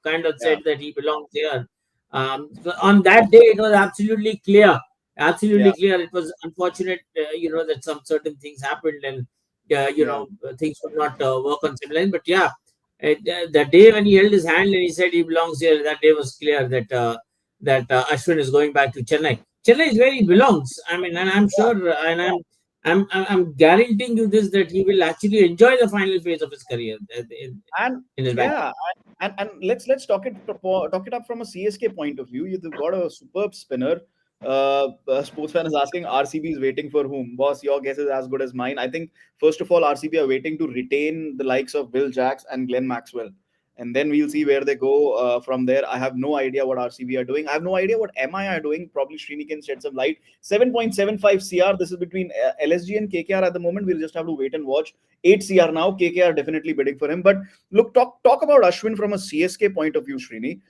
kind of Yeah. said that he belongs here. On that day, it was absolutely clear. Yeah. Absolutely clear. It was unfortunate, that some certain things happened and Yeah. things could not work on similar line. But yeah, the day when he held his hand and he said he belongs here, that day was clear that Ashwin is going back to Chennai. Chennai is where he belongs. I mean, and I'm sure, and I'm guaranteeing you this, that he will actually enjoy the final phase of his career And in his back. yeah, and let's talk it up from a CSK point of view. You've got a superb spinner. A sports fan is asking, RCB is waiting for whom? Boss, your guess is as good as mine. I think first of all, RCB are waiting to retain the likes of Will Jacks and Glenn Maxwell, and then we'll see where they go from there. I have no idea what RCB are doing. I have no idea what MI are doing. Probably Srini can shed some light. 7.75 CR. This is between LSG and KKR at the moment. We'll just have to wait and watch. 8 CR now. KKR definitely bidding for him. But look, talk about Ashwin from a CSK point of view, Srini.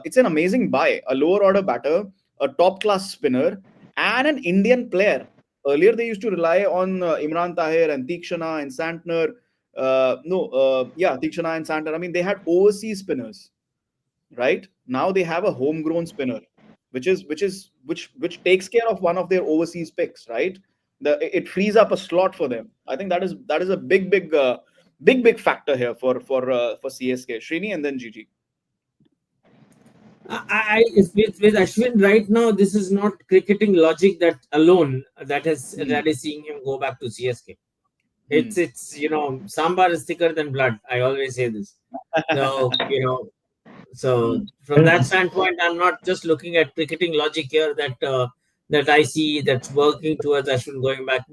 It's an amazing buy. A lower order batter, a top class spinner, and an Indian player. Earlier, they used to rely on Imran Tahir and Tikshana and Santner. Tikshana and Santner. I mean, they had overseas spinners, right? Now they have a homegrown spinner, which takes care of one of their overseas picks, right? It frees up a slot for them. I think that is a big factor here for CSK. Srini and then GG. With Ashwin right now, this is not cricketing logic that alone that is seeing him go back to CSK. It's sambar is thicker than blood. I always say this. So so from that standpoint, I'm not just looking at cricketing logic here that I see that's working towards Ashwin going back.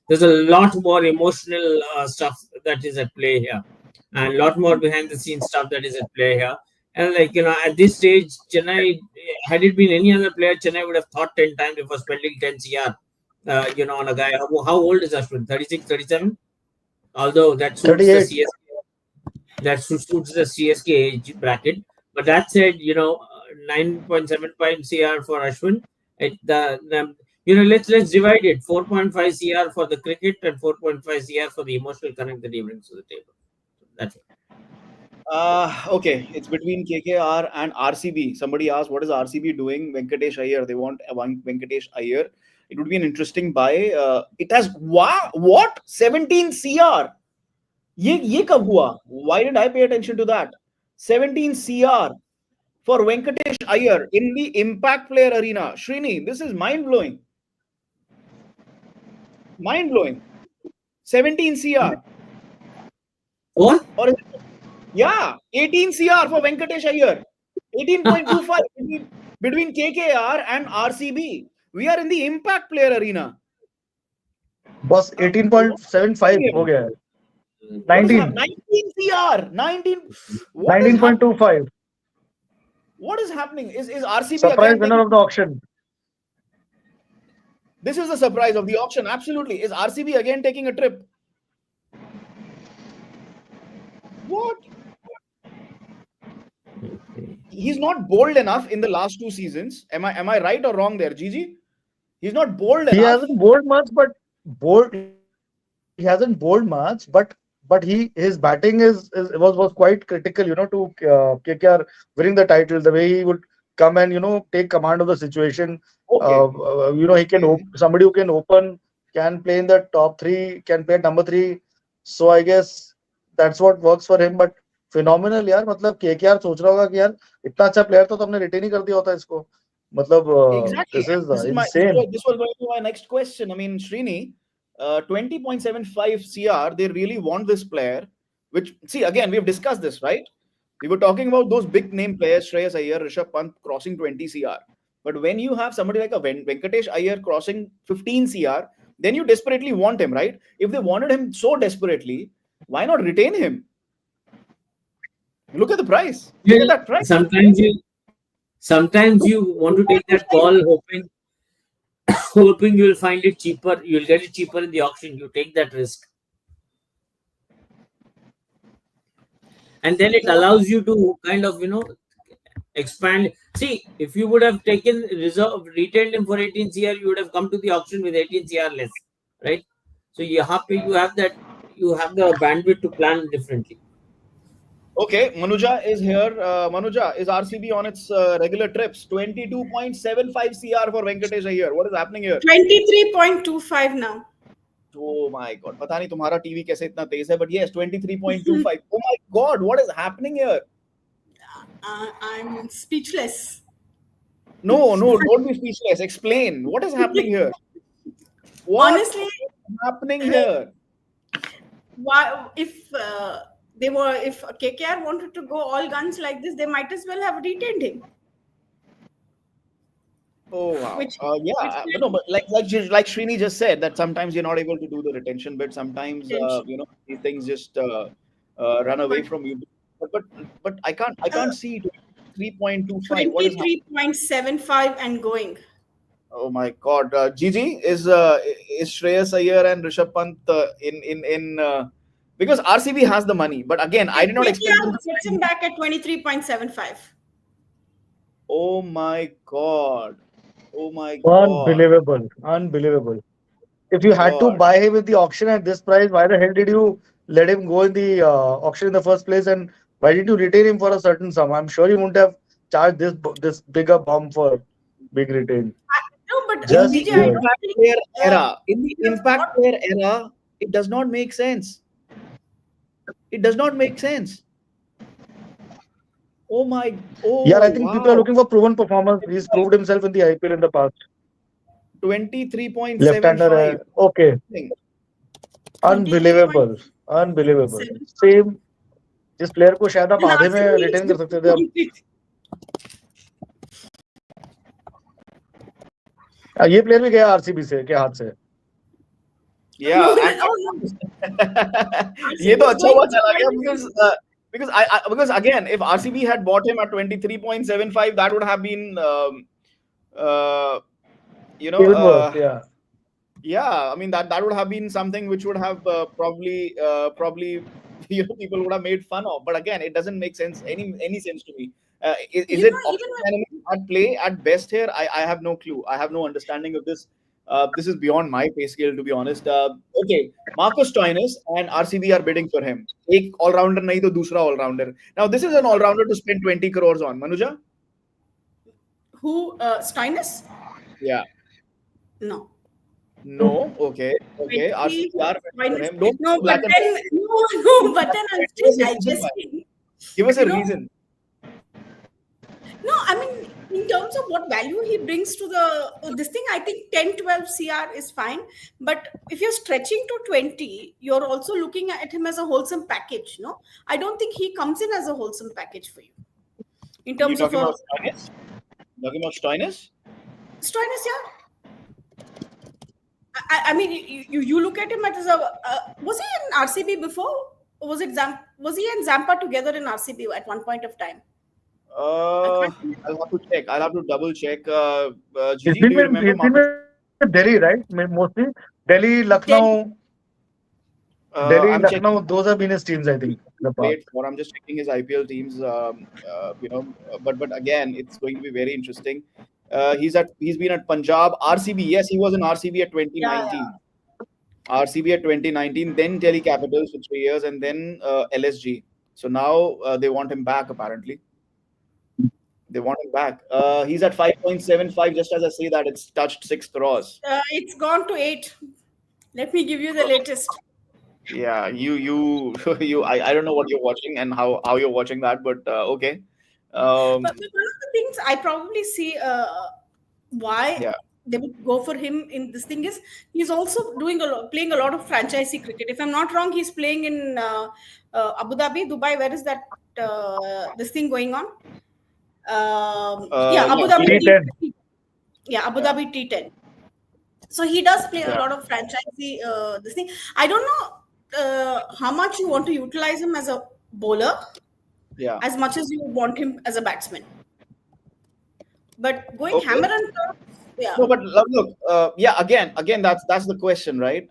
There's a lot more emotional stuff that is at play here, and a lot more behind the scenes stuff that is at play here. And at this stage, Chennai, had it been any other player, Chennai would have thought 10 times before spending 10 CR. On a guy. How old is Ashwin? 36, 37? Although that suits the 38. CSK age bracket. But that said, 9.75 CR for Ashwin. Let's divide it. 4.5 CR for the cricket and 4.5 CR for the emotional connect that he brings to the table. That's it. Okay, it's between KKR and RCB. Somebody asked, what is RCB doing? Venkatesh Iyer. They want Venkatesh Iyer. It would be an interesting buy. It has what 17 CR. Ye kab hua? Why did I pay attention to that? 17 CR for Venkatesh Iyer in the Impact Player Arena. Srini, this is mind blowing. Mind blowing. 17 CR. What? Or is it, yeah, 18 CR for Venkatesh Iyer. 18.25 between KKR and RCB. We are in the Impact Player Arena. बस 18.75 हो गया है. What is 19 19 CR? 19. What is happening? 19.25 What is happening? Is RCB surprise again winner of the auction. This is the surprise of the auction. Absolutely. Is RCB again taking a trip? What? He's not bold enough in the last 2 seasons. Am I right or wrong there, Gigi? He's not bold He enough. hasn't bowled much, but his batting was quite critical, to KKR winning the title. The way he would come and take command of the situation. Okay. He can somebody who can open, can play in the top 3, can play at number 3. So I guess that's what works for him. But phenomenal यार, मतलब KKR सोच रहा होगा कि यार इतना अच्छा player तो हमने रिटेन ही कर दिया होता इसको. मतलब Exactly. this is This insane. was going to be my next question. I mean, Srini, 20.75 CR, they really want this player. Which, see, again, we've discussed this, right? We were talking about those big name players, Shreyas Iyer, Rishabh Pant crossing 20 CR. But when you have somebody like a Venkatesh Iyer crossing 15 CR, then you desperately want him, right? If they wanted him so desperately, why not retain him? Look at the price. Look Well, at that price. sometimes you want to take that call, hoping you'll find it cheaper. You'll get it cheaper in the auction. You take that risk, and then it allows you to kind of expand. See, if you would have retailed him for 18 CR, you would have come to the auction with 18 CR less, right? So you have the bandwidth to plan differently. Okay, Manuja is here. Manuja, is RCB on its regular trips? 22.75 CR for Venkatesh Iyer. What is happening here? 23.25 now. Oh my God. पता नहीं तुम्हारा TV कैसे इतना तेज है, but yes, 23.25. Oh my God, what is happening here? I'm speechless. No, don't be speechless. Explain. What is happening here? What Honestly, is happening here? why if if KKR wanted to go all guns like this, they might as well have retained him. Oh wow. Which- Yeah, which- no, but like Srini just said that sometimes you're not able to do the retention bit. Sometimes these things just run away from you. But I can't see 3.25. What is happening? 23.75 and going. Oh my God, Gigi is Shreyas Iyer and Rishabh Pant in because RCB has the money, but again, I did not expect them KKR to gets him back at 23.75. Oh my God. Oh my God. Unbelievable. If you had to God. buy him with the auction at this price, why the hell did you let him go in the auction in the first place? And why did you retain him for a certain sum? I'm sure you wouldn't have charged this bigger bump for big retain. No, but In Just the Vijay, I weird. don't impact think, player era, in the he has impact got- player era, it does not make sense. It does not make sense. Oh my, Yeah, I oh think people are wow. looking for proven performance. He's proved himself in the IPL in the past. 23.75. Left-hander, okay. Unbelievable. 23.75. Same. जिस player को शायद आप And आधे में RCB is retain कर सकते थे अब ये प्लेयर भी गया आरसीबी से के हाथ से Yeah, and ये तो अच्छा हुआ चला गया because again, if RCB had bought him at 23.75, that would have been even worse. yeah, I mean that would have been something which would have probably people would have made fun of. But again, it doesn't make sense any sense to me. Is You it know, option even dynamics at play at best here? I have no clue. I have no understanding of this. This is beyond my pay scale, to be honest. Okay, Marcus Stoinis and RCB are bidding for him. एक all-rounder नहीं तो दूसरा all-rounder. Now this is an all-rounder to spend 20 crores on. Manuja? who Steiners? Yeah. No. No. Okay. RCB are bidding for him. Don't No, black but and then no, but then I'm Give us still a reason why. digesting. Give us a You know, reason. No, I mean, in terms of what value he brings to this thing, I think 10, 12 CR is fine. But if you're stretching to 20, you're also looking at him as a wholesome package. No, I don't think he comes in as a wholesome package for you. In You terms of talking about Stoinis? Talking about Stoinis? Stoinis, yeah. I mean, you look at him as a was he in RCB before? Was he and Zampa together in RCB at one point of time? I'll have to check. I'll have to double check. He's Gigi, been do you remember Marcus? with Delhi, right? Mostly Delhi, Lucknow, I'm checking. Lucknow. Those have been his teams, I think. In the past. Played for. I'm just checking his IPL teams. But again, it's going to be very interesting. He's been at Punjab, RCB. Yes, he was in RCB at 2019. RCB at 2019, then Delhi Capitals for 3 years, and then LSG. So now they want him back. Apparently, they want him back. He's at 5.75. Just as I say that, it's touched 6 crores. It's gone to 8. Let me give you the latest. Yeah, you I don't know what you're watching and how you're watching that, but okay. But one of the things I probably see why they would go for him in this thing is he's also playing a lot of franchisee cricket. If I'm not wrong, he's playing in Abu Dhabi, Dubai. Where is that this thing going on? Yeah, Abu Yeah, Dhabi. T10. Yeah, Abu yeah, Dhabi T10. So he does play a yeah, lot of franchisee this thing. I don't know how much you want to utilize him as a bowler yeah. as much as you want him as a batsman. But going Okay. hammer and tongs, yeah. No, but look, yeah. Again, that's the question, right?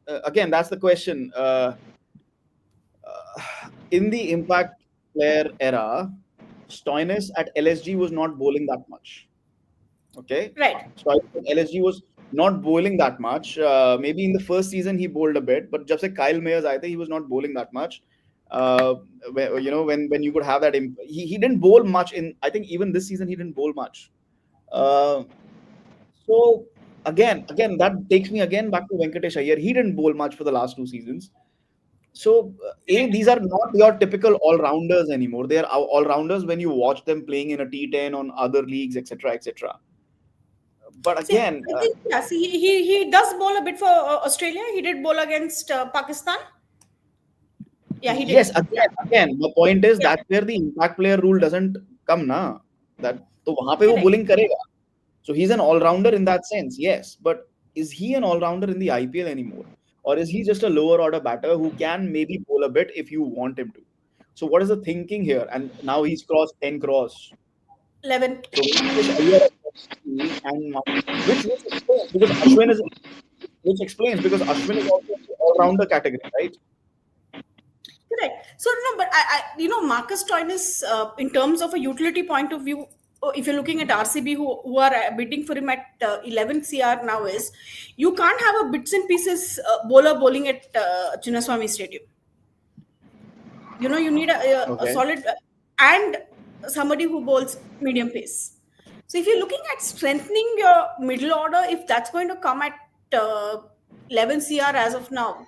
Again, that's the question. In the impact player era, Stoinis at LSG was not bowling that much. Okay, Right. Stoinis at LSG was not bowling that much. Maybe in the first season he bowled a bit, but जब से Kyle Mayers आए थे, he was not bowling that much. You know, when you could have that, he didn't bowl much in. I think even this season he didn't bowl much. Uh, so again, that takes me again back to Venkatesh Iyer. He didn't bowl much for the last 2 seasons. So, these are not your typical all-rounders anymore. They are all-rounders when you watch them playing in a T10 on other leagues, etc., etc. But See, again, I think yeah. See, he does bowl a bit for Australia. He did bowl against Pakistan. Yeah, he yes, did. Yeah, again, the point is yeah. that's where the impact player rule doesn't come, na. That तो वहाँ पे वो Correct. bowling करेगा. So he's an all-rounder in that sense, yes. But is he an all-rounder in the IPL anymore? Or is he just a lower order batter who can maybe bowl a bit if you want him to? So what is the thinking here? And now he's crossed 10 crores. 11. So Venkatesh Iyer and which explains because Ashwin is Ashwin is also an all-rounder category, right? Correct. So no, but Marcus Stoinis, in terms of a utility point of view, if you're looking at RCB who are bidding for him at 11 CR now, is you can't have a bits and pieces bowler bowling at Chinnaswamy Stadium. You know, you need a Okay. solid and somebody who bowls medium pace. So if you're looking at strengthening your middle order, if that's going to come at 11 CR as of now,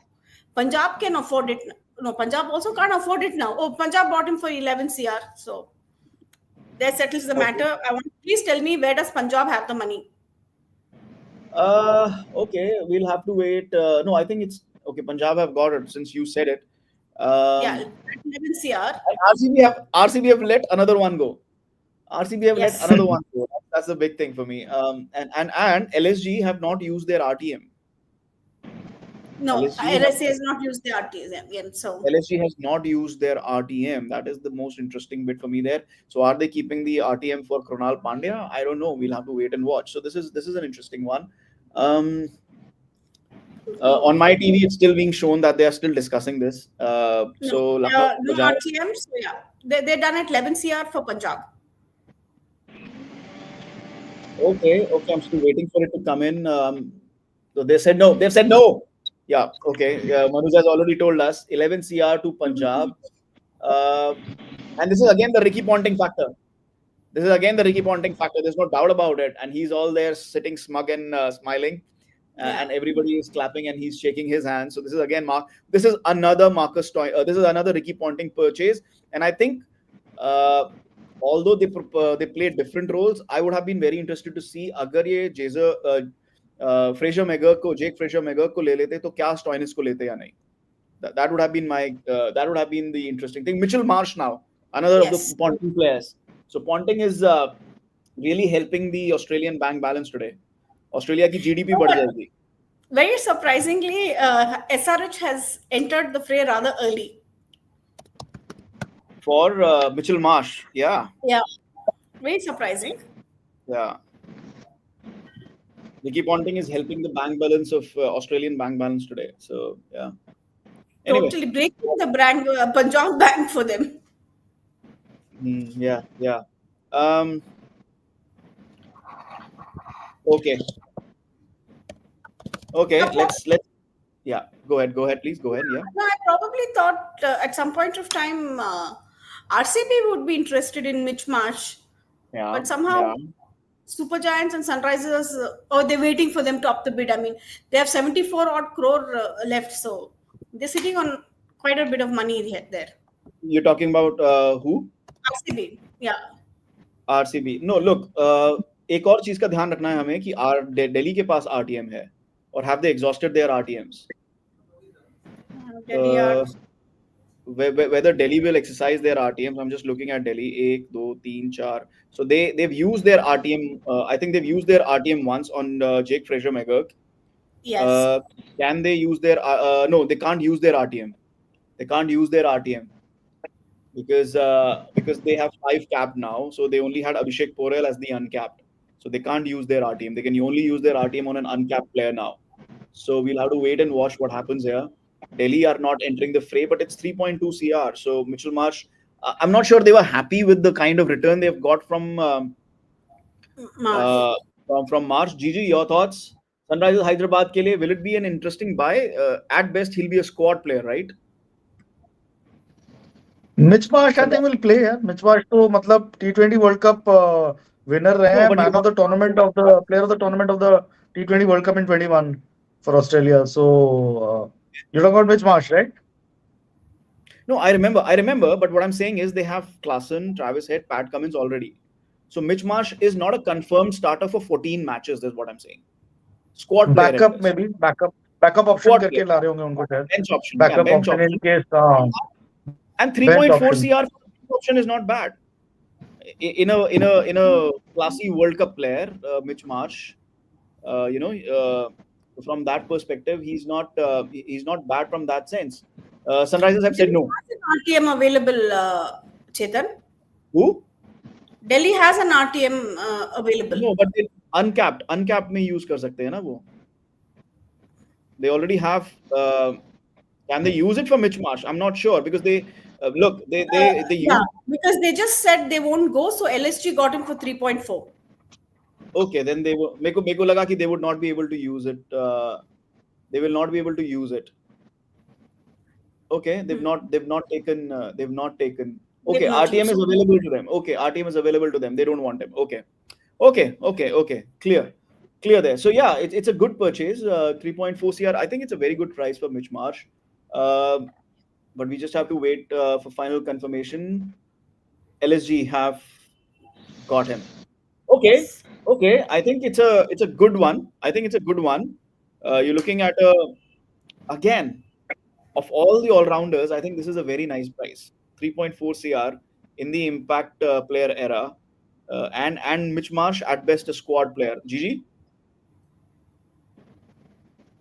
Punjab can afford it. No, Punjab also can't afford it now. Oh, Punjab bought him for 11 CR. So that settles the matter. I want please tell me, where does Punjab have the money? Okay, we'll have to wait. No, I think it's okay. Punjab have got it since you said it. Yeah, Um, 11 CR. and RCB have let another one go. RCB have let Yes. another one go. That's the big thing for me. And LSG have not used their RTM. No, LSG LSA has not used the RTM. So LSG has not used their RTM. That is the most interesting bit for me there. So are they keeping the RTM for Krunal Pandya? I don't know. We'll have to wait and watch. So this is an interesting one. On my TV, it's still being shown that they are still discussing this. So Lucknow no Giants. RTM. So yeah, they're done at 11 CR for Punjab. Okay, I'm still waiting for it to come in. So they said no. They've said no. Yeah, okay. Manoj has already told us 11 CR to Punjab. And this is again the Ricky Ponting factor. There's no doubt about it. And he's all there sitting smug and smiling. Yeah. And everybody is clapping and he's shaking his hand. So this is again This is another Marcus Toy. This is another Ricky Ponting purchase. And I think although they play different roles, I would have been very interested to see अगर ये Fraser McGurk को Jake Fraser McGurk को ले लेते तो क्या Stoinis को लेते या नहीं. That would have been that would have been the interesting thing. Mitchell Marsh now, another of the Ponting players. So Ponting is really helping the Australian bank balance today. Australia की GDP बढ़ जाएगी. Very surprisingly, SRH has entered the fray rather early. For Mitchell Marsh, yeah. Yeah, very surprising. Yeah. Ricky Ponting is helping the bank balance of Australian bank balance today. So yeah. Anyway. Totally breaking the Punjab bank for them. Yeah. Okay. Let's yeah. Go ahead, please. Go ahead. Yeah. No, I probably thought at some point of time RCB would be interested in Mitch Marsh, Yeah. but somehow Super Giants and Sunrisers, they're waiting for them to up the bid. I mean, they have 74 odd crore left, so they're sitting on quite a bit of money there. You're talking about who? RCB, yeah. RCB. No, look, एक और चीज का ध्यान रखना है हमें कि दिल्ली के पास आरटीएम है, और have they exhausted their RTMs? Delhi are Whether Delhi will exercise their RTMs. I'm just looking at Delhi. 1, 2, 3, 4. So they've used their RTM. I think they've used their RTM once on Jake Fraser McGurk. yes. Can they use their? No, they can't use their RTM. They can't use their RTM because they have 5 capped now. So they only had Abhishek Porel as the uncapped. So they can't use their RTM. They can only use their RTM on an uncapped player now. So we'll have to wait and watch what happens here. Delhi are not entering the fray, but it's 3.2 CR. So Mitchell Marsh, I'm not sure they were happy with the kind of return they've got from Marsh. from Marsh. Gigi, your thoughts? Sunrisers Hyderabad ke liye, will it be an interesting buy? At best, he'll be a squad player, right? Mitch Marsh I think will play. Yeah, Mitch Marsh to मतलब T20 World Cup winner रहे हैं, but man of the tournament of the player of the tournament of the T20 World Cup in 21 for Australia. So you're talking about Mitch Marsh, right? No, I remember. But what I'm saying is they have Klaasen, Travis Head, Pat Cummins already. So Mitch Marsh is not a confirmed starter for 14 matches. That's what I'm saying. Squad player. Backup maybe backup option Squad करके player. ला रहे होंगे उनको शायद. Bench option. Backup bench option in case. And bench 3.4 option. CR for option is not bad. In a classy World Cup player, Mitch Marsh, from that perspective, he's not bad from that sense. Sunrisers have said no. Has an RTM available, Chetan? Who? Delhi has an RTM available. No, but uncapped में use कर सकते हैं ना वो. They already have. Can they use it for Mitch Marsh? I'm not sure because they look they yeah, because they just said they won't go, so LSG got him for 3.4. Okay, then they will. मेरे को लगा कि they would not be able to use it. They will not be able to use it. Okay, they've not taken. Okay, RTM is available to them. Okay, RTM is available to them. They don't want him. Okay. Clear there. So yeah, it's a good purchase. 3.4 CR. I think it's a very good price for Mitch Marsh. But we just have to wait for final confirmation. LSG have got him. Okay. I think it's a good one. You're looking at again, of all the all-rounders, I think this is a very nice price. 3.4 CR in the impact player era, and Mitch Marsh at best a squad player. Gigi?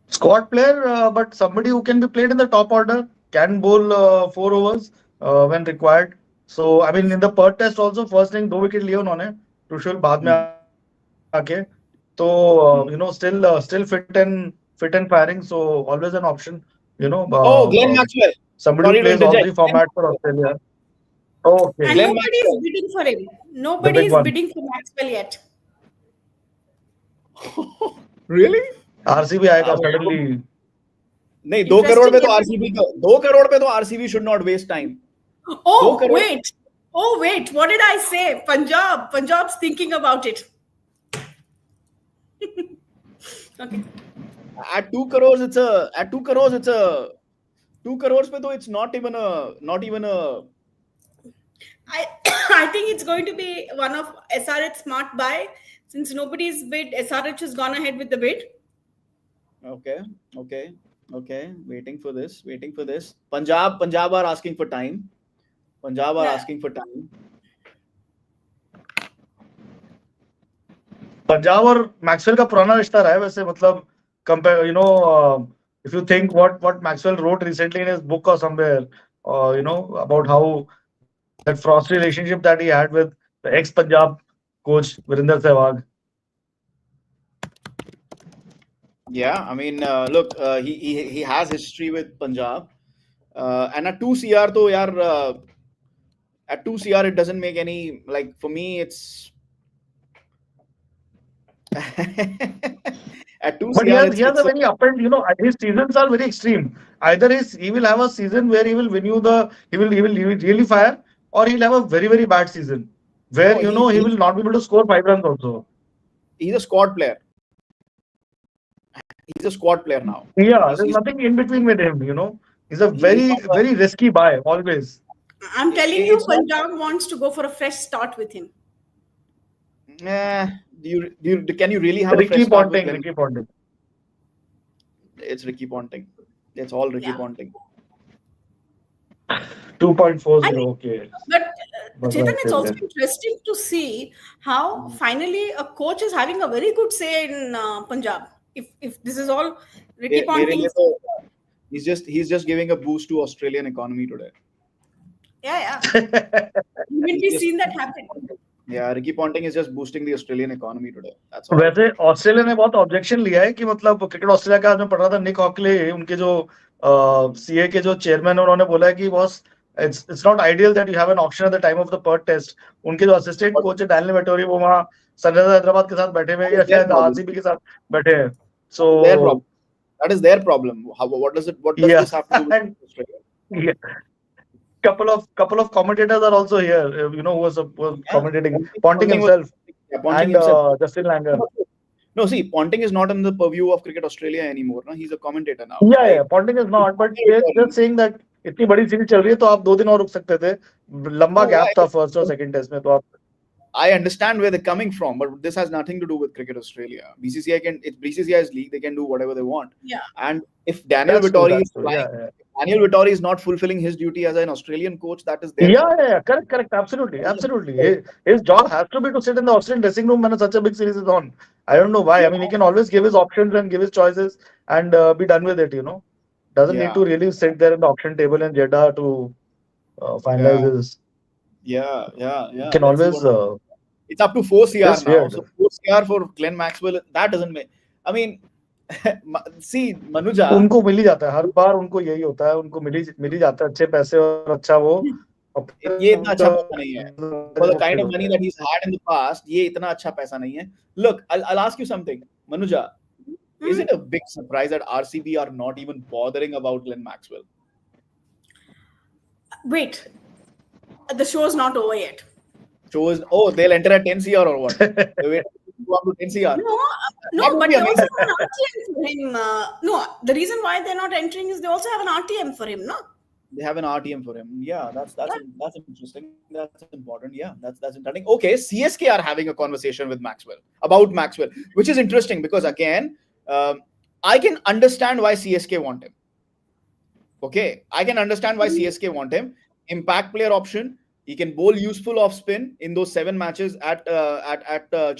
Squad player, but somebody who can be played in the top order, can bowl 4 overs when required. So I mean in the Perth test also first inning 2 wicket लिए उन्होंने, crucial बाद में आके, तो still fit and firing, so always an option. Glenn Maxwell. Somebody who plays all 3 formats for Australia. Okay. And Glenn nobody is bidding for him. Nobody is bidding for Maxwell yet. Really? RCB आएगा suddenly. नहीं, 2 करोड़ पे तो RCB 2 crore पे तो RCB should not waste time. Oh wait, what did I say? Punjab's thinking about it. Okay. At 2 crores it's a 2 crores पे तो it's not even a I think it's going to be one of SRH smart buy, since nobody's bid. SRH has gone ahead with the bid. Okay. Waiting for this. Punjab are asking for time. Punjab और Maxwell का पुराना रिश्ता रहा है वैसे, मतलब compare, if you think what Maxwell wrote recently in his book or somewhere, about how that frosty relationship that he had with the ex-Punjab coach Virender Sehwag. Yeah, I mean, look, he has history with Punjab, and at 2 CR though, yaar, at 2 CR it doesn't make any, like, for me it's at 2 But CR he has a very up and his seasons are very extreme. Either he will have a season where he will win you he will really fire, or he'll have a very very bad season where he will not be able to score 5 runs also. He's a squad player. Now. Yeah, there's nothing in between with him. He's a very very risky buy always. I'm telling you, Punjab wants to go for a fresh start with him. Can you really have a fresh Ricky start with Ponting. Glenn? Ricky Ponting. It's Ricky Ponting. It's all Ricky Yeah. Ponting. 2.40. I mean, Okay. but But Chetan, right it's also there. interesting to see how finally a coach is having a very good say in Punjab. If this is all Ricky मेरे लिए Ponting's, तो he's just giving a boost to Australian economy today. yeah, He's we've just seen that happen. Yeah, Ricky Ponting is just boosting the Australian economy today. That's all. वैसे Australia ने बहुत objection लिया है कि मतलब cricket Australia का आज मैं पढ़ रहा था निक हॉकले उनके जो सीए के जो चेयरमैन उन्होंने बोला है कि boss it's not ideal that you have an option at the time of the Perth test उनके जो असिस्टेंट But कोच है डैनियल वेटोरी वो वहां सनराइजर्स हैदराबाद के साथ बैठे हुए हैं या that's their शायद problem. आरसीबी के साथ बैठे हैं सो Their problem. That is their problem. What does या this have to do with Australia? couple of commentators are also here you know who was Yeah, commentating Ponting Ponting was himself Ponting and himself. Justin Langer. No, see, Ponting is not in the purview of Cricket Australia anymore. No? He's a commentator now, Yeah, right? yeah, Ponting is not, but they're just saying that इतनी बड़ी series चल रही है तो आप 2 दिन और रुक सकते थे लंबा No, गैप था फर्स्ट और सेकंड टेस्ट में तो आप I understand where they're coming from, but this has nothing to do with Cricket Australia. It's BCCI's league; they can do whatever they want. Yeah. And if Daniel that's true, Vittori that's is true. flying, Yeah, if Daniel Vittori is not fulfilling his duty as an Australian coach, that is their yeah, problem. yeah, correct, absolutely. His job has to be to sit in the Australian dressing room when such a big series is on. I don't know why. I mean, he can always give his options and give his choices and be done with it. You know, doesn't need to really sit there in the auction table in Jeddah to finalize Yeah. his. Yeah. Can Let's see always. what it's up to 4 CR Just now. weird. So 4 CR for Glenn Maxwell, that doesn't make. I mean, see, Manuja. उनको मिल ही जाता है हर बार उनको यही होता है उनको मिल ही जाता है अच्छे पैसे और अच्छा वो ये इतना अच्छा पैसा नहीं है. For the kind of money that he's had in the past, ये इतना अच्छा पैसा नहीं है. Look, I'll ask you something, Manuja. Is it a big surprise that RCB are not even bothering about Glenn Maxwell? Wait, the show is not over yet. They'll enter at 10 CR or what? They wait to go up to 10 CR. No, but they also have an RTM for him. No, the reason why they're not entering is they also have an RTM for him, no? They have an RTM for him. Yeah, that's interesting. That's important. Yeah, that's interesting. Okay, CSK are having a conversation with Maxwell about Maxwell, which is interesting because again, I can understand why CSK want him. Okay, I can understand why CSK want him. Impact player option. He can bowl useful off spin in those 7 matches at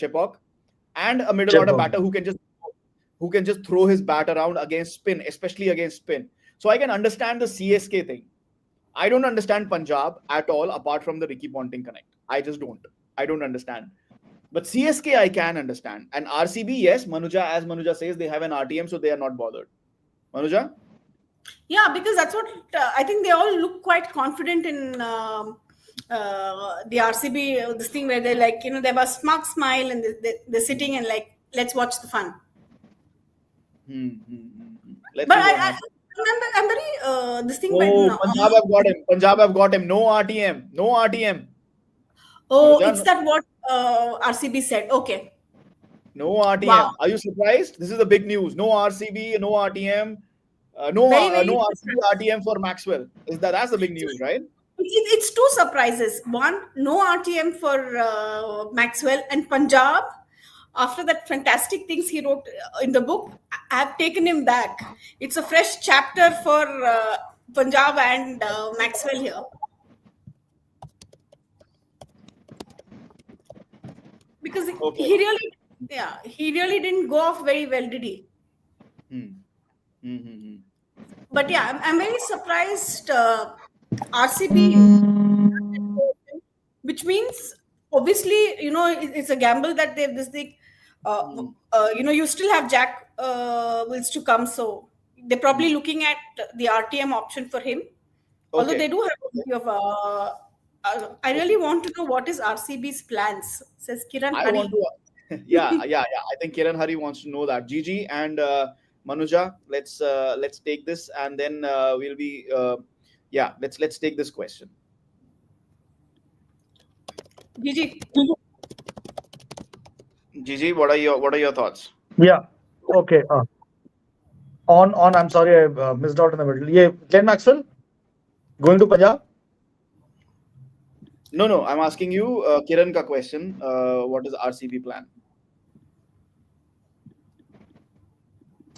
Chepauk, and a middle order batter who can just throw his bat around against spin, especially against spin. So I can understand the CSK thing. I don't understand Punjab at all, apart from the Ricky Ponting connect. I just don't. I don't understand. But CSK I can understand, and RCB, yes, Manuja, as Manuja says, they have an RTM, so they are not bothered. Manuja? Yeah, because that's what I think. They all look quite confident in the RCB, this thing where they're like, they have a smug smile and they're sitting and like, let's watch the fun. Let's But see I'm very this thing. Punjab have got him. No RTM. Oh, Manuja, it's that what RCB said. Okay. No RTM. Wow. Are you surprised? This is the big news. No RCB, no RTM, no RCB RTM for Maxwell. That's the big news, right? It's 2 surprises. One, no RTM for Maxwell, and Punjab, after that fantastic things he wrote in the book, I have taken him back. It's a fresh chapter for Punjab and Maxwell here. Because he really didn't go off very well, did he? But yeah, I'm very surprised. RCB, which means obviously it's a gamble that they have this thing. You still have Jack Wills to come, so they're probably looking at the RTM option for him. Although they do have a few of. I really want to know what is RCB's plans. Says Kiran Hari. Yeah. I think Kiran Hari wants to know that. Gigi and Manuja, let's take this, and then we'll be. Let's take this question. Gigi, what are your thoughts? Yeah. Okay. On. I'm sorry, I missed out in the middle. Yeah, Glenn Maxwell going to Punjab. No. I'm asking you, Kiran ka question. What is RCB plan?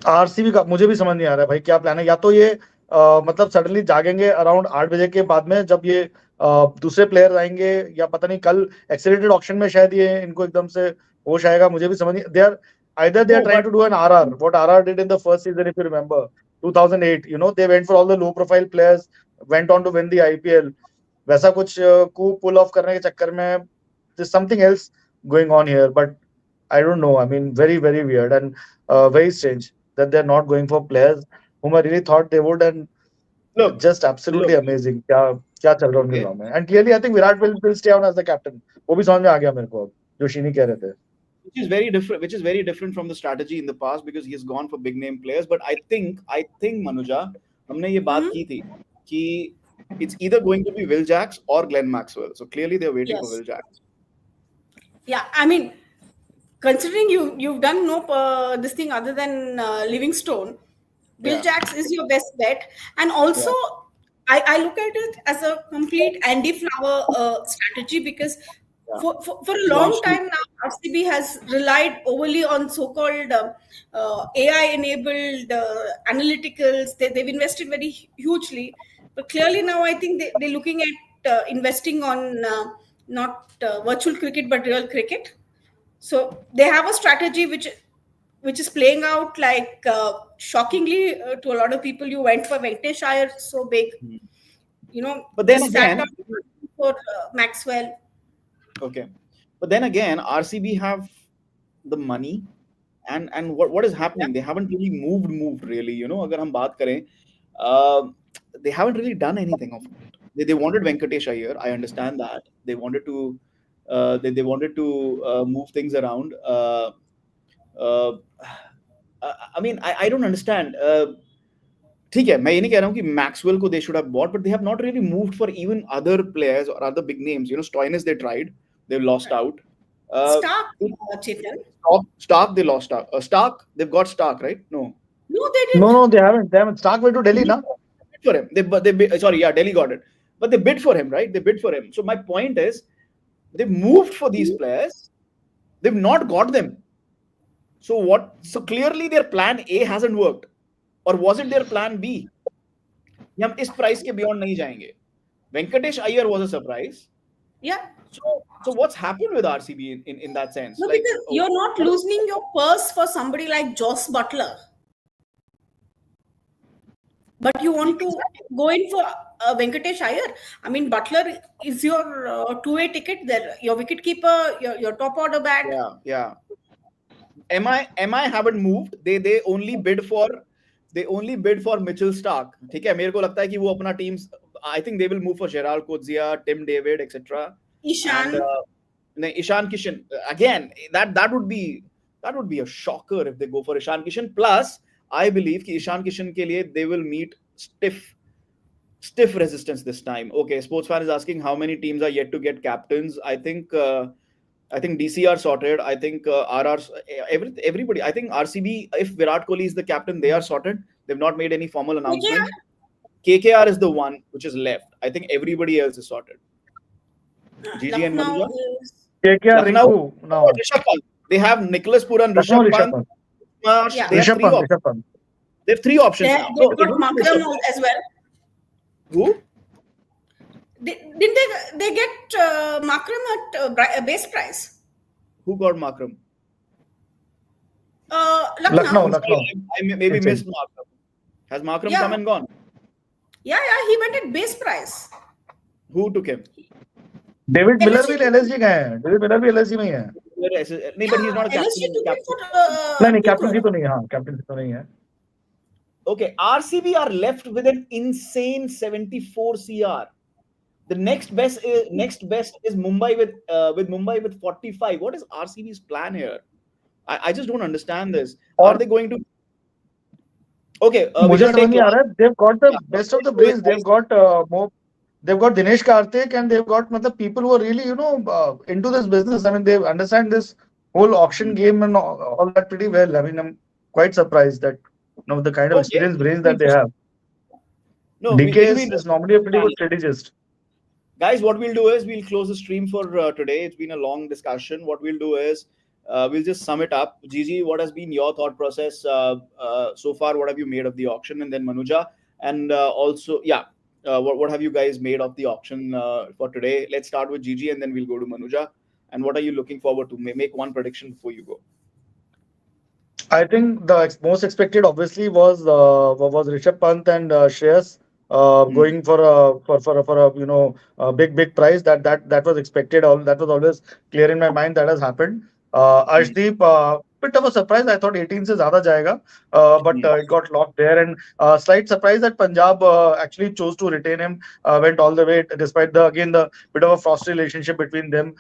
RCB का मुझे भी समझ नहीं आ रहा है भाई क्या plan है। या तो ये मतलब सडनली जागेंगे अराउंड 8 बजे के बाद में जब ये दूसरे प्लेयर आएंगे, या पता नहीं कल एक्सेलरेटेड ऑक्शन में शायद ये इनको एकदम से होश आएगा। मुझे भी समझ नहीं, they are either they are No, trying but to do an RR, what RR did in the first season, if you remember, 2008. They went for all the low profile players, went on to win the IPL. वैसा कुछ coup pull off करने के चक्कर में there's something else going on here, but I don't know. I mean, very, very weird and very strange that they're not going for players whom I really thought they would, and look, just absolutely look. amazing. क्या क्या चल रहा है उनके Okay. गांव में? And clearly, I think Virat will stay on as the captain. वो भी समझ में आ गया मेरे को, जो शीनी कह रहे थे. Which is very different from the strategy in the past because he's gone for big name players. But I think Manuja, हमने ये बात की थी कि it's either going to be Will Jacks or Glenn Maxwell. So clearly they're waiting for Yes. Will Jacks. Yeah, I mean, considering you've done no this thing other than Livingstone, Bill Yeah. Jacks is your best bet. And also, I look at it as a complete Andy Flower strategy because for a long time now, RCB has relied overly on so-called AI-enabled analyticals. They've invested very hugely. But clearly now, I think they're looking at investing on not virtual cricket, but real cricket. So they have a strategy which is playing out like shockingly to a lot of people. You went for Venkatesh Iyer so big, But then just sat again, down for Maxwell. okay. But then again, RCB have the money, and what is happening? They haven't really moved really. अगर हम बात करें, they haven't really done anything of it. They wanted Venkatesh Iyer. I understand that they wanted to move things around. I mean, I don't understand. ठीक है, मैं ये नहीं कह रहा हूँ कि मैक्सवेल को they should have bought, but they have not really moved for even other players or other big names. Stoinis they tried, they've lost out. Starc, Chetan. Starc they lost out. Starc, they've got Starc, right? No, they didn't. No, they haven't. Starc went to Delhi, na? For him. Delhi got it, but they bid for him, right? They bid for him. So my point is, they moved for these players, they've not got them. So what? So clearly their plan A hasn't worked, or was it their plan B? हम इस price के beyond नहीं जाएंगे. Venkatesh Iyer was a surprise. Yeah. So what's happened with RCB in that sense? No, because you're not loosening your purse for somebody like Joss Butler. But you want to go in for Venkatesh Iyer. I mean, Butler is your two-way ticket there. Your wicket keeper, your top order bat. Yeah. MI haven't moved. They only bid for Mitchell Starc. ठीक है, मेरे को लगता है कि वो अपना teams. I think they will move for Gerald Coetzee, Tim David, etc. Ishan. And, Ishan Kishan. Again, that would be a shocker if they go for Ishan Kishan. Plus, I believe कि Ishan Kishan के लिए they will meet stiff resistance this time. Okay, sports fan is asking how many teams are yet to get captains. I think DC are sorted. I think RR, everybody. I think RCB, if Virat Kohli is the captain, they are sorted. They've not made any formal announcement. KKR is the one which is left. I think everybody else is sorted. GG and Manuja. KKR Rinku. No. Rishabh Pant. They have Nicholas Puran, Rishabh Pant. Rishabh Pant. They have three options now. They've got Makram as well. Who? Didn't they get Makram at base price? Who got Makram? Lucknow. I maybe missed Makram. Has Makram come and gone? Yeah, he went at base price. Who took him? David Miller भी LSG गए हैं. David Miller भी LSG में ही है. नहीं, but he's not a captain. नहीं, captaincy तो नहीं है. हाँ, captaincy तो नहीं है. Okay, RCB are left with an insane 74 CR. The next best is Mumbai with 45. What is RCB's plan here? I just don't understand this. Are they going to? Okay, मुझे समझ नहीं आ रहा है. They've got the best of the brains. They've got more. They've got Dinesh Karthik, and they've got people who are really into this business. I mean, they understand this whole auction game and all that pretty well. I mean, I'm quite surprised that the kind of experienced brains that they have. No, DK is normally a pretty good strategist. Guys, what we'll do is we'll close the stream for today. It's been a long discussion. What we'll do is we'll just sum it up. Gigi, what has been your thought process so far? What have you made of the auction? And then Manuja, and also, yeah, what have you guys made of the auction for today? Let's start with Gigi, and then we'll go to Manuja. And what are you looking forward to? Make one prediction before you go. I think the most expected, obviously, was Rishabh Pant and Shreyas Hmm. going for a big prize. That was expected. All that was always clear in my mind. That has happened. Hmm. Arshdeep, bit of a surprise. I thought 18 se zyada jayega, but Hmm. it got locked there. And slight surprise that Punjab actually chose to retain him. Went all the way despite the bit of a frosty relationship between them.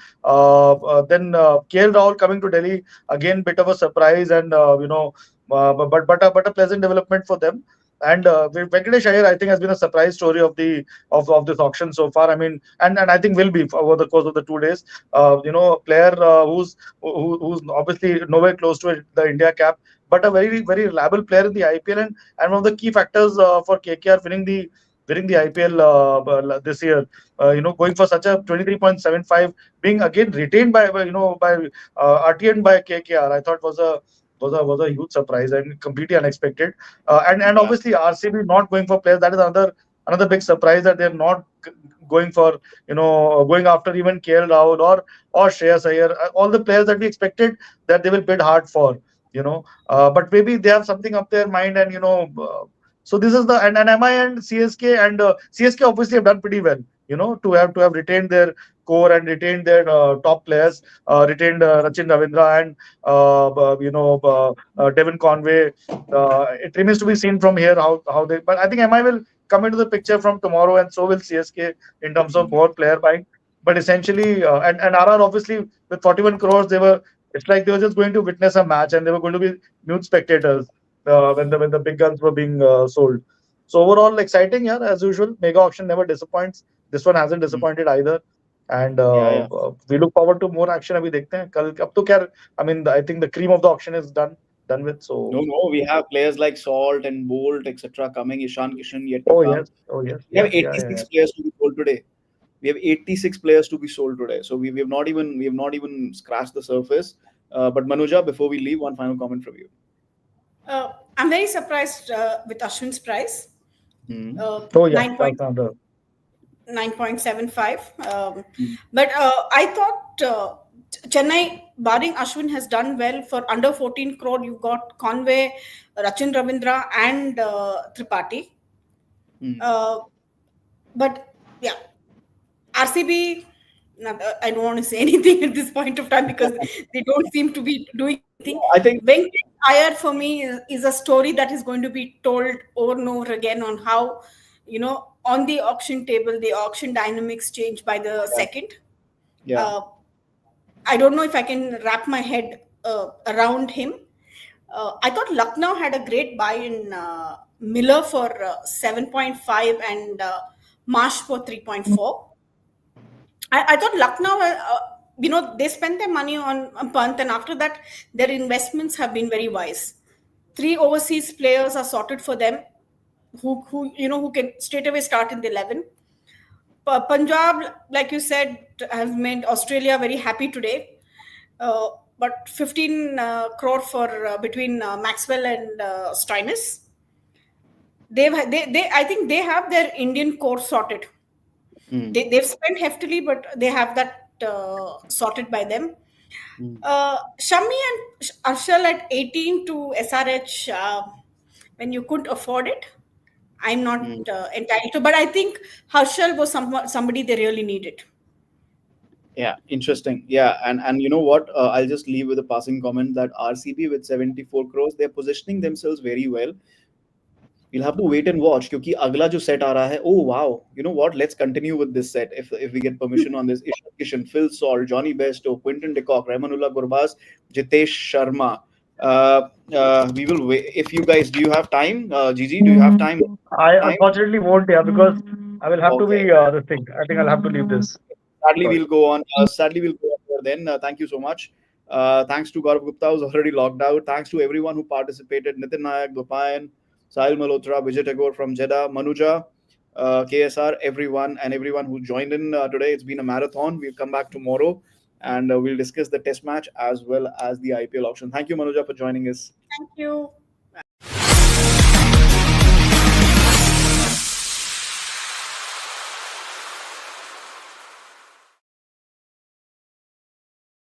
Then KL Rahul coming to Delhi again, bit of a surprise, and but a pleasant development for them. And Venkatesh Iyer, I think, has been a surprise story of this auction so far. I mean, and I think will be over the course of the 2 days. A player who's obviously nowhere close to the India cap, but a very reliable player in the IPL, and one of the key factors for KKR winning the IPL this year. Going for such a 23.75, being again retained by RTN by KKR, I thought was a huge surprise and completely unexpected. And Yeah. obviously RCB not going for players. That is another big surprise, that they're not going for going after even KL Rahul or Shreyas Iyer, all the players that we expected that they will bid hard for. But maybe they have something up their mind, and so this is the and MI and CSK, and CSK obviously have done pretty well. To have retained their core and retained their top players, retained Rachin Ravindra and Devin Conway. It remains to be seen from here how they. But I think MI will come into the picture from tomorrow, and so will CSK in terms of more player buying. But essentially, and RR obviously with 41 crores, they were. It's like they were just going to witness a match, and they were going to be nude spectators when the big guns were being sold. So overall, exciting, yeah, as usual. Mega auction never disappoints. This one hasn't Hmm. disappointed either, and Yeah, yeah. we look forward to more action. अभी देखते हैं कल अब तो क्या. I mean, I think the cream of the auction is done with. No, So, no, we have players like Salt and Bolt, etc. coming. Ishan Kishan yet to oh come. yes, oh yes, We have yeah, yeah, yeah, 86 players to be sold today. We have 86 players to be sold today. So we have not even scratched the surface. But Manuja, before we leave, one final comment from you. I'm very surprised with Ashwin's price. Hmm. Oh yeah, 9. that's another. 9.75. Hmm. But I thought Chennai, barring Ashwin, has done well. For under 14 crore, you've got Conway, Rachin Ravindra, and Tripathi. Hmm. But yeah, RCB, I don't want to say anything at this point of time because they don't seem to be doing anything. I think, Venkatesh Iyer for me is a story that is going to be told over and over again on how, on the auction table, the auction dynamics change by the yeah, second. yeah. I don't know if I can wrap my head around him. I thought Lucknow had a great buy in Miller for 7.5 and Marsh for 3.4. I thought Lucknow, they spent their money on Pant, and after that, their investments have been very wise. 3 overseas players are sorted for them, who can straight away start in the 11. Punjab, like you said, have made Australia very happy today. But 15 crore for between Maxwell and Steinus. I think they have their Indian core sorted. Hmm. They've spent heftily, but they have that sorted by them. Hmm. Shami and Arshal at 18 to SRH, when you couldn't afford it, I'm not Hmm. entitled to. But I think Harshal was somebody they really needed. Yeah, interesting. Yeah, and you know what? I'll just leave with a passing comment that RCB with 74 crores, they're positioning themselves very well. We'll have to wait and watch क्योंकि अगला जो set आ रहा है. Oh wow, you know what? Let's continue with this set if we get permission on this. Ishan Kishan, Phil Salt, Johnny Besto, Quinton de Kock, Rahmanullah Gurbaz, Jitesh Sharma. We will wait. If you guys, do you have time? Gigi, do you have time? I Time? unfortunately won't, yeah, because I will have to Okay. be this thing. I think I'll have to leave this. Sadly, Sorry. we'll go on. Sadly, we'll go on here then. Thank you so much. Thanks to Gaurav Gupta, who's already logged out. Thanks to everyone who participated. Nitin Nayak, Gopayan, Sahil Malhotra, Vijay Tagore from Jeddah, Manuja, KSR, everyone, and everyone who joined in today. It's been a marathon. We'll come back tomorrow and we'll discuss the test match as well as the IPL auction. Thank you, Manuja, for joining us. Thank you.